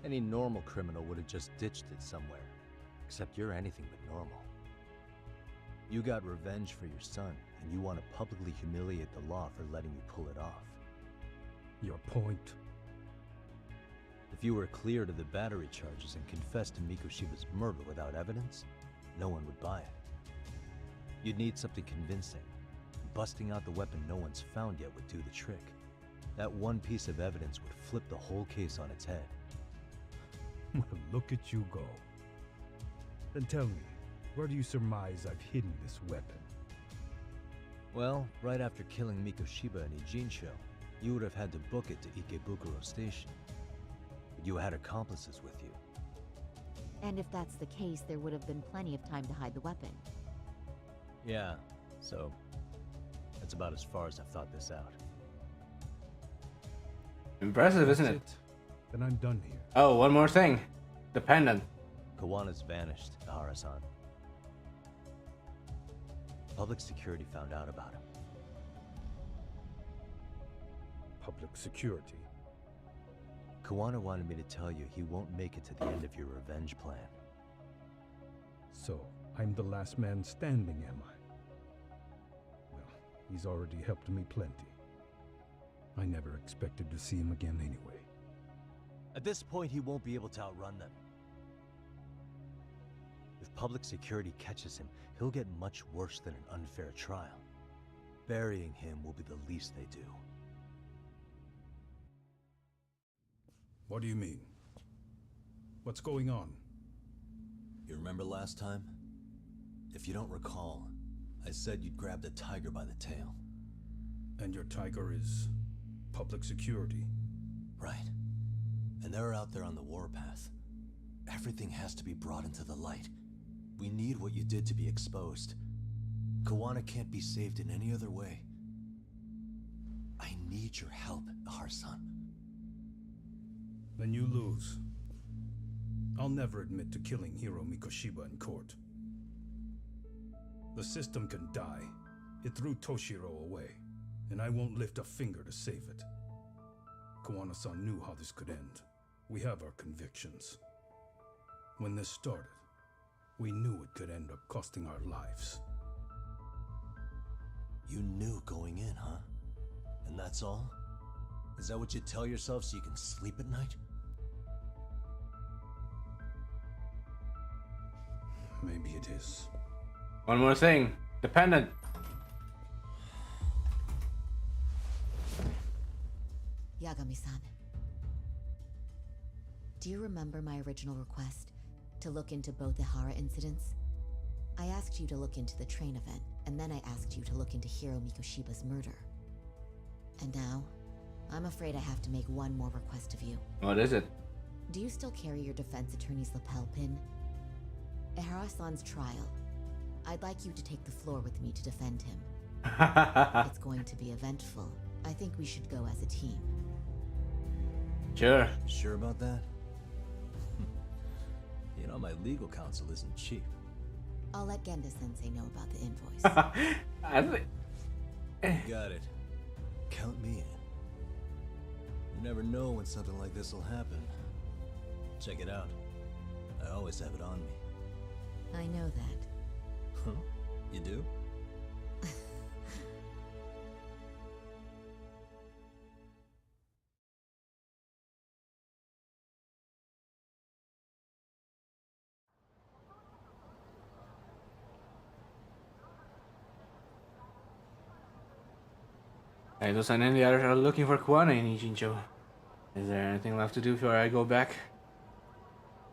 Any normal criminal would have just ditched it somewhere. Except you're anything but normal. You got revenge for your son, and you want to publicly humiliate the law for letting you pull it off. Your point? If you were cleared of the battery charges and confessed to Mikoshiba's murder without evidence, no one would buy it. You'd need something convincing. Busting out the weapon no one's found yet would do the trick. That one piece of evidence would flip the whole case on its head. Well, look at you go. Then tell me, where do you surmise I've hidden this weapon? Well, right after killing Mikoshiba in Ijincho, you would have had to book it to Ikebukuro Station. But you had accomplices with you. And if that's the case, there would have been plenty of time to hide the weapon. Yeah, so that's about as far as I've thought this out. Impressive, isn't it? Then I'm done here. Oh, one more thing. The pendant. Kawana's vanished, Ahara-san. Public security found out about him. Public security? Kawana wanted me to tell you he won't make it to the end of your revenge plan. So, I'm the last man standing, am I? Well, he's already helped me plenty. I never expected to see him again anyway. At this point, he won't be able to outrun them. If public security catches him, he'll get much worse than an unfair trial. Burying him will be the least they do. What do you mean? What's going on? You remember last time? If you don't recall, I said you'd grab the tiger by the tail. And your tiger is public security. Right. And they're out there on the warpath. Everything has to be brought into the light. We need what you did to be exposed. Kawana can't be saved in any other way. I need your help, Har-san. Then you lose. I'll never admit to killing Hiro Mikoshiba in court. The system can die. It threw Toshiro away, and I won't lift a finger to save it. Kawana-san knew how this could end. We have our convictions. When this started, we knew it could end up costing our lives. You knew going in, huh? And that's all? Is that what you tell yourself so you can sleep at night? Maybe it is. One more thing. Dependent. Yagami-san. Do you remember my original request to look into both the Hara incidents? I asked you to look into the train event, and then I asked you to look into Hiro Mikoshiba's murder. And now, I'm afraid I have to make one more request of you. What is it? Do you still carry your defense attorney's lapel pin? At Hara-san's trial, I'd like you to take the floor with me to defend him. It's going to be eventful. I think we should go as a team. Sure. You sure about that? You know, my legal counsel isn't cheap. I'll let Genda-sensei know about the invoice. I think... Got it. Count me in. You never know when something like this will happen. Check it out. I always have it on me. I know that. Huh? You do? Eidos-san and the others are looking for Kawana in Ijincho. Is there anything left to do before I go back?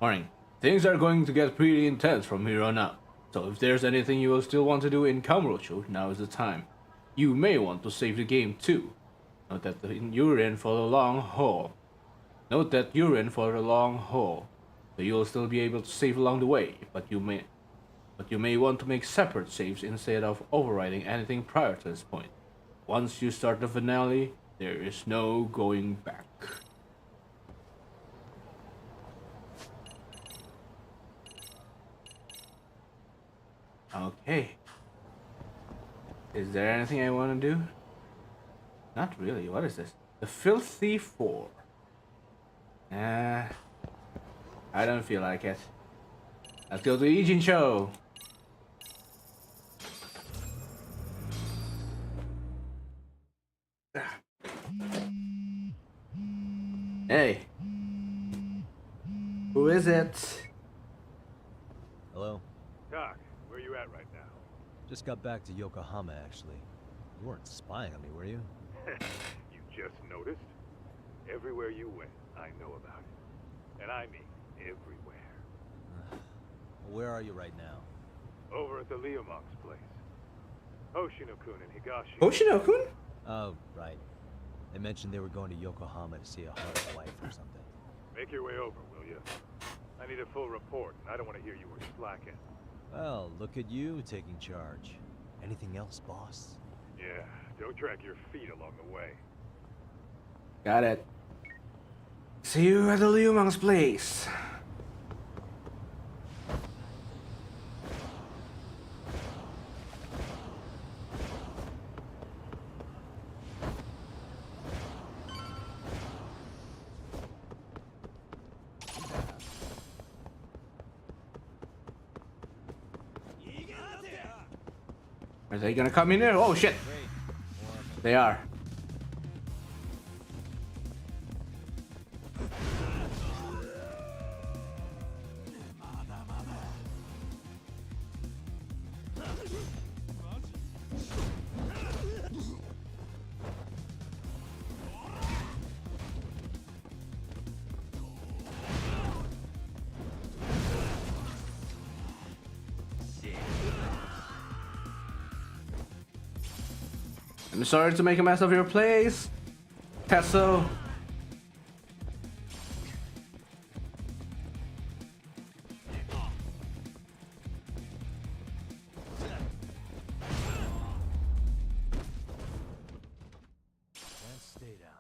Warning. Things are going to get pretty intense from here on out. So if there's anything you will still want to do in Kamurocho, now is the time. You may want to save the game too. Note that you're in for the long haul. Note that you're in for the long haul. So you'll still be able to save along the way, but you may want to make separate saves instead of overriding anything prior to this point. Once you start the finale, there is no going back. Okay. Is there anything I want to do? Not really. What is this? The Filthy Four. I don't feel like it. Let's go to Ijincho. Hey. Who is it? Hello? Doc, where you at right now? Just got back to Yokohama, actually. You weren't spying on me, were you? You just noticed? Everywhere you went, I know about it. And I mean everywhere. Where are you right now? Over at the Leomonk's place. Hoshino-kun and Higashi. Hoshino-kun? Oh, right. They mentioned they were going to Yokohama to see a hard wife or something. Make your way over, will you? I need a full report, and I don't want to hear you were slacking. Well, look at you taking charge. Anything else, boss? Yeah, don't drag your feet along the way. Got it. See you at the Leomonk's place. Are they gonna come in here? Oh shit! They are. I'm sorry to make a mess of your place, Tesso. Let's stay down.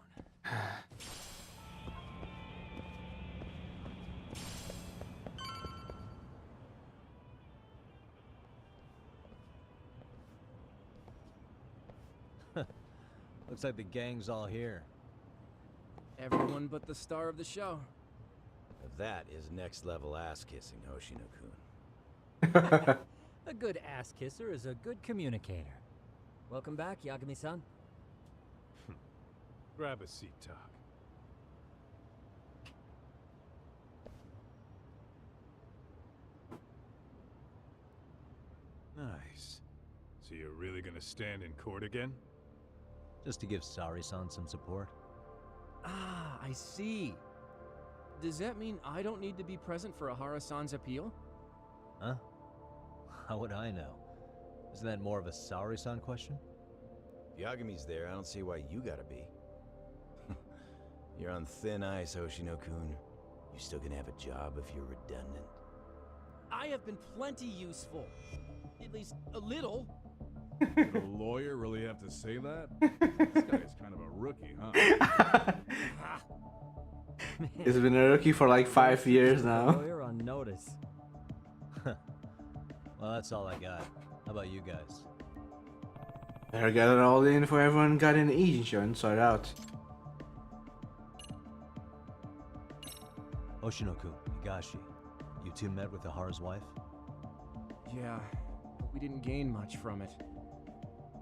Looks like the gang's all here. Everyone but the star of the show. That is next level ass kissing, Hoshino-kun. A good ass kisser is a good communicator. Welcome back, Yagami-san. Grab a seat, Talk. Nice. So you're really gonna stand in court again? Just to give Sari-san some support. Ah, I see. Does that mean I don't need to be present for Ahara-san's appeal? Huh? How would I know? Isn't that more of a Sari-san question? If Yagami's there, I don't see why you gotta be. You're on thin ice, Hoshino-kun. You still gonna have a job if you're redundant. I have been plenty useful. At least a little. Did a lawyer really have to say that? This guy's kind of a rookie, huh? He's been a rookie for like 5 years now. Lawyer on notice. Well, that's all I got. How about you guys? Better gather all the info everyone got in the agent show and sort out. Hoshino-kun, Higashi, you two met with Ahara's wife? Yeah, but we didn't gain much from it.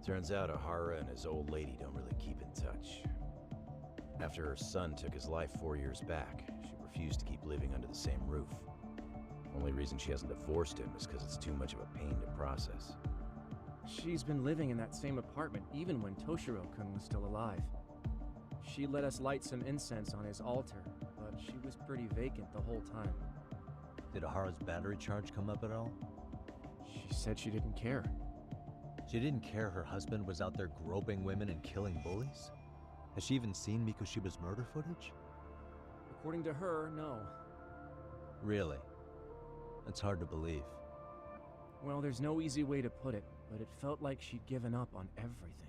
Turns out Ahara and his old lady don't really keep in touch. After her son took his life 4 years back, she refused to keep living under the same roof. Only reason she hasn't divorced him is because it's too much of a pain to process. She's been living in that same apartment even when Toshiro-kun was still alive. She let us light some incense on his altar, but she was pretty vacant the whole time. Did Ahara's battery charge come up at all? She said she didn't care. She didn't care her husband was out there groping women and killing bullies? Has she even seen Mikoshiba's murder footage? According to her, no. Really? That's hard to believe. Well, there's no easy way to put it, but it felt like she'd given up on everything.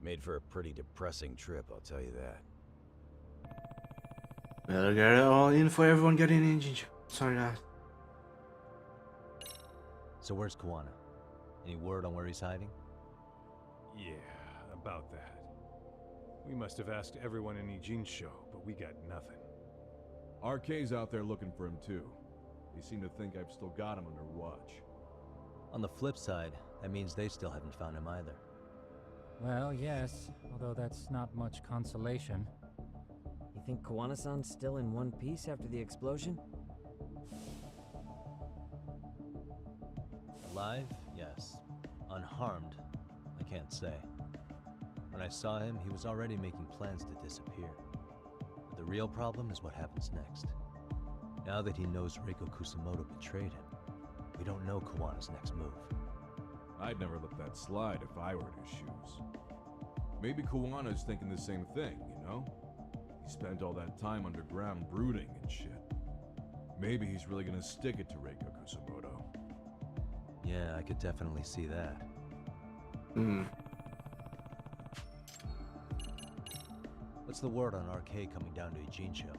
Made for a pretty depressing trip, I'll tell you that. Better gather all info everyone got in the agent show. Sorry that. So where's Kawana? Any word on where he's hiding? Yeah, about that. We must have asked everyone in Eugene show, but we got nothing. RK's out there looking for him too. They seem to think I've still got him under watch. On the flip side, that means they still haven't found him either. Well, yes, although that's not much consolation. You think Kawana-san's still in one piece after the explosion? Alive? Yes. Unharmed? I can't say. When I saw him, he was already making plans to disappear. But the real problem is what happens next. Now that he knows Reiko Kusamoto betrayed him, we don't know Kawana's next move. I'd never let that slide if I were in his shoes. Maybe Kawana's thinking the same thing, you know? He spent all that time underground brooding and shit. Maybe he's really gonna stick it to Reiko Kusamoto. Yeah, I could definitely see that. What's the word on RK coming down to Ijincho?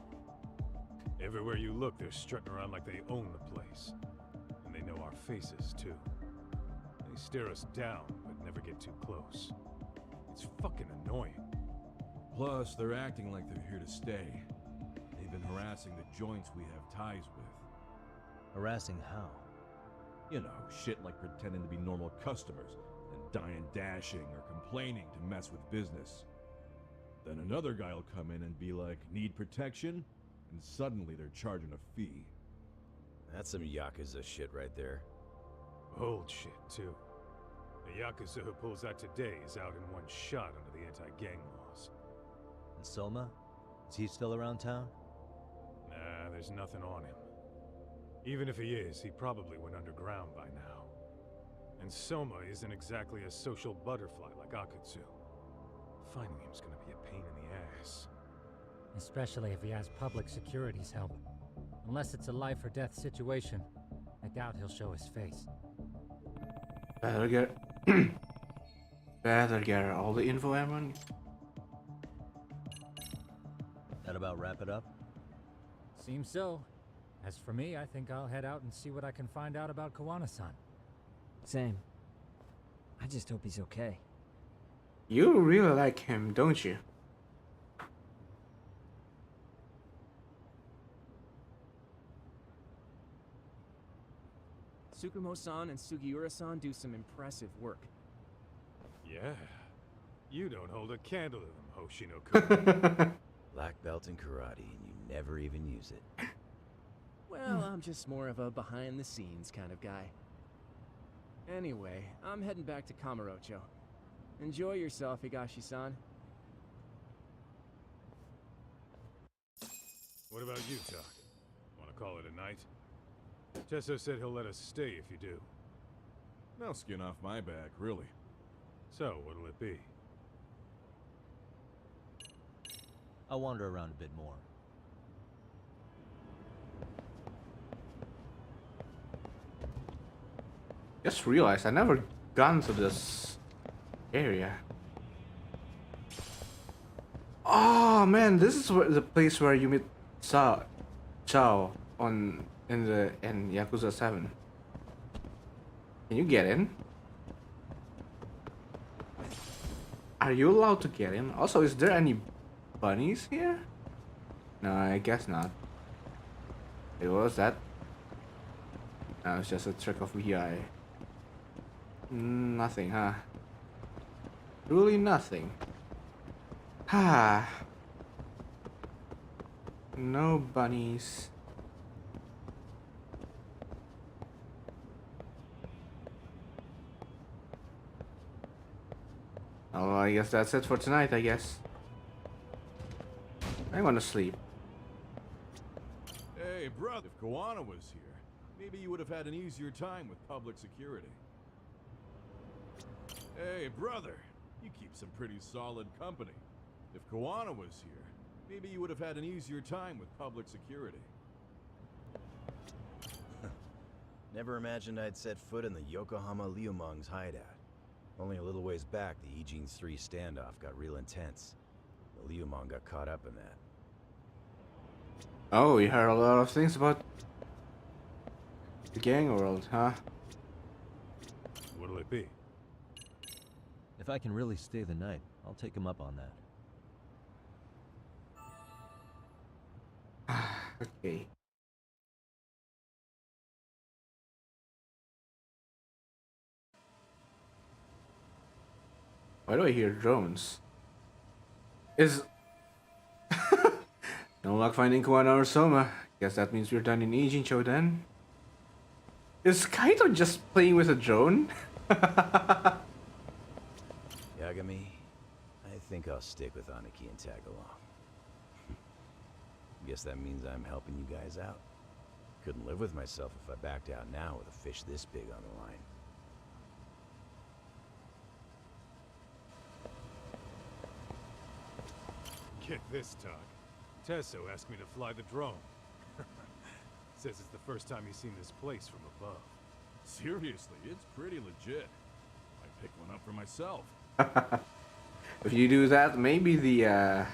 Everywhere you look, they're strutting around like they own the place. And they know our faces, too. They stare us down, but never get too close. It's fucking annoying. Plus, they're acting like they're here to stay. They've been harassing the joints we have ties with. Harassing how? You know, shit like pretending to be normal customers and dying dashing or complaining to mess with business. Then another guy will come in and be like, need protection? And suddenly they're charging a fee. That's some Yakuza shit right there. Old shit, too. The Yakuza who pulls that today is out in one shot under the anti-gang laws. And Soma? Is he still around town? Nah, there's nothing on him. Even if he is, he probably went underground by now. And Soma isn't exactly a social butterfly like Akutsu. Finding him's gonna be a pain in the ass. Especially if he has public security's help. Unless it's a life or death situation, I doubt he'll show his face. Better get better get all the info, everyone. That about wrap it up? Seems so. As for me, I think I'll head out and see what I can find out about Kawana-san. Same. I just hope he's okay. You really like him, don't you? Tsukumo-san and Sugiura-san do some impressive work. Yeah. You don't hold a candle to them, Hoshino-kun. Black belt in karate, and you never even use it. Well, I'm just more of a behind-the-scenes kind of guy. Anyway, I'm heading back to Kamurocho. Enjoy yourself, Higashi-san. What about you, Tak? Wanna call it a night? Tesso said he'll let us stay if you do. No skin off my back, really. So, what'll it be? I'll wander around a bit more. Just realized I never gone to this area. Oh man, this is the place where you meet Chao in Yakuza 7. Can you get in? Are you allowed to get in? Also, is there any bunnies here? No, I guess not. It was that. No, it's just a trick of VI. Nothing, huh? Really nothing. Ha. No bunnies. Oh, I guess that's it for tonight, I guess. I want to sleep. Hey, brother, if Kawana was here, maybe you would have had an easier time with public security. Hey, brother, you keep some pretty solid company. If Kawana was here, maybe you would have had an easier time with public security. Never imagined I'd set foot in the Yokohama Liumang's hideout. Only a little ways back, the Eugene 3 standoff got real intense. The Liumang got caught up in that. Oh, you heard a lot of things about the gang world, huh? What'll it be? If I can really stay the night, I'll take him up on that. Okay. Why do I hear drones? Is no luck finding Kawana or Soma. Guess that means we're done in Ijincho then. Is Kaito just playing with a drone? Yagami, I think I'll stick with Aniki and tag along. Guess that means I'm helping you guys out. Couldn't live with myself if I backed out now with a fish this big on the line. Get this, Tug. Tesso asked me to fly the drone. Says it's the first time he's seen this place from above. Seriously, it's pretty legit. I picked one up for myself. If you do that, maybe the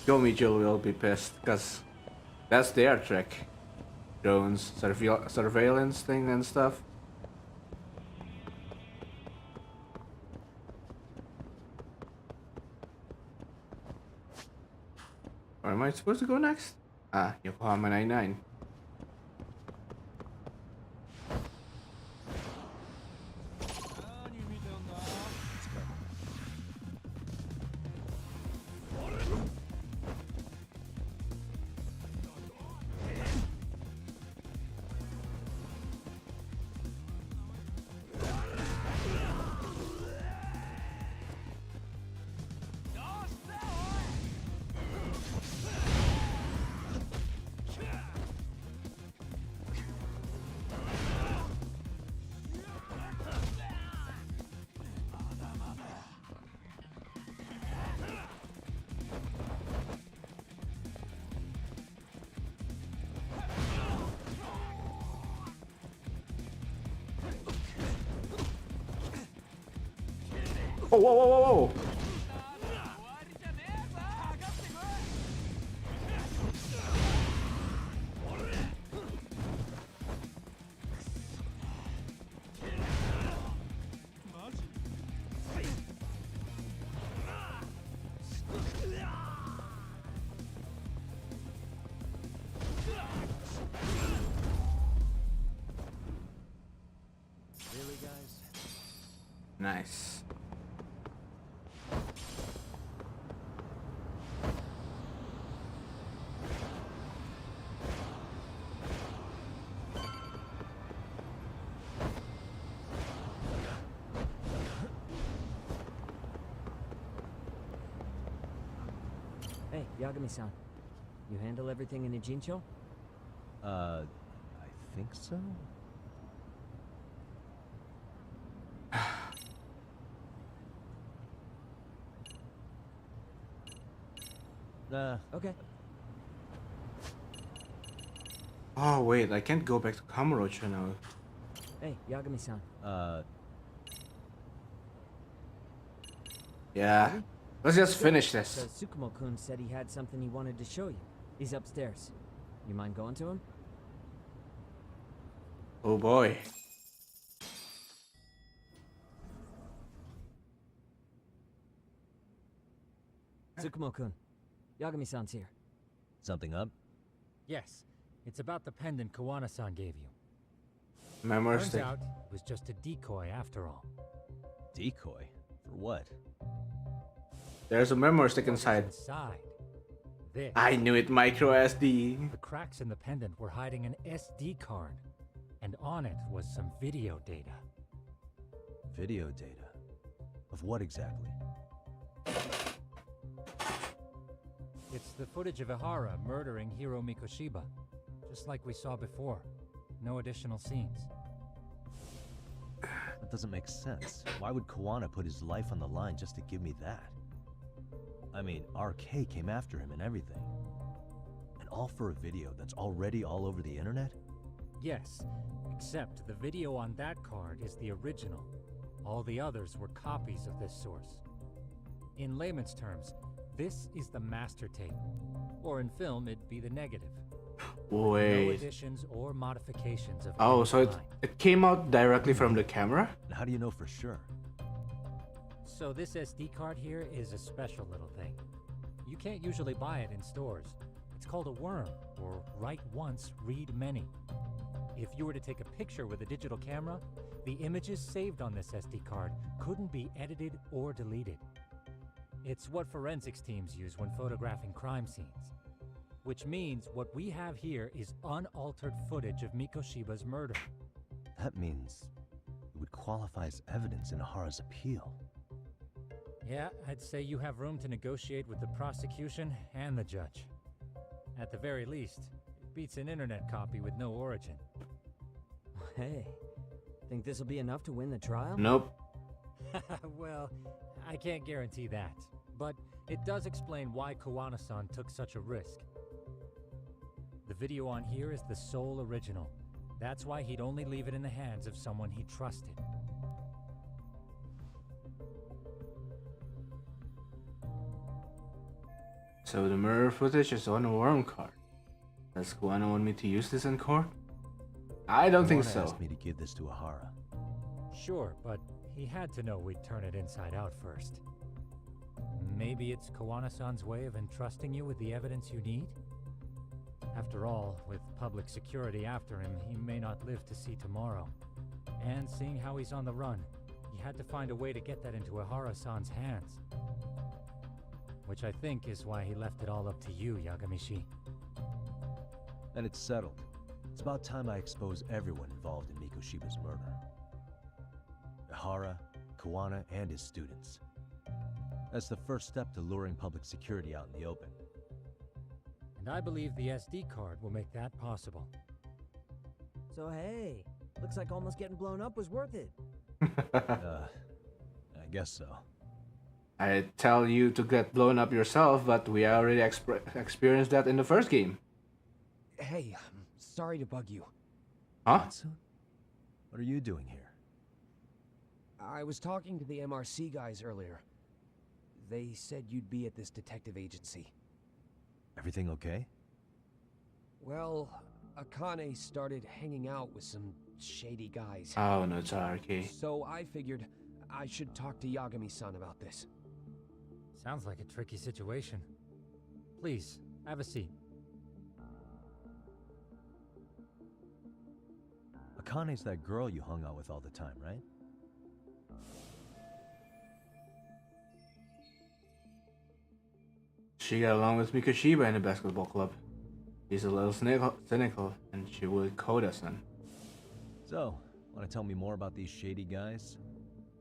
Gomijo will be pissed, because that's their trick. Drones, surveillance thing and stuff. Where am I supposed to go next? Ah, Yokohama 99. Oh, whoa, whoa, whoa, whoa! Really, guys? Nice. Hey, Yagami-san. You handle everything in Ijincho? I think so? Okay. Oh wait, I can't go back to Kamurocho now. Hey, Yagami-san. Yeah. Let's just finish So this. Tsukumo-kun said he had something he wanted to show you. He's upstairs. You mind going to him? Oh boy. Tsukumo-kun, Yagami-san's here. Something up? Yes, it's about the pendant Kawana-san gave you. Memory Turns stick. out it was just a decoy after all. Decoy? For what? There's a memory stick What was inside. inside? This. I knew it, micro SD. The cracks in the pendant were hiding an SD card, and on it was some video data. Video data? Of what exactly? It's the footage of Ihara murdering Hiro Mikoshiba, just like we saw before. No additional scenes. That doesn't make sense. Why would Kawana put his life on the line just to give me that? I mean, RK came after him and everything. And all for a video that's already all over the internet? Yes, except the video on that card is the original. All the others were copies of this source. In layman's terms, this is the master tape. Or in film, it'd be the negative. No Wait. additions or modifications of Oh, any so kind. it came out directly from the camera? How do you know for sure? So this SD card here is a special little thing. You can't usually buy it in stores. It's called a worm, or write once, read many. If you were to take a picture with a digital camera, the images saved on this SD card couldn't be edited or deleted. It's what forensics teams use when photographing crime scenes. Which means what we have here is unaltered footage of Mikoshiba's murder. That means it would qualify as evidence in Ihara's appeal. Yeah, I'd say you have room to negotiate with the prosecution and the judge. At the very least, it beats an internet copy with no origin. Hey, think this'll be enough to win the trial? Nope. Well, I can't guarantee that, but it does explain why Kawana-san took such a risk. The video on here is the sole original. That's why he'd only leave it in the hands of someone he trusted. So the mirror footage is on a worm card. Does Kawana want me to use this in court? I don't think Kawana so. asked me to give this to Ihara. Sure, but he had to know we'd turn it inside out first. Maybe it's Kawana-san's way of entrusting you with the evidence you need? After all, with public security after him, he may not live to see tomorrow. And seeing how he's on the run, he had to find a way to get that into Ihara-san's hands. Which I think is why he left it all up to you, Yagami-shi. Then it's settled. It's about time I expose everyone involved in Mikoshiba's murder. Ihara, Kawana, and his students. That's the first step to luring public security out in the open. And I believe the SD card will make that possible. So hey, looks like almost getting blown up was worth it. I guess so. I tell you to get blown up yourself, but we already experienced that in the first game. Hey, sorry to bug you. Huh? What are you doing here? I was talking to the MRC guys earlier. They said you'd be at this detective agency. Everything okay? Well, Akane started hanging out with some shady guys. Oh no, it's RK. So I figured I should talk to Yagami-san about this. Sounds like a tricky situation. Please, have a seat. Akane's that girl you hung out with all the time, right? She got along with Mikoshiba in the basketball club. He's a little cynical, and she would Koda-san. So, want to tell me more about these shady guys?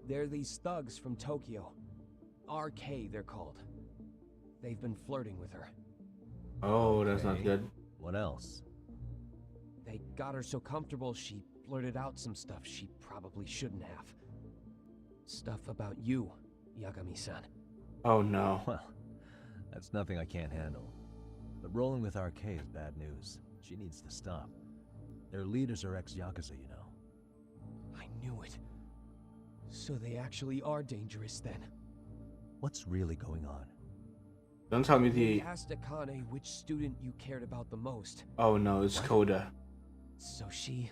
They're these thugs from Tokyo. RK, they're called. They've been flirting with her. Oh, that's not good. What else? They got her so comfortable she blurted out some stuff she probably shouldn't have. Stuff about you, Yagami-san. Oh no. Well, that's nothing I can't handle. But rolling with RK is bad news. She needs to stop. Their leaders are ex-Yakuza, you know. I knew it. So they actually are dangerous then. What's really going on? Don't tell me They the... asked Akane which student you cared about the most. Oh no, it's Koda. So she...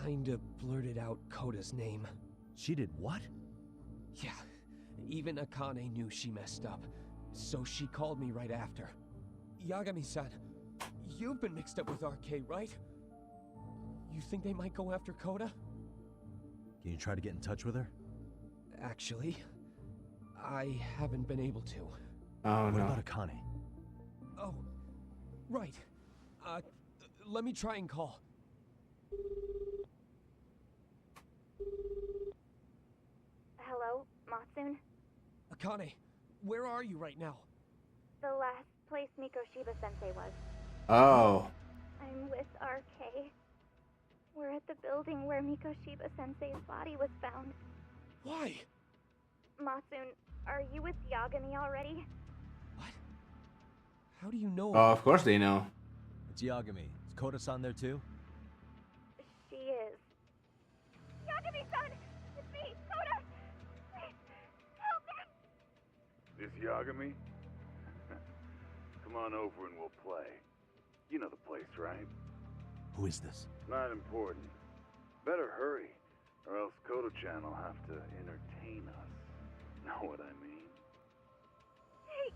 kinda blurted out Koda's name. She did what? Yeah, even Akane knew she messed up. So she called me right after. Yagami-san, you've been mixed up with RK, right? You think they might go after Koda? Can you try to get in touch with her? Actually, I haven't been able to. Oh what no. about Akane? Oh, right. Let me try and call. Hello, Matsun? Akane, where are you right now? The last place Mikoshiba-sensei was. Oh. I'm with RK. We're at the building where Mikoshiba-sensei's body was found. Why? Matsun, are you with Yagami already? How do you know? Oh, of course they know. It's Yagami. Is Koda-san there too? She is. Yagami-san! It's me, Koda! Please, help me! This Yagami? Come on over and we'll play. You know the place, right? Who is this? Not important. Better hurry, or else Kodo-chan will have to entertain us. Know what I mean? Hey!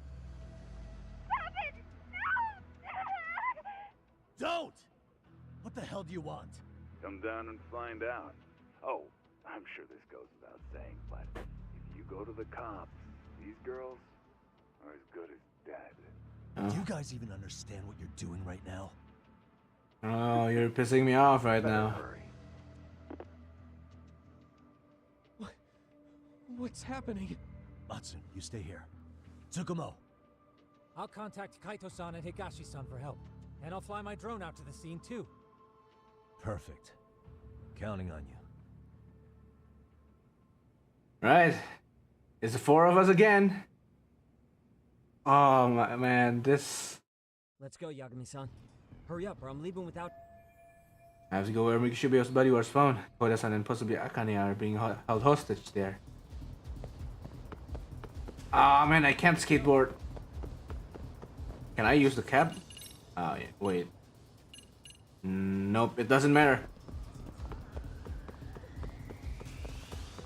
Stop it! No! Don't! What the hell do you want? Come down and find out. Oh, I'm sure this goes without saying, but if you go to the cops, these girls are as good as dead. Do you guys even understand what you're doing right now? Oh, you're pissing me off right now. What's happening? Matsun, you stay here. Tsukumo. I'll contact Kaito-san and Higashi-san for help. And I'll fly my drone out to the scene too. Perfect. Counting on you. Right. It's the four of us again. Oh my man, this... Let's go, Yagami-san. Hurry up, or I'm leaving without... I have to go where Mikoshiba's body was found. Koda-san and possibly Akane are being held hostage there. Ah man, I can't skateboard. Can I use the cab? Oh yeah, wait. Nope, it doesn't matter.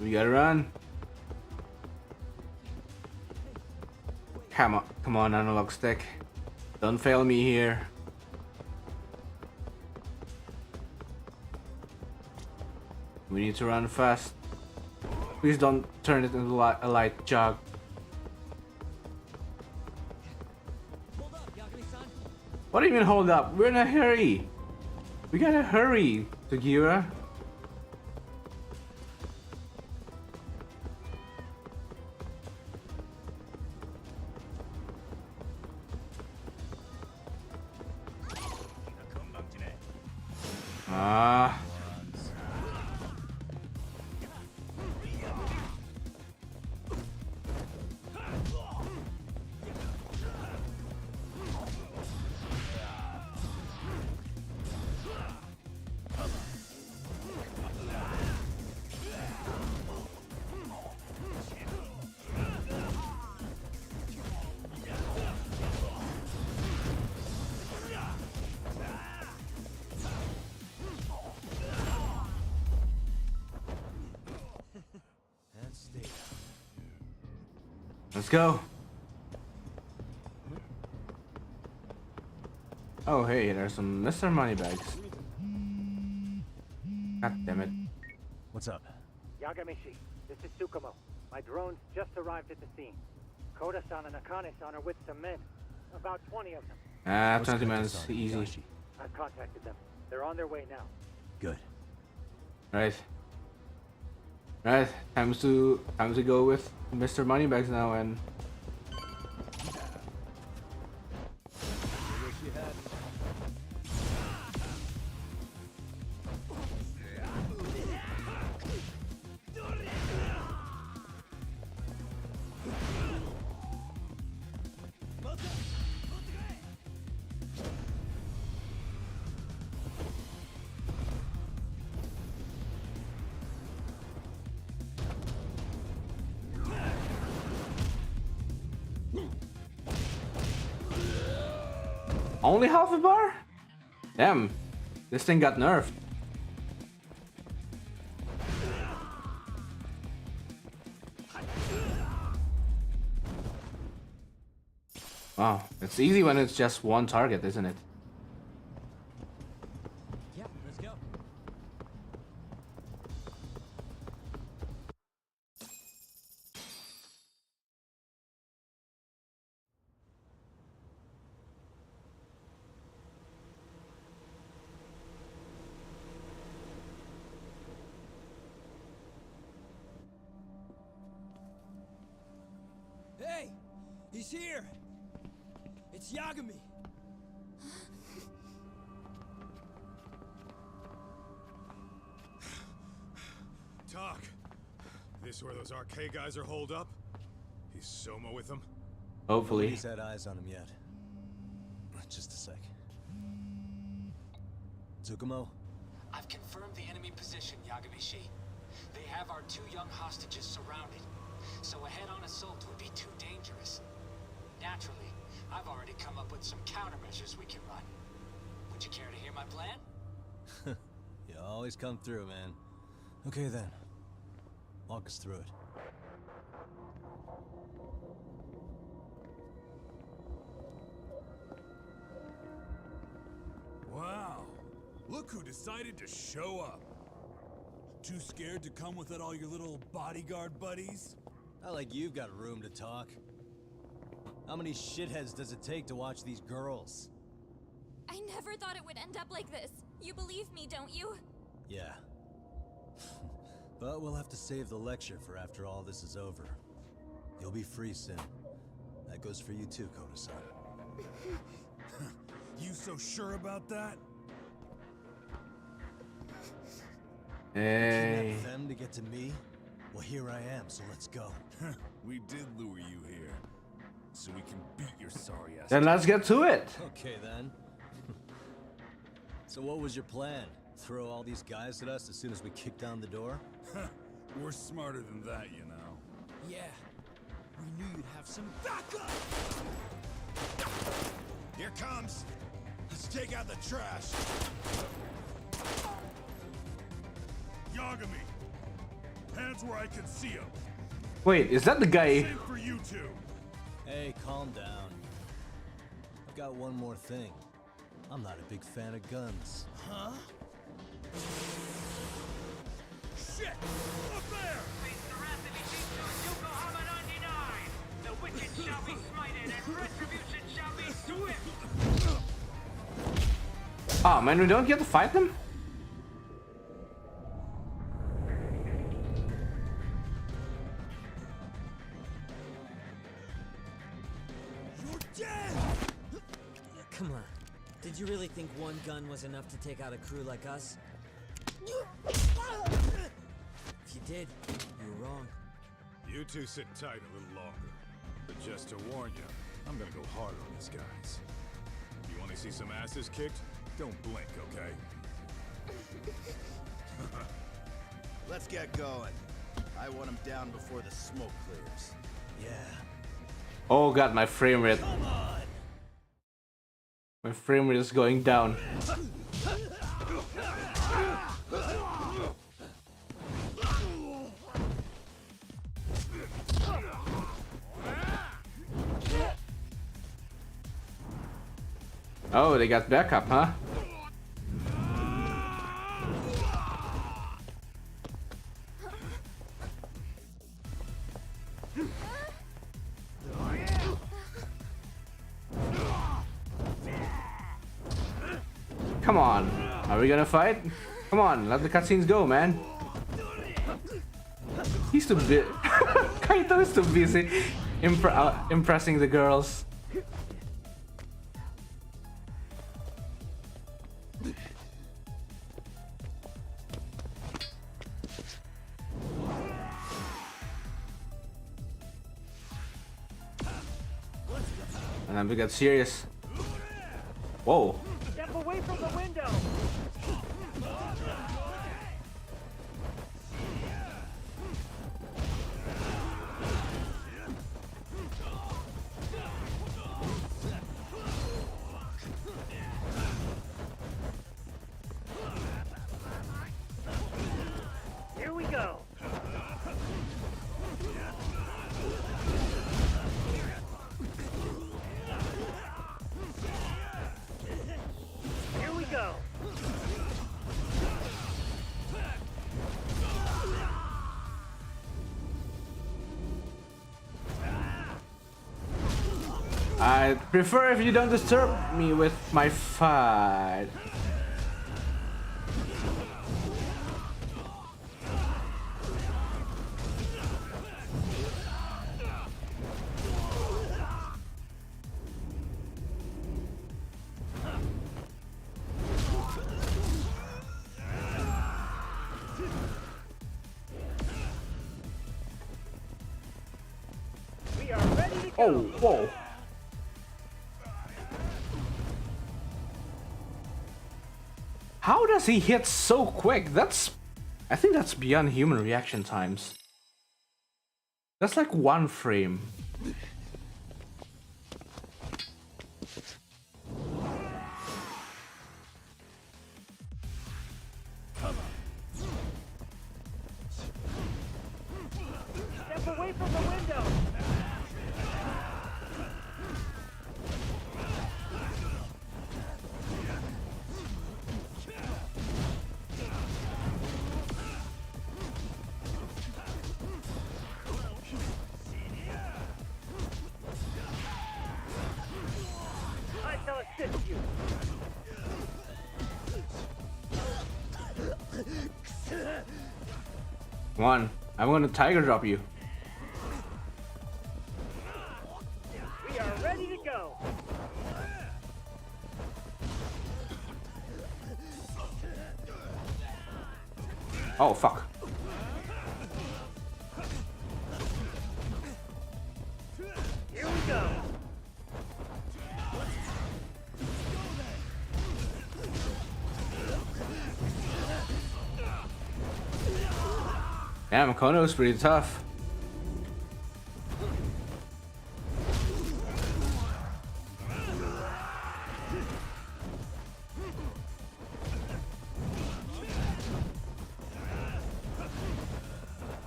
We gotta run. Come on, analog stick. Don't fail me here. We need to run fast. Please don't turn it into a light jog. What do you mean hold up? We're in a hurry. We gotta hurry, Sugiura. Ah. Let's go. Oh hey, there's some Mr. Moneybags. God damn it. What's up? Yagami-shi, this is Tsukumo. My drones just arrived at the scene. Koda-san and Akane-san are with some men. About 20 of them. Ah, 20 minutes, easy. I've contacted them. They're on their way now. Good. Right. Right, time to go with Mr. Moneybags now and only half a bar? Damn, this thing got nerfed. Wow, it's easy when it's just one target, isn't it? Yeah, let's go. Hey! He's here! It's Yagami! Talk. This where those RK guys are holed up? He's Soma with them? Hopefully. Nobody's had eyes on him yet. Just a sec. Tsukumo? I've confirmed the enemy position, Yagami-shi. They have our 2 young hostages surrounded, so a head-on assault would be too dangerous. Naturally, I've already come up with some countermeasures we can run. Would you care to hear my plan? You always come through, man. Okay then. Walk us through it. Wow. Look who decided to show up. Too scared to come with all your little bodyguard buddies? Not like you've got room to talk. How many shitheads does it take to watch these girls? I never thought it would end up like this. You believe me, don't you? Yeah. But we'll have to save the lecture for after all this is over. You'll be free soon. That goes for you too, Koda-san. You so sure about that? Hey. Kidnap them to get to me? Well, here I am, so let's go. We did lure you here, so we can beat your sorry ass. Then let's get to it. Okay then. So what was your plan? Throw all these guys at us as soon as we kick down the door? We're smarter than that, you know. Yeah. We knew you'd have some backup! Here comes! Let's take out the trash! Yagami! Hands where I can see them! Wait, is that the guy? Same for you two! Hey, calm down. I've got one more thing. I'm not a big fan of guns. Huh? Shit! Up there! The wicked shall be smited and retribution shall be swift! Oh man, we don't get to fight them? You're dead! Come on. Did you really think one gun was enough to take out a crew like us? If you did, you were wrong. You two sit tight a little longer. But just to warn you, I'm gonna go hard on these guys. You wanna see some asses kicked? Don't blink, okay? Let's get going. I want him down before the smoke clears. Yeah. Oh god, my frame rate. My frame rate is going down. Oh, they got backup, huh? Come on, are we gonna fight? Come on, let the cutscenes go, man. He's too busy. Kaito is too busy impressing the girls. And then we got serious. Whoa. Step away from the window! Here we go! Here we go! I prefer if you don't disturb me with my fight. We are ready to go! Oh, whoa. How does he hit so quick? I think that's beyond human reaction times. That's like 1 frame. Step away from the window! I shall assist you! Come on, I'm gonna tiger drop you. We are ready to go! Oh, fuck. Here we go! Damn, Kono's pretty tough.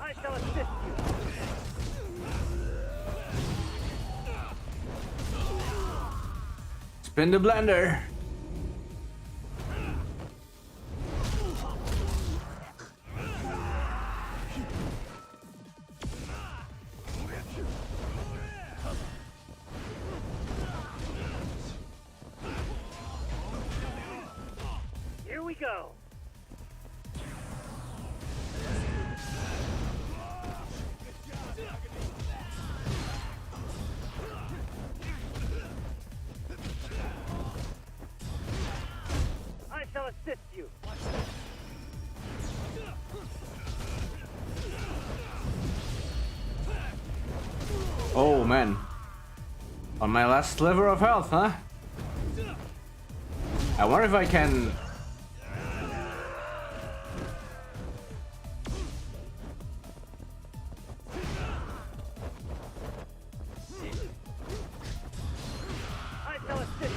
I shall assist you! Spin the blender. Here we go! I shall assist you! Oh man. On my last sliver of health, huh? I wonder if I can... I shall assist you!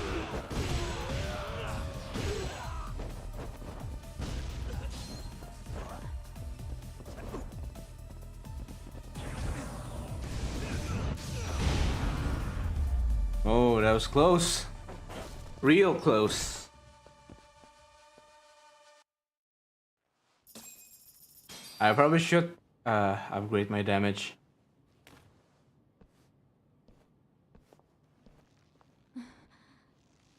Oh, that was close. Real close. I probably should upgrade my damage.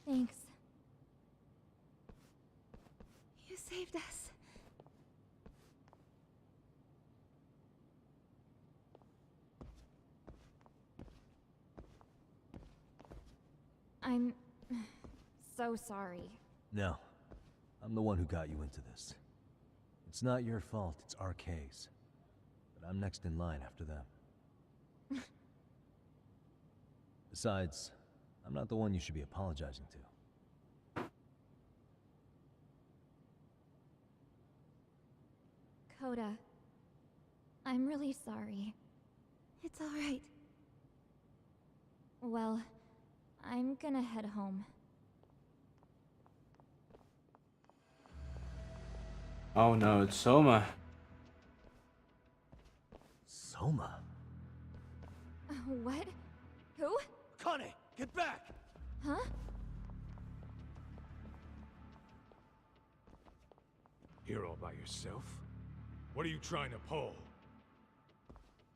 Thanks. You saved us. I'm so sorry. No. I'm the one who got you into this. It's not your fault, it's RK's. But I'm next in line after them. Besides, I'm not the one you should be apologizing to. Coda, I'm really sorry. It's all right. Well, I'm gonna head home. Oh no, it's Soma. Soma? What? Who? Kane, get back! Huh? Here all by yourself? What are you trying to pull?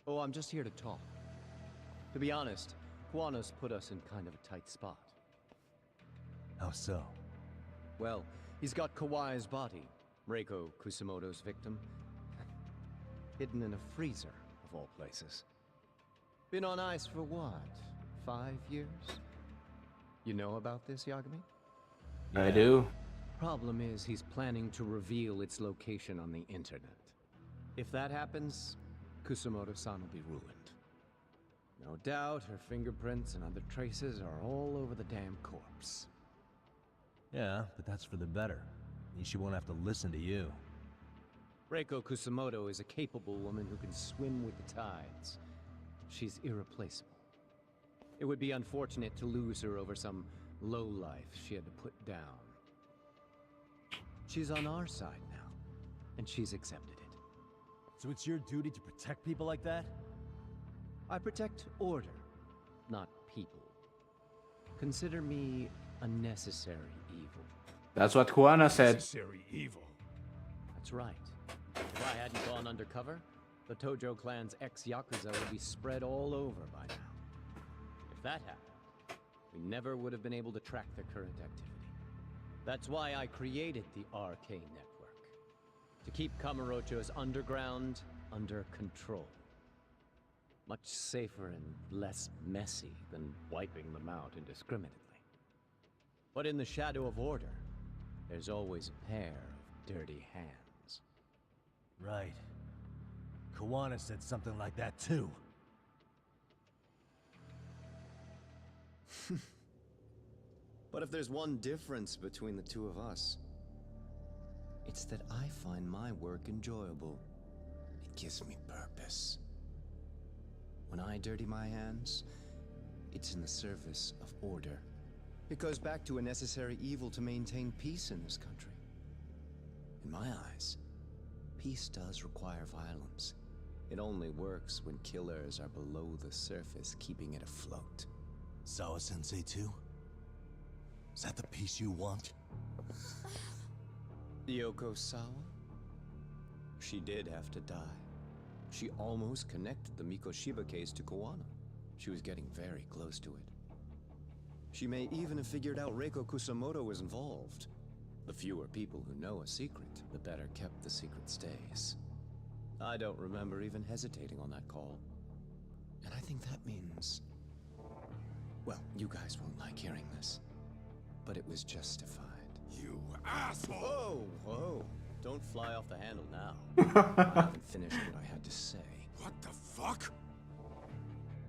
Oh, I'm just here to talk. To be honest, Kuwano's put us in kind of a tight spot. How so? Well, he's got Kawai's body, Reiko Kusumoto's victim, hidden in a freezer, of all places. Been on ice for what, 5 years? You know about this, Yagami? I do. Problem is, he's planning to reveal its location on the internet. If that happens, Kusumoto-san will be ruined. No doubt her fingerprints and other traces are all over the damn corpse. Yeah, but that's for the better. Means she won't have to listen to you. Reiko Kusumoto is a capable woman who can swim with the tides. She's irreplaceable. It would be unfortunate to lose her over some lowlife she had to put down. She's on our side now, and she's accepted it. So it's your duty to protect people like that? I protect order, not people. Consider me a necessary evil. That's what Kuwana said. Necessary evil. That's right. If I hadn't gone undercover, the Tojo clan's ex-Yakuza would be spread all over by now. If that happened, we never would have been able to track their current activity. That's why I created the RK network. To keep Kamurocho's underground under control. Much safer and less messy than wiping them out indiscriminately. But in the shadow of order, there's always a pair of dirty hands. Right. Kuwana said something like that too. But if there's one difference between the two of us, it's that I find my work enjoyable. It gives me purpose. When I dirty my hands, it's in the service of order. It goes back to a necessary evil to maintain peace in this country. In my eyes, peace does require violence. It only works when killers are below the surface, keeping it afloat. Sawa-sensei too? Is that the peace you want? Yoko Sawa? She did have to die. She almost connected the Mikoshiba case to Kuwana. She was getting very close to it. She may even have figured out Reiko Kusumoto was involved. The fewer people who know a secret, the better kept the secret stays. I don't remember even hesitating on that call. And I think that means... Well, you guys won't like hearing this, but it was justified. You asshole! Whoa, whoa. Don't fly off the handle now. I haven't finished what I had to say. What the fuck?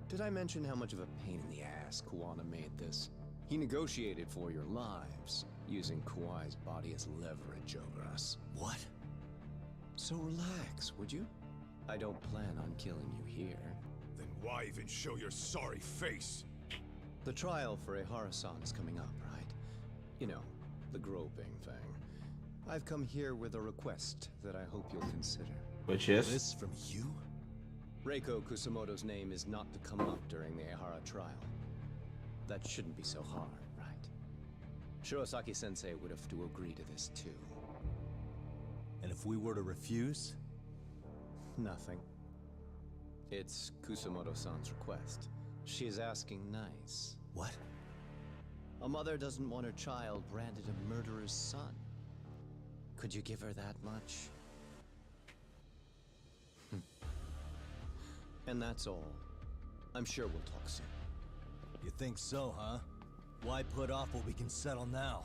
Did I mention how much of a pain in the ass Kuwana made this? He negotiated for your lives, using Kawai's body as leverage over us. What? So relax, would you? I don't plan on killing you here. Then why even show your sorry face? The trial for Ehara-san is coming up, right? You know, the groping thing. I've come here with a request that I hope you'll consider. Which is? This from you? Reiko Kusumoto's name is not to come up during the Ehara trial. That shouldn't be so hard, right? Shirosaki-sensei would have to agree to this too. And if we were to refuse? Nothing. It's Kusumoto-san's request. She is asking nice. What? A mother doesn't want her child branded a murderer's son. Could you give her that much? And that's all. I'm sure we'll talk soon. You think so, huh? Why put off what we can settle now?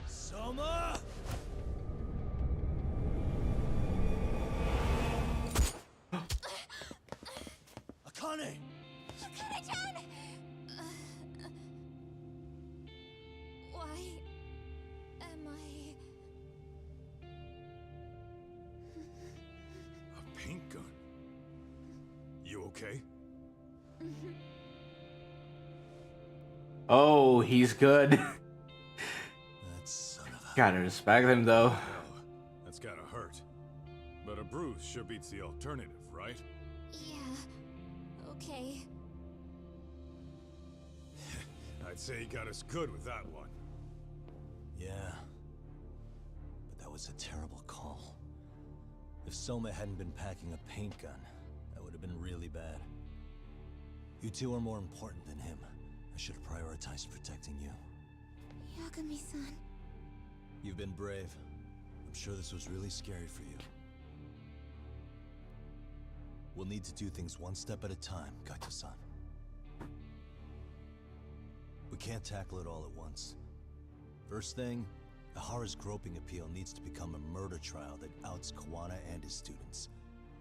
Soma! Akane! Akane-chan! Why am I... A paint gun? You okay? Oh, he's good. That son of a... Gotta respect him though. Well, that's gotta hurt. But a bruise sure beats the alternative, right? Yeah. Okay. I'd say he got us good with that one. Yeah. But that was a terrible call. If Soma hadn't been packing a paint gun, that would have been really bad. You two are more important than him. I should have prioritized protecting you. Yagami-san. You've been brave. I'm sure this was really scary for you. We'll need to do things one step at a time, Kaito-san. We can't tackle it all at once. First thing, Ihara's groping appeal needs to become a murder trial that outs Kawana and his students.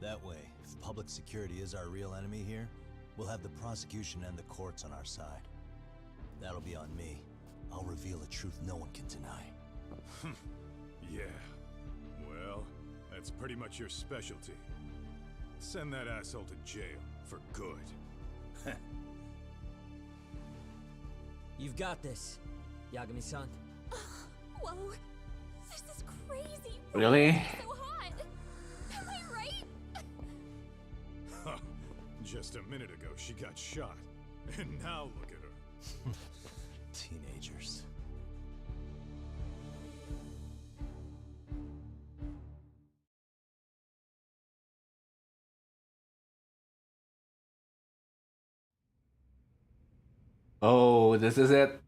That way, if public security is our real enemy here, we'll have the prosecution and the courts on our side. That'll be on me. I'll reveal a truth no one can deny. Yeah. Well, that's pretty much your specialty. Send that asshole to jail for good. You've got this, Yagami-san. Whoa. This is crazy. Really? So hot. Am I right? Just a minute ago, she got shot. And now look at her. Teenagers. Oh, this is it.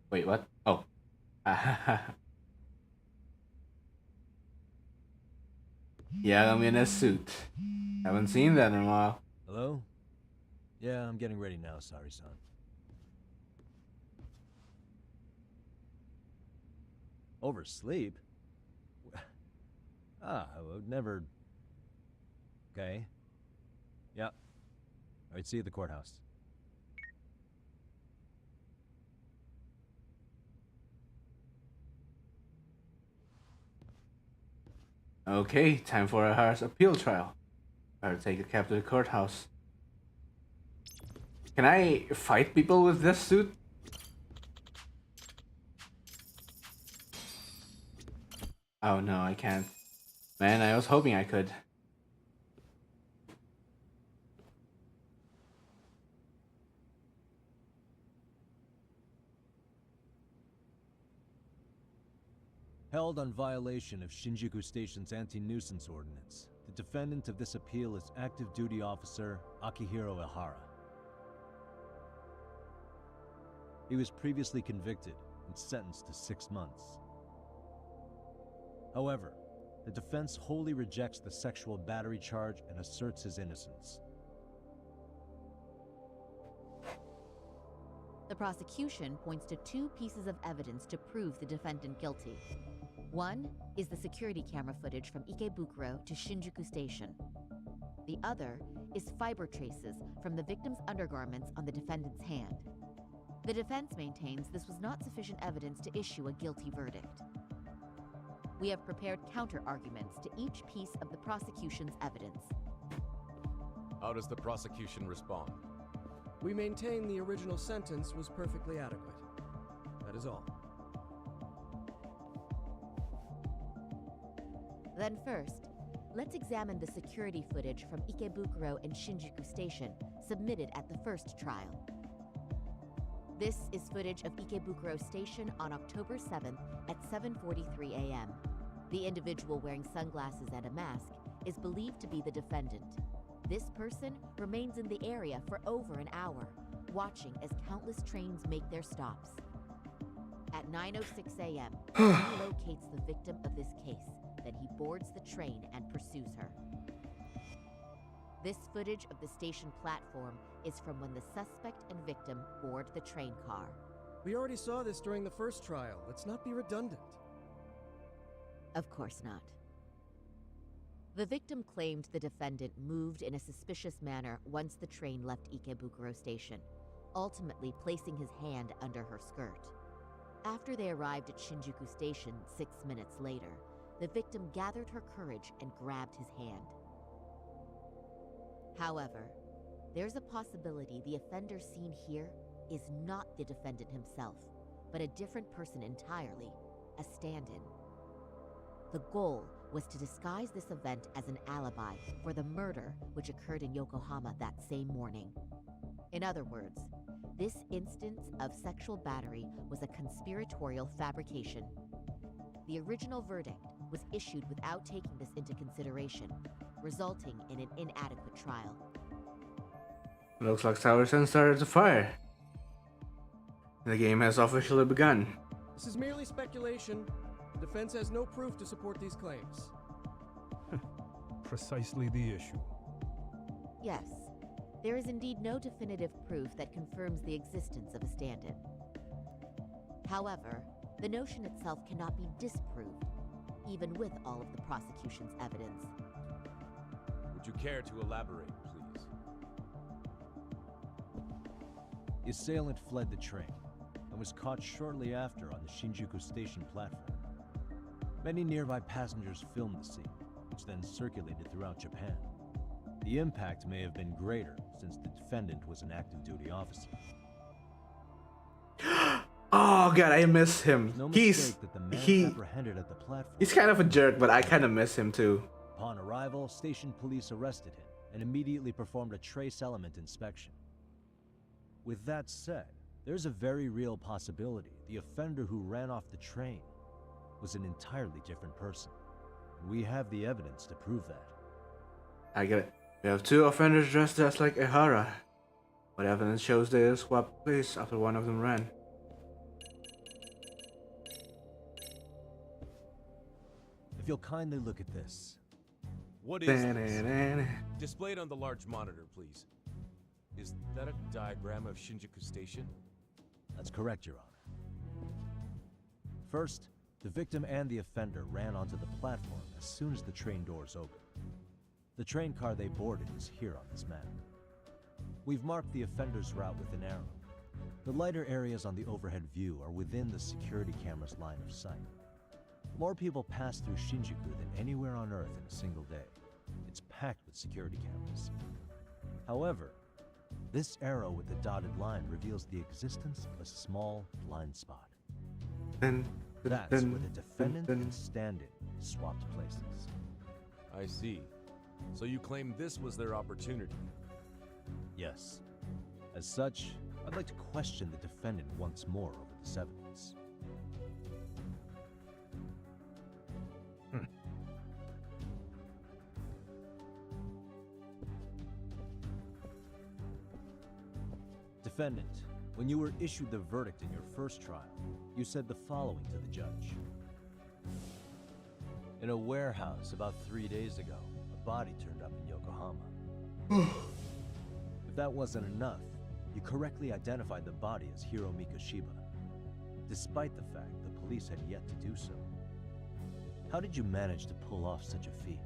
Wait, what? Oh. Yeah, I'm in a suit. Haven't seen that in a while. Hello? Yeah, I'm getting ready now, Sari-san. Oversleep? I would never... Okay. Yeah. Alright, see you at the courthouse. Okay, time for Ihara's appeal trial. I'll take a cab to the courthouse. Can I fight people with this suit? Oh no, I can't. Man, I was hoping I could. Held on violation of Shinjuku Station's anti-nuisance ordinance, the defendant of this appeal is active duty officer Akihiro Ihara. He was previously convicted and sentenced to 6 months. However, the defense wholly rejects the sexual battery charge and asserts his innocence. The prosecution points to 2 pieces of evidence to prove the defendant guilty. One is the security camera footage from Ikebukuro to Shinjuku Station. The other is fiber traces from the victim's undergarments on the defendant's hand. The defense maintains this was not sufficient evidence to issue a guilty verdict. We have prepared counter-arguments to each piece of the prosecution's evidence. How does the prosecution respond? We maintain the original sentence was perfectly adequate. That is all. Then first, let's examine the security footage from Ikebukuro and Shinjuku Station submitted at the first trial. This is footage of Ikebukuro Station on October 7th at 7:43 a.m. The individual wearing sunglasses and a mask is believed to be the defendant. This person remains in the area for over an hour, watching as countless trains make their stops. At 9:06 a.m., he locates the victim of this case. Then he boards the train and pursues her. This footage of the station platform is from when the suspect and victim board the train car. We already saw this during the first trial. Let's not be redundant. Of course not. The victim claimed the defendant moved in a suspicious manner once the train left Ikebukuro Station, ultimately placing his hand under her skirt. After they arrived at Shinjuku Station 6 minutes later, the victim gathered her courage and grabbed his hand. However, there's a possibility the offender seen here is not the defendant himself, but a different person entirely, a stand-in. The goal was to disguise this event as an alibi for the murder which occurred in Yokohama that same morning. In other words, this instance of sexual battery was a conspiratorial fabrication. The original verdict was issued without taking this into consideration, resulting in an inadequate trial. Looks like Sour-san started the fire. The game has officially begun. This is merely speculation. The defense has no proof to support these claims. Precisely the issue. Yes, there is indeed no definitive proof that confirms the existence of a stand-in. However, the notion itself cannot be disproved, even with all of the prosecution's evidence. Would you care to elaborate, please? The assailant fled the train and was caught shortly after on the Shinjuku Station platform. Many nearby passengers filmed the scene, which then circulated throughout Japan. The impact may have been greater since the defendant was an active duty officer. Oh god, I miss him. No He's mistake that the man apprehended at the platform. he's kind of a jerk, but I kind of miss him too. Upon arrival, station police arrested him and immediately performed a trace element inspection. With that said, there's a very real possibility the offender who ran off the train was an entirely different person. And we have the evidence to prove that. I get it. We have two offenders dressed just like Ehara. What evidence shows they swapped place after one of them ran? If you'll kindly look at this. What is this? Displayed on the large monitor, please. Is that a diagram of Shinjuku Station? That's correct, Your Honor. First, the victim and the offender ran onto the platform as soon as the train doors opened. The train car they boarded is here on this map. We've marked the offender's route with an arrow. The lighter areas on the overhead view are within the security camera's line of sight. More people pass through Shinjuku than anywhere on Earth in a single day. It's packed with security cameras. However, this arrow with the dotted line reveals the existence of a small blind spot. That's where the defendant and stand-in swapped places. I see. So you claim this was their opportunity? Yes. As such, I'd like to question the defendant once more over this evidence. Defendant, when you were issued the verdict in your first trial, you said the following to the judge. In a warehouse about 3 days ago, a body turned up in Yokohama. If that wasn't enough, you correctly identified the body as Hiro Mikoshiba, despite the fact the police had yet to do so. How did you manage to pull off such a feat?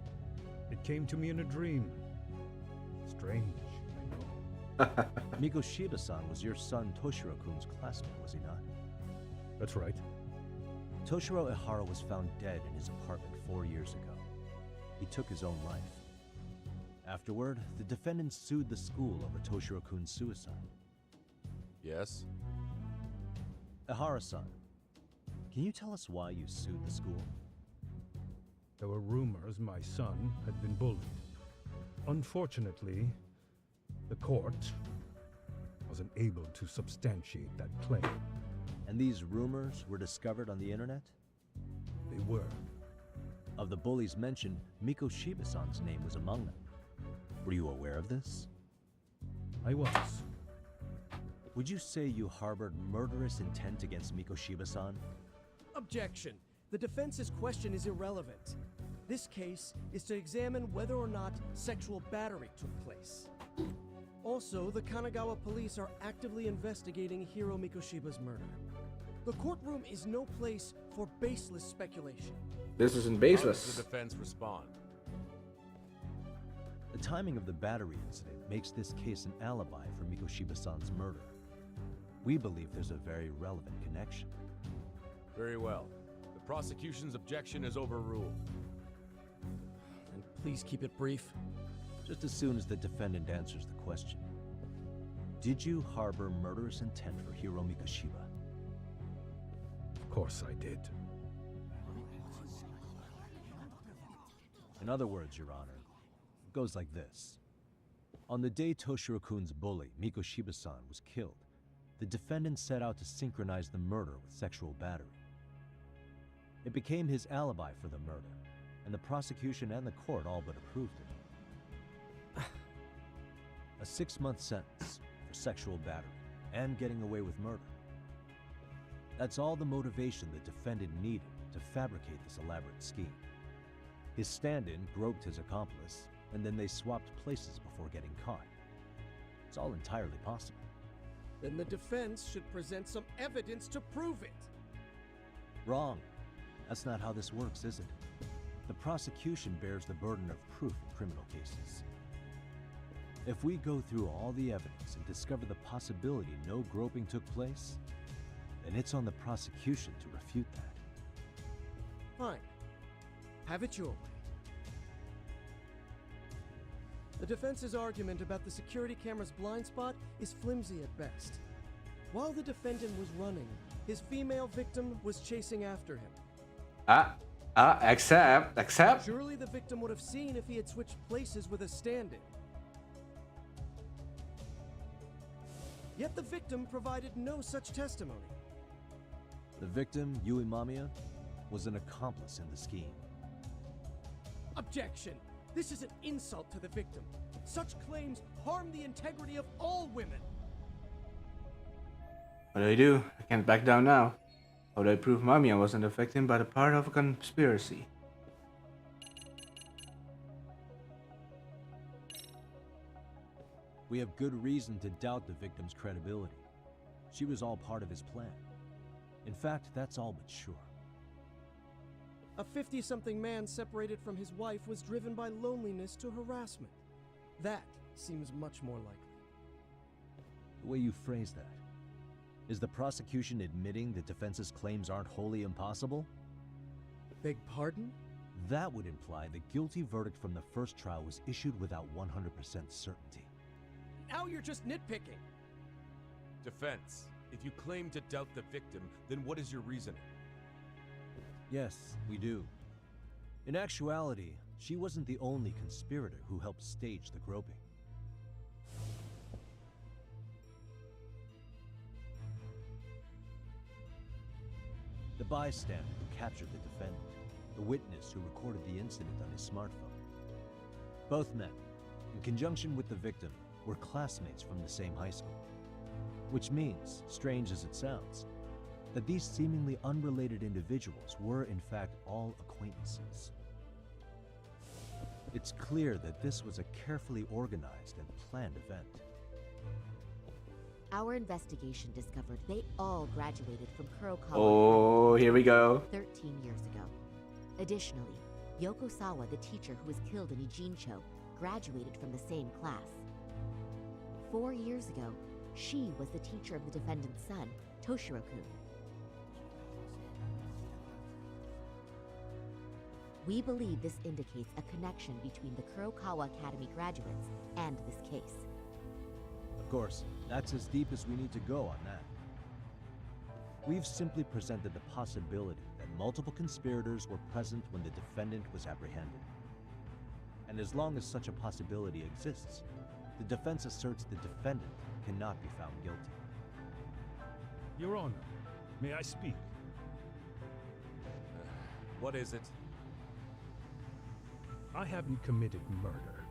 It came to me in a dream. Strange, I know. Mikoshiba-san was your son Toshiro-kun's classmate, was he not? That's right. Toshiro Ehara was found dead in his apartment 4 years ago. He took his own life. Afterward, the defendant sued the school over Toshiro-kun's suicide. Yes? Ehara-san, can you tell us why you sued the school? There were rumors my son had been bullied. Unfortunately, the court was wasn't able to substantiate that claim. And these rumors were discovered on the internet? They were. Of the bullies mentioned, Miko Shiba-san's name was among them. Were you aware of this? I was. Would you say you harbored murderous intent against Miko Shiba-san? Objection. The defense's question is irrelevant. This case is to examine whether or not sexual battery took place. Also, the Kanagawa police are actively investigating Hiro Mikoshiba's murder. The courtroom is no place for baseless speculation. This isn't How baseless. does the defense respond? The timing of the battery incident makes this case an alibi for Miko Shiba-san's murder. We believe there's a very relevant connection. Very well. The prosecution's objection is overruled. And please keep it brief. Just as soon as the defendant answers the question. Did you harbor murderous intent for Hiro Mikoshiba? Of course I did. In other words, Your Honor, it goes like this. On the day Toshiro-kun's bully, Miko Shiba-san, was killed, the defendant set out to synchronize the murder with sexual battery. It became his alibi for the murder, and the prosecution and the court all but approved it. A 6-month sentence for sexual battery and getting away with murder. That's all the motivation the defendant needed to fabricate this elaborate scheme. His stand-in groped his accomplice, and then they swapped places before getting caught. It's all entirely possible. Then the defense should present some evidence to prove it. Wrong. That's not how this works, is it? The prosecution bears the burden of proof in criminal cases. If we go through all the evidence and discover the possibility no groping took place, then it's on the prosecution to refute that. Fine. Have it your way. The defense's argument about the security camera's blind spot is flimsy at best. While the defendant was running, his female victim was chasing after him. Accept. Surely the victim would have seen if he had switched places with a stand-in. Yet the victim provided no such testimony. The victim, Yui Mamiya, was an accomplice in the scheme. Objection! This is an insult to the victim. Such claims harm the integrity of all women. What do? I can't back down now. How do I prove Mamiya wasn't a victim but a part of a conspiracy? We have good reason to doubt the victim's credibility. She was all part of his plan. In fact, that's all but sure. A 50-something man separated from his wife was driven by loneliness to harassment. That seems much more likely. The way you phrase that. Is the prosecution admitting the defense's claims aren't wholly impossible? Beg pardon? That would imply the guilty verdict from the first trial was issued without 100% certainty. Now you're just nitpicking. Defense, if you claim to doubt the victim, then what is your reasoning? Yes, we do. In actuality, she wasn't the only conspirator who helped stage the groping. The bystander who captured the defendant, the witness who recorded the incident on his smartphone. Both men, in conjunction with the victim, were classmates from the same high school. Which means, strange as it sounds, that these seemingly unrelated individuals were in fact all acquaintances. It's clear that this was a carefully organized and planned event. Our investigation discovered they all graduated from Kurokawa. Oh, here we go. 13 years ago. Additionally, Yoko Sawa, the teacher who was killed in Ijincho, graduated from the same class. 4 years ago, she was the teacher of the defendant's son, Toshiro-kun. We believe this indicates a connection between the Kurokawa Academy graduates and this case. Of course, that's as deep as we need to go on that. We've simply presented the possibility that multiple conspirators were present when the defendant was apprehended. And as long as such a possibility exists, the defense asserts the defendant cannot be found guilty. Your Honor, may I speak? What is it? I haven't committed murder.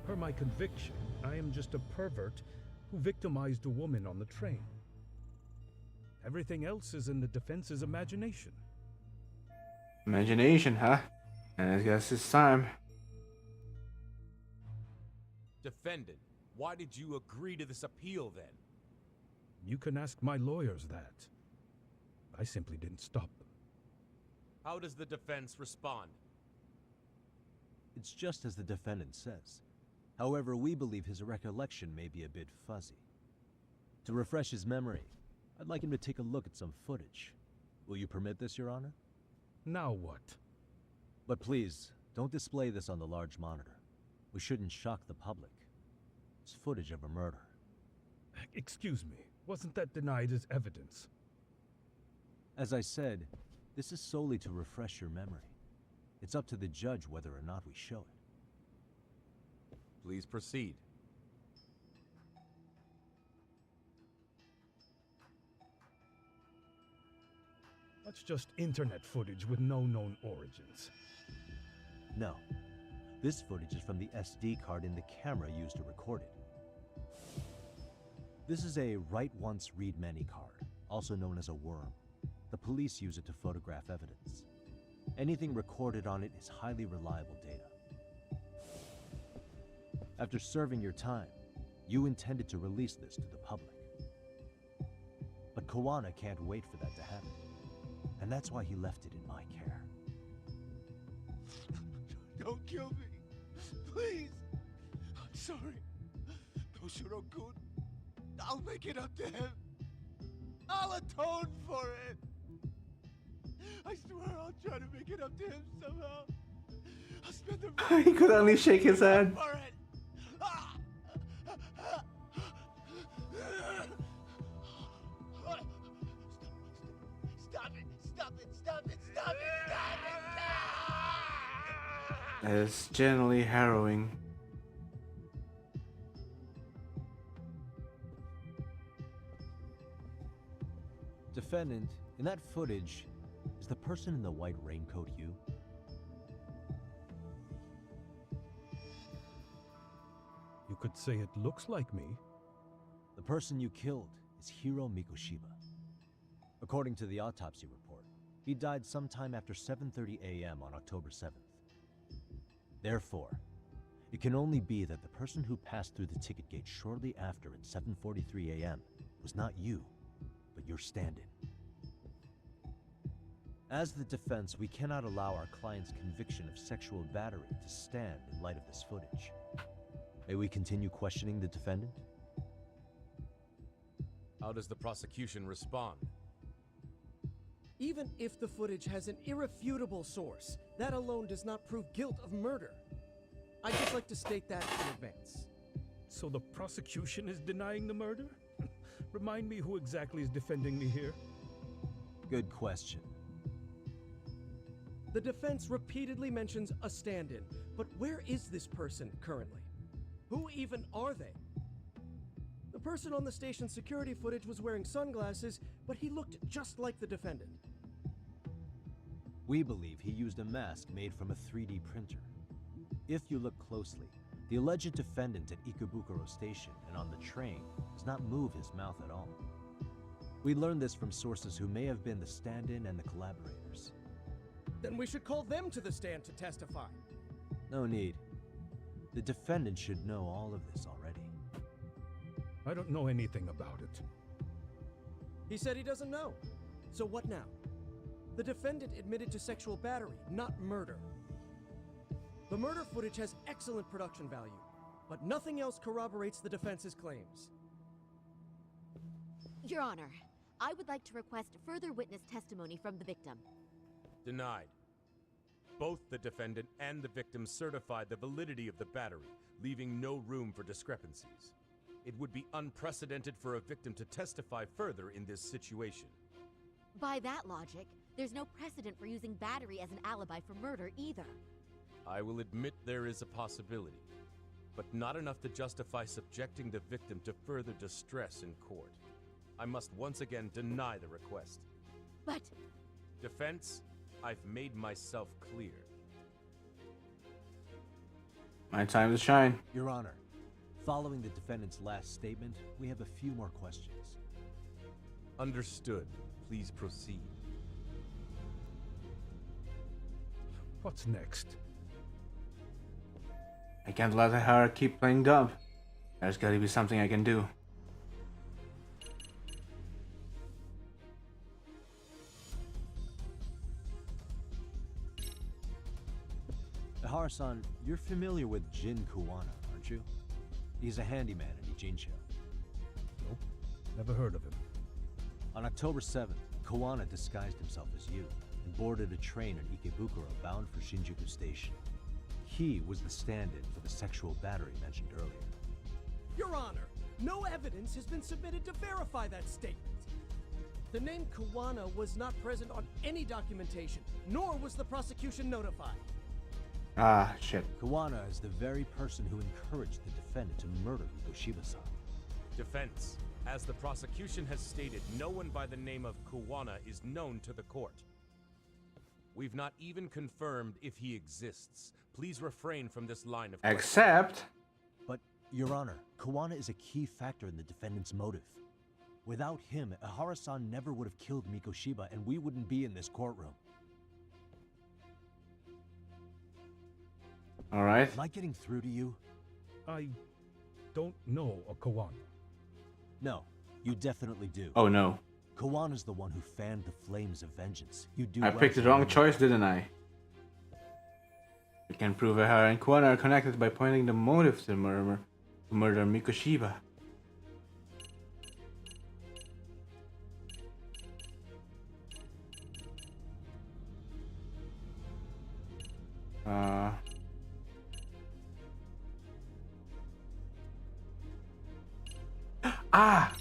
Per my conviction, I am just a pervert who victimized a woman on the train. Everything else is in the defense's imagination. Imagination, huh? And I guess it's time. Defendant, why did you agree to this appeal then? You can ask my lawyers that. I simply didn't stop them. How does the defense respond? It's just as the defendant says. However, we believe his recollection may be a bit fuzzy. To refresh his memory, I'd like him to take a look at some footage. Will you permit this, Your Honor? Now what? But please, don't display this on the large monitor. We shouldn't shock the public. It's footage of a murder. Excuse me, wasn't that denied as evidence? As I said, this is solely to refresh your memory. It's up to the judge whether or not we show it. Please proceed. That's just internet footage with no known origins. No. This footage is from the SD card in the camera used to record it. This is a write once, read many card, also known as a worm. The police use it to photograph evidence. Anything recorded on it is highly reliable data. After serving your time, you intended to release this to the public. But Kawana can't wait for that to happen. And that's why he left it in my care. Don't kill me. Please. I'm sorry. Toshiro-kun. I'll make it up to him. I'll atone for it. I swear I'll try to make it up to him somehow. I'll spend the He could only shake his head. for it. Stop it! Stop it! Stop it! Stop it! Stop it! It's generally harrowing. Defendant, in that footage, is the person in the white raincoat you? You could say it looks like me. The person you killed is Hiro Mikoshiba. According to the autopsy report, he died sometime after 7:30 a.m. on October 7th. Therefore, it can only be that the person who passed through the ticket gate shortly after at 7:43 a.m. was not you, but your stand-in. As the defense, we cannot allow our client's conviction of sexual battery to stand in light of this footage. May we continue questioning the defendant? How does the prosecution respond? Even if the footage has an irrefutable source, that alone does not prove guilt of murder. I'd just like to state that in advance. So the prosecution is denying the murder? Remind me who exactly is defending me here? Good question. The defense repeatedly mentions a stand-in, but where is this person currently? Who even are they? The person on the station's security footage was wearing sunglasses, but he looked just like the defendant. We believe he used a mask made from a 3D printer. If you look closely, the alleged defendant at Ikebukuro Station and on the train does not move his mouth at all. We learned this from sources who may have been the stand-in and the collaborators. Then we should call them to the stand to testify. No need. The defendant should know all of this already. I don't know anything about it. He said he doesn't know. So what now? The defendant admitted to sexual battery, not murder. The murder footage has excellent production value, but nothing else corroborates the defense's claims. Your Honor, I would like to request further witness testimony from the victim. Denied. Both the defendant and the victim certified the validity of the battery, leaving no room for discrepancies. It would be unprecedented for a victim to testify further in this situation. By that logic, there's no precedent for using battery as an alibi for murder either. I will admit there is a possibility. but not enough to justify subjecting the victim to further distress in court. I must once again deny the request. But... Defense, I've made myself clear. My time to shine. Your Honor, following the defendant's last statement, we have a few more questions. Understood. Please proceed. What's next? I can't let her keep playing dumb. There's gotta be something I can do. Harasan, you're familiar with Jin Kuwana, aren't you? He's a handyman in Ijincho. Nope, never heard of him. On October 7th, Kuwana disguised himself as you and boarded a train in Ikebukuro bound for Shinjuku Station. He was the stand-in for the sexual battery mentioned earlier. Your Honor, no evidence has been submitted to verify that statement. The name Kuwana was not present on any documentation, nor was the prosecution notified. Ah, shit. Kuwana is the very person who encouraged the defendant to murder Mikoshiba-san. Defense, as the prosecution has stated, no one by the name of Kuwana is known to the court. We've not even confirmed if he exists. Please refrain from this line of questioning. Except... But, Your Honor, Kuwana is a key factor in the defendant's motive. Without him, Ihara-san never would have killed Mikoshiba, and we wouldn't be in this courtroom. Alright. Am I getting through to you? I don't know a Kawana. No, you definitely do. Oh no. Kawana's the one who fanned the flames of vengeance. You do I well picked the to wrong remember choice, that. didn't I? We can prove Ihara and Kuwana are connected by pointing the motive to murder Mikoshiba. Ah!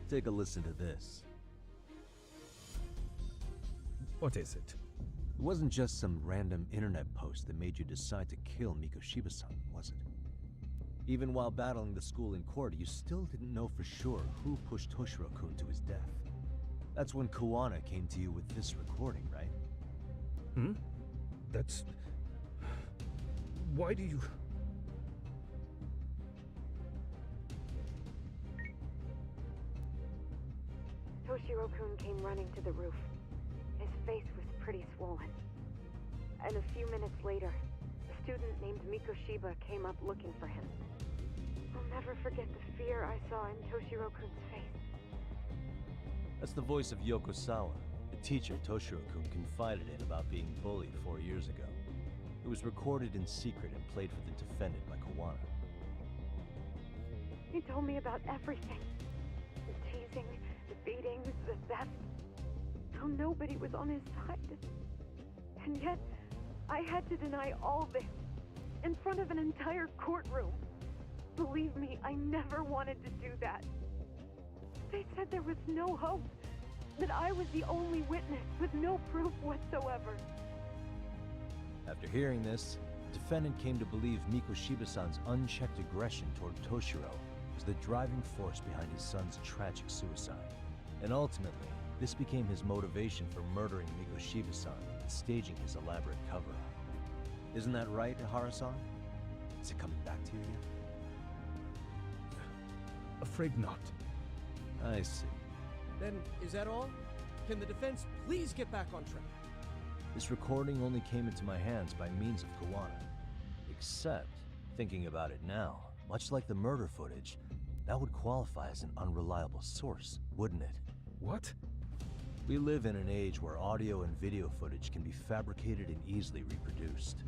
Take a listen to this. What is it? It wasn't just some random internet post that made you decide to kill Mikoshiba-san, was it? Even while battling the school in court, you still didn't know for sure who pushed Toshiro-kun to his death. That's when Kuwana came to you with this recording, right? Hmm? That's... Why do you... Toshiro-kun came running to the roof. His face was pretty swollen. And a few minutes later, a student named Mikoshiba came up looking for him. I'll never forget the fear I saw in Toshiro-kun's face. That's the voice of Yokosawa, the teacher Toshiro-kun confided in about being bullied 4 years ago. It was recorded in secret and played for the defendant by Kuwana. He told me about everything. The teasing, the beating, the theft. How nobody was on his side. And yet, I had to deny all this in front of an entire courtroom. Believe me, I never wanted to do that. They said there was no hope, that I was the only witness with no proof whatsoever. After hearing this, the defendant came to believe Mikoshiba-san's unchecked aggression toward Toshiro was the driving force behind his son's tragic suicide. And ultimately, this became his motivation for murdering Mikoshiba-san and staging his elaborate cover-up. Isn't that right, Ihara-san? Is it coming back to you yet? Afraid not. I see. Then, is that all? Can the defense please get back on track? This recording only came into my hands by means of Kuwana. Except, thinking about it now, much like the murder footage, that would qualify as an unreliable source, wouldn't it? What? We live in an age where audio and video footage can be fabricated and easily reproduced.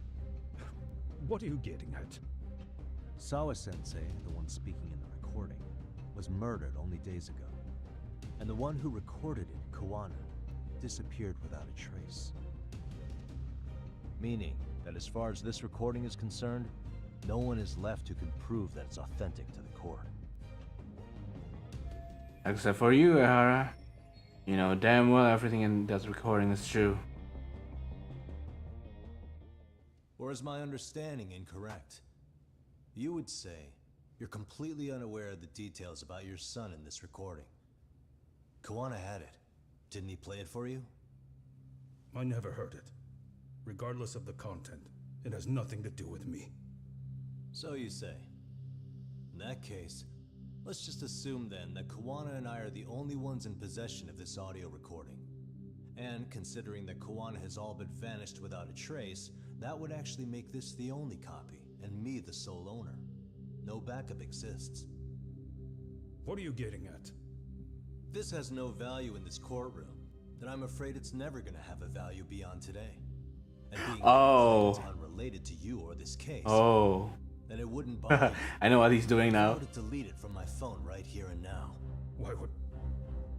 What are you getting at? Sawa-sensei, the one speaking in the recording, was murdered only days ago. And the one who recorded it, Kuwana, disappeared without a trace. Meaning that as far as this recording is concerned, no one is left who can prove that it's authentic to the court. Except for you, Ihara. You know damn well everything in that recording is true. For Or is my understanding incorrect? You would say you're completely unaware of the details about your son in this recording. Kawana had it. Didn't he play it for you? I never heard it. Regardless of the content, it has nothing to do with me. So you say. In that case, let's just assume then that Kawana and I are the only ones in possession of this audio recording. And considering that Kawana has all but vanished without a trace, that would actually make this the only copy, and me the sole owner. No backup exists. What are you getting at? This has no value in this courtroom, then I'm afraid it's never gonna have a value beyond today. And being unrelated to you or this case, then it wouldn't bother me. I know what he's doing now. I would delete it from my phone right here and now. Why would...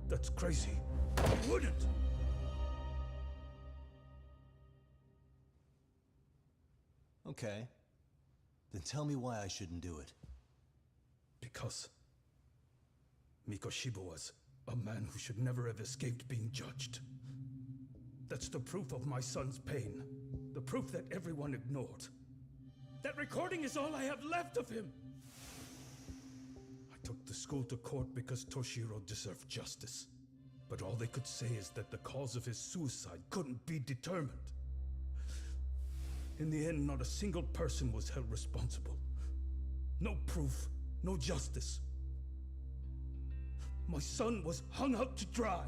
That's crazy. I wouldn't! Okay. Then tell me why I shouldn't do it. Because Mikoshiba was a man who should never have escaped being judged. That's the proof of my son's pain. The proof that everyone ignored. That recording is all I have left of him! I took the school to court because Toshiro deserved justice. But all they could say is that the cause of his suicide couldn't be determined. In the end, not a single person was held responsible. No proof, no justice. My son was hung out to dry.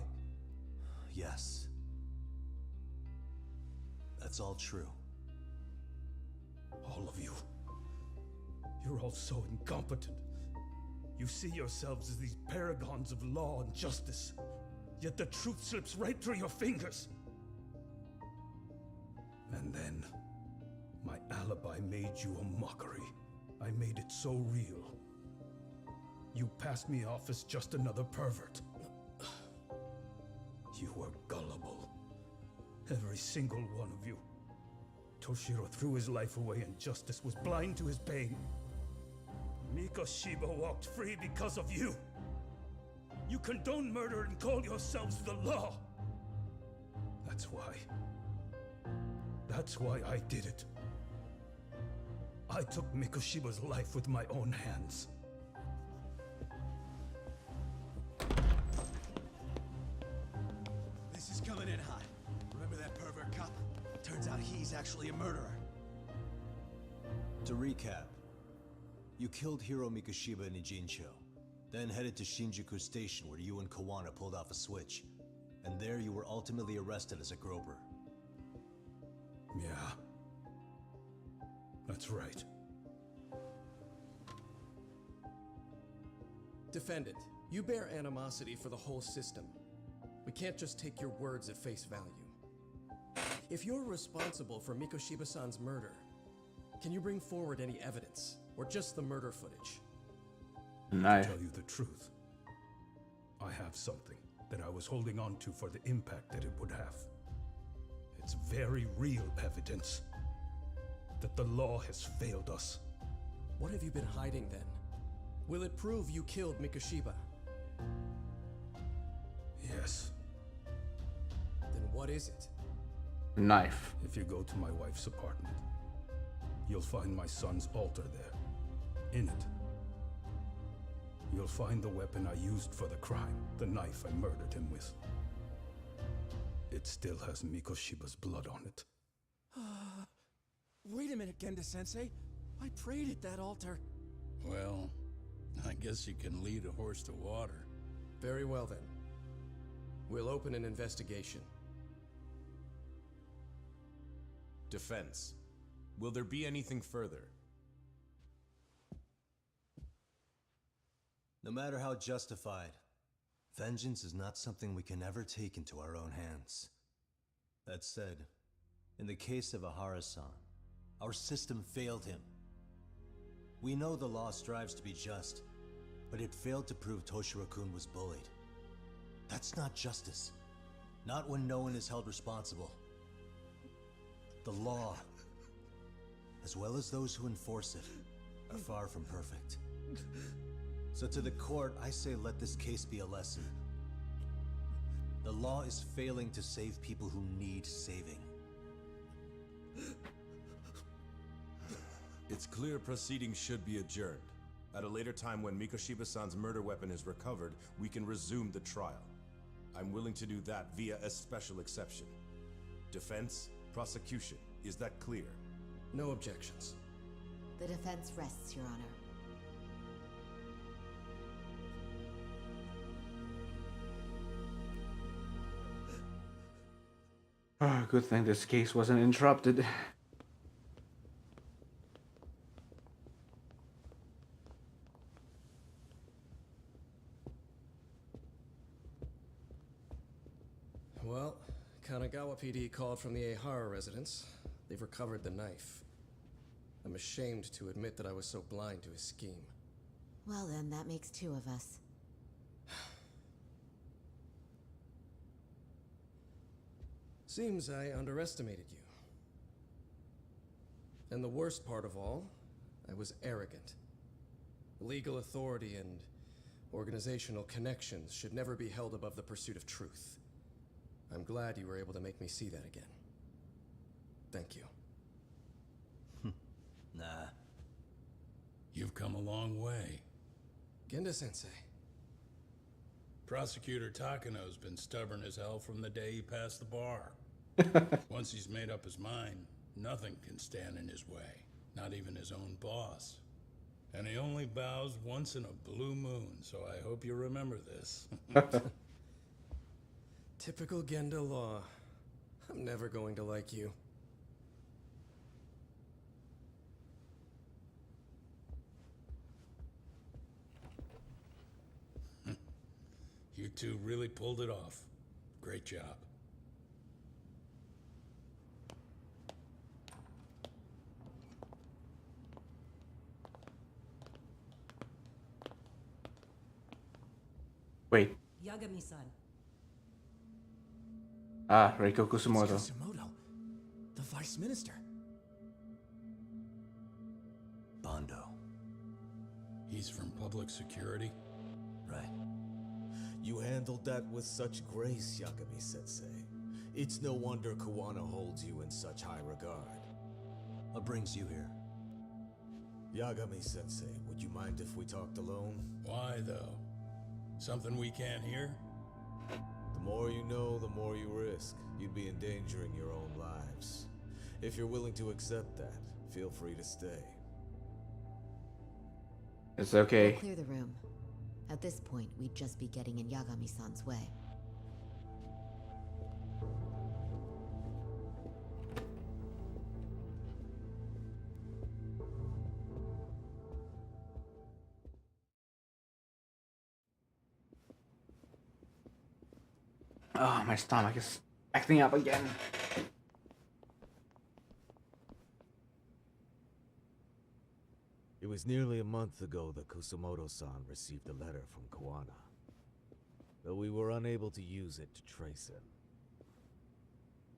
Yes. That's all true. All of you. You're all so incompetent. You see yourselves as these paragons of law and justice. Yet the truth slips right through your fingers. And then, my alibi made you a mockery. I made it so real. You passed me off as just another pervert. You were gullible. Every single one of you. Toshiro threw his life away and justice was blind to his pain. Mikoshiba walked free because of you. You condone murder and call yourselves the law. That's why. That's why I did it. I took Mikoshiba's life with my own hands. This is coming in hot. Remember that pervert cop? Turns out he's actually a murderer. To recap, you killed Hiro Mikoshiba in Ijincho, then headed to Shinjuku Station where you and Kawana pulled off a switch, and there you were ultimately arrested as a groper. Yeah. That's right. Defendant, you bear animosity for the whole system. We can't just take your words at face value. If you're responsible for Mikoshiba-san's murder, can you bring forward any evidence, or just the murder footage? To tell you the truth, I have something that I was holding on to for the impact that it would have. It's very real evidence that the law has failed us. What have you been hiding then? Will it prove you killed Mikoshiba? Yes. Then what is it? Knife. If you go to my wife's apartment, you'll find my son's altar there. In it, you'll find the weapon I used for the crime, the knife I murdered him with. It still has Mikoshiba's blood on it. Wait a minute, Genda-sensei. I prayed at that altar. Well, I guess you can lead a horse to water. Very well then. We'll open an investigation. Defense. Will there be anything further? No matter how justified, vengeance is not something we can ever take into our own hands. That said, in the case of Ahara-san, our system failed him. We know the law strives to be just, but it failed to prove Toshiro-kun was bullied. That's not justice. Not when no one is held responsible. The law, as well as those who enforce it, are far from perfect. So to the court, I say let this case be a lesson. The law is failing to save people who need saving. It's clear proceedings should be adjourned. At a later time when Mikoshiba-san's murder weapon is recovered, we can resume the trial. I'm willing to do that via a special exception. Defense, prosecution, is that clear? No objections. The defense rests, Your Honor. Oh, good thing this case wasn't interrupted. Well, Kanagawa PD called from the Ehara residence. They've recovered the knife. I'm ashamed to admit that I was so blind to his scheme. Well then, that makes two of us. Seems I underestimated you. And the worst part of all, I was arrogant. Legal authority and organizational connections should never be held above the pursuit of truth. I'm glad you were able to make me see that again. Thank you. Nah. You've come a long way. Genda-sensei. Prosecutor Takano's been stubborn as hell from the day he passed the bar. Once he's made up his mind, nothing can stand in his way, not even his own boss. And he only bows once in a blue moon, so I hope you remember this. Typical Genda law. I'm never going to like you. You two really pulled it off. Great job. Wait. Yagami-san. Ah, Reiko Kusumoto. Kusumoto, the vice minister. Bondo. He's from public security? Right. You handled that with such grace, Yagami-sensei. It's no wonder Kawana holds you in such high regard. What brings you here? Yagami-sensei, would you mind if we talked alone? Why, though? Something we can't hear? The more you know, the more you risk. You'd be endangering your own lives. If you're willing to accept that, feel free to stay. It's okay. We'll clear the room. At this point, we'd just be getting in Yagami-san's way. Oh, my stomach is acting up again. It was nearly a month ago that Kusumoto-san received a letter from Kawana. Though we were unable to use it to trace him.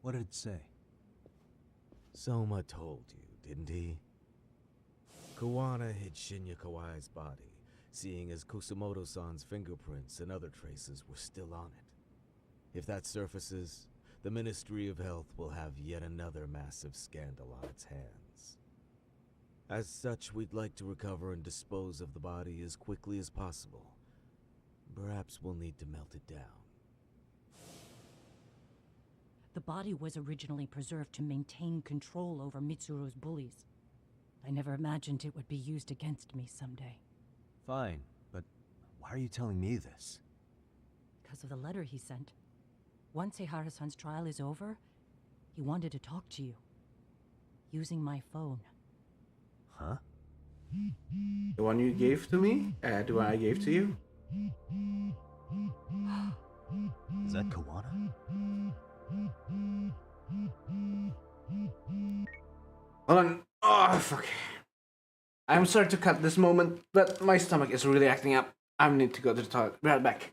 What did it say? Soma told you, didn't he? Kawana hid Shinya Kawai's body, seeing as Kusumoto-san's fingerprints and other traces were still on it. If that surfaces, the Ministry of Health will have yet another massive scandal on its hands. As such, we'd like to recover and dispose of the body as quickly as possible. Perhaps we'll need to melt it down. The body was originally preserved to maintain control over Mitsuru's bullies. I never imagined it would be used against me someday. Fine, but why are you telling me this? Because of the letter he sent. Once Ehara-san's trial is over, he wanted to talk to you. Using my phone. Huh? The one you gave to me? The one I gave to you? Is that Kawana? Hold on. Oh, fuck. I'm sorry to cut this moment, but my stomach is really acting up. I need to go to the toilet. Be right back.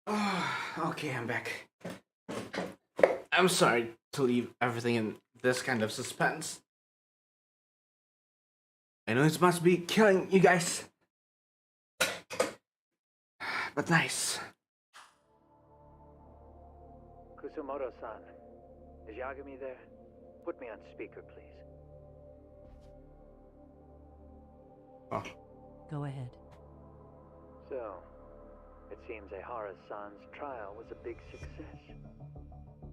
Okay, I'm back. I'm sorry to leave everything in this kind of suspense. I know it must be killing you guys. But nice. Kusumoto-san, is Yagami there? Put me on speaker, please. Oh. Go ahead. So, it seems Ehara-san's trial was a big success.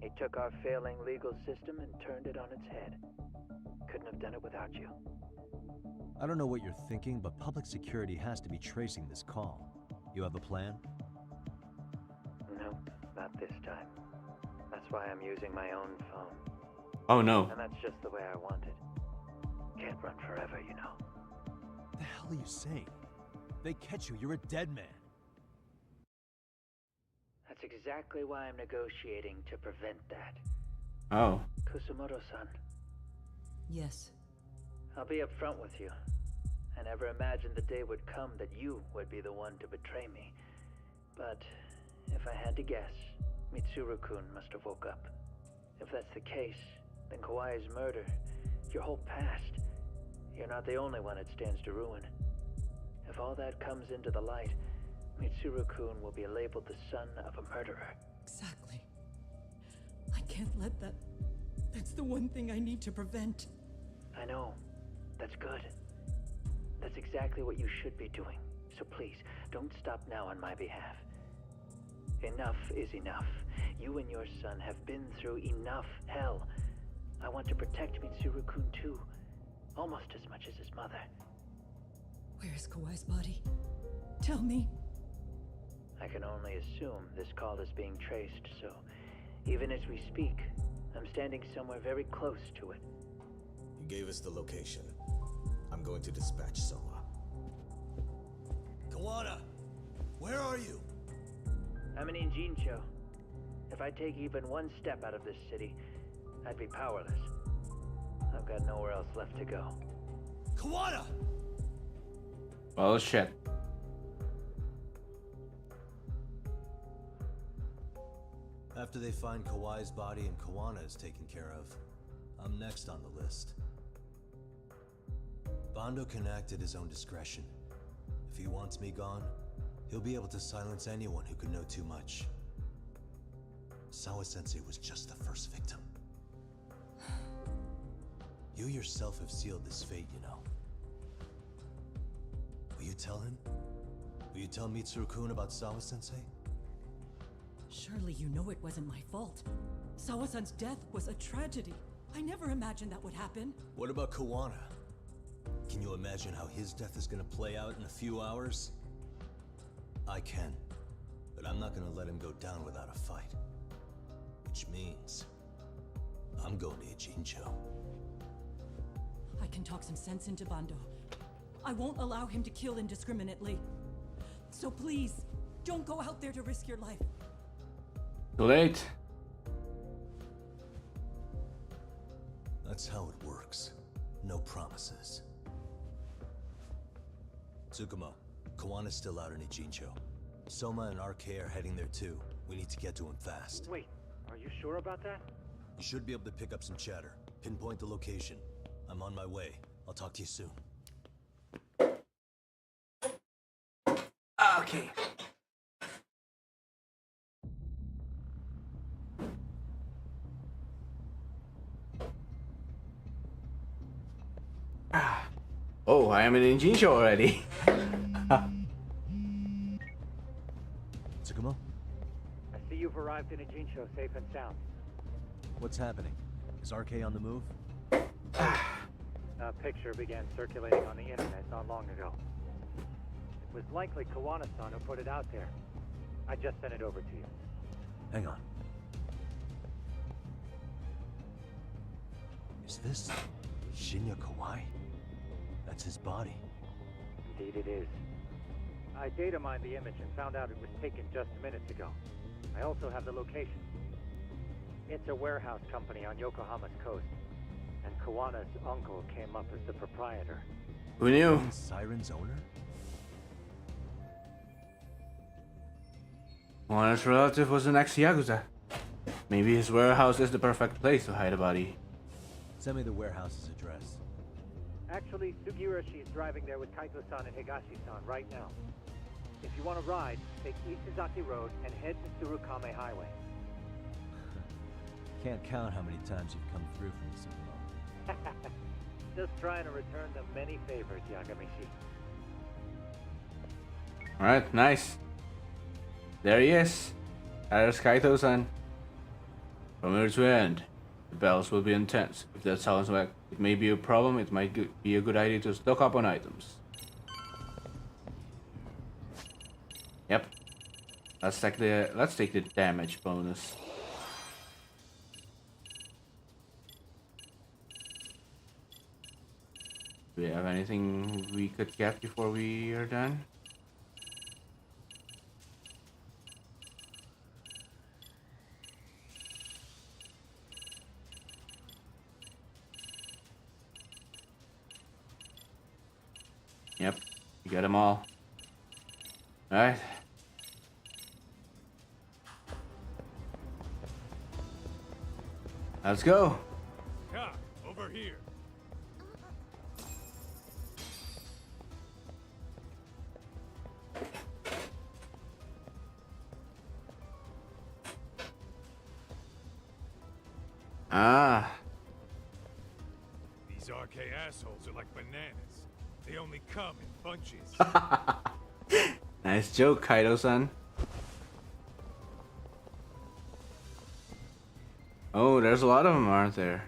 He took our failing legal system and turned it on its head. Couldn't have done it without you. I don't know what you're thinking, but public security has to be tracing this call. You have a plan? No, not this time. That's why I'm using my own phone. Oh no. And that's just the way I want it. Can't run forever, you know. What the hell are you saying? They catch you, you're a dead man. That's exactly why I'm negotiating to prevent that. Oh. Kusumoto-san. Yes. I'll be upfront with you. I never imagined the day would come that you would be the one to betray me. But if I had to guess, Mitsuru-kun must have woke up. If that's the case, then Kawai's murder, your whole past, you're not the only one it stands to ruin. If all that comes into the light, Mitsuru-kun will be labeled the son of a murderer. Exactly. I can't let that... That's the one thing I need to prevent. I know. That's good. That's exactly what you should be doing. So please, don't stop now on my behalf. Enough is enough. You and your son have been through enough hell. I want to protect Mitsuru-kun too. Almost as much as his mother. Where's Kawai's body? Tell me. I can only assume this call is being traced, so even as we speak, I'm standing somewhere very close to it. You gave us the location. I'm going to dispatch Soma. Kawana! Where are you? I'm in Injincho. If I take even one step out of this city, I'd be powerless. I've got nowhere else left to go. Kawana! Well, shit. After they find Kawai's body and Kawana is taken care of, I'm next on the list. Bando can act at his own discretion. If he wants me gone, he'll be able to silence anyone who could know too much. Sawa-sensei was just the first victim. You yourself have sealed this fate, you know. Will you tell him? Will you tell Mitsuru-kun about Sawa-sensei? Surely you know it wasn't my fault. Sawa-san's death was a tragedy. I never imagined that would happen. What about Kawana? Can you imagine how his death is gonna play out in a few hours? I can, but I'm not gonna let him go down without a fight. Which means, I'm going to Ijincho. I can talk some sense into Bando. I won't allow him to kill indiscriminately. So please, don't go out there to risk your life. Too late. That's how it works. No promises. Tsukumo, Kawana's still out in Ijincho. Soma and RK are heading there too. We need to get to him fast. Wait, are you sure about that? You should be able to pick up some chatter. Pinpoint the location. I'm on my way. I'll talk to you soon. Okay. Oh, I am in Injincho already. Tsukumo? I see you've arrived in Ijincho safe and sound. What's happening? Is RK on the move? A picture began circulating on the internet not long ago. It was likely Kawana-san who put it out there. I just sent it over to you. Hang on. Is this Shinya Kawai? That's his body. Indeed it is. I data mined the image and found out it was taken just minutes ago. I also have the location. It's a warehouse company on Yokohama's coast, and Kawana's uncle came up as the proprietor. Who knew? Siren's owner? Juana's relative was an ex-Yakuza. Maybe his warehouse is the perfect place to hide a body. Send me the warehouse's address. Actually, Sugiurashi is driving there with Kaito-san and Higashi-san right now. If you want to ride, take Isizaki Road and head to Tsurukame Highway. Can't count how many times you've come through for me, Sumo. Just trying to return the many favors, Yagami-shi. Alright, nice. There he is. There's Kaito-san. From here to end, the battles will be intense. If that sounds like it may be a problem, it might be a good idea to stock up on items. Yep. Let's take the damage bonus. Do we have anything we could get before we are done? Yep, you got them all. Alright. Let's go. Ka, over here. Ah. These RK assholes are like bananas. They only come in bunches. Nice joke, Kaido-san. Oh, there's a lot of them, aren't there?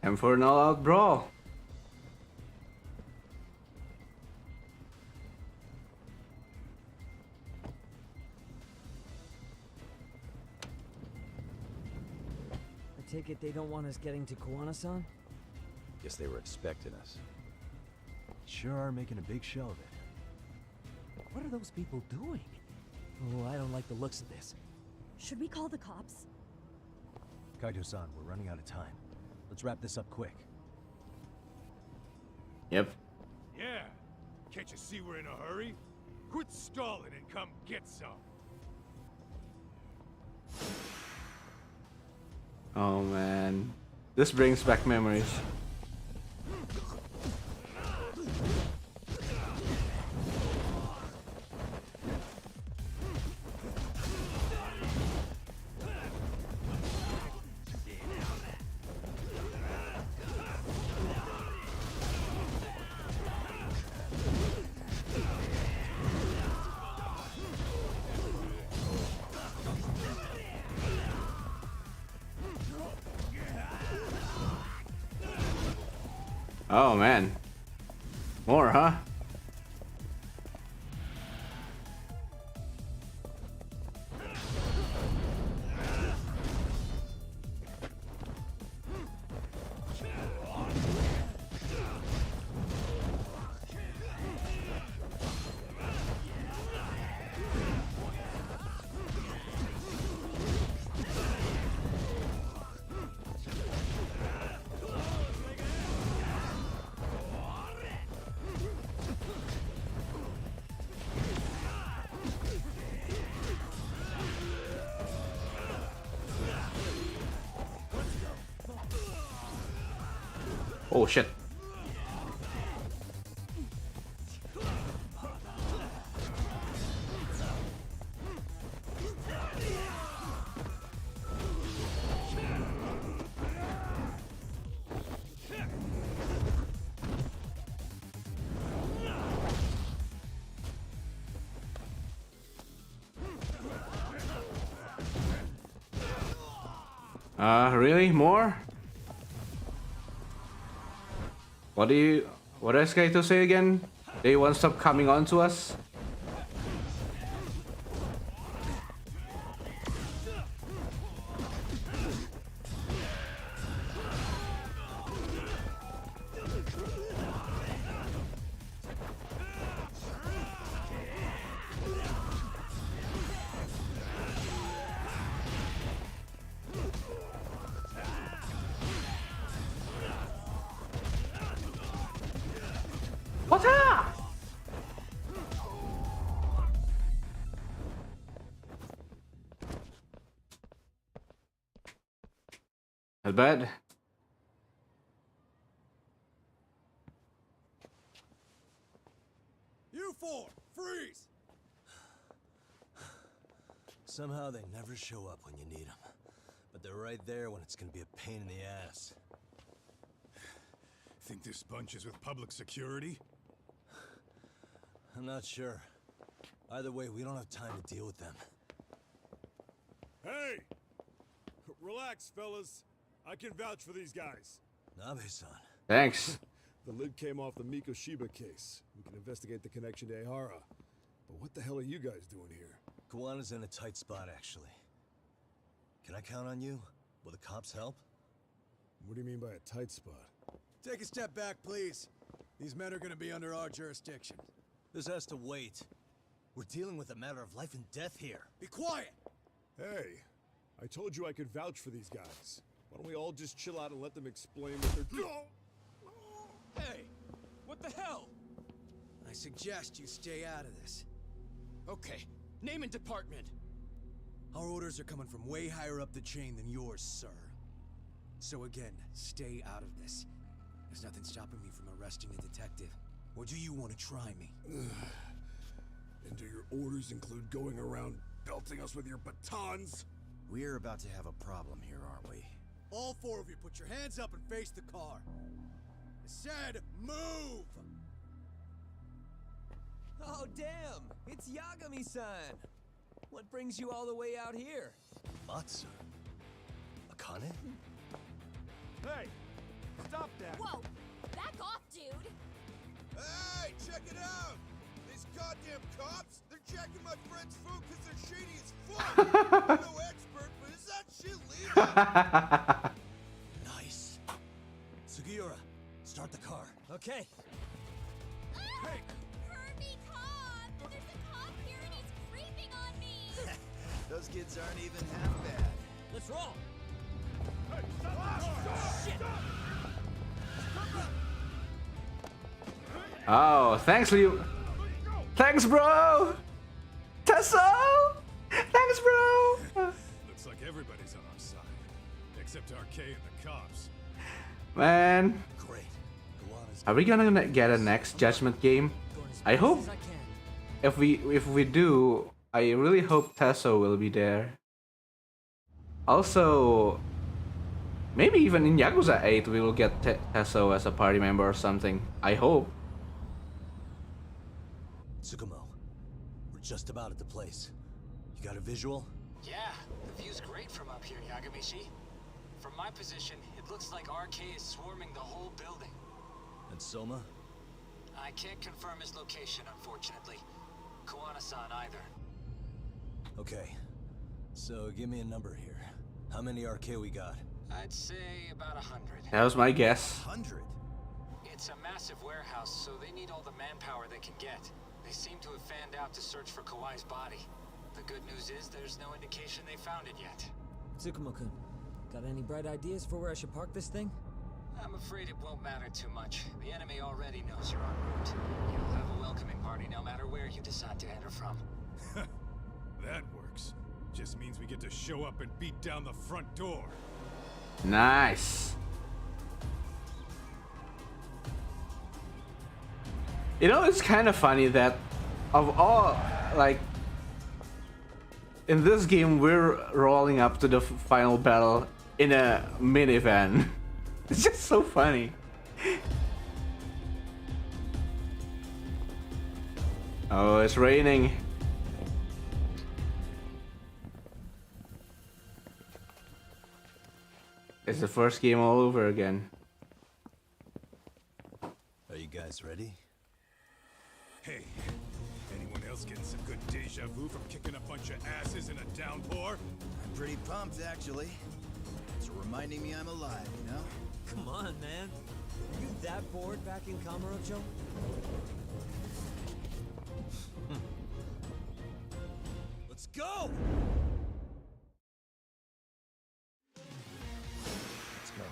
Time for an all-out brawl. I take it they don't want us getting to Kuwana-san? Guess they were expecting us. Sure are making a big show of it. What are those people doing? Oh, I don't like the looks of this. Should we call the cops? Kaito-san, we're running out of time. Let's wrap this up quick. Yep. Yeah. Can't you see we're in a hurry? Quit stalling and come get some. Oh man. This brings back memories. Oh man. More, huh? Oh shit. Really? More? What does Kaito say again? They won't stop coming on to us? What's up? Not bad. You four, freeze! Somehow they never show up when you need them. But they're right there when it's gonna be a pain in the ass. Think this bunch is with public security? I'm not sure. Either way, we don't have time to deal with them. Hey! Relax, fellas. I can vouch for these guys. Nabe-san. Thanks. The lid came off the Mikoshima case. We can investigate the connection to Ehara. But what the hell are you guys doing here? Kawana's in a tight spot, actually. Can I count on you? Will the cops help? What do you mean by a tight spot? Take a step back, please. These men are gonna be under our jurisdiction. This has to wait. We're dealing with a matter of life and death here. Be quiet! Hey, I told you I could vouch for these guys. Why don't we all just chill out and let them explain what they're doing? Hey! What the hell? I suggest you stay out of this. Okay, name and department. Our orders are coming from way higher up the chain than yours, sir. So again, stay out of this. There's nothing stopping me from arresting a detective. Or do you want to try me? And do your orders include going around belting us with your batons? We're about to have a problem here, aren't we? All four of you, put your hands up and face the car. I said, move! Oh, damn! It's Yagami-san! What brings you all the way out here? Matsu? Akane? Hey! Stop that! Whoa! Back off, dude! Hey, check it out! These goddamn cops, they're checking my friend's food because they're shady as fuck! I'm no expert, but is that shit legal? Nice. Sugiura, start the car. Okay. Hey! Hurt me, cop! There's a cop here and he's creeping on me! Those kids aren't even half bad. Let's roll! Hey, stop the car! Shit! Oh, thanks, Liu. Thanks, bro. Tesso. Thanks, bro. Looks like everybody's on our side. Except RK and the cops. Man. Great. Are we gonna get a next Judgment game? I hope. If we do, I really hope Tesso will be there. Also, maybe even in Yakuza 8 we will get Tesso as a party member or something. I hope. Tsukumo, we're just about at the place. You got a visual? Yeah, the view's great from up here, Yagami-shi. From my position, it looks like RK is swarming the whole building. And Soma? I can't confirm his location, unfortunately. Kawana-san either. Okay, so give me a number here. How many RK we got? I'd say about 100. That was my guess. 100? It's a massive warehouse, so they need all the manpower they can get. They seem to have fanned out to search for Kawai's body. The good news is there's no indication they found it yet. Tsukumo-kun, got any bright ideas for where I should park this thing? I'm afraid it won't matter too much. The enemy already knows you're en route. You'll have a welcoming party no matter where you decide to enter from. That works. Just means we get to show up and beat down the front door. Nice. You know, it's kind of funny that of all, like, in this game we're rolling up to the final battle in a minivan. It's just so funny. Oh, it's raining. It's the first game all over again. Are you guys ready? Hey, anyone else getting some good deja vu from kicking a bunch of asses in a downpour? I'm pretty pumped, actually. It's reminding me I'm alive, you know? Come on, man. Are you that bored back in Kamurocho? Let's go! Let's go.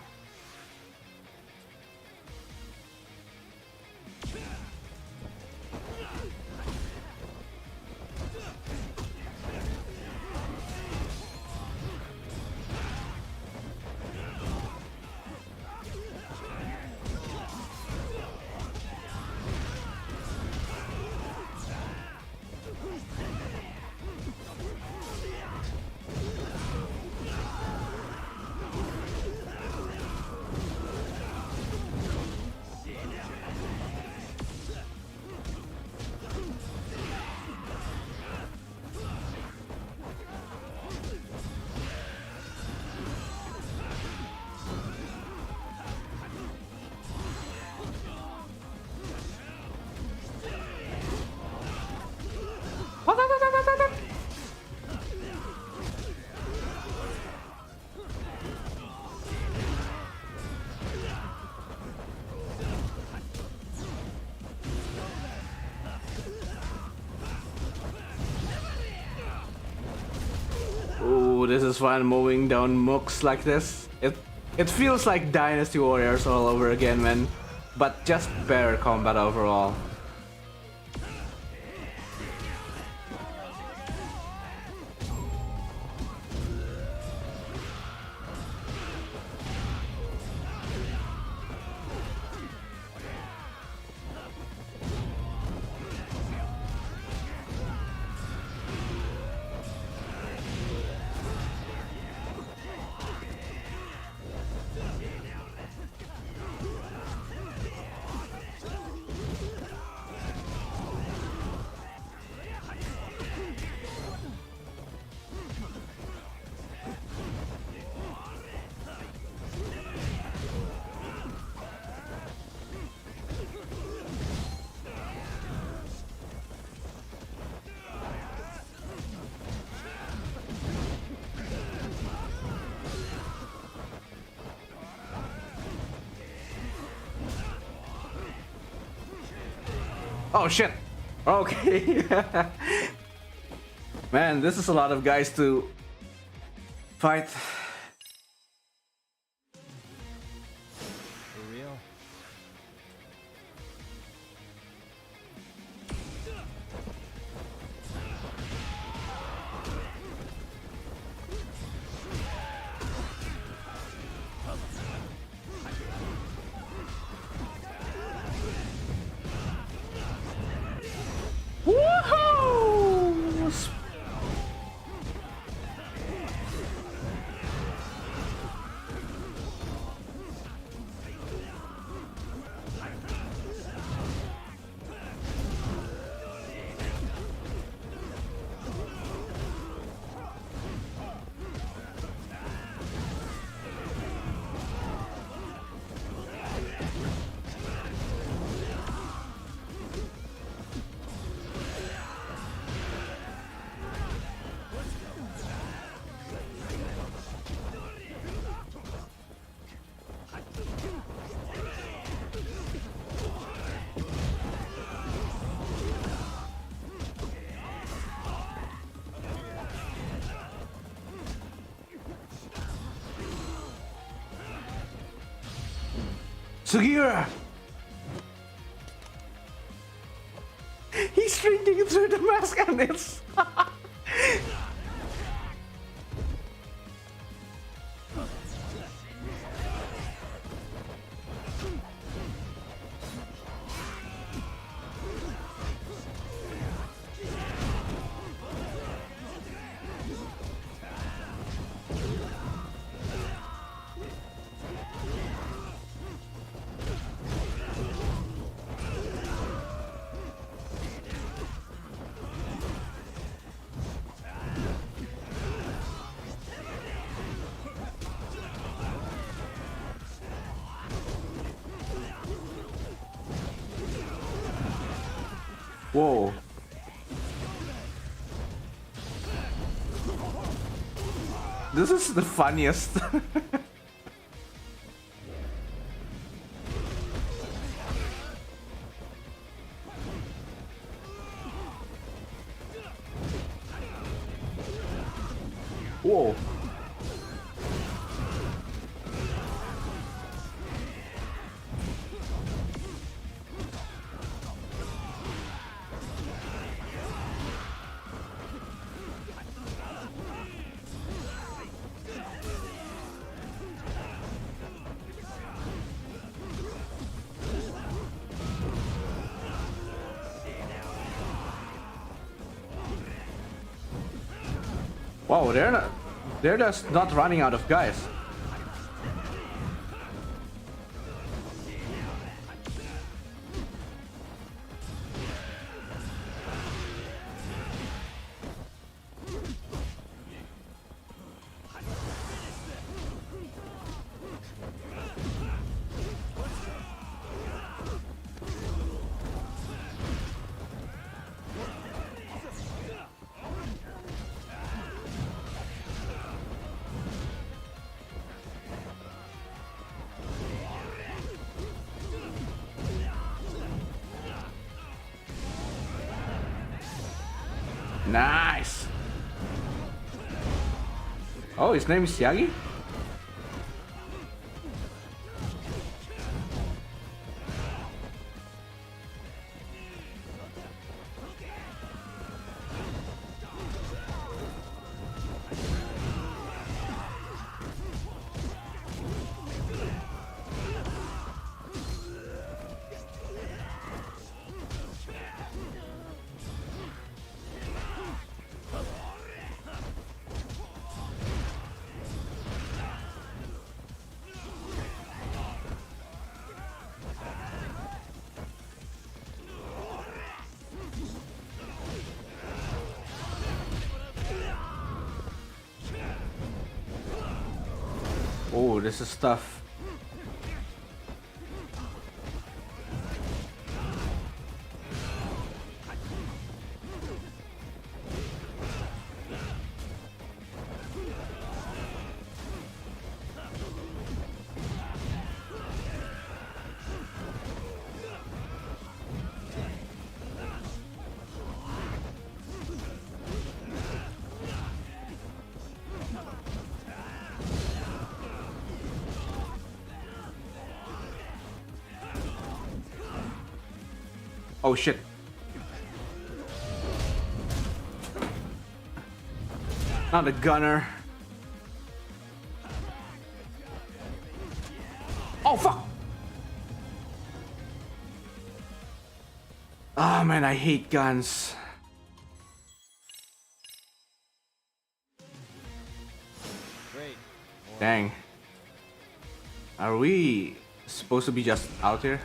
Ooh, this is fun mowing down mooks like this. It feels like Dynasty Warriors all over again, man. But just better combat overall. Oh shit! Okay. Man, this is a lot of guys to fight. For real? Woohoo! Sugira! He's drinking through the mask and it's... Whoa. This is the funniest. Whoa. Wow, they're just not running out of guys. Nice. Oh, his name is Yagi? Oh, this is tough. Oh shit. Not a gunner. Oh fuck. Oh man, I hate guns. Great. Dang. Are we supposed to be just out here?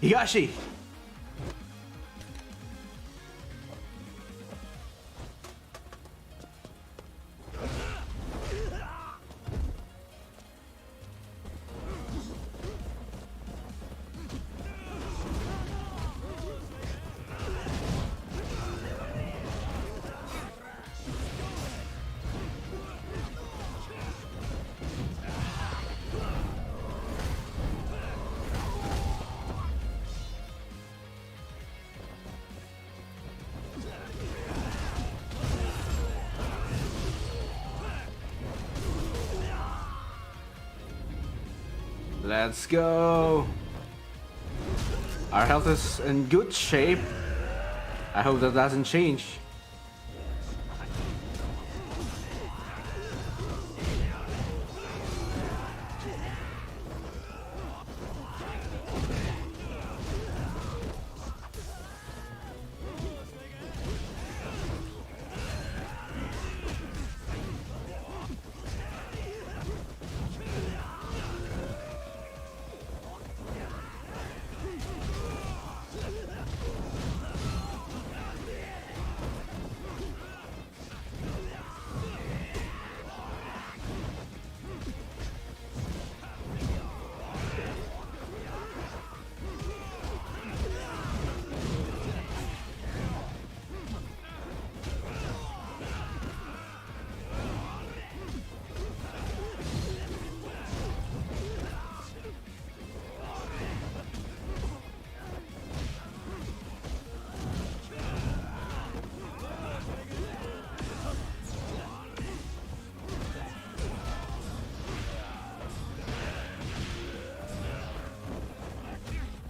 Higashi! Let's go! Our health is in good shape. I hope that doesn't change.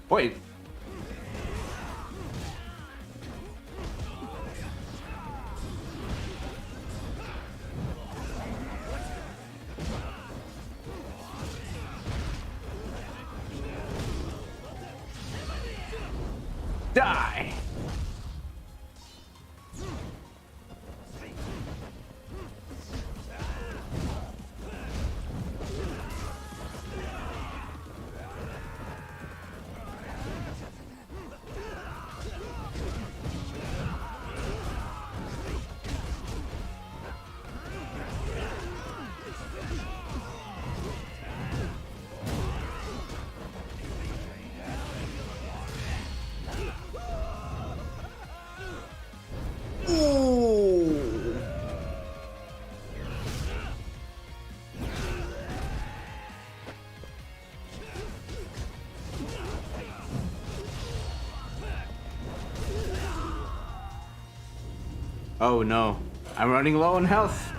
Wait. Die! Oh no, I'm running low on health.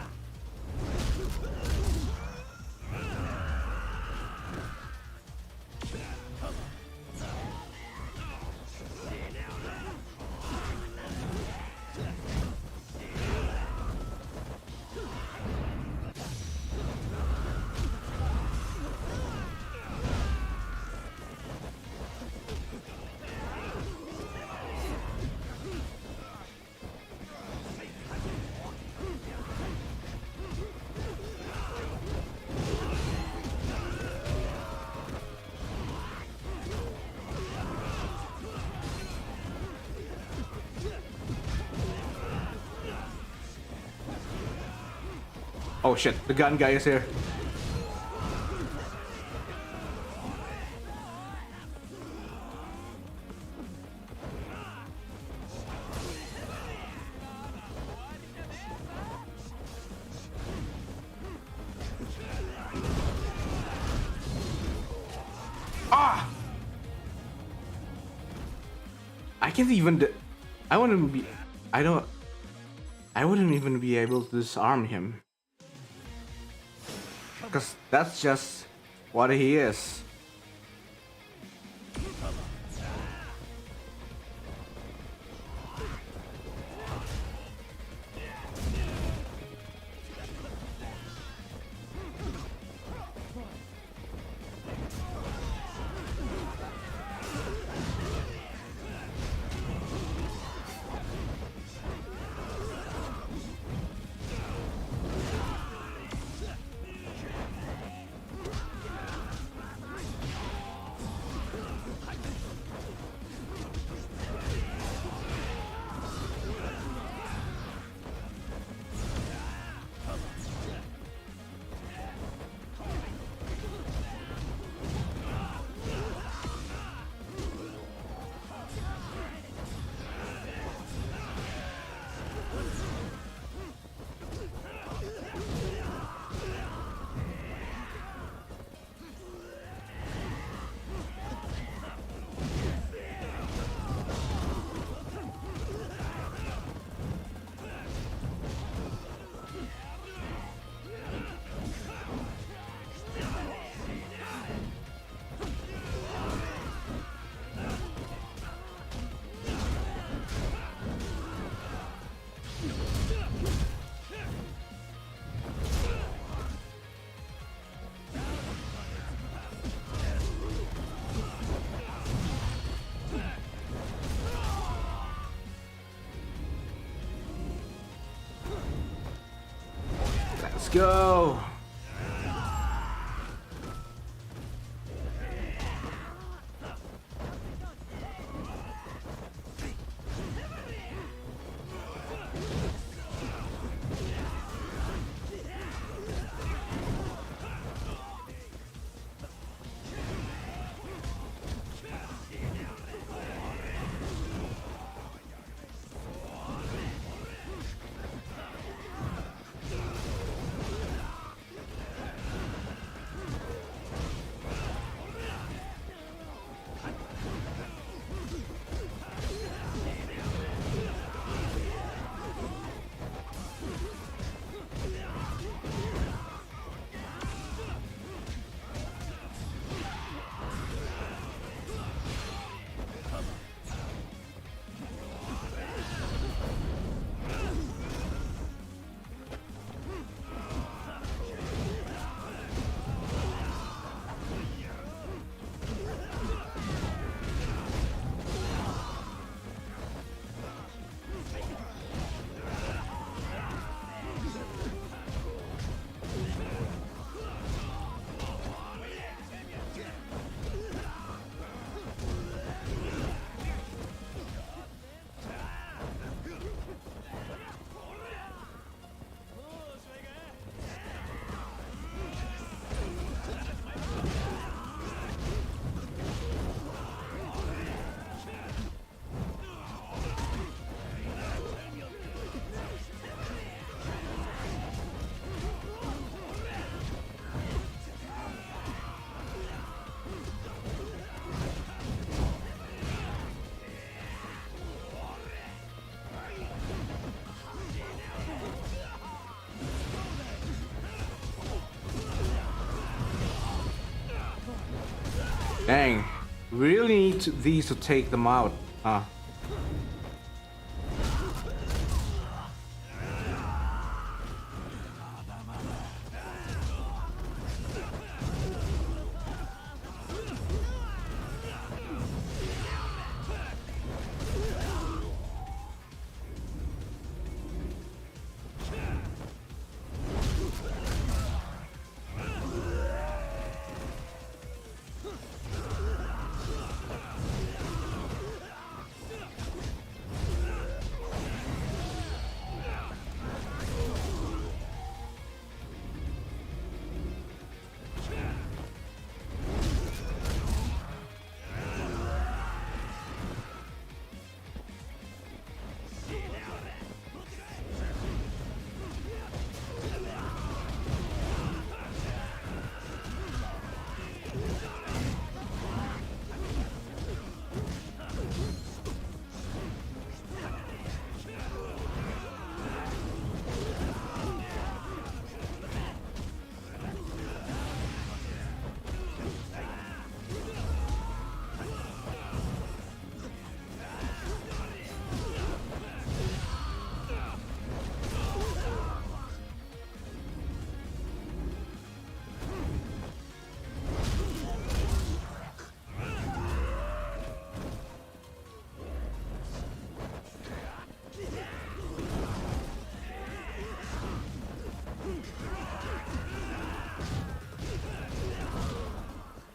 Oh shit, the gun guy is here. Ah! I can't even. I wouldn't be. I don't. I wouldn't even be able to disarm him. Because that's just what he is. Let's go. Dang, we really need these to take them out, huh?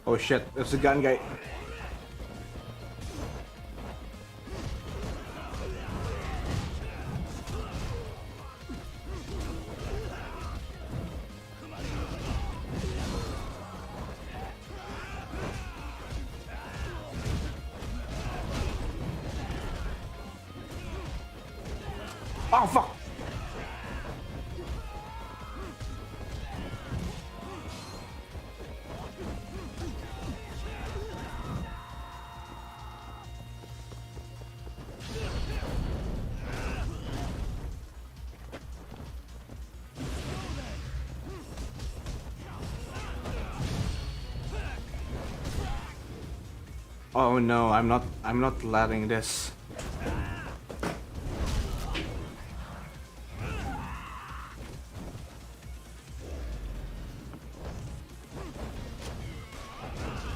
Oh shit, it's the gun guy. Oh fuck! Oh no, I'm not letting this.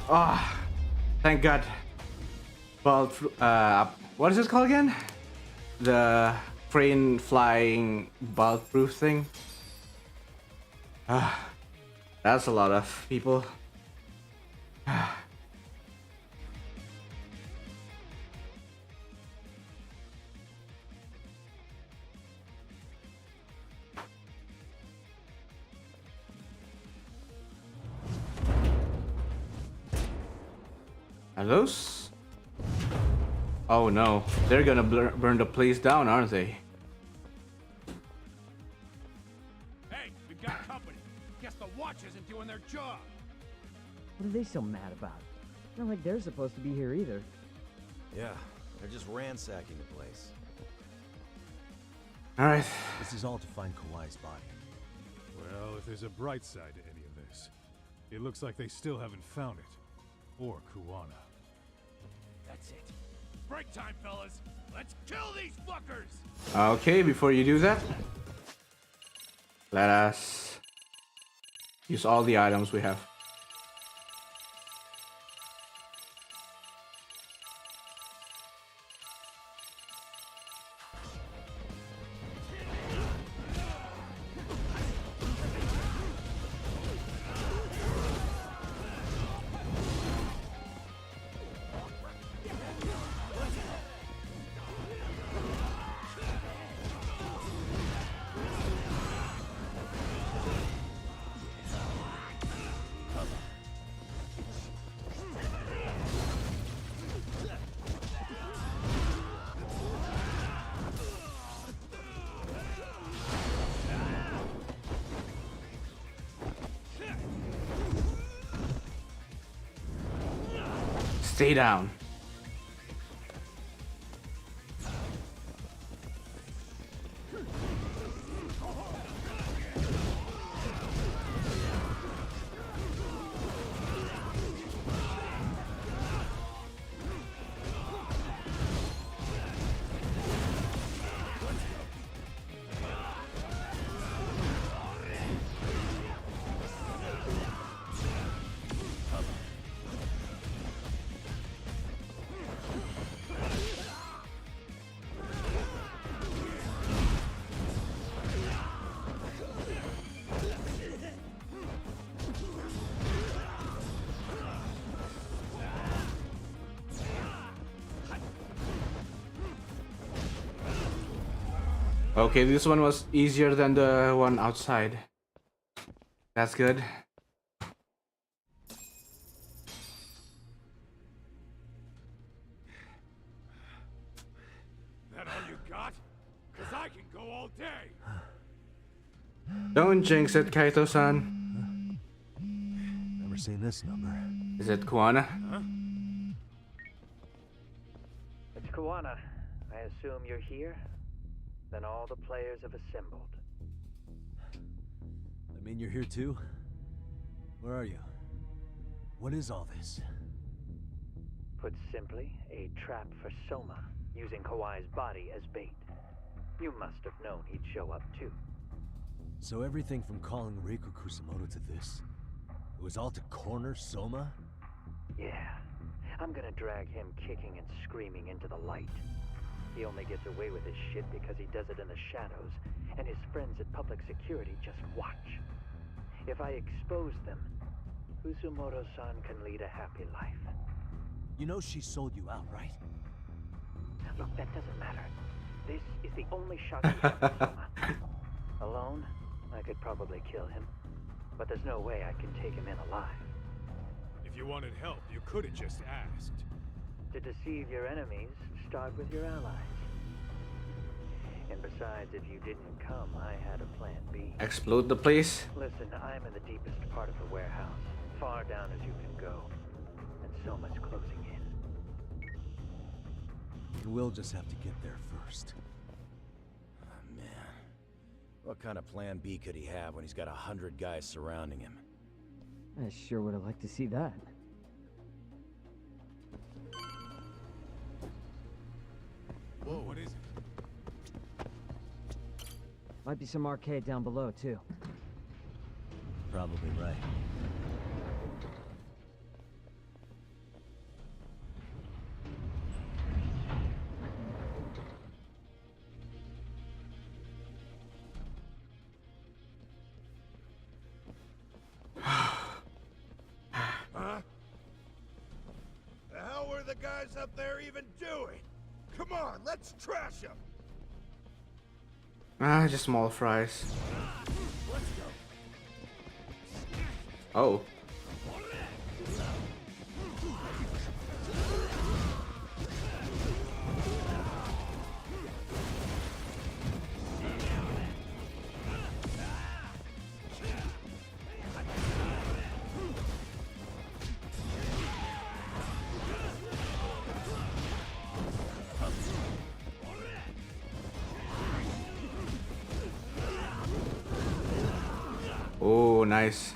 Ah, thank God. Well, what is it called again? The crane flying bulletproof thing. Ah, that's a lot of people. Are those? Oh no, they're gonna burn the place down, aren't they? Hey, we've got company. Guess the watch isn't doing their job. What are they so mad about? Not like they're supposed to be here either. Yeah, they're just ransacking the place. Alright. This is all to find Kawai's body. Well, if there's a bright side to any of this, it looks like they still haven't found it. Or Kuwana. That's it. Break time, fellas. Let's kill these fuckers! Okay, before you do that, let us use all the items we have. Stay down. Okay, this one was easier than the one outside. That's good. That all you got? Cause I can go all day. Don't jinx it, Kaito-san. Never seen this number. Is it Kuwana? Huh? It's Kawana. I assume you're here? Then all the players have assembled. I mean, you're here too? Where are you? What is all this? Put simply, a trap for Soma, using Kawai's body as bait. You must have known he'd show up too. So everything from calling Reiko Kusumoto to this, it was all to corner Soma? Yeah. I'm gonna drag him kicking and screaming into the light. He only gets away with his shit because he does it in the shadows, and his friends at public security just watch. If I expose them, Kusumoto-san can lead a happy life. You know she sold you out, right? Look, that doesn't matter. This is the only shot we have at Soma. Alone, I could probably kill him, but there's no way I can take him in alive. If you wanted help, you could have just asked. To deceive your enemies, start with your allies. And besides, if you didn't come, I had a plan B. Explode the place? Listen, I'm in the deepest part of the warehouse, far down as you can go, and so much closing in. And we'll just have to get there first. Oh, man. What kind of plan B could he have when he's got 100 guys surrounding him? I sure would have liked to see that. Whoa, what is it? Might be some arcade down below, too. Probably right. Huh? The hell were the guys up there even doing? Come on, let's trash them! Ah, just small fries. Oh. Oh, nice.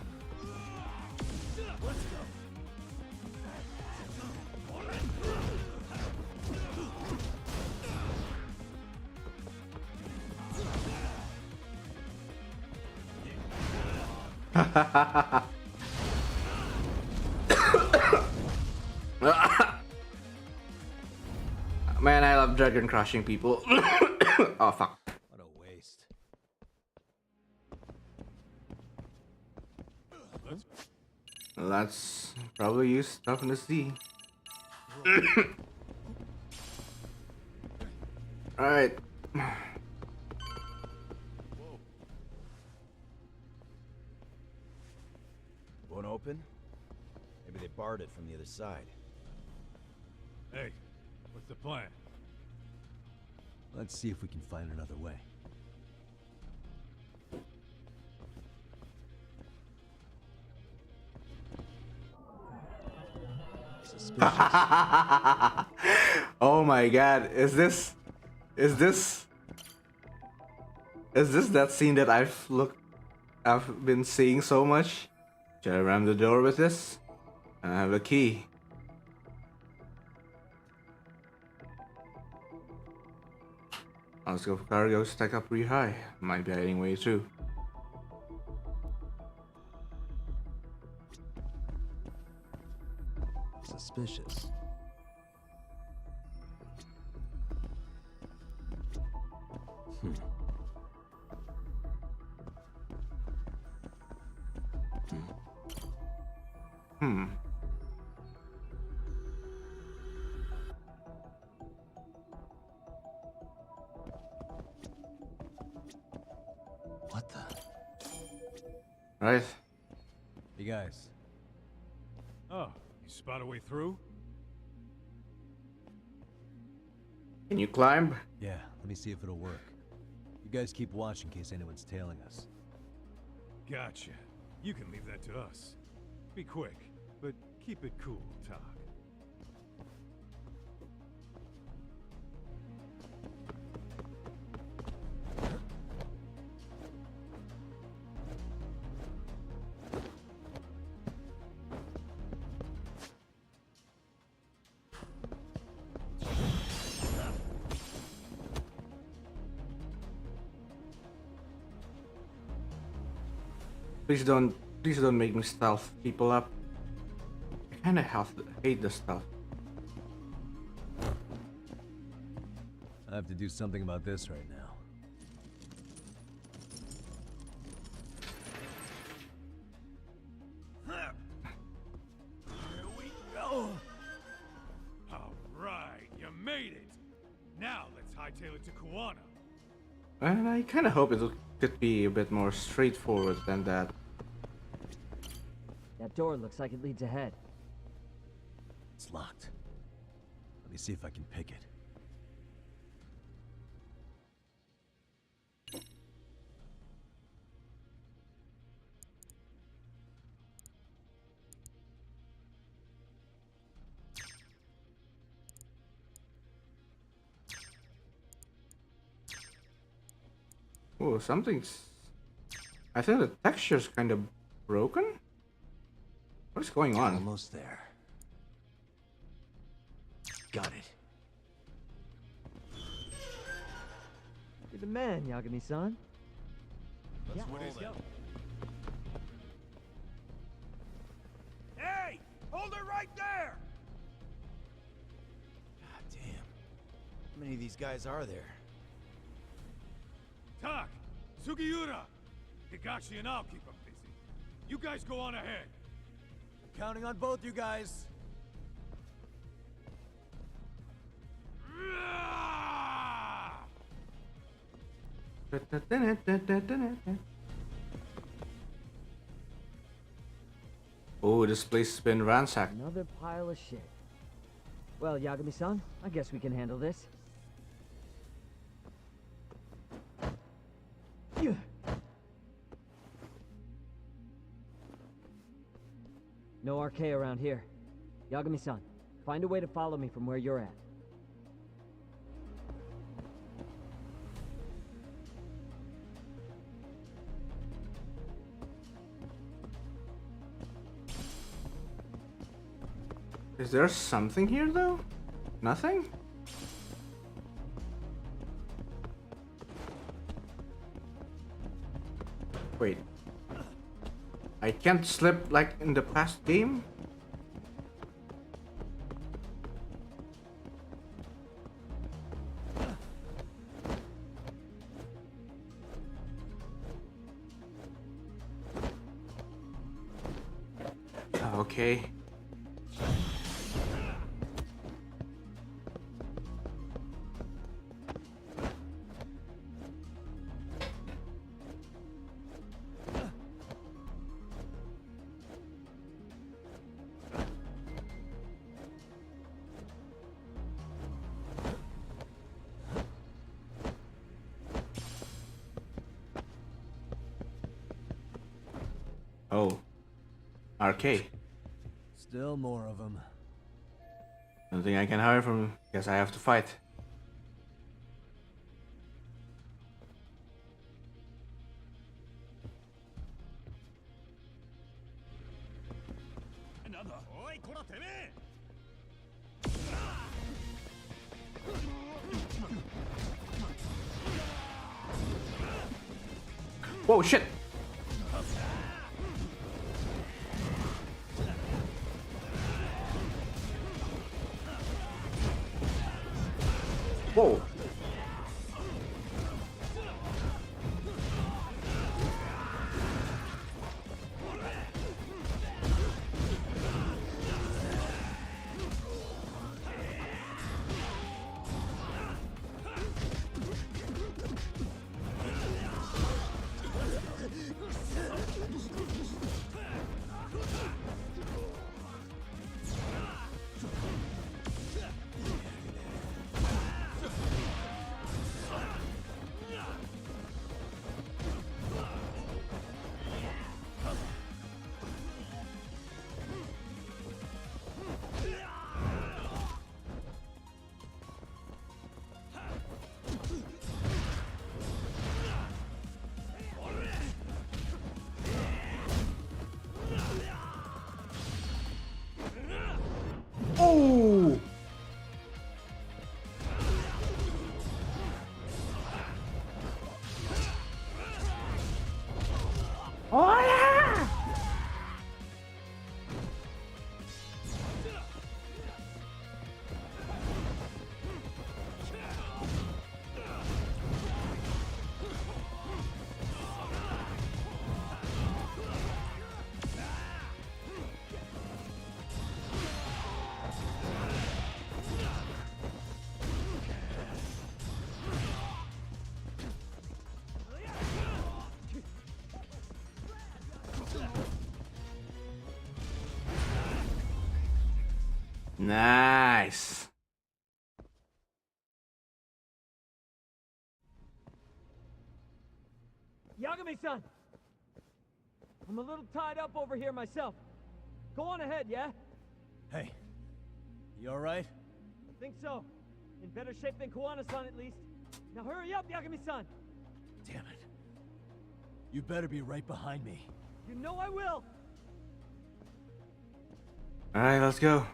Man, I love dragon crushing people. Oh, fuck. What a waste. Let's probably use stuff in the sea. Alright. Won't open? Maybe they barred it from the other side. Hey, what's the plan? Let's see if we can find another way. Suspicious. Oh my god, is this that scene that I've been seeing so much? Should I ram the door with this? I have a key. Let's go for cargo, stack up pretty high. Might be hiding way too. Suspicious. Hmm. What the? Right? You guys. Oh, you spot a way through? Can you climb? Yeah, let me see if it'll work. You guys keep watch in case anyone's tailing us. Gotcha. You can leave that to us. Be quick, but keep it cool, Talk. Please don't make me stealth people up. I kinda hate the stuff. I have to do something about this right now. Here we go! Alright, you made it! Now let's hightail it to Kuwana. And I kinda hope it could be a bit more straightforward than that. That door looks like it leads ahead. It's locked. Let me see if I can pick it. Oh, something's... I think the texture's kind of broken? What is going on? Almost there. Got it. You're the man, Yagami-san. Let's roll then. Hey! Hold it right there! God damn. How many of these guys are there? Tak! Sugiura! Higashi and I'll keep them busy. You guys go on ahead. Counting on both you guys. Oh, this place has been ransacked. Another pile of shit. Well, Yagami-san, I guess we can handle this. No RK around here. Yagami-san, find a way to follow me from where you're at. Is there something here though? Nothing? Wait. I can't slip like in the past game? Okay. Oh. RK. Still more of them. Don't think I can hide from him. Guess I have to fight. Whoa, shit! Whoa! Oh yeah! Nice. Yagami-san! I'm a little tied up over here myself. Go on ahead, yeah? Hey, you alright? I think so. In better shape than Kuwana-san, at least. Now hurry up, Yagami-san! Damn it. You better be right behind me. You know I will! Alright, let's go.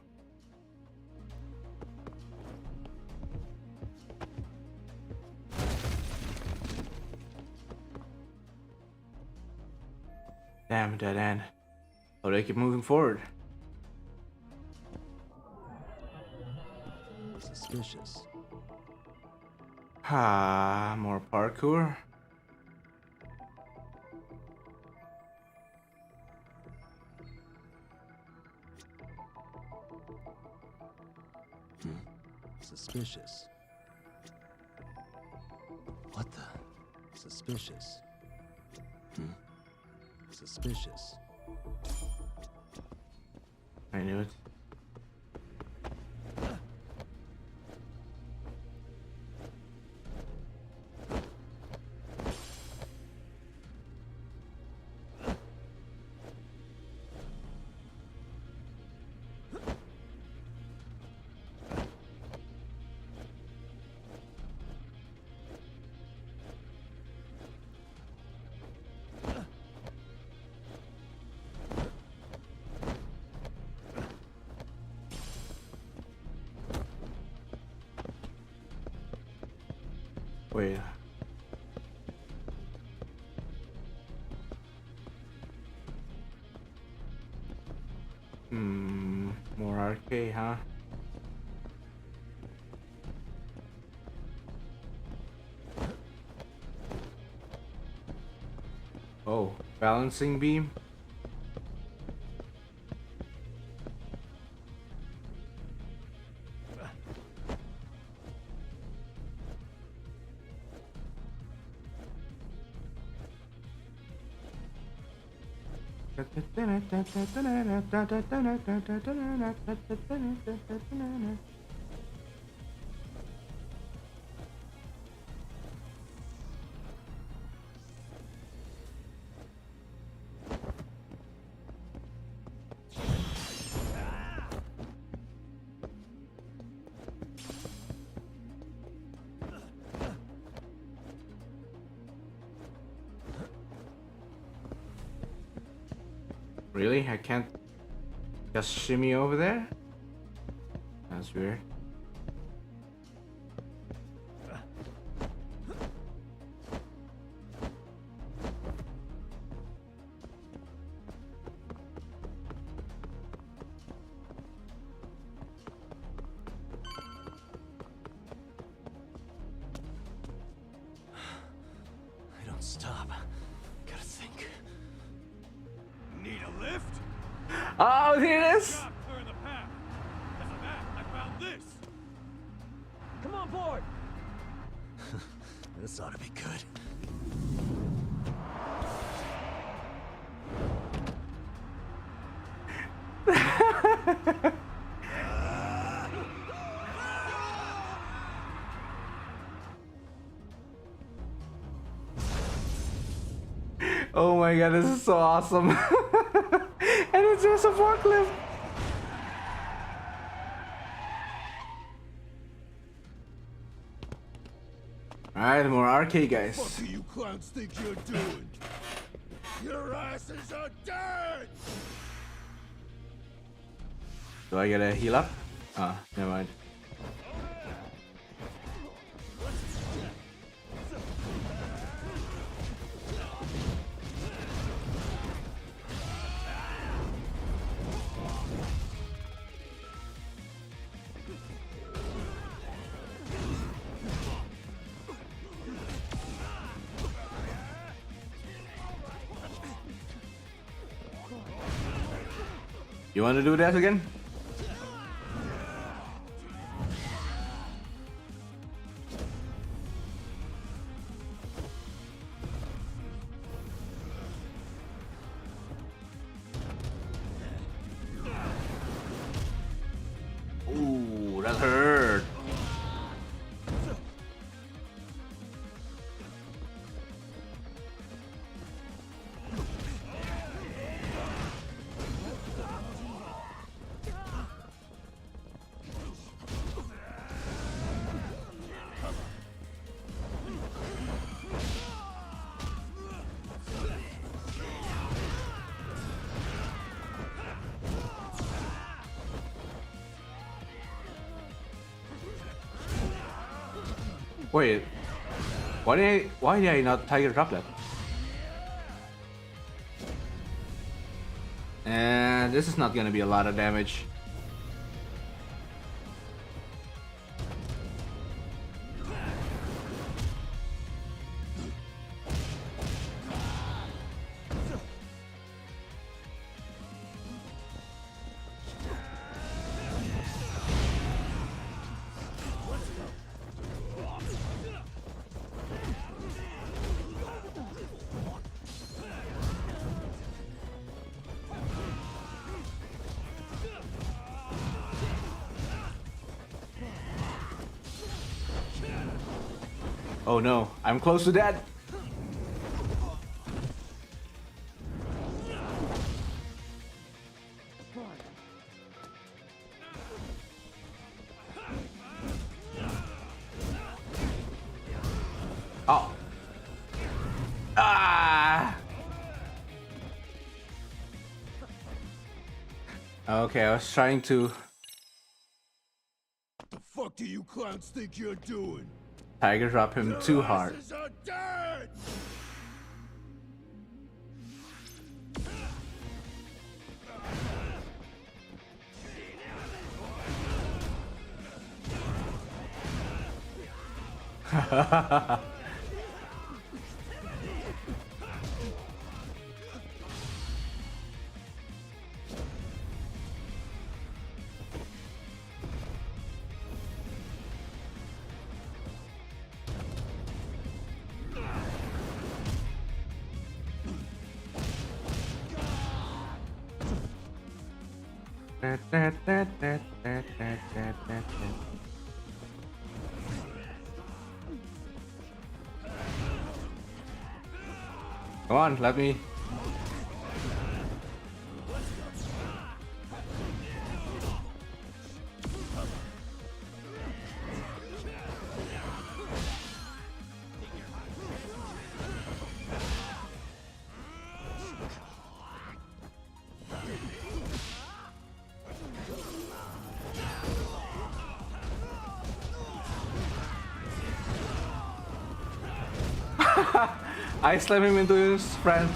Damn, dead end. Oh, they keep moving forward. Suspicious. Ah, more parkour. Suspicious. What the? Suspicious. Suspicious. I knew it. Wait. More arcade, huh? Oh, balancing beam? Really? I can't just shimmy over there? That's weird. I don't stop. Gotta think. Need a lift? Oh, here it is! Clear the path. As of that, I found this. Come on board! This ought to be good. Oh my god, this is so awesome. And it's just a forklift. Alright, more arcade guys. What do you clowns think you're doing? Your asses are dead! Do I gotta heal up? Ah, never mind. You want to do that again? Ooh, that hurt. Wait, why did I not tiger drop that? And this is not gonna be a lot of damage. Oh no, I'm close to dead. Oh. Ah. Okay, I was trying to. What the fuck do you clowns think you're doing? Tiger drop him too hard. Asses are dead! Come on, let me. I slam him into his friend.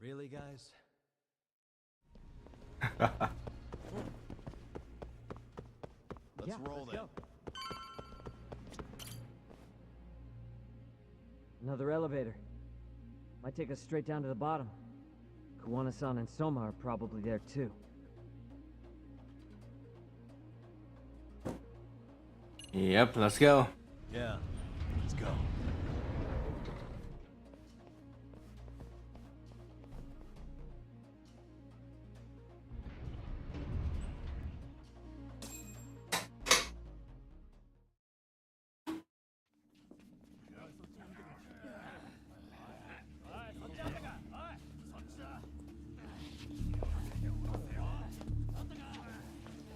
Really, guys? Let's roll then. Another elevator. Might take us straight down to the bottom. Kuwana-san and Soma are probably there too. Yep, let's go. Yeah, let's go.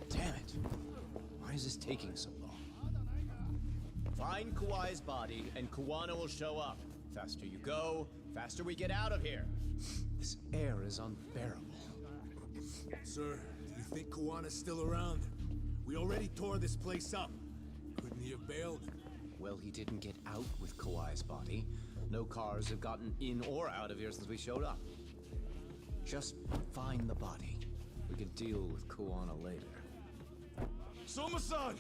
Damn it. Why is this taking so long? Find Kawai's body, and Kuwana will show up. Faster you go, faster we get out of here. This air is unbearable. Sir, do you think Kuwana's still around? We already tore this place up. Couldn't he have bailed? Well, he didn't get out with Kawai's body. No cars have gotten in or out of here since we showed up. Just find the body. We can deal with Kuwana later. Soma-san!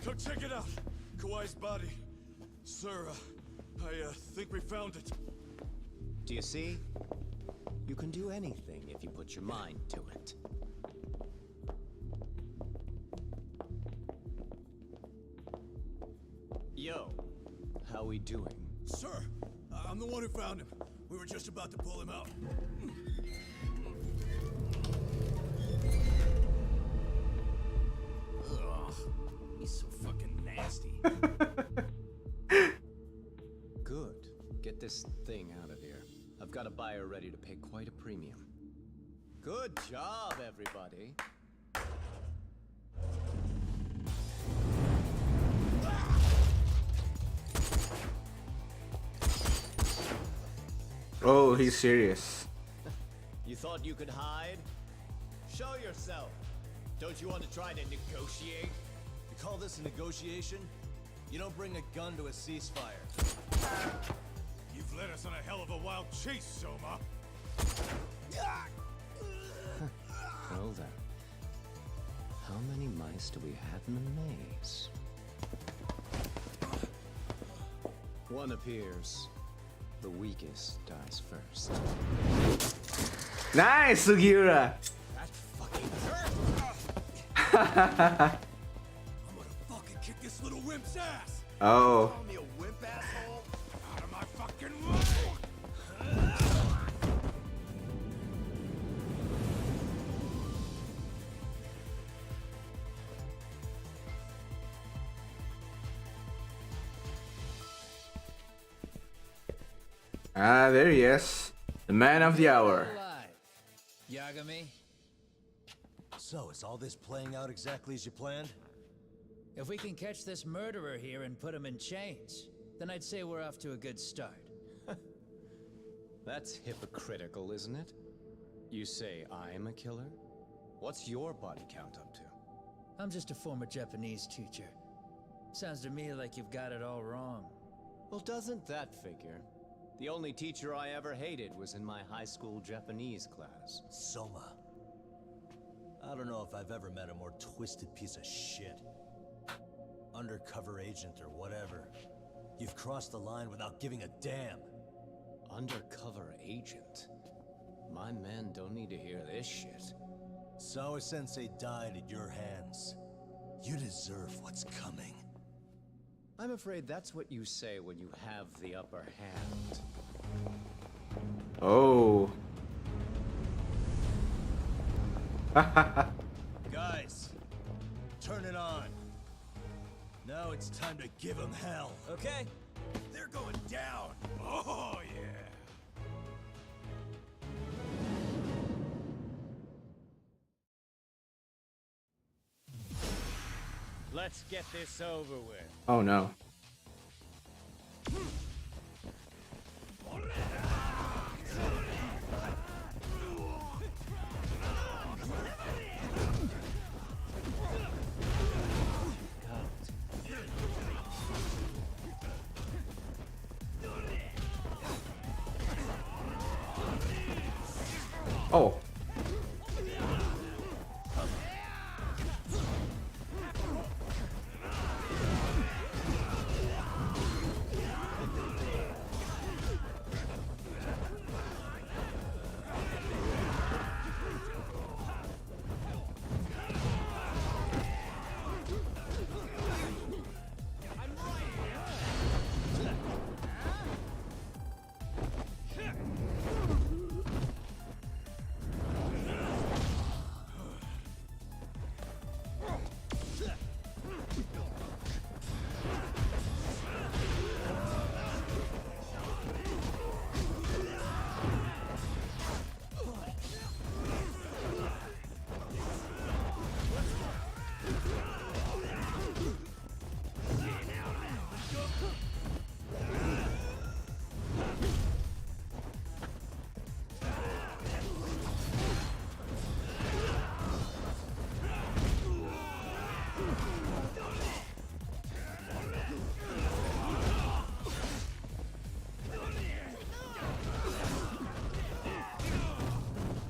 Come check it out! Kawai's body. Sir, I think we found it. Do you see? You can do anything if you put your mind to it. Yo, how we doing? Sir, I'm the one who found him. We were just about to pull him out. Ugh, he's so fucking nasty. Good. Get this thing out of here. I've got a buyer ready to pay quite a premium. Good job, everybody. Oh, he's serious. You thought you could hide? Show yourself. Don't you want to try to negotiate? You call this a negotiation? You don't bring a gun to a ceasefire. You've led us on a hell of a wild chase, Soma. Well then. How many mice do we have in the maze? One appears. The weakest dies first. Nice, Sugiura! That fucking I'm gonna fucking kick this little wimp's ass! Oh. Call me a wimp, asshole? Out of my fucking way! Ah, there he is. The man of the hour. Yagami, So, is all this playing out exactly as you planned? if we can catch this murderer here and put him in chains, then I'd say we're off to a good start. That's hypocritical, isn't it? You say I'm a killer? What's your body count up to? I'm just a former Japanese teacher. Sounds to me like you've got it all wrong. Well, doesn't that figure? The only teacher I ever hated was in my high school Japanese class. Soma. I don't know if I've ever met a more twisted piece of shit. Undercover agent or whatever. You've crossed the line without giving a damn. Undercover agent? My men don't need to hear this shit. Sawa-sensei died at your hands. You deserve what's coming. I'm afraid that's what you say when you have the upper hand. Oh. Guys, turn it on. Now it's time to give them hell. Okay. They're going down! Oh, yeah! Let's get this over with. Oh no. Oh.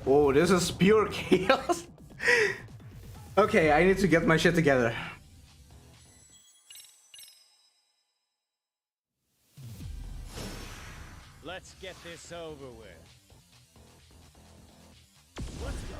Oh, this is pure chaos. Okay, I need to get my shit together. Let's get this over with. Let's go.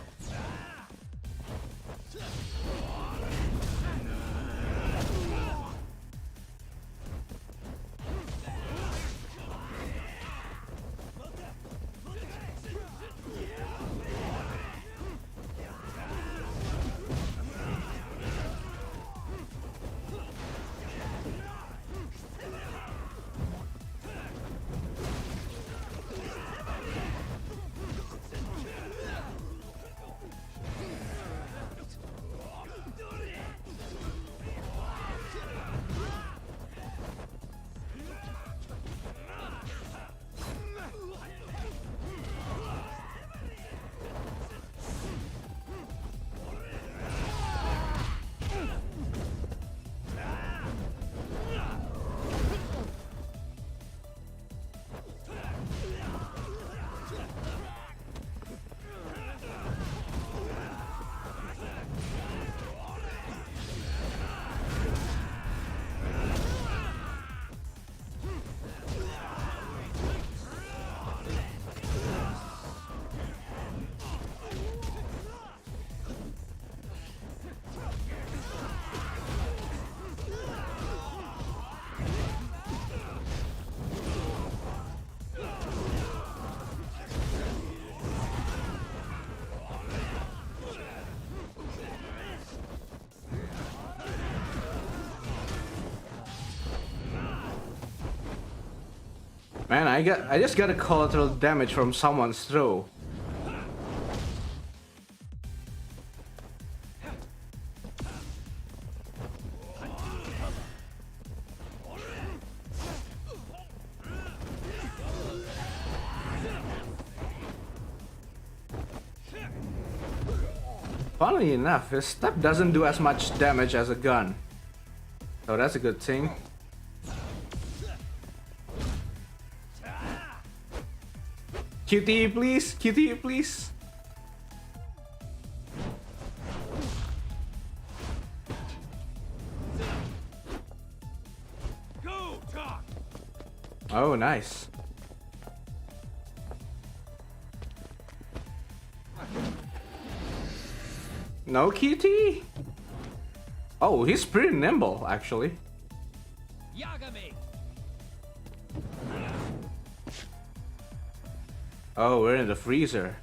Man, I just got a collateral damage from someone's throw. Funnily enough, his step doesn't do as much damage as a gun. So that's a good thing. QTE please, QTE please. Go, talk. Oh, nice. No QTE? Oh, he's pretty nimble actually. Yagami. Oh, we're in the freezer.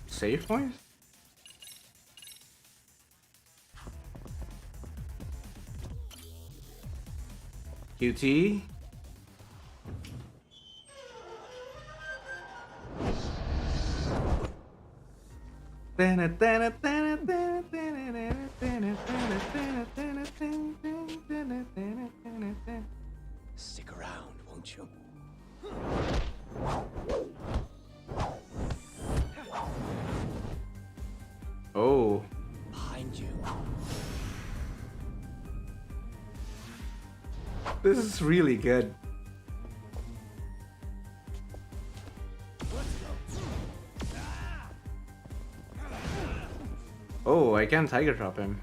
Save point? QT? Stick around, won't you? Oh. Behind you. This is really good. Oh, I can tiger drop him.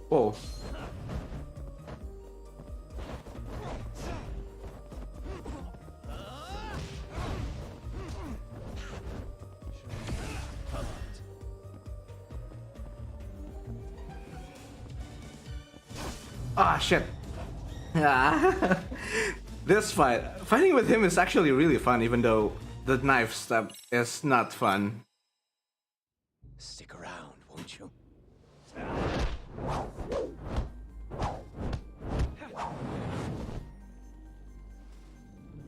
Whoa. Ah, shit. Ah. This fighting with him is actually really fun, even though the knife stab is not fun. Stick around, won't you?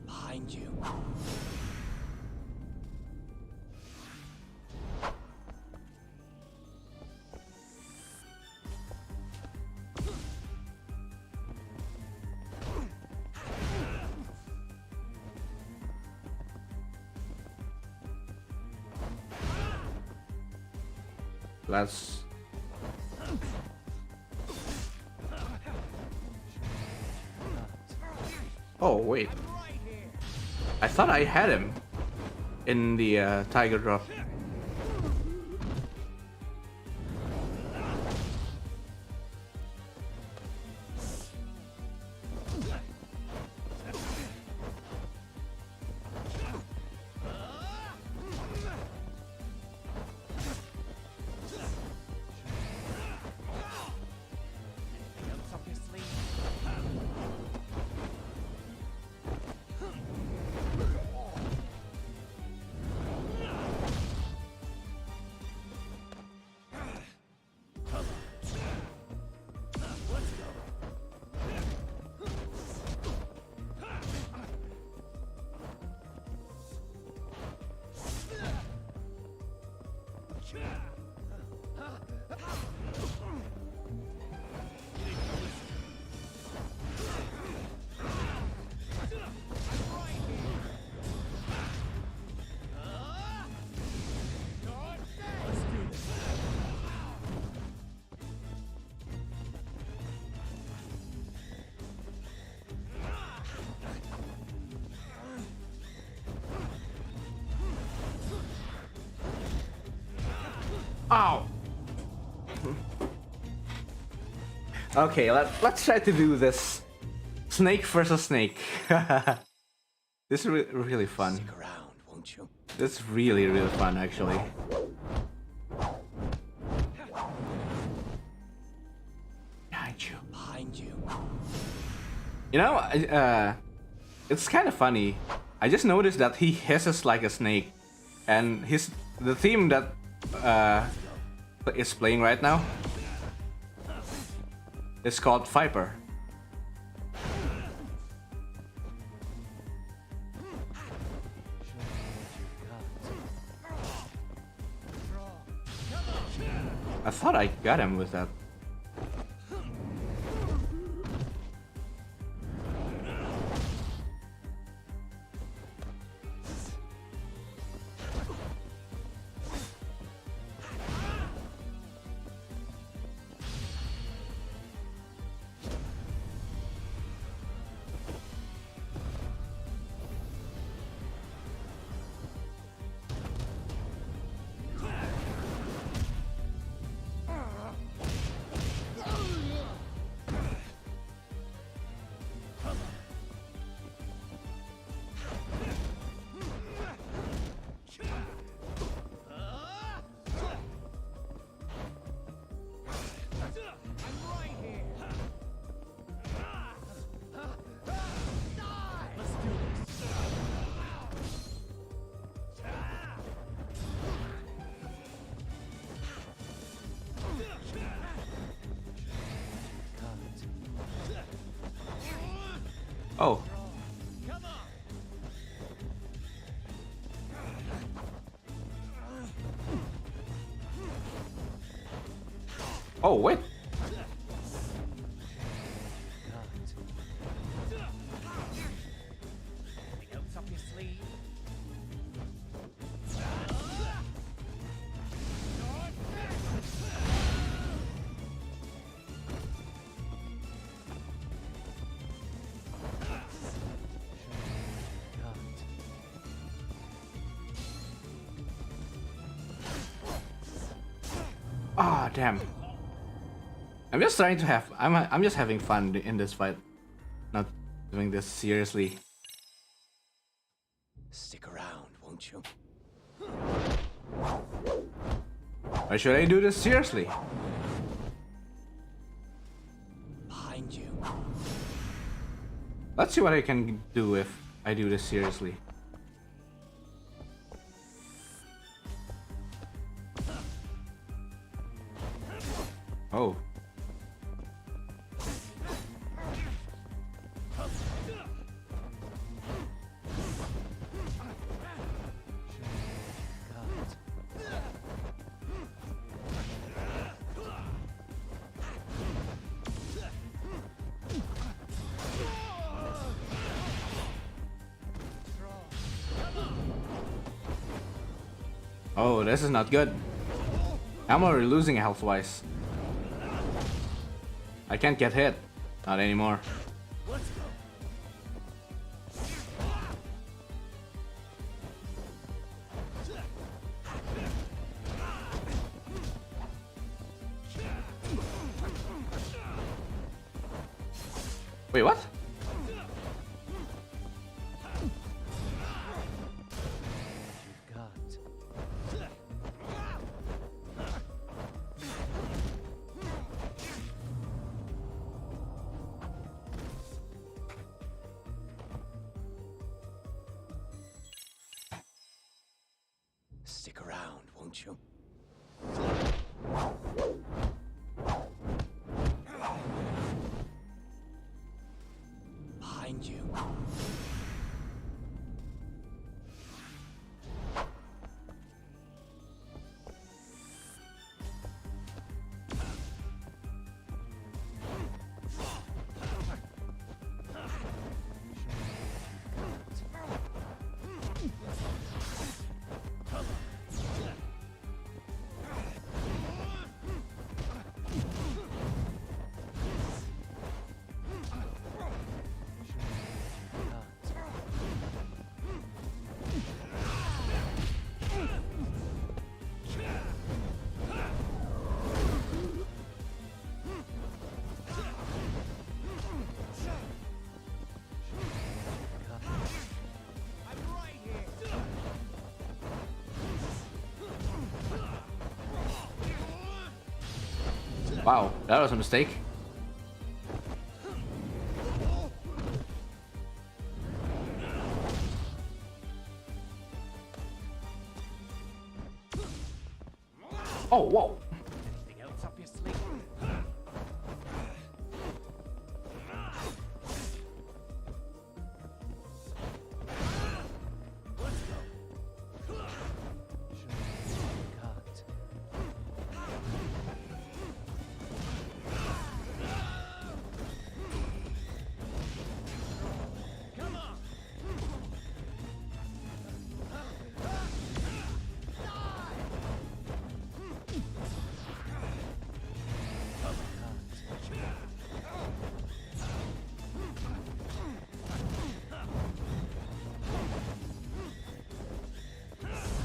Behind you. Let's... Oh, wait. I thought I had him in the tiger drop. Ow! Okay, let's try to do this. Snake versus snake. This is really fun. Stick around, won't you? This is really fun, actually. Behind you. Behind you. You know, it's kind of funny. I just noticed that he hisses like a snake, and the theme that is playing right now is called Viper. I thought I got him with that. Oh. Oh, wait. Ah, damn. I'm just trying to have. I'm just having fun in this fight, not doing this seriously. Stick around, won't you? Or should I do this seriously? Behind you. Let's see what I can do if I do this seriously. Oh. Oh, this is not good. I'm already losing health-wise. I can't get hit. Not anymore. Wait, what? Stick around, won't you? Behind you. Wow, that was a mistake. Oh, whoa. Anything else up your sleeve?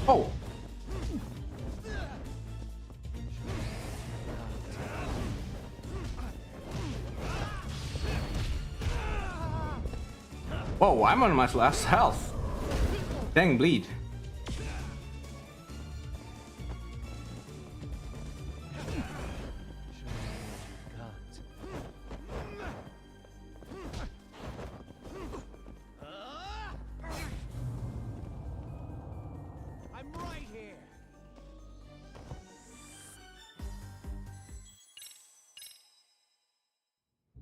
Oh. Whoa, I'm on my last health. Dang, bleed. I'm right here.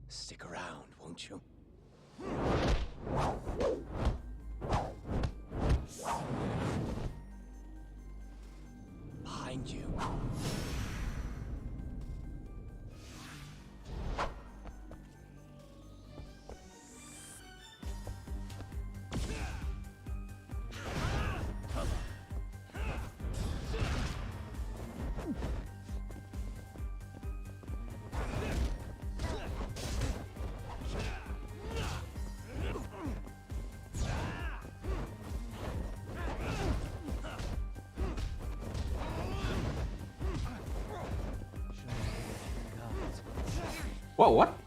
Stick around, won't you? Behind you. Whoa, what?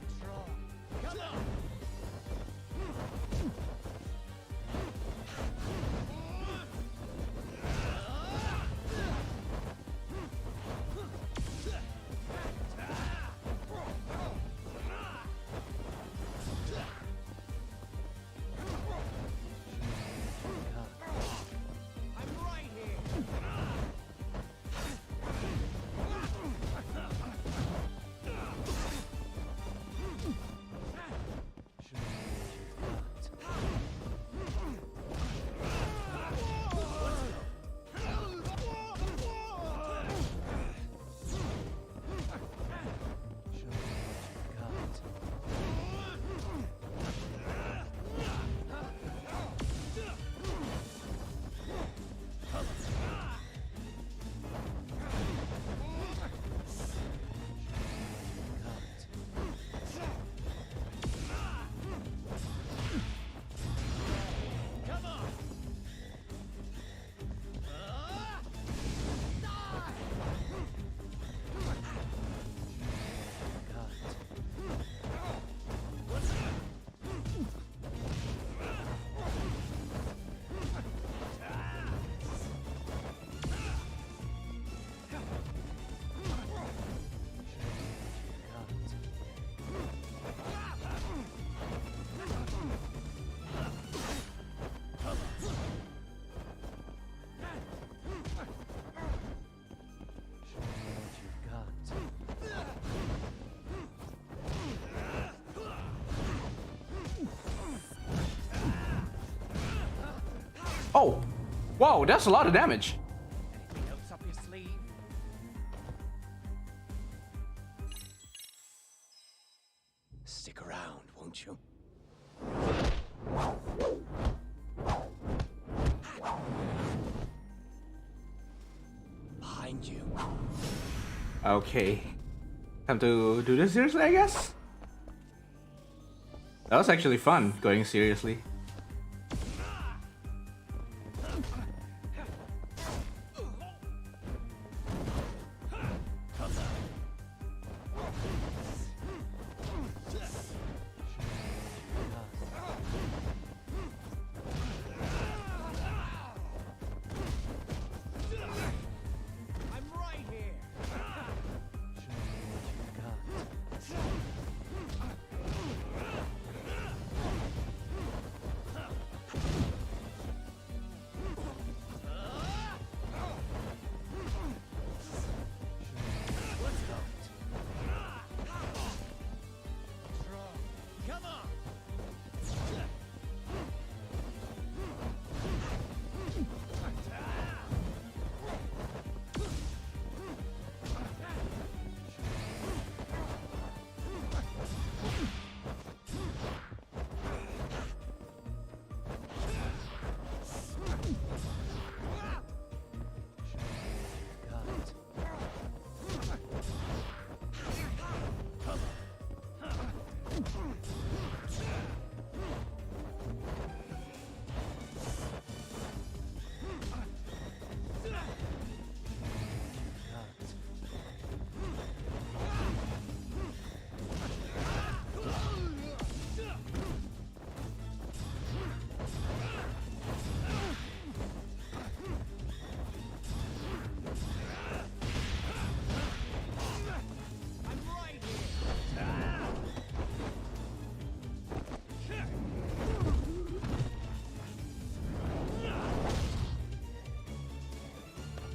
Whoa, that's a lot of damage. Anything else up your sleeve? Stick around, won't you? Behind you. Okay. Time to do this seriously, I guess? That was actually fun, going seriously.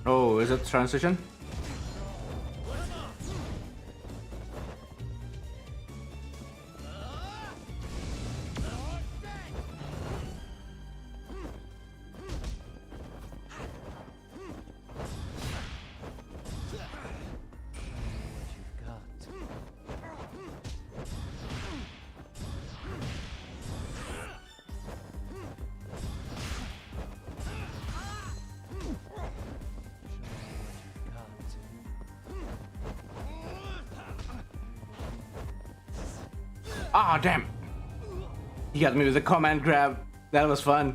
Oh, is it transition? Ah, damn! He got me with a command grab. That was fun.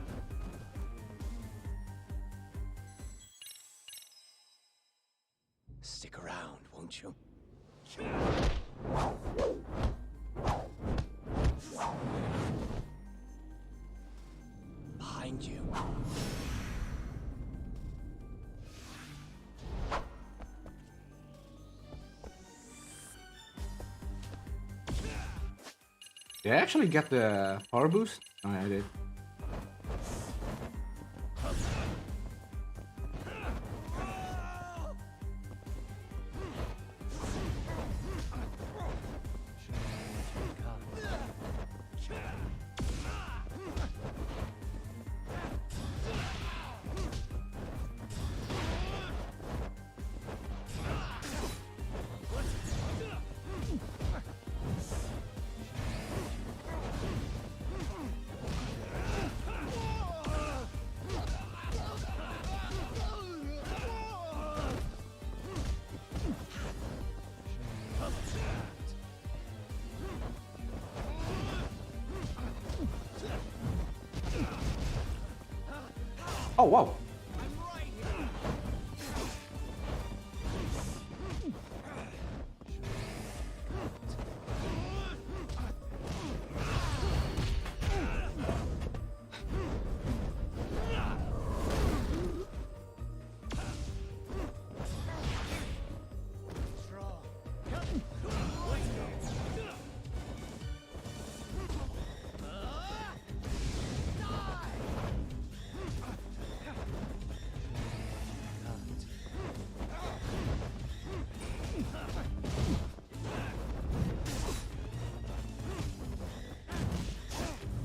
Stick around, won't you? Behind you. Did I actually get the power boost? Oh, I did. Oh, whoa.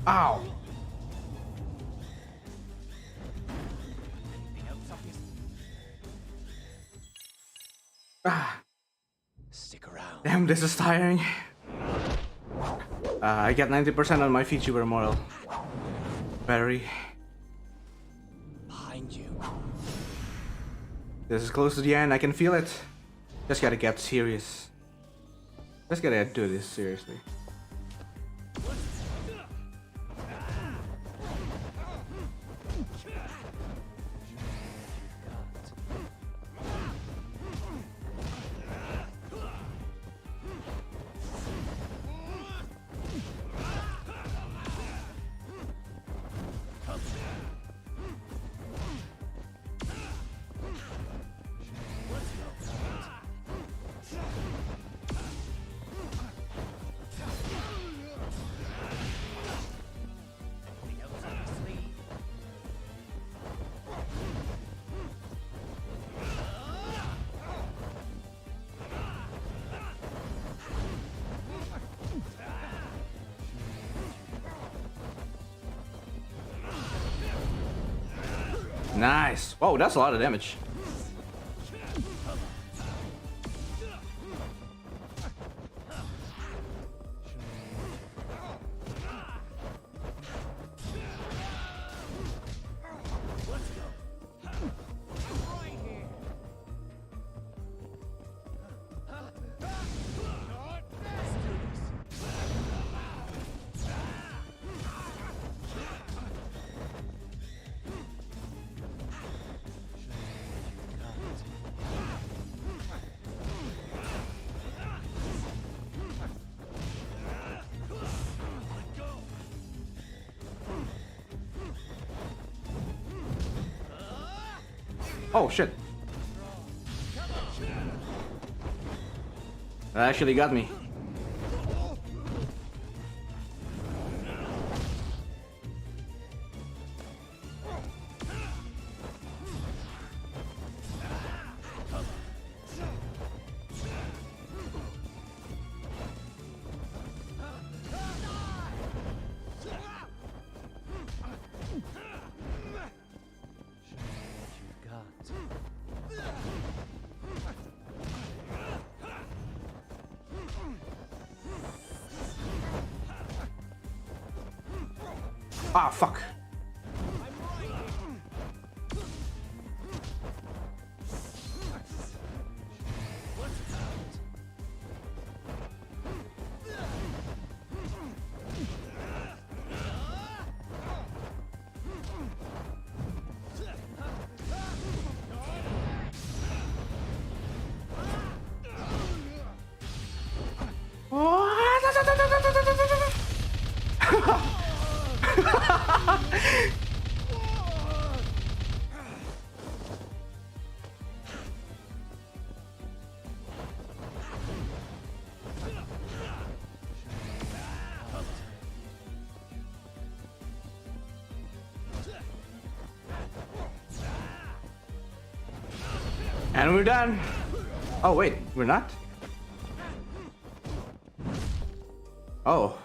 Ow! Ah. Stick around. Damn, this is tiring. I get 90% on my VTuber model. Battery. Behind you. This is close to the end, I can feel it. Just gotta get serious. Just gotta do this seriously. Nice. Whoa, that's a lot of damage. Oh shit. That actually got me. Ah, fuck. And we're done. Oh wait, we're not? Oh.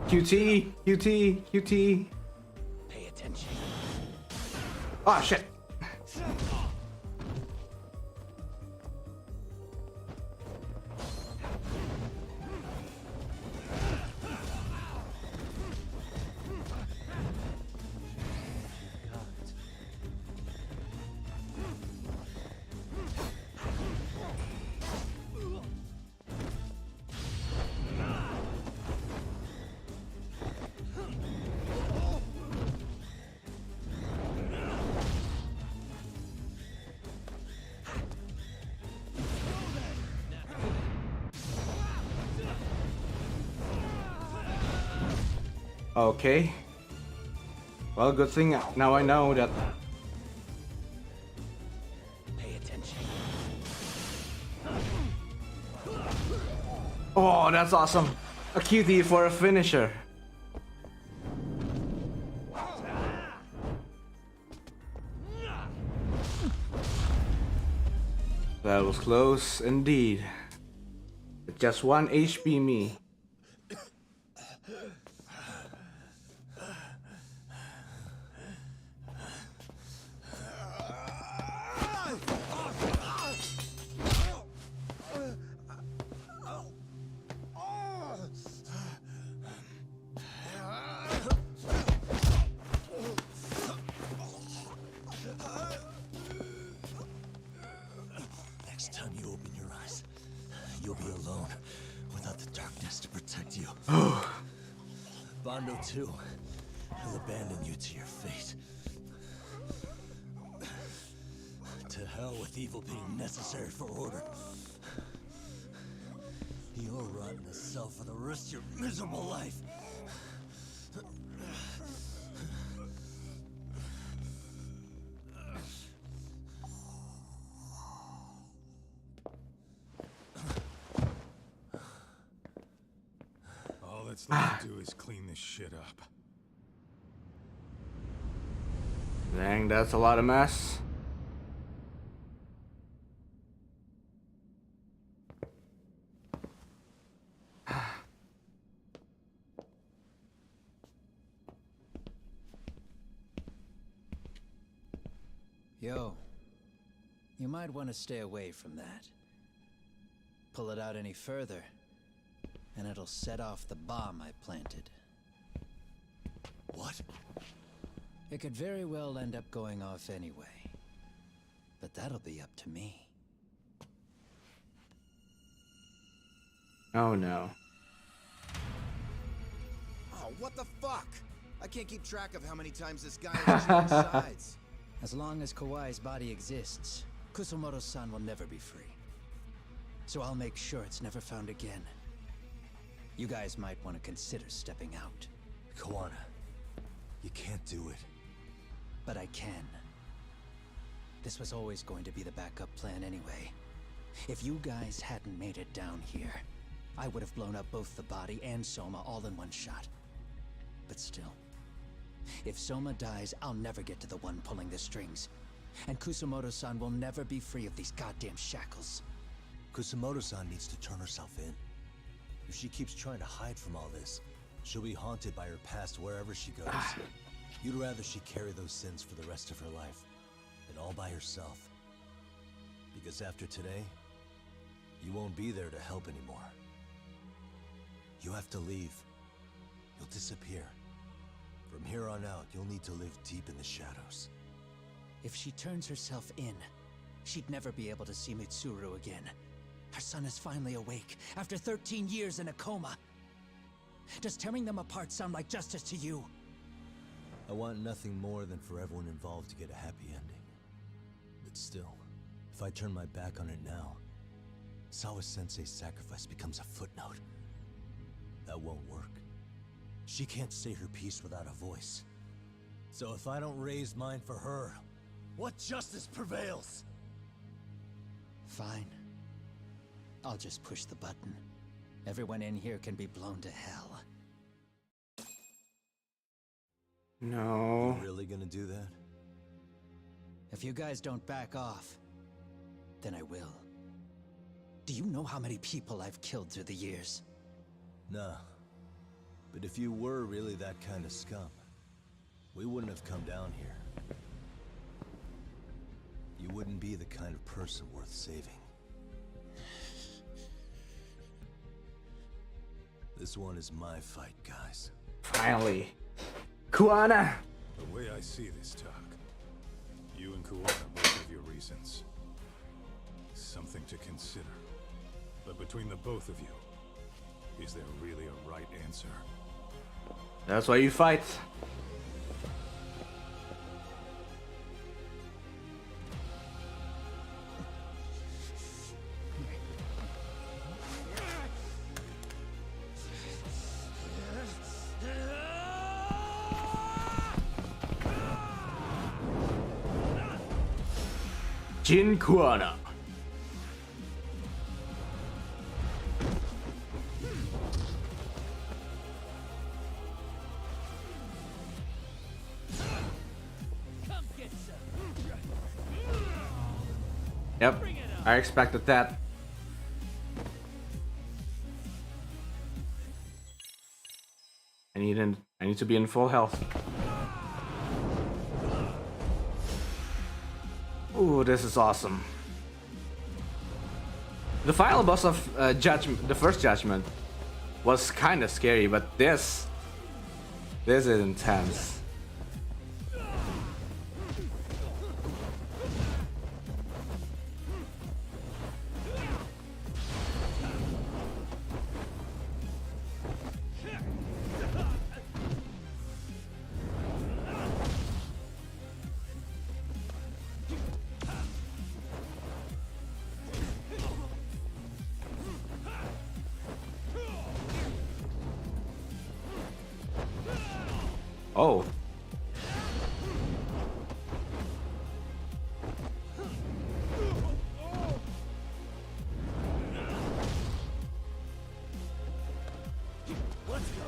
QT, QT, QT. Pay attention. Oh shit. Okay. Well, good thing now I know that. Pay attention. Oh, that's awesome. A QT for a finisher. That was close indeed. With just 1 HP me. next time you open your eyes, you'll be alone without the darkness to protect you. Bondo too. He'll abandon you to your fate. To hell with evil being necessary for order. You'll rot in a cell for the rest of your miserable life. All that's left to do is clean this shit up. Dang, that's a lot of mess. Yo, you might want to stay away from that. Pull it out any further, and it'll set off the bomb I planted. What? It could very well end up going off anyway. But that'll be up to me. Oh no. Oh, what the fuck? I can't keep track of how many times this guy has changed sides. As long as Kawai's body exists, Kusumoto-san will never be free. So I'll make sure it's never found again. You guys might want to consider stepping out. Kawana, you can't do it. But I can. This was always going to be the backup plan anyway. If you guys hadn't made it down here, I would have blown up both the body and Soma all in one shot. But still, if Soma dies, I'll never get to the one pulling the strings. And Kusumoto-san will never be free of these goddamn shackles. Kusumoto-san needs to turn herself in. If she keeps trying to hide from all this, she'll be haunted by her past wherever she goes. You'd rather she carry those sins for the rest of her life, and all by herself. Because after today, you won't be there to help anymore. You have to leave. You'll disappear. From here on out, you'll need to live deep in the shadows. If she turns herself in, she'd never be able to see Mitsuru again. Her son is finally awake, after 13 years in a coma. Does tearing them apart sound like justice to you? I want nothing more than for everyone involved to get a happy ending. But still, if I turn my back on it now, Sawa-sensei's sacrifice becomes a footnote. That won't work. She can't say her piece without a voice. So if I don't raise mine for her, what justice prevails? Fine. I'll just push the button. Everyone in here can be blown to hell. No. You really gonna do that? If you guys don't back off, then I will. Do you know how many people I've killed through the years? Nah. But if you were really that kind of scum, we wouldn't have come down here. You wouldn't be the kind of person worth saving. This one is my fight, guys. Finally. Kuwana! The way I see this, talk, you and Kuwana both have your reasons. Something to consider. But between the both of you, is there really a right answer? That's why you fight. Jin Kuwana. Yep, I expected that. I need to be in full health. Ooh, this is awesome. The final boss of Judgment, the first Judgment, was kind of scary, but this is intense. Oh. Let's go.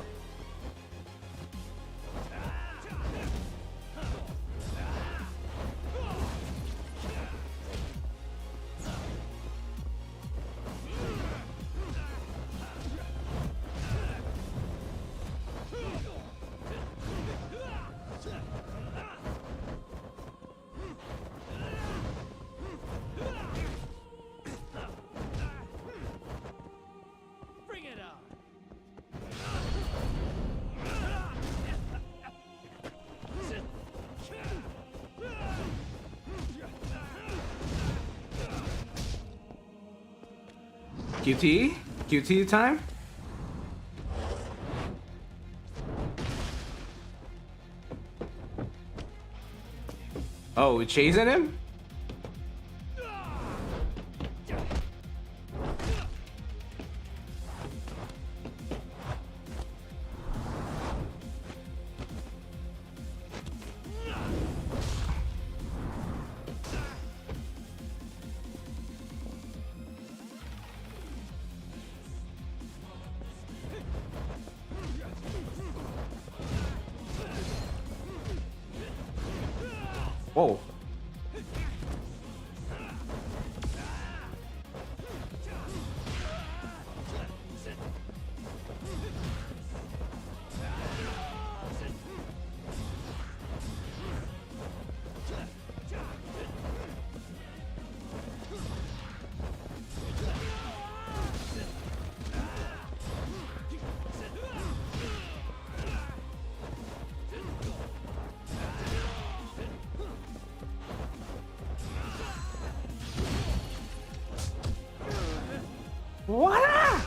Bring it on. QT? QT time? Oh, we chasing him? Whoa. What?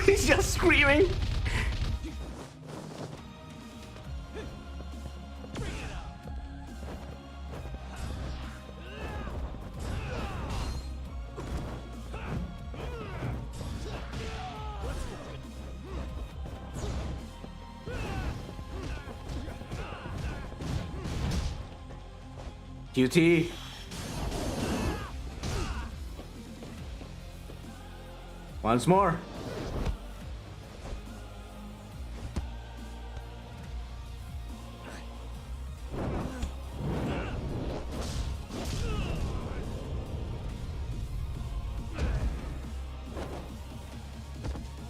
He's just screaming. QT. Once more.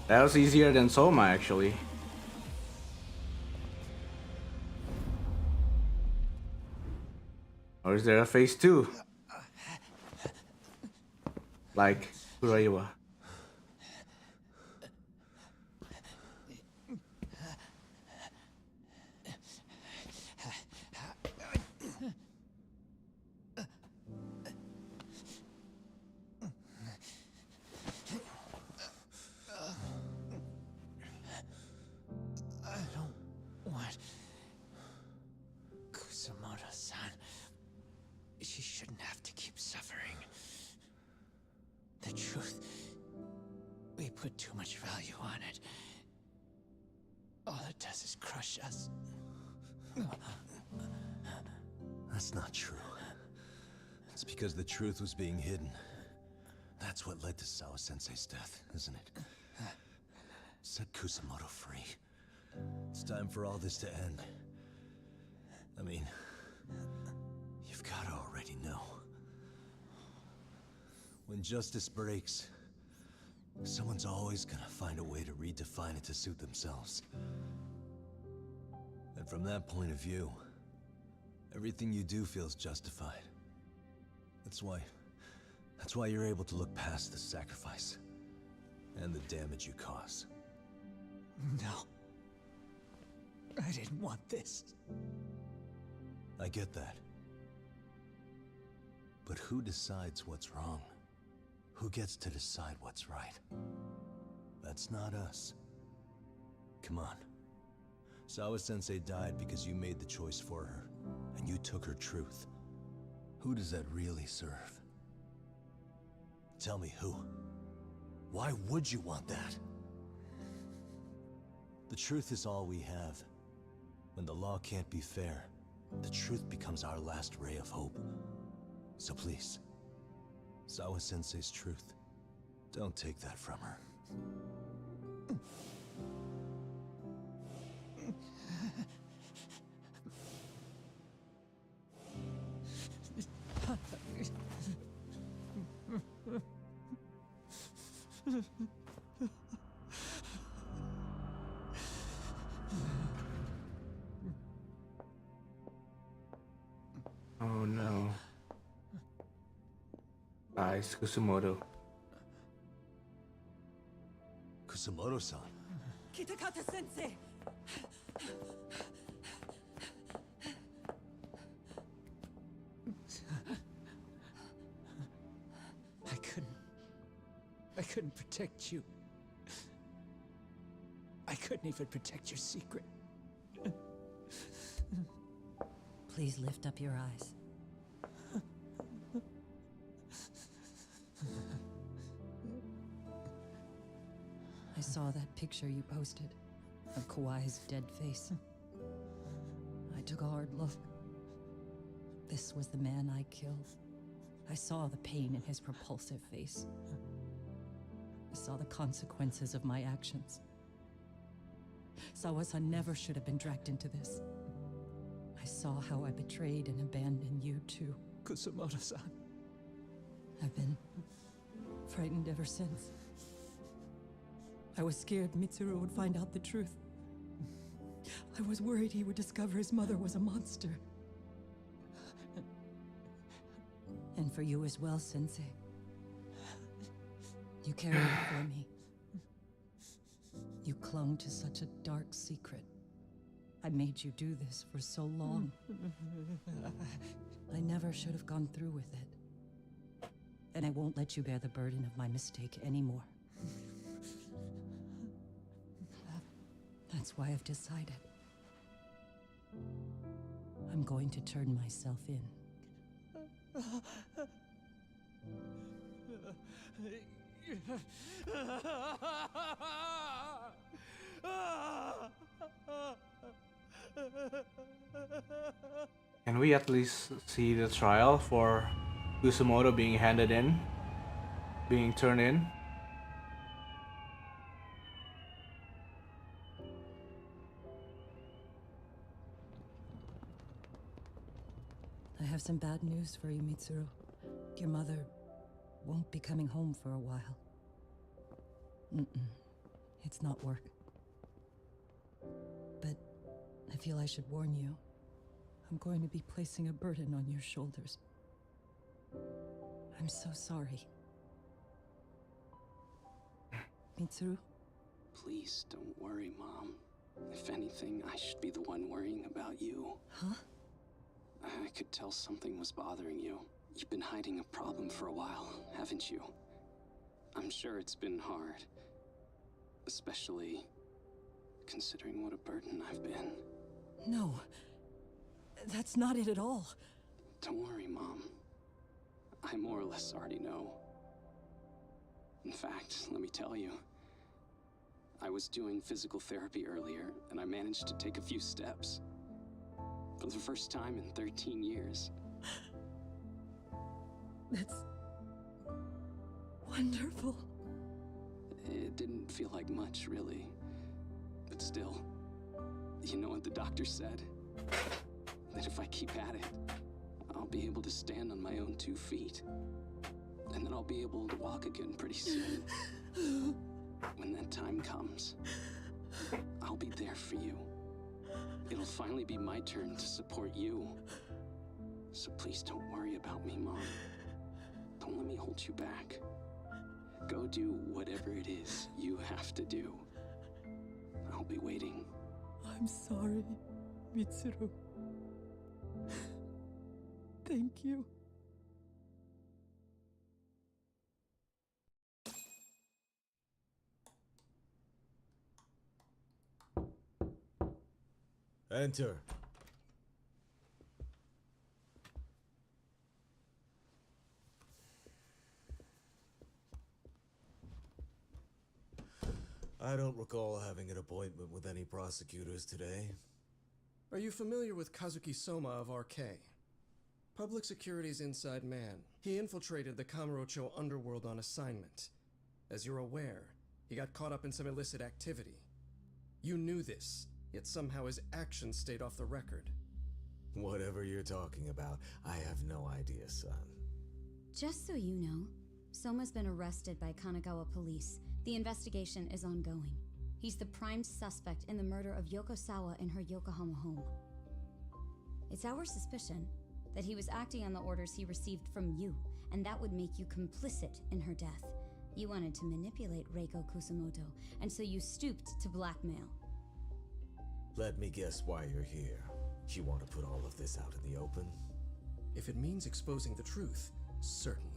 That was easier than Soma, actually. Or is there a phase 2? Like Kuraiwa. I don't want Kusumoto-san. She shouldn't have to keep suffering. The truth, we put too much value on it. All it does is crush us. That's not true. It's because the truth was being hidden. That's what led to Sawa-sensei's death, isn't it? Set Kusumoto free. It's time for all this to end. I mean, you've gotta already know. When justice breaks, someone's always gonna find a way to redefine it to suit themselves. And from that point of view, everything you do feels justified. That's why you're able to look past the sacrifice and the damage you cause. No. I didn't want this. I get that. But who decides what's wrong? Who gets to decide what's right? That's not us. Come on. Sawa-sensei died because you made the choice for her, and you took her truth. Who does that really serve? Tell me who. Why would you want that? The truth is all we have. When the law can't be fair, the truth becomes our last ray of hope. So please, Sawa-sensei's truth, don't take that from her. Oh no. It's Kusumoto. Kusumoto-san. Kitakata-sensei! I couldn't protect you. I couldn't even protect your secret. Please lift up your eyes. I saw that picture you posted of Kawai's dead face. I took a hard look. This was the man I killed. I saw the pain in his repulsive face. I saw the consequences of my actions. Sawa-san never should have been dragged into this. I saw how I betrayed and abandoned you too. Kusumoto-san. I've been frightened ever since. I was scared Mitsuru would find out the truth. I was worried he would discover his mother was a monster. And for you as well, Sensei. You carried it for me. You clung to such a dark secret. I made you do this for so long. I never should have gone through with it. And I won't let you bear the burden of my mistake anymore. That's why I've decided. I'm going to turn myself in. Can we at least see the trial for Kusumoto being handed in? Being turned in? I have some bad news for you, Mitsuru. Your mother won't be coming home for a while. It's not work. But I feel I should warn you. I'm going to be placing a burden on your shoulders. I'm so sorry. Mitsuru? Please don't worry, Mom. If anything, I should be the one worrying about you. Huh? I could tell something was bothering you. You've been hiding a problem for a while, haven't you? I'm sure it's been hard. Especially considering what a burden I've been. No. That's not it at all. Don't worry, Mom. I more or less already know. In fact, let me tell you. I was doing physical therapy earlier, and I managed to take a few steps. For the first time in 13 years. That's wonderful. It didn't feel like much, really. But still, you know what the doctor said? That if I keep at it, I'll be able to stand on my own 2 feet. And then I'll be able to walk again pretty soon. When that time comes, I'll be there for you. It'll finally be my turn to support you. So please don't worry about me, Mom. Don't let me hold you back. Go do whatever it is you have to do. I'll be waiting. I'm sorry, Mitsuru. Thank you. Enter. I don't recall having an appointment with any prosecutors today. Are you familiar with Kazuki Soma of RK? Public Security's inside man. He infiltrated the Kamurocho underworld on assignment. As you're aware, he got caught up in some illicit activity. You knew this, yet somehow his actions stayed off the record. Whatever you're talking about, I have no idea, son. Just so you know, Soma's been arrested by Kanagawa police. The investigation is ongoing. He's the prime suspect in the murder of Yoko Sawa in her Yokohama home. It's our suspicion that he was acting on the orders he received from you, and that would make you complicit in her death. You wanted to manipulate Reiko Kusumoto, and so you stooped to blackmail. Let me guess why you're here. You want to put all of this out in the open? If it means exposing the truth, certainly.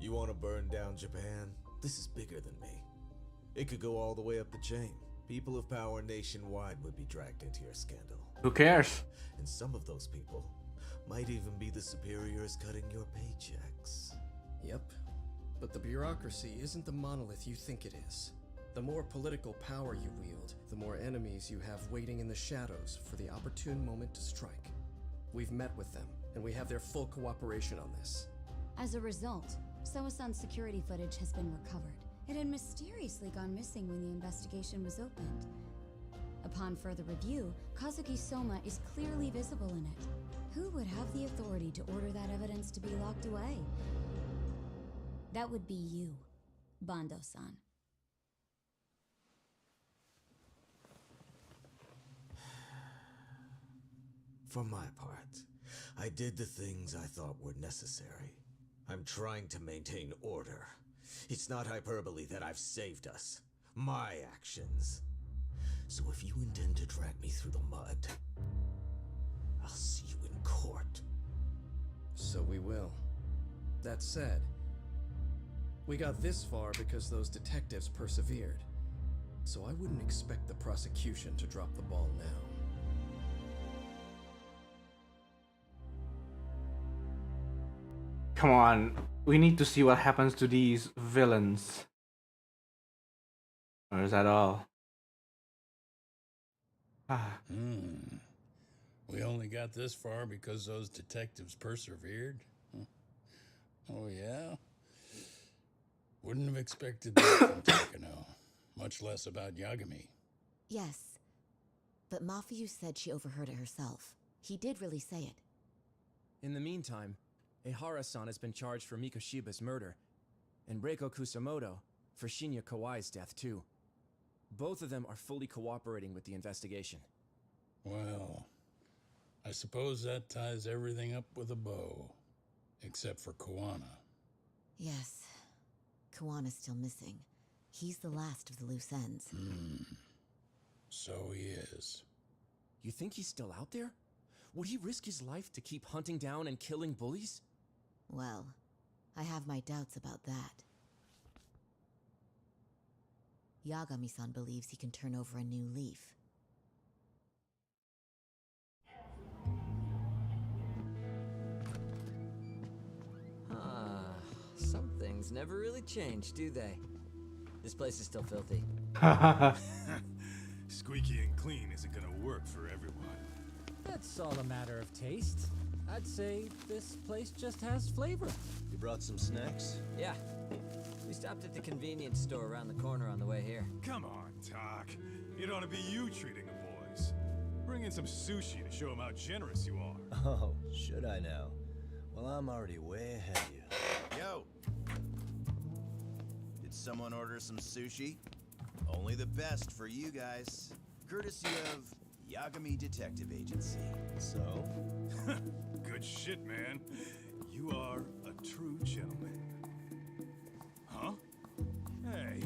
You want to burn down Japan? This is bigger than me. It could go all the way up the chain. People of power nationwide would be dragged into your scandal. Who cares? And some of those people might even be the superiors cutting your paychecks. Yep. But the bureaucracy isn't the monolith you think it is. The more political power you wield, the more enemies you have waiting in the shadows for the opportune moment to strike. We've met with them, and we have their full cooperation on this. As a result, Soa-san's security footage has been recovered. It had mysteriously gone missing when the investigation was opened. Upon further review, Kazuki Soma is clearly visible in it. Who would have the authority to order that evidence to be locked away? That would be you, Bando-san. For my part, I did the things I thought were necessary. I'm trying to maintain order. It's not hyperbole that I've saved us. My actions. So if you intend to drag me through the mud, I'll see you in court. So we will. That said, we got this far because those detectives persevered. So I wouldn't expect the prosecution to drop the ball now. Come on, we need to see what happens to these villains. Or is that all? We only got this far because those detectives persevered? Huh? Oh, yeah? Wouldn't have expected that from Takano, much less about Yagami. Yes, but Mafuyu said she overheard it herself. He did really say it. In the meantime, Ehara-san has been charged for Mikoshiba's murder, and Reiko Kusumoto for Shinya Kawai's death too. Both of them are fully cooperating with the investigation. Well, I suppose that ties everything up with a bow. Except for Kawana. Yes. Kawana's still missing. He's the last of the loose ends. So he is. You think he's still out there? Would he risk his life to keep hunting down and killing bullies? Well, I have my doubts about that. Yagami-san believes he can turn over a new leaf. Some things never really change, do they? This place is still filthy. Squeaky and clean isn't gonna work for everyone. That's all a matter of taste. I'd say this place just has flavor. You brought some snacks? Yeah. We stopped at the convenience store around the corner on the way here. Come on, Doc. It ought to be you treating the boys. Bring in some sushi to show them how generous you are. Oh, should I now? Well, I'm already way ahead of you. Yo! Did someone order some sushi? Only the best for you guys. Courtesy of Yagami Detective Agency. So? Good shit, man. You are a true gentleman. Huh? Hey,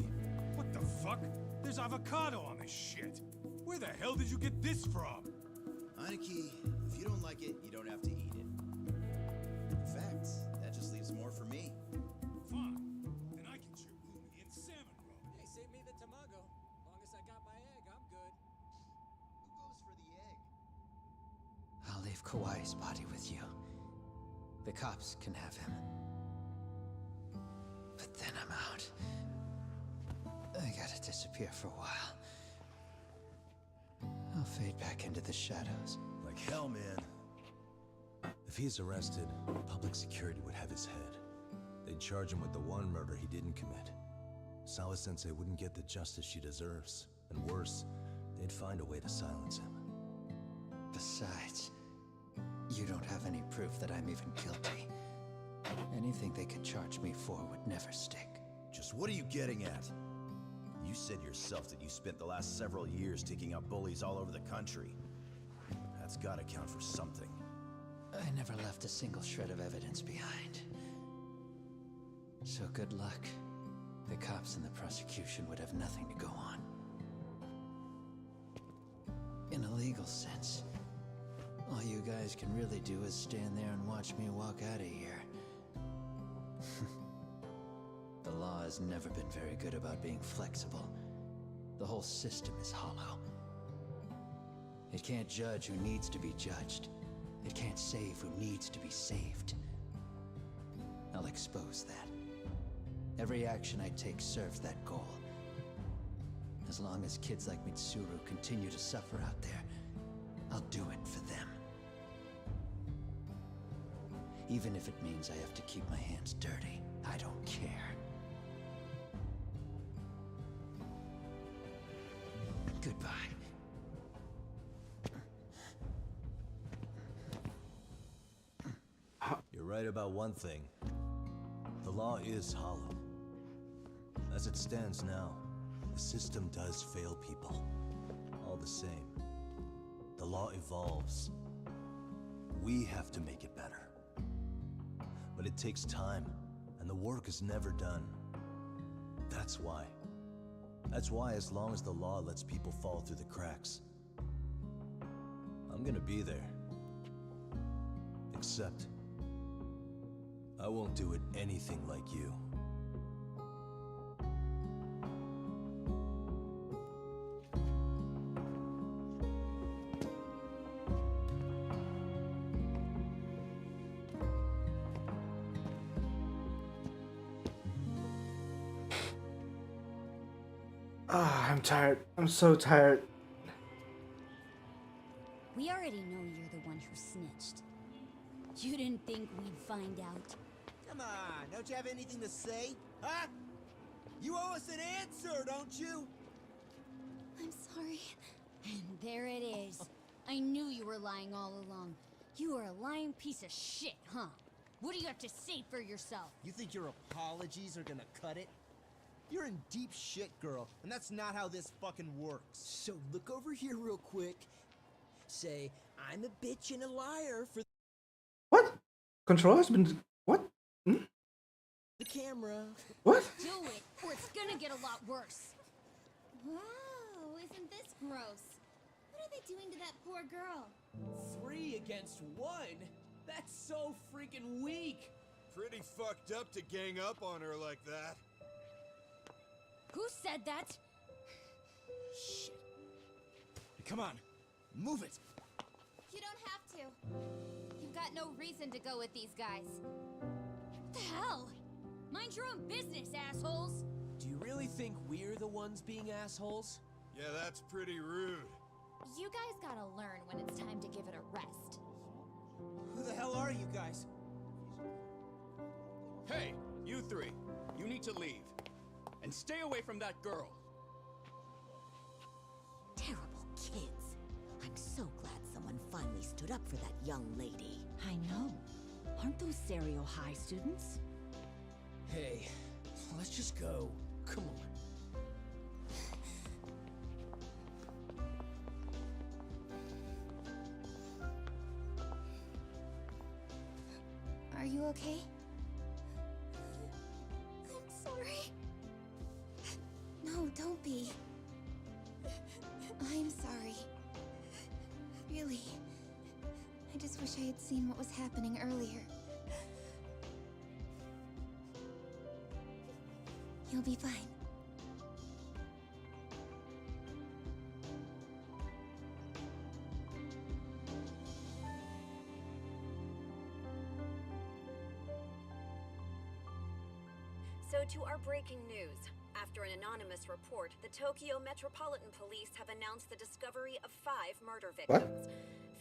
what the fuck? There's avocado on this shit. Where the hell did you get this from? Aniki, if you don't like it, you don't have to eat it. In fact, that just leaves more for me. Fine. Then I get your umi and salmon roll. Hey, save me the tamago. Long as I got my egg, I'm good. Who goes for the leave Kawai's body with you. The cops can have him. But then I'm out. I gotta disappear for a while. I'll fade back into the shadows. Like hell, man. If he's arrested, public security would have his head. They'd charge him with the one murder he didn't commit. Sawa-sensei wouldn't get the justice she deserves. And worse, they'd find a way to silence him. Besides, you don't have any proof that I'm even guilty. Anything they could charge me for would never stick. Just what are you getting at? You said yourself that you spent the last several years taking out bullies all over the country. That's gotta count for something. I never left a single shred of evidence behind. So good luck. The cops and the prosecution would have nothing to go on. In a legal sense, all you guys can really do is stand there and watch me walk out of here. The law has never been very good about being flexible. The whole system is hollow. It can't judge who needs to be judged. It can't save who needs to be saved. I'll expose that. Every action I take serves that goal. As long as kids like Mitsuru continue to suffer out there, I'll do it for them. Even if it means I have to keep my hands dirty, I don't care. Goodbye. You're right about one thing. The law is hollow. As it stands now, the system does fail people. All the same, the law evolves. We have to make it better. But it takes time, and the work is never done. That's why. That's why as long as the law lets people fall through the cracks, I'm gonna be there. Except, I won't do it anything like you. Ah, I'm tired. I'm so tired. We already know you're the one who snitched. You didn't think we'd find out. Come on, don't you have anything to say? Huh? You owe us an answer, don't you? I'm sorry. And there it is. I knew you were lying all along. You are a lying piece of shit, huh? What do you have to say for yourself? You think your apologies are gonna cut it? You're in deep shit, girl, and that's not how this fucking works. So look over here real quick. Say, I'm a bitch and a liar for What? Control has been what? Hmm? the camera. What? Do it, or it's gonna get a lot worse. Wow, isn't this gross? What are they doing to that poor girl? 3 against 1? That's so freaking weak. Pretty fucked up to gang up on her like that. Who said that? Shit. Come on, move it. You don't have to. You've got no reason to go with these guys. What the hell? Mind your own business, assholes. Do you really think we're the ones being assholes? Yeah, that's pretty rude. You guys gotta learn when it's time to give it a rest. Who the hell are you guys? Hey, you 3. You need to leave. And stay away from that girl. Terrible kids. I'm so glad someone finally stood up for that young lady. I know. Aren't those Serio High students? Hey, let's just go. Come on. Are you okay? I'm sorry. No, don't be. I'm sorry. Really. I just wish I had seen what was happening earlier. You'll be fine. So to our breaking news. After an anonymous report, the Tokyo Metropolitan Police have announced the discovery of 5 murder victims.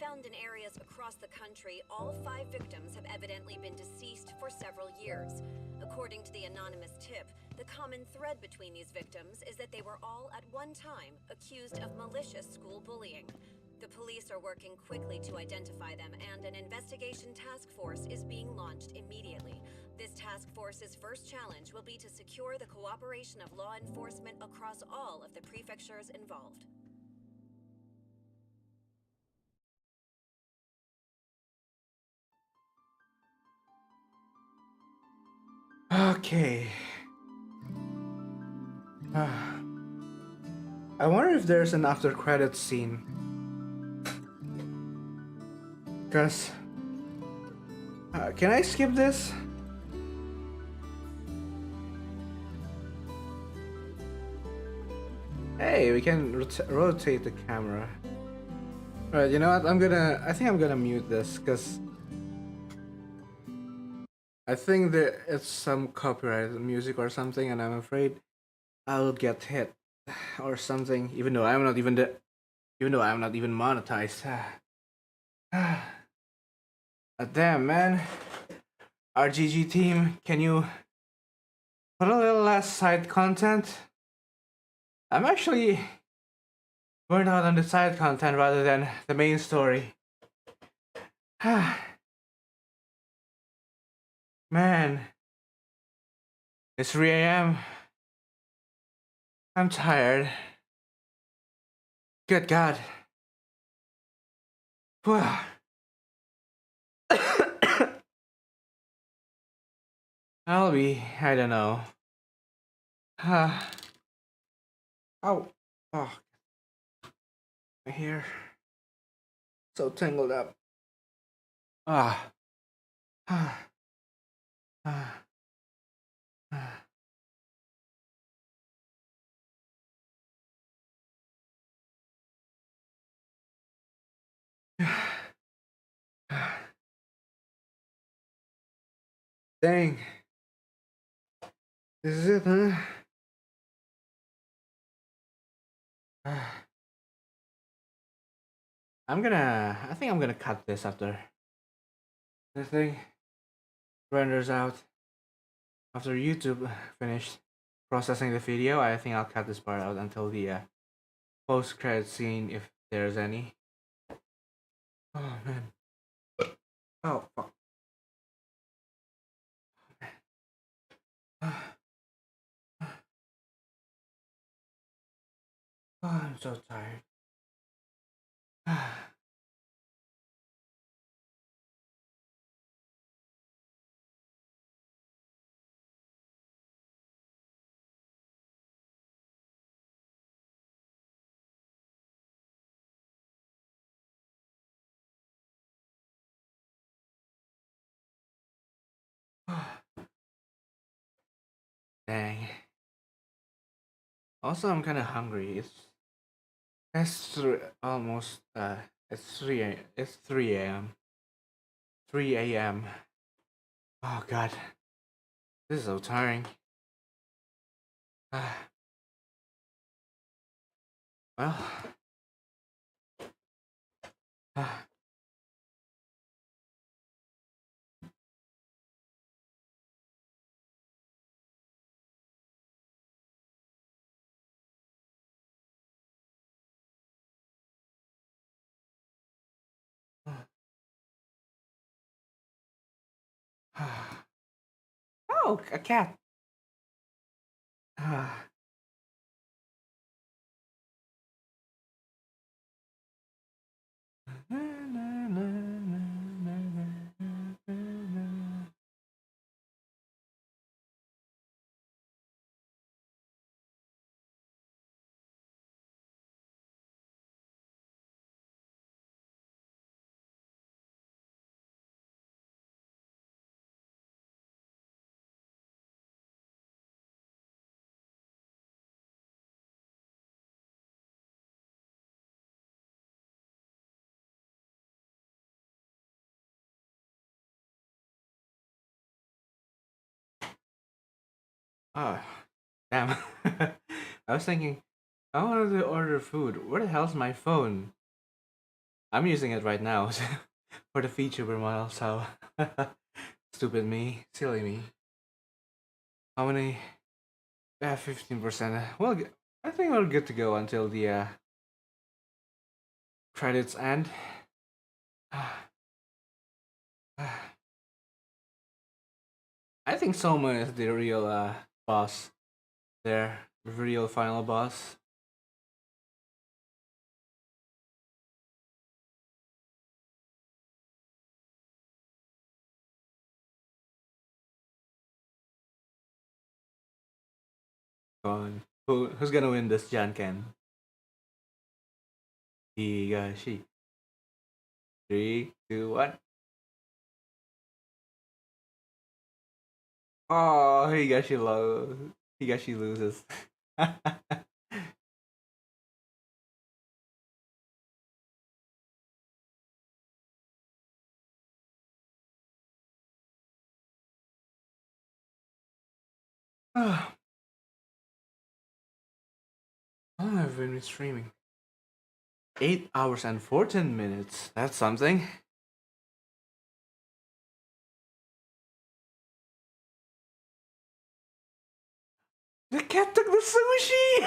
Found in areas across the country, all 5 victims have evidently been deceased for several years. According to the anonymous tip, the common thread between these victims is that they were all at one time accused of malicious school bullying. The police are working quickly to identify them, and an investigation task force is being launched immediately. This task force's first challenge will be to secure the cooperation of law enforcement across all of the prefectures involved. Okay. I wonder if there's an after credits scene. Cause can I skip this? Hey, we can rotate the camera. Alright, you know what? I think I'm gonna mute this because I think that it's some copyrighted music or something, and I'm afraid I'll get hit or something. Even though I'm not even monetized. Damn, man. RGG team, can you put a little less side content? I'm actually burnt out on the side content rather than the main story. Man, it's 3 a.m. I'm tired. Good God. I don't know. Ow. Oh, my hair. So tangled up. Ah. Dang. This is it, huh? I think I'm gonna cut this after this thing renders out. After YouTube finished processing the video, I think I'll cut this part out until the post-credit scene, if there's any. Oh man. Oh fuck. Oh, I'm so tired. Dang. Also, I'm kind of hungry. It's almost it's 3 a.m. 3 a.m. Oh god. This is so tiring. Well. Oh, a cat. Oh, damn. I was thinking, I wanted to order food. Where the hell's my phone? I'm using it right now for the feature model, so stupid me, silly me. How many? 15%. Well, I think we're good to go until the credits end. I think Soma is the real boss there, the real final boss. Come on. Who's gonna win this Janken? Higashi. 3, 2, 1. Oh, Higashi loses. How long have we been streaming? 8 hours and 14 minutes. That's something. The cat took the sushi!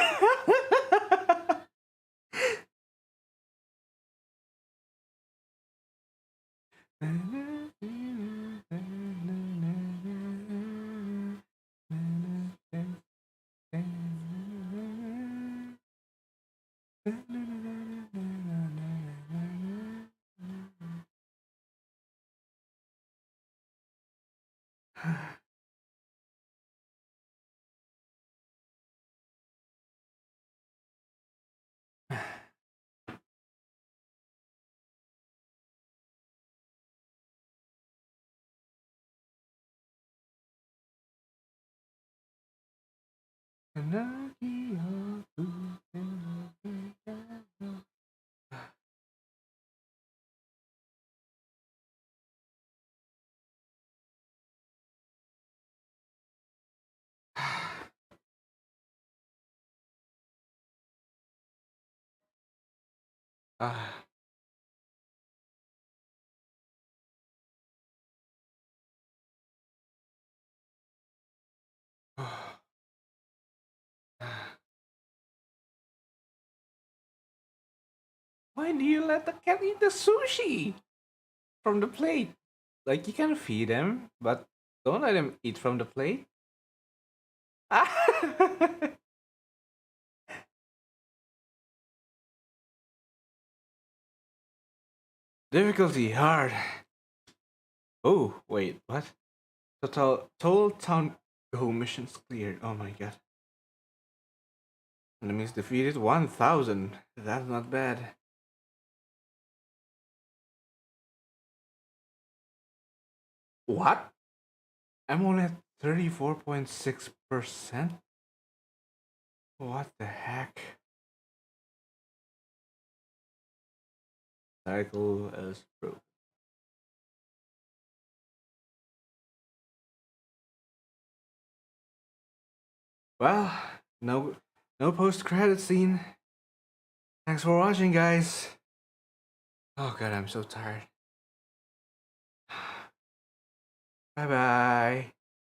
Ah. Why do you let the cat eat the sushi from the plate? Like, you can feed him, but don't let him eat from the plate. Difficulty hard. Oh, wait, what? Total town go missions cleared. Oh my god. Enemies defeated 1,000. That's not bad. What? I'm only at 34.6%? What the heck? Cycle is broke. Well, no post-credit scene. Thanks for watching, guys. Oh god, I'm so tired. Bye bye.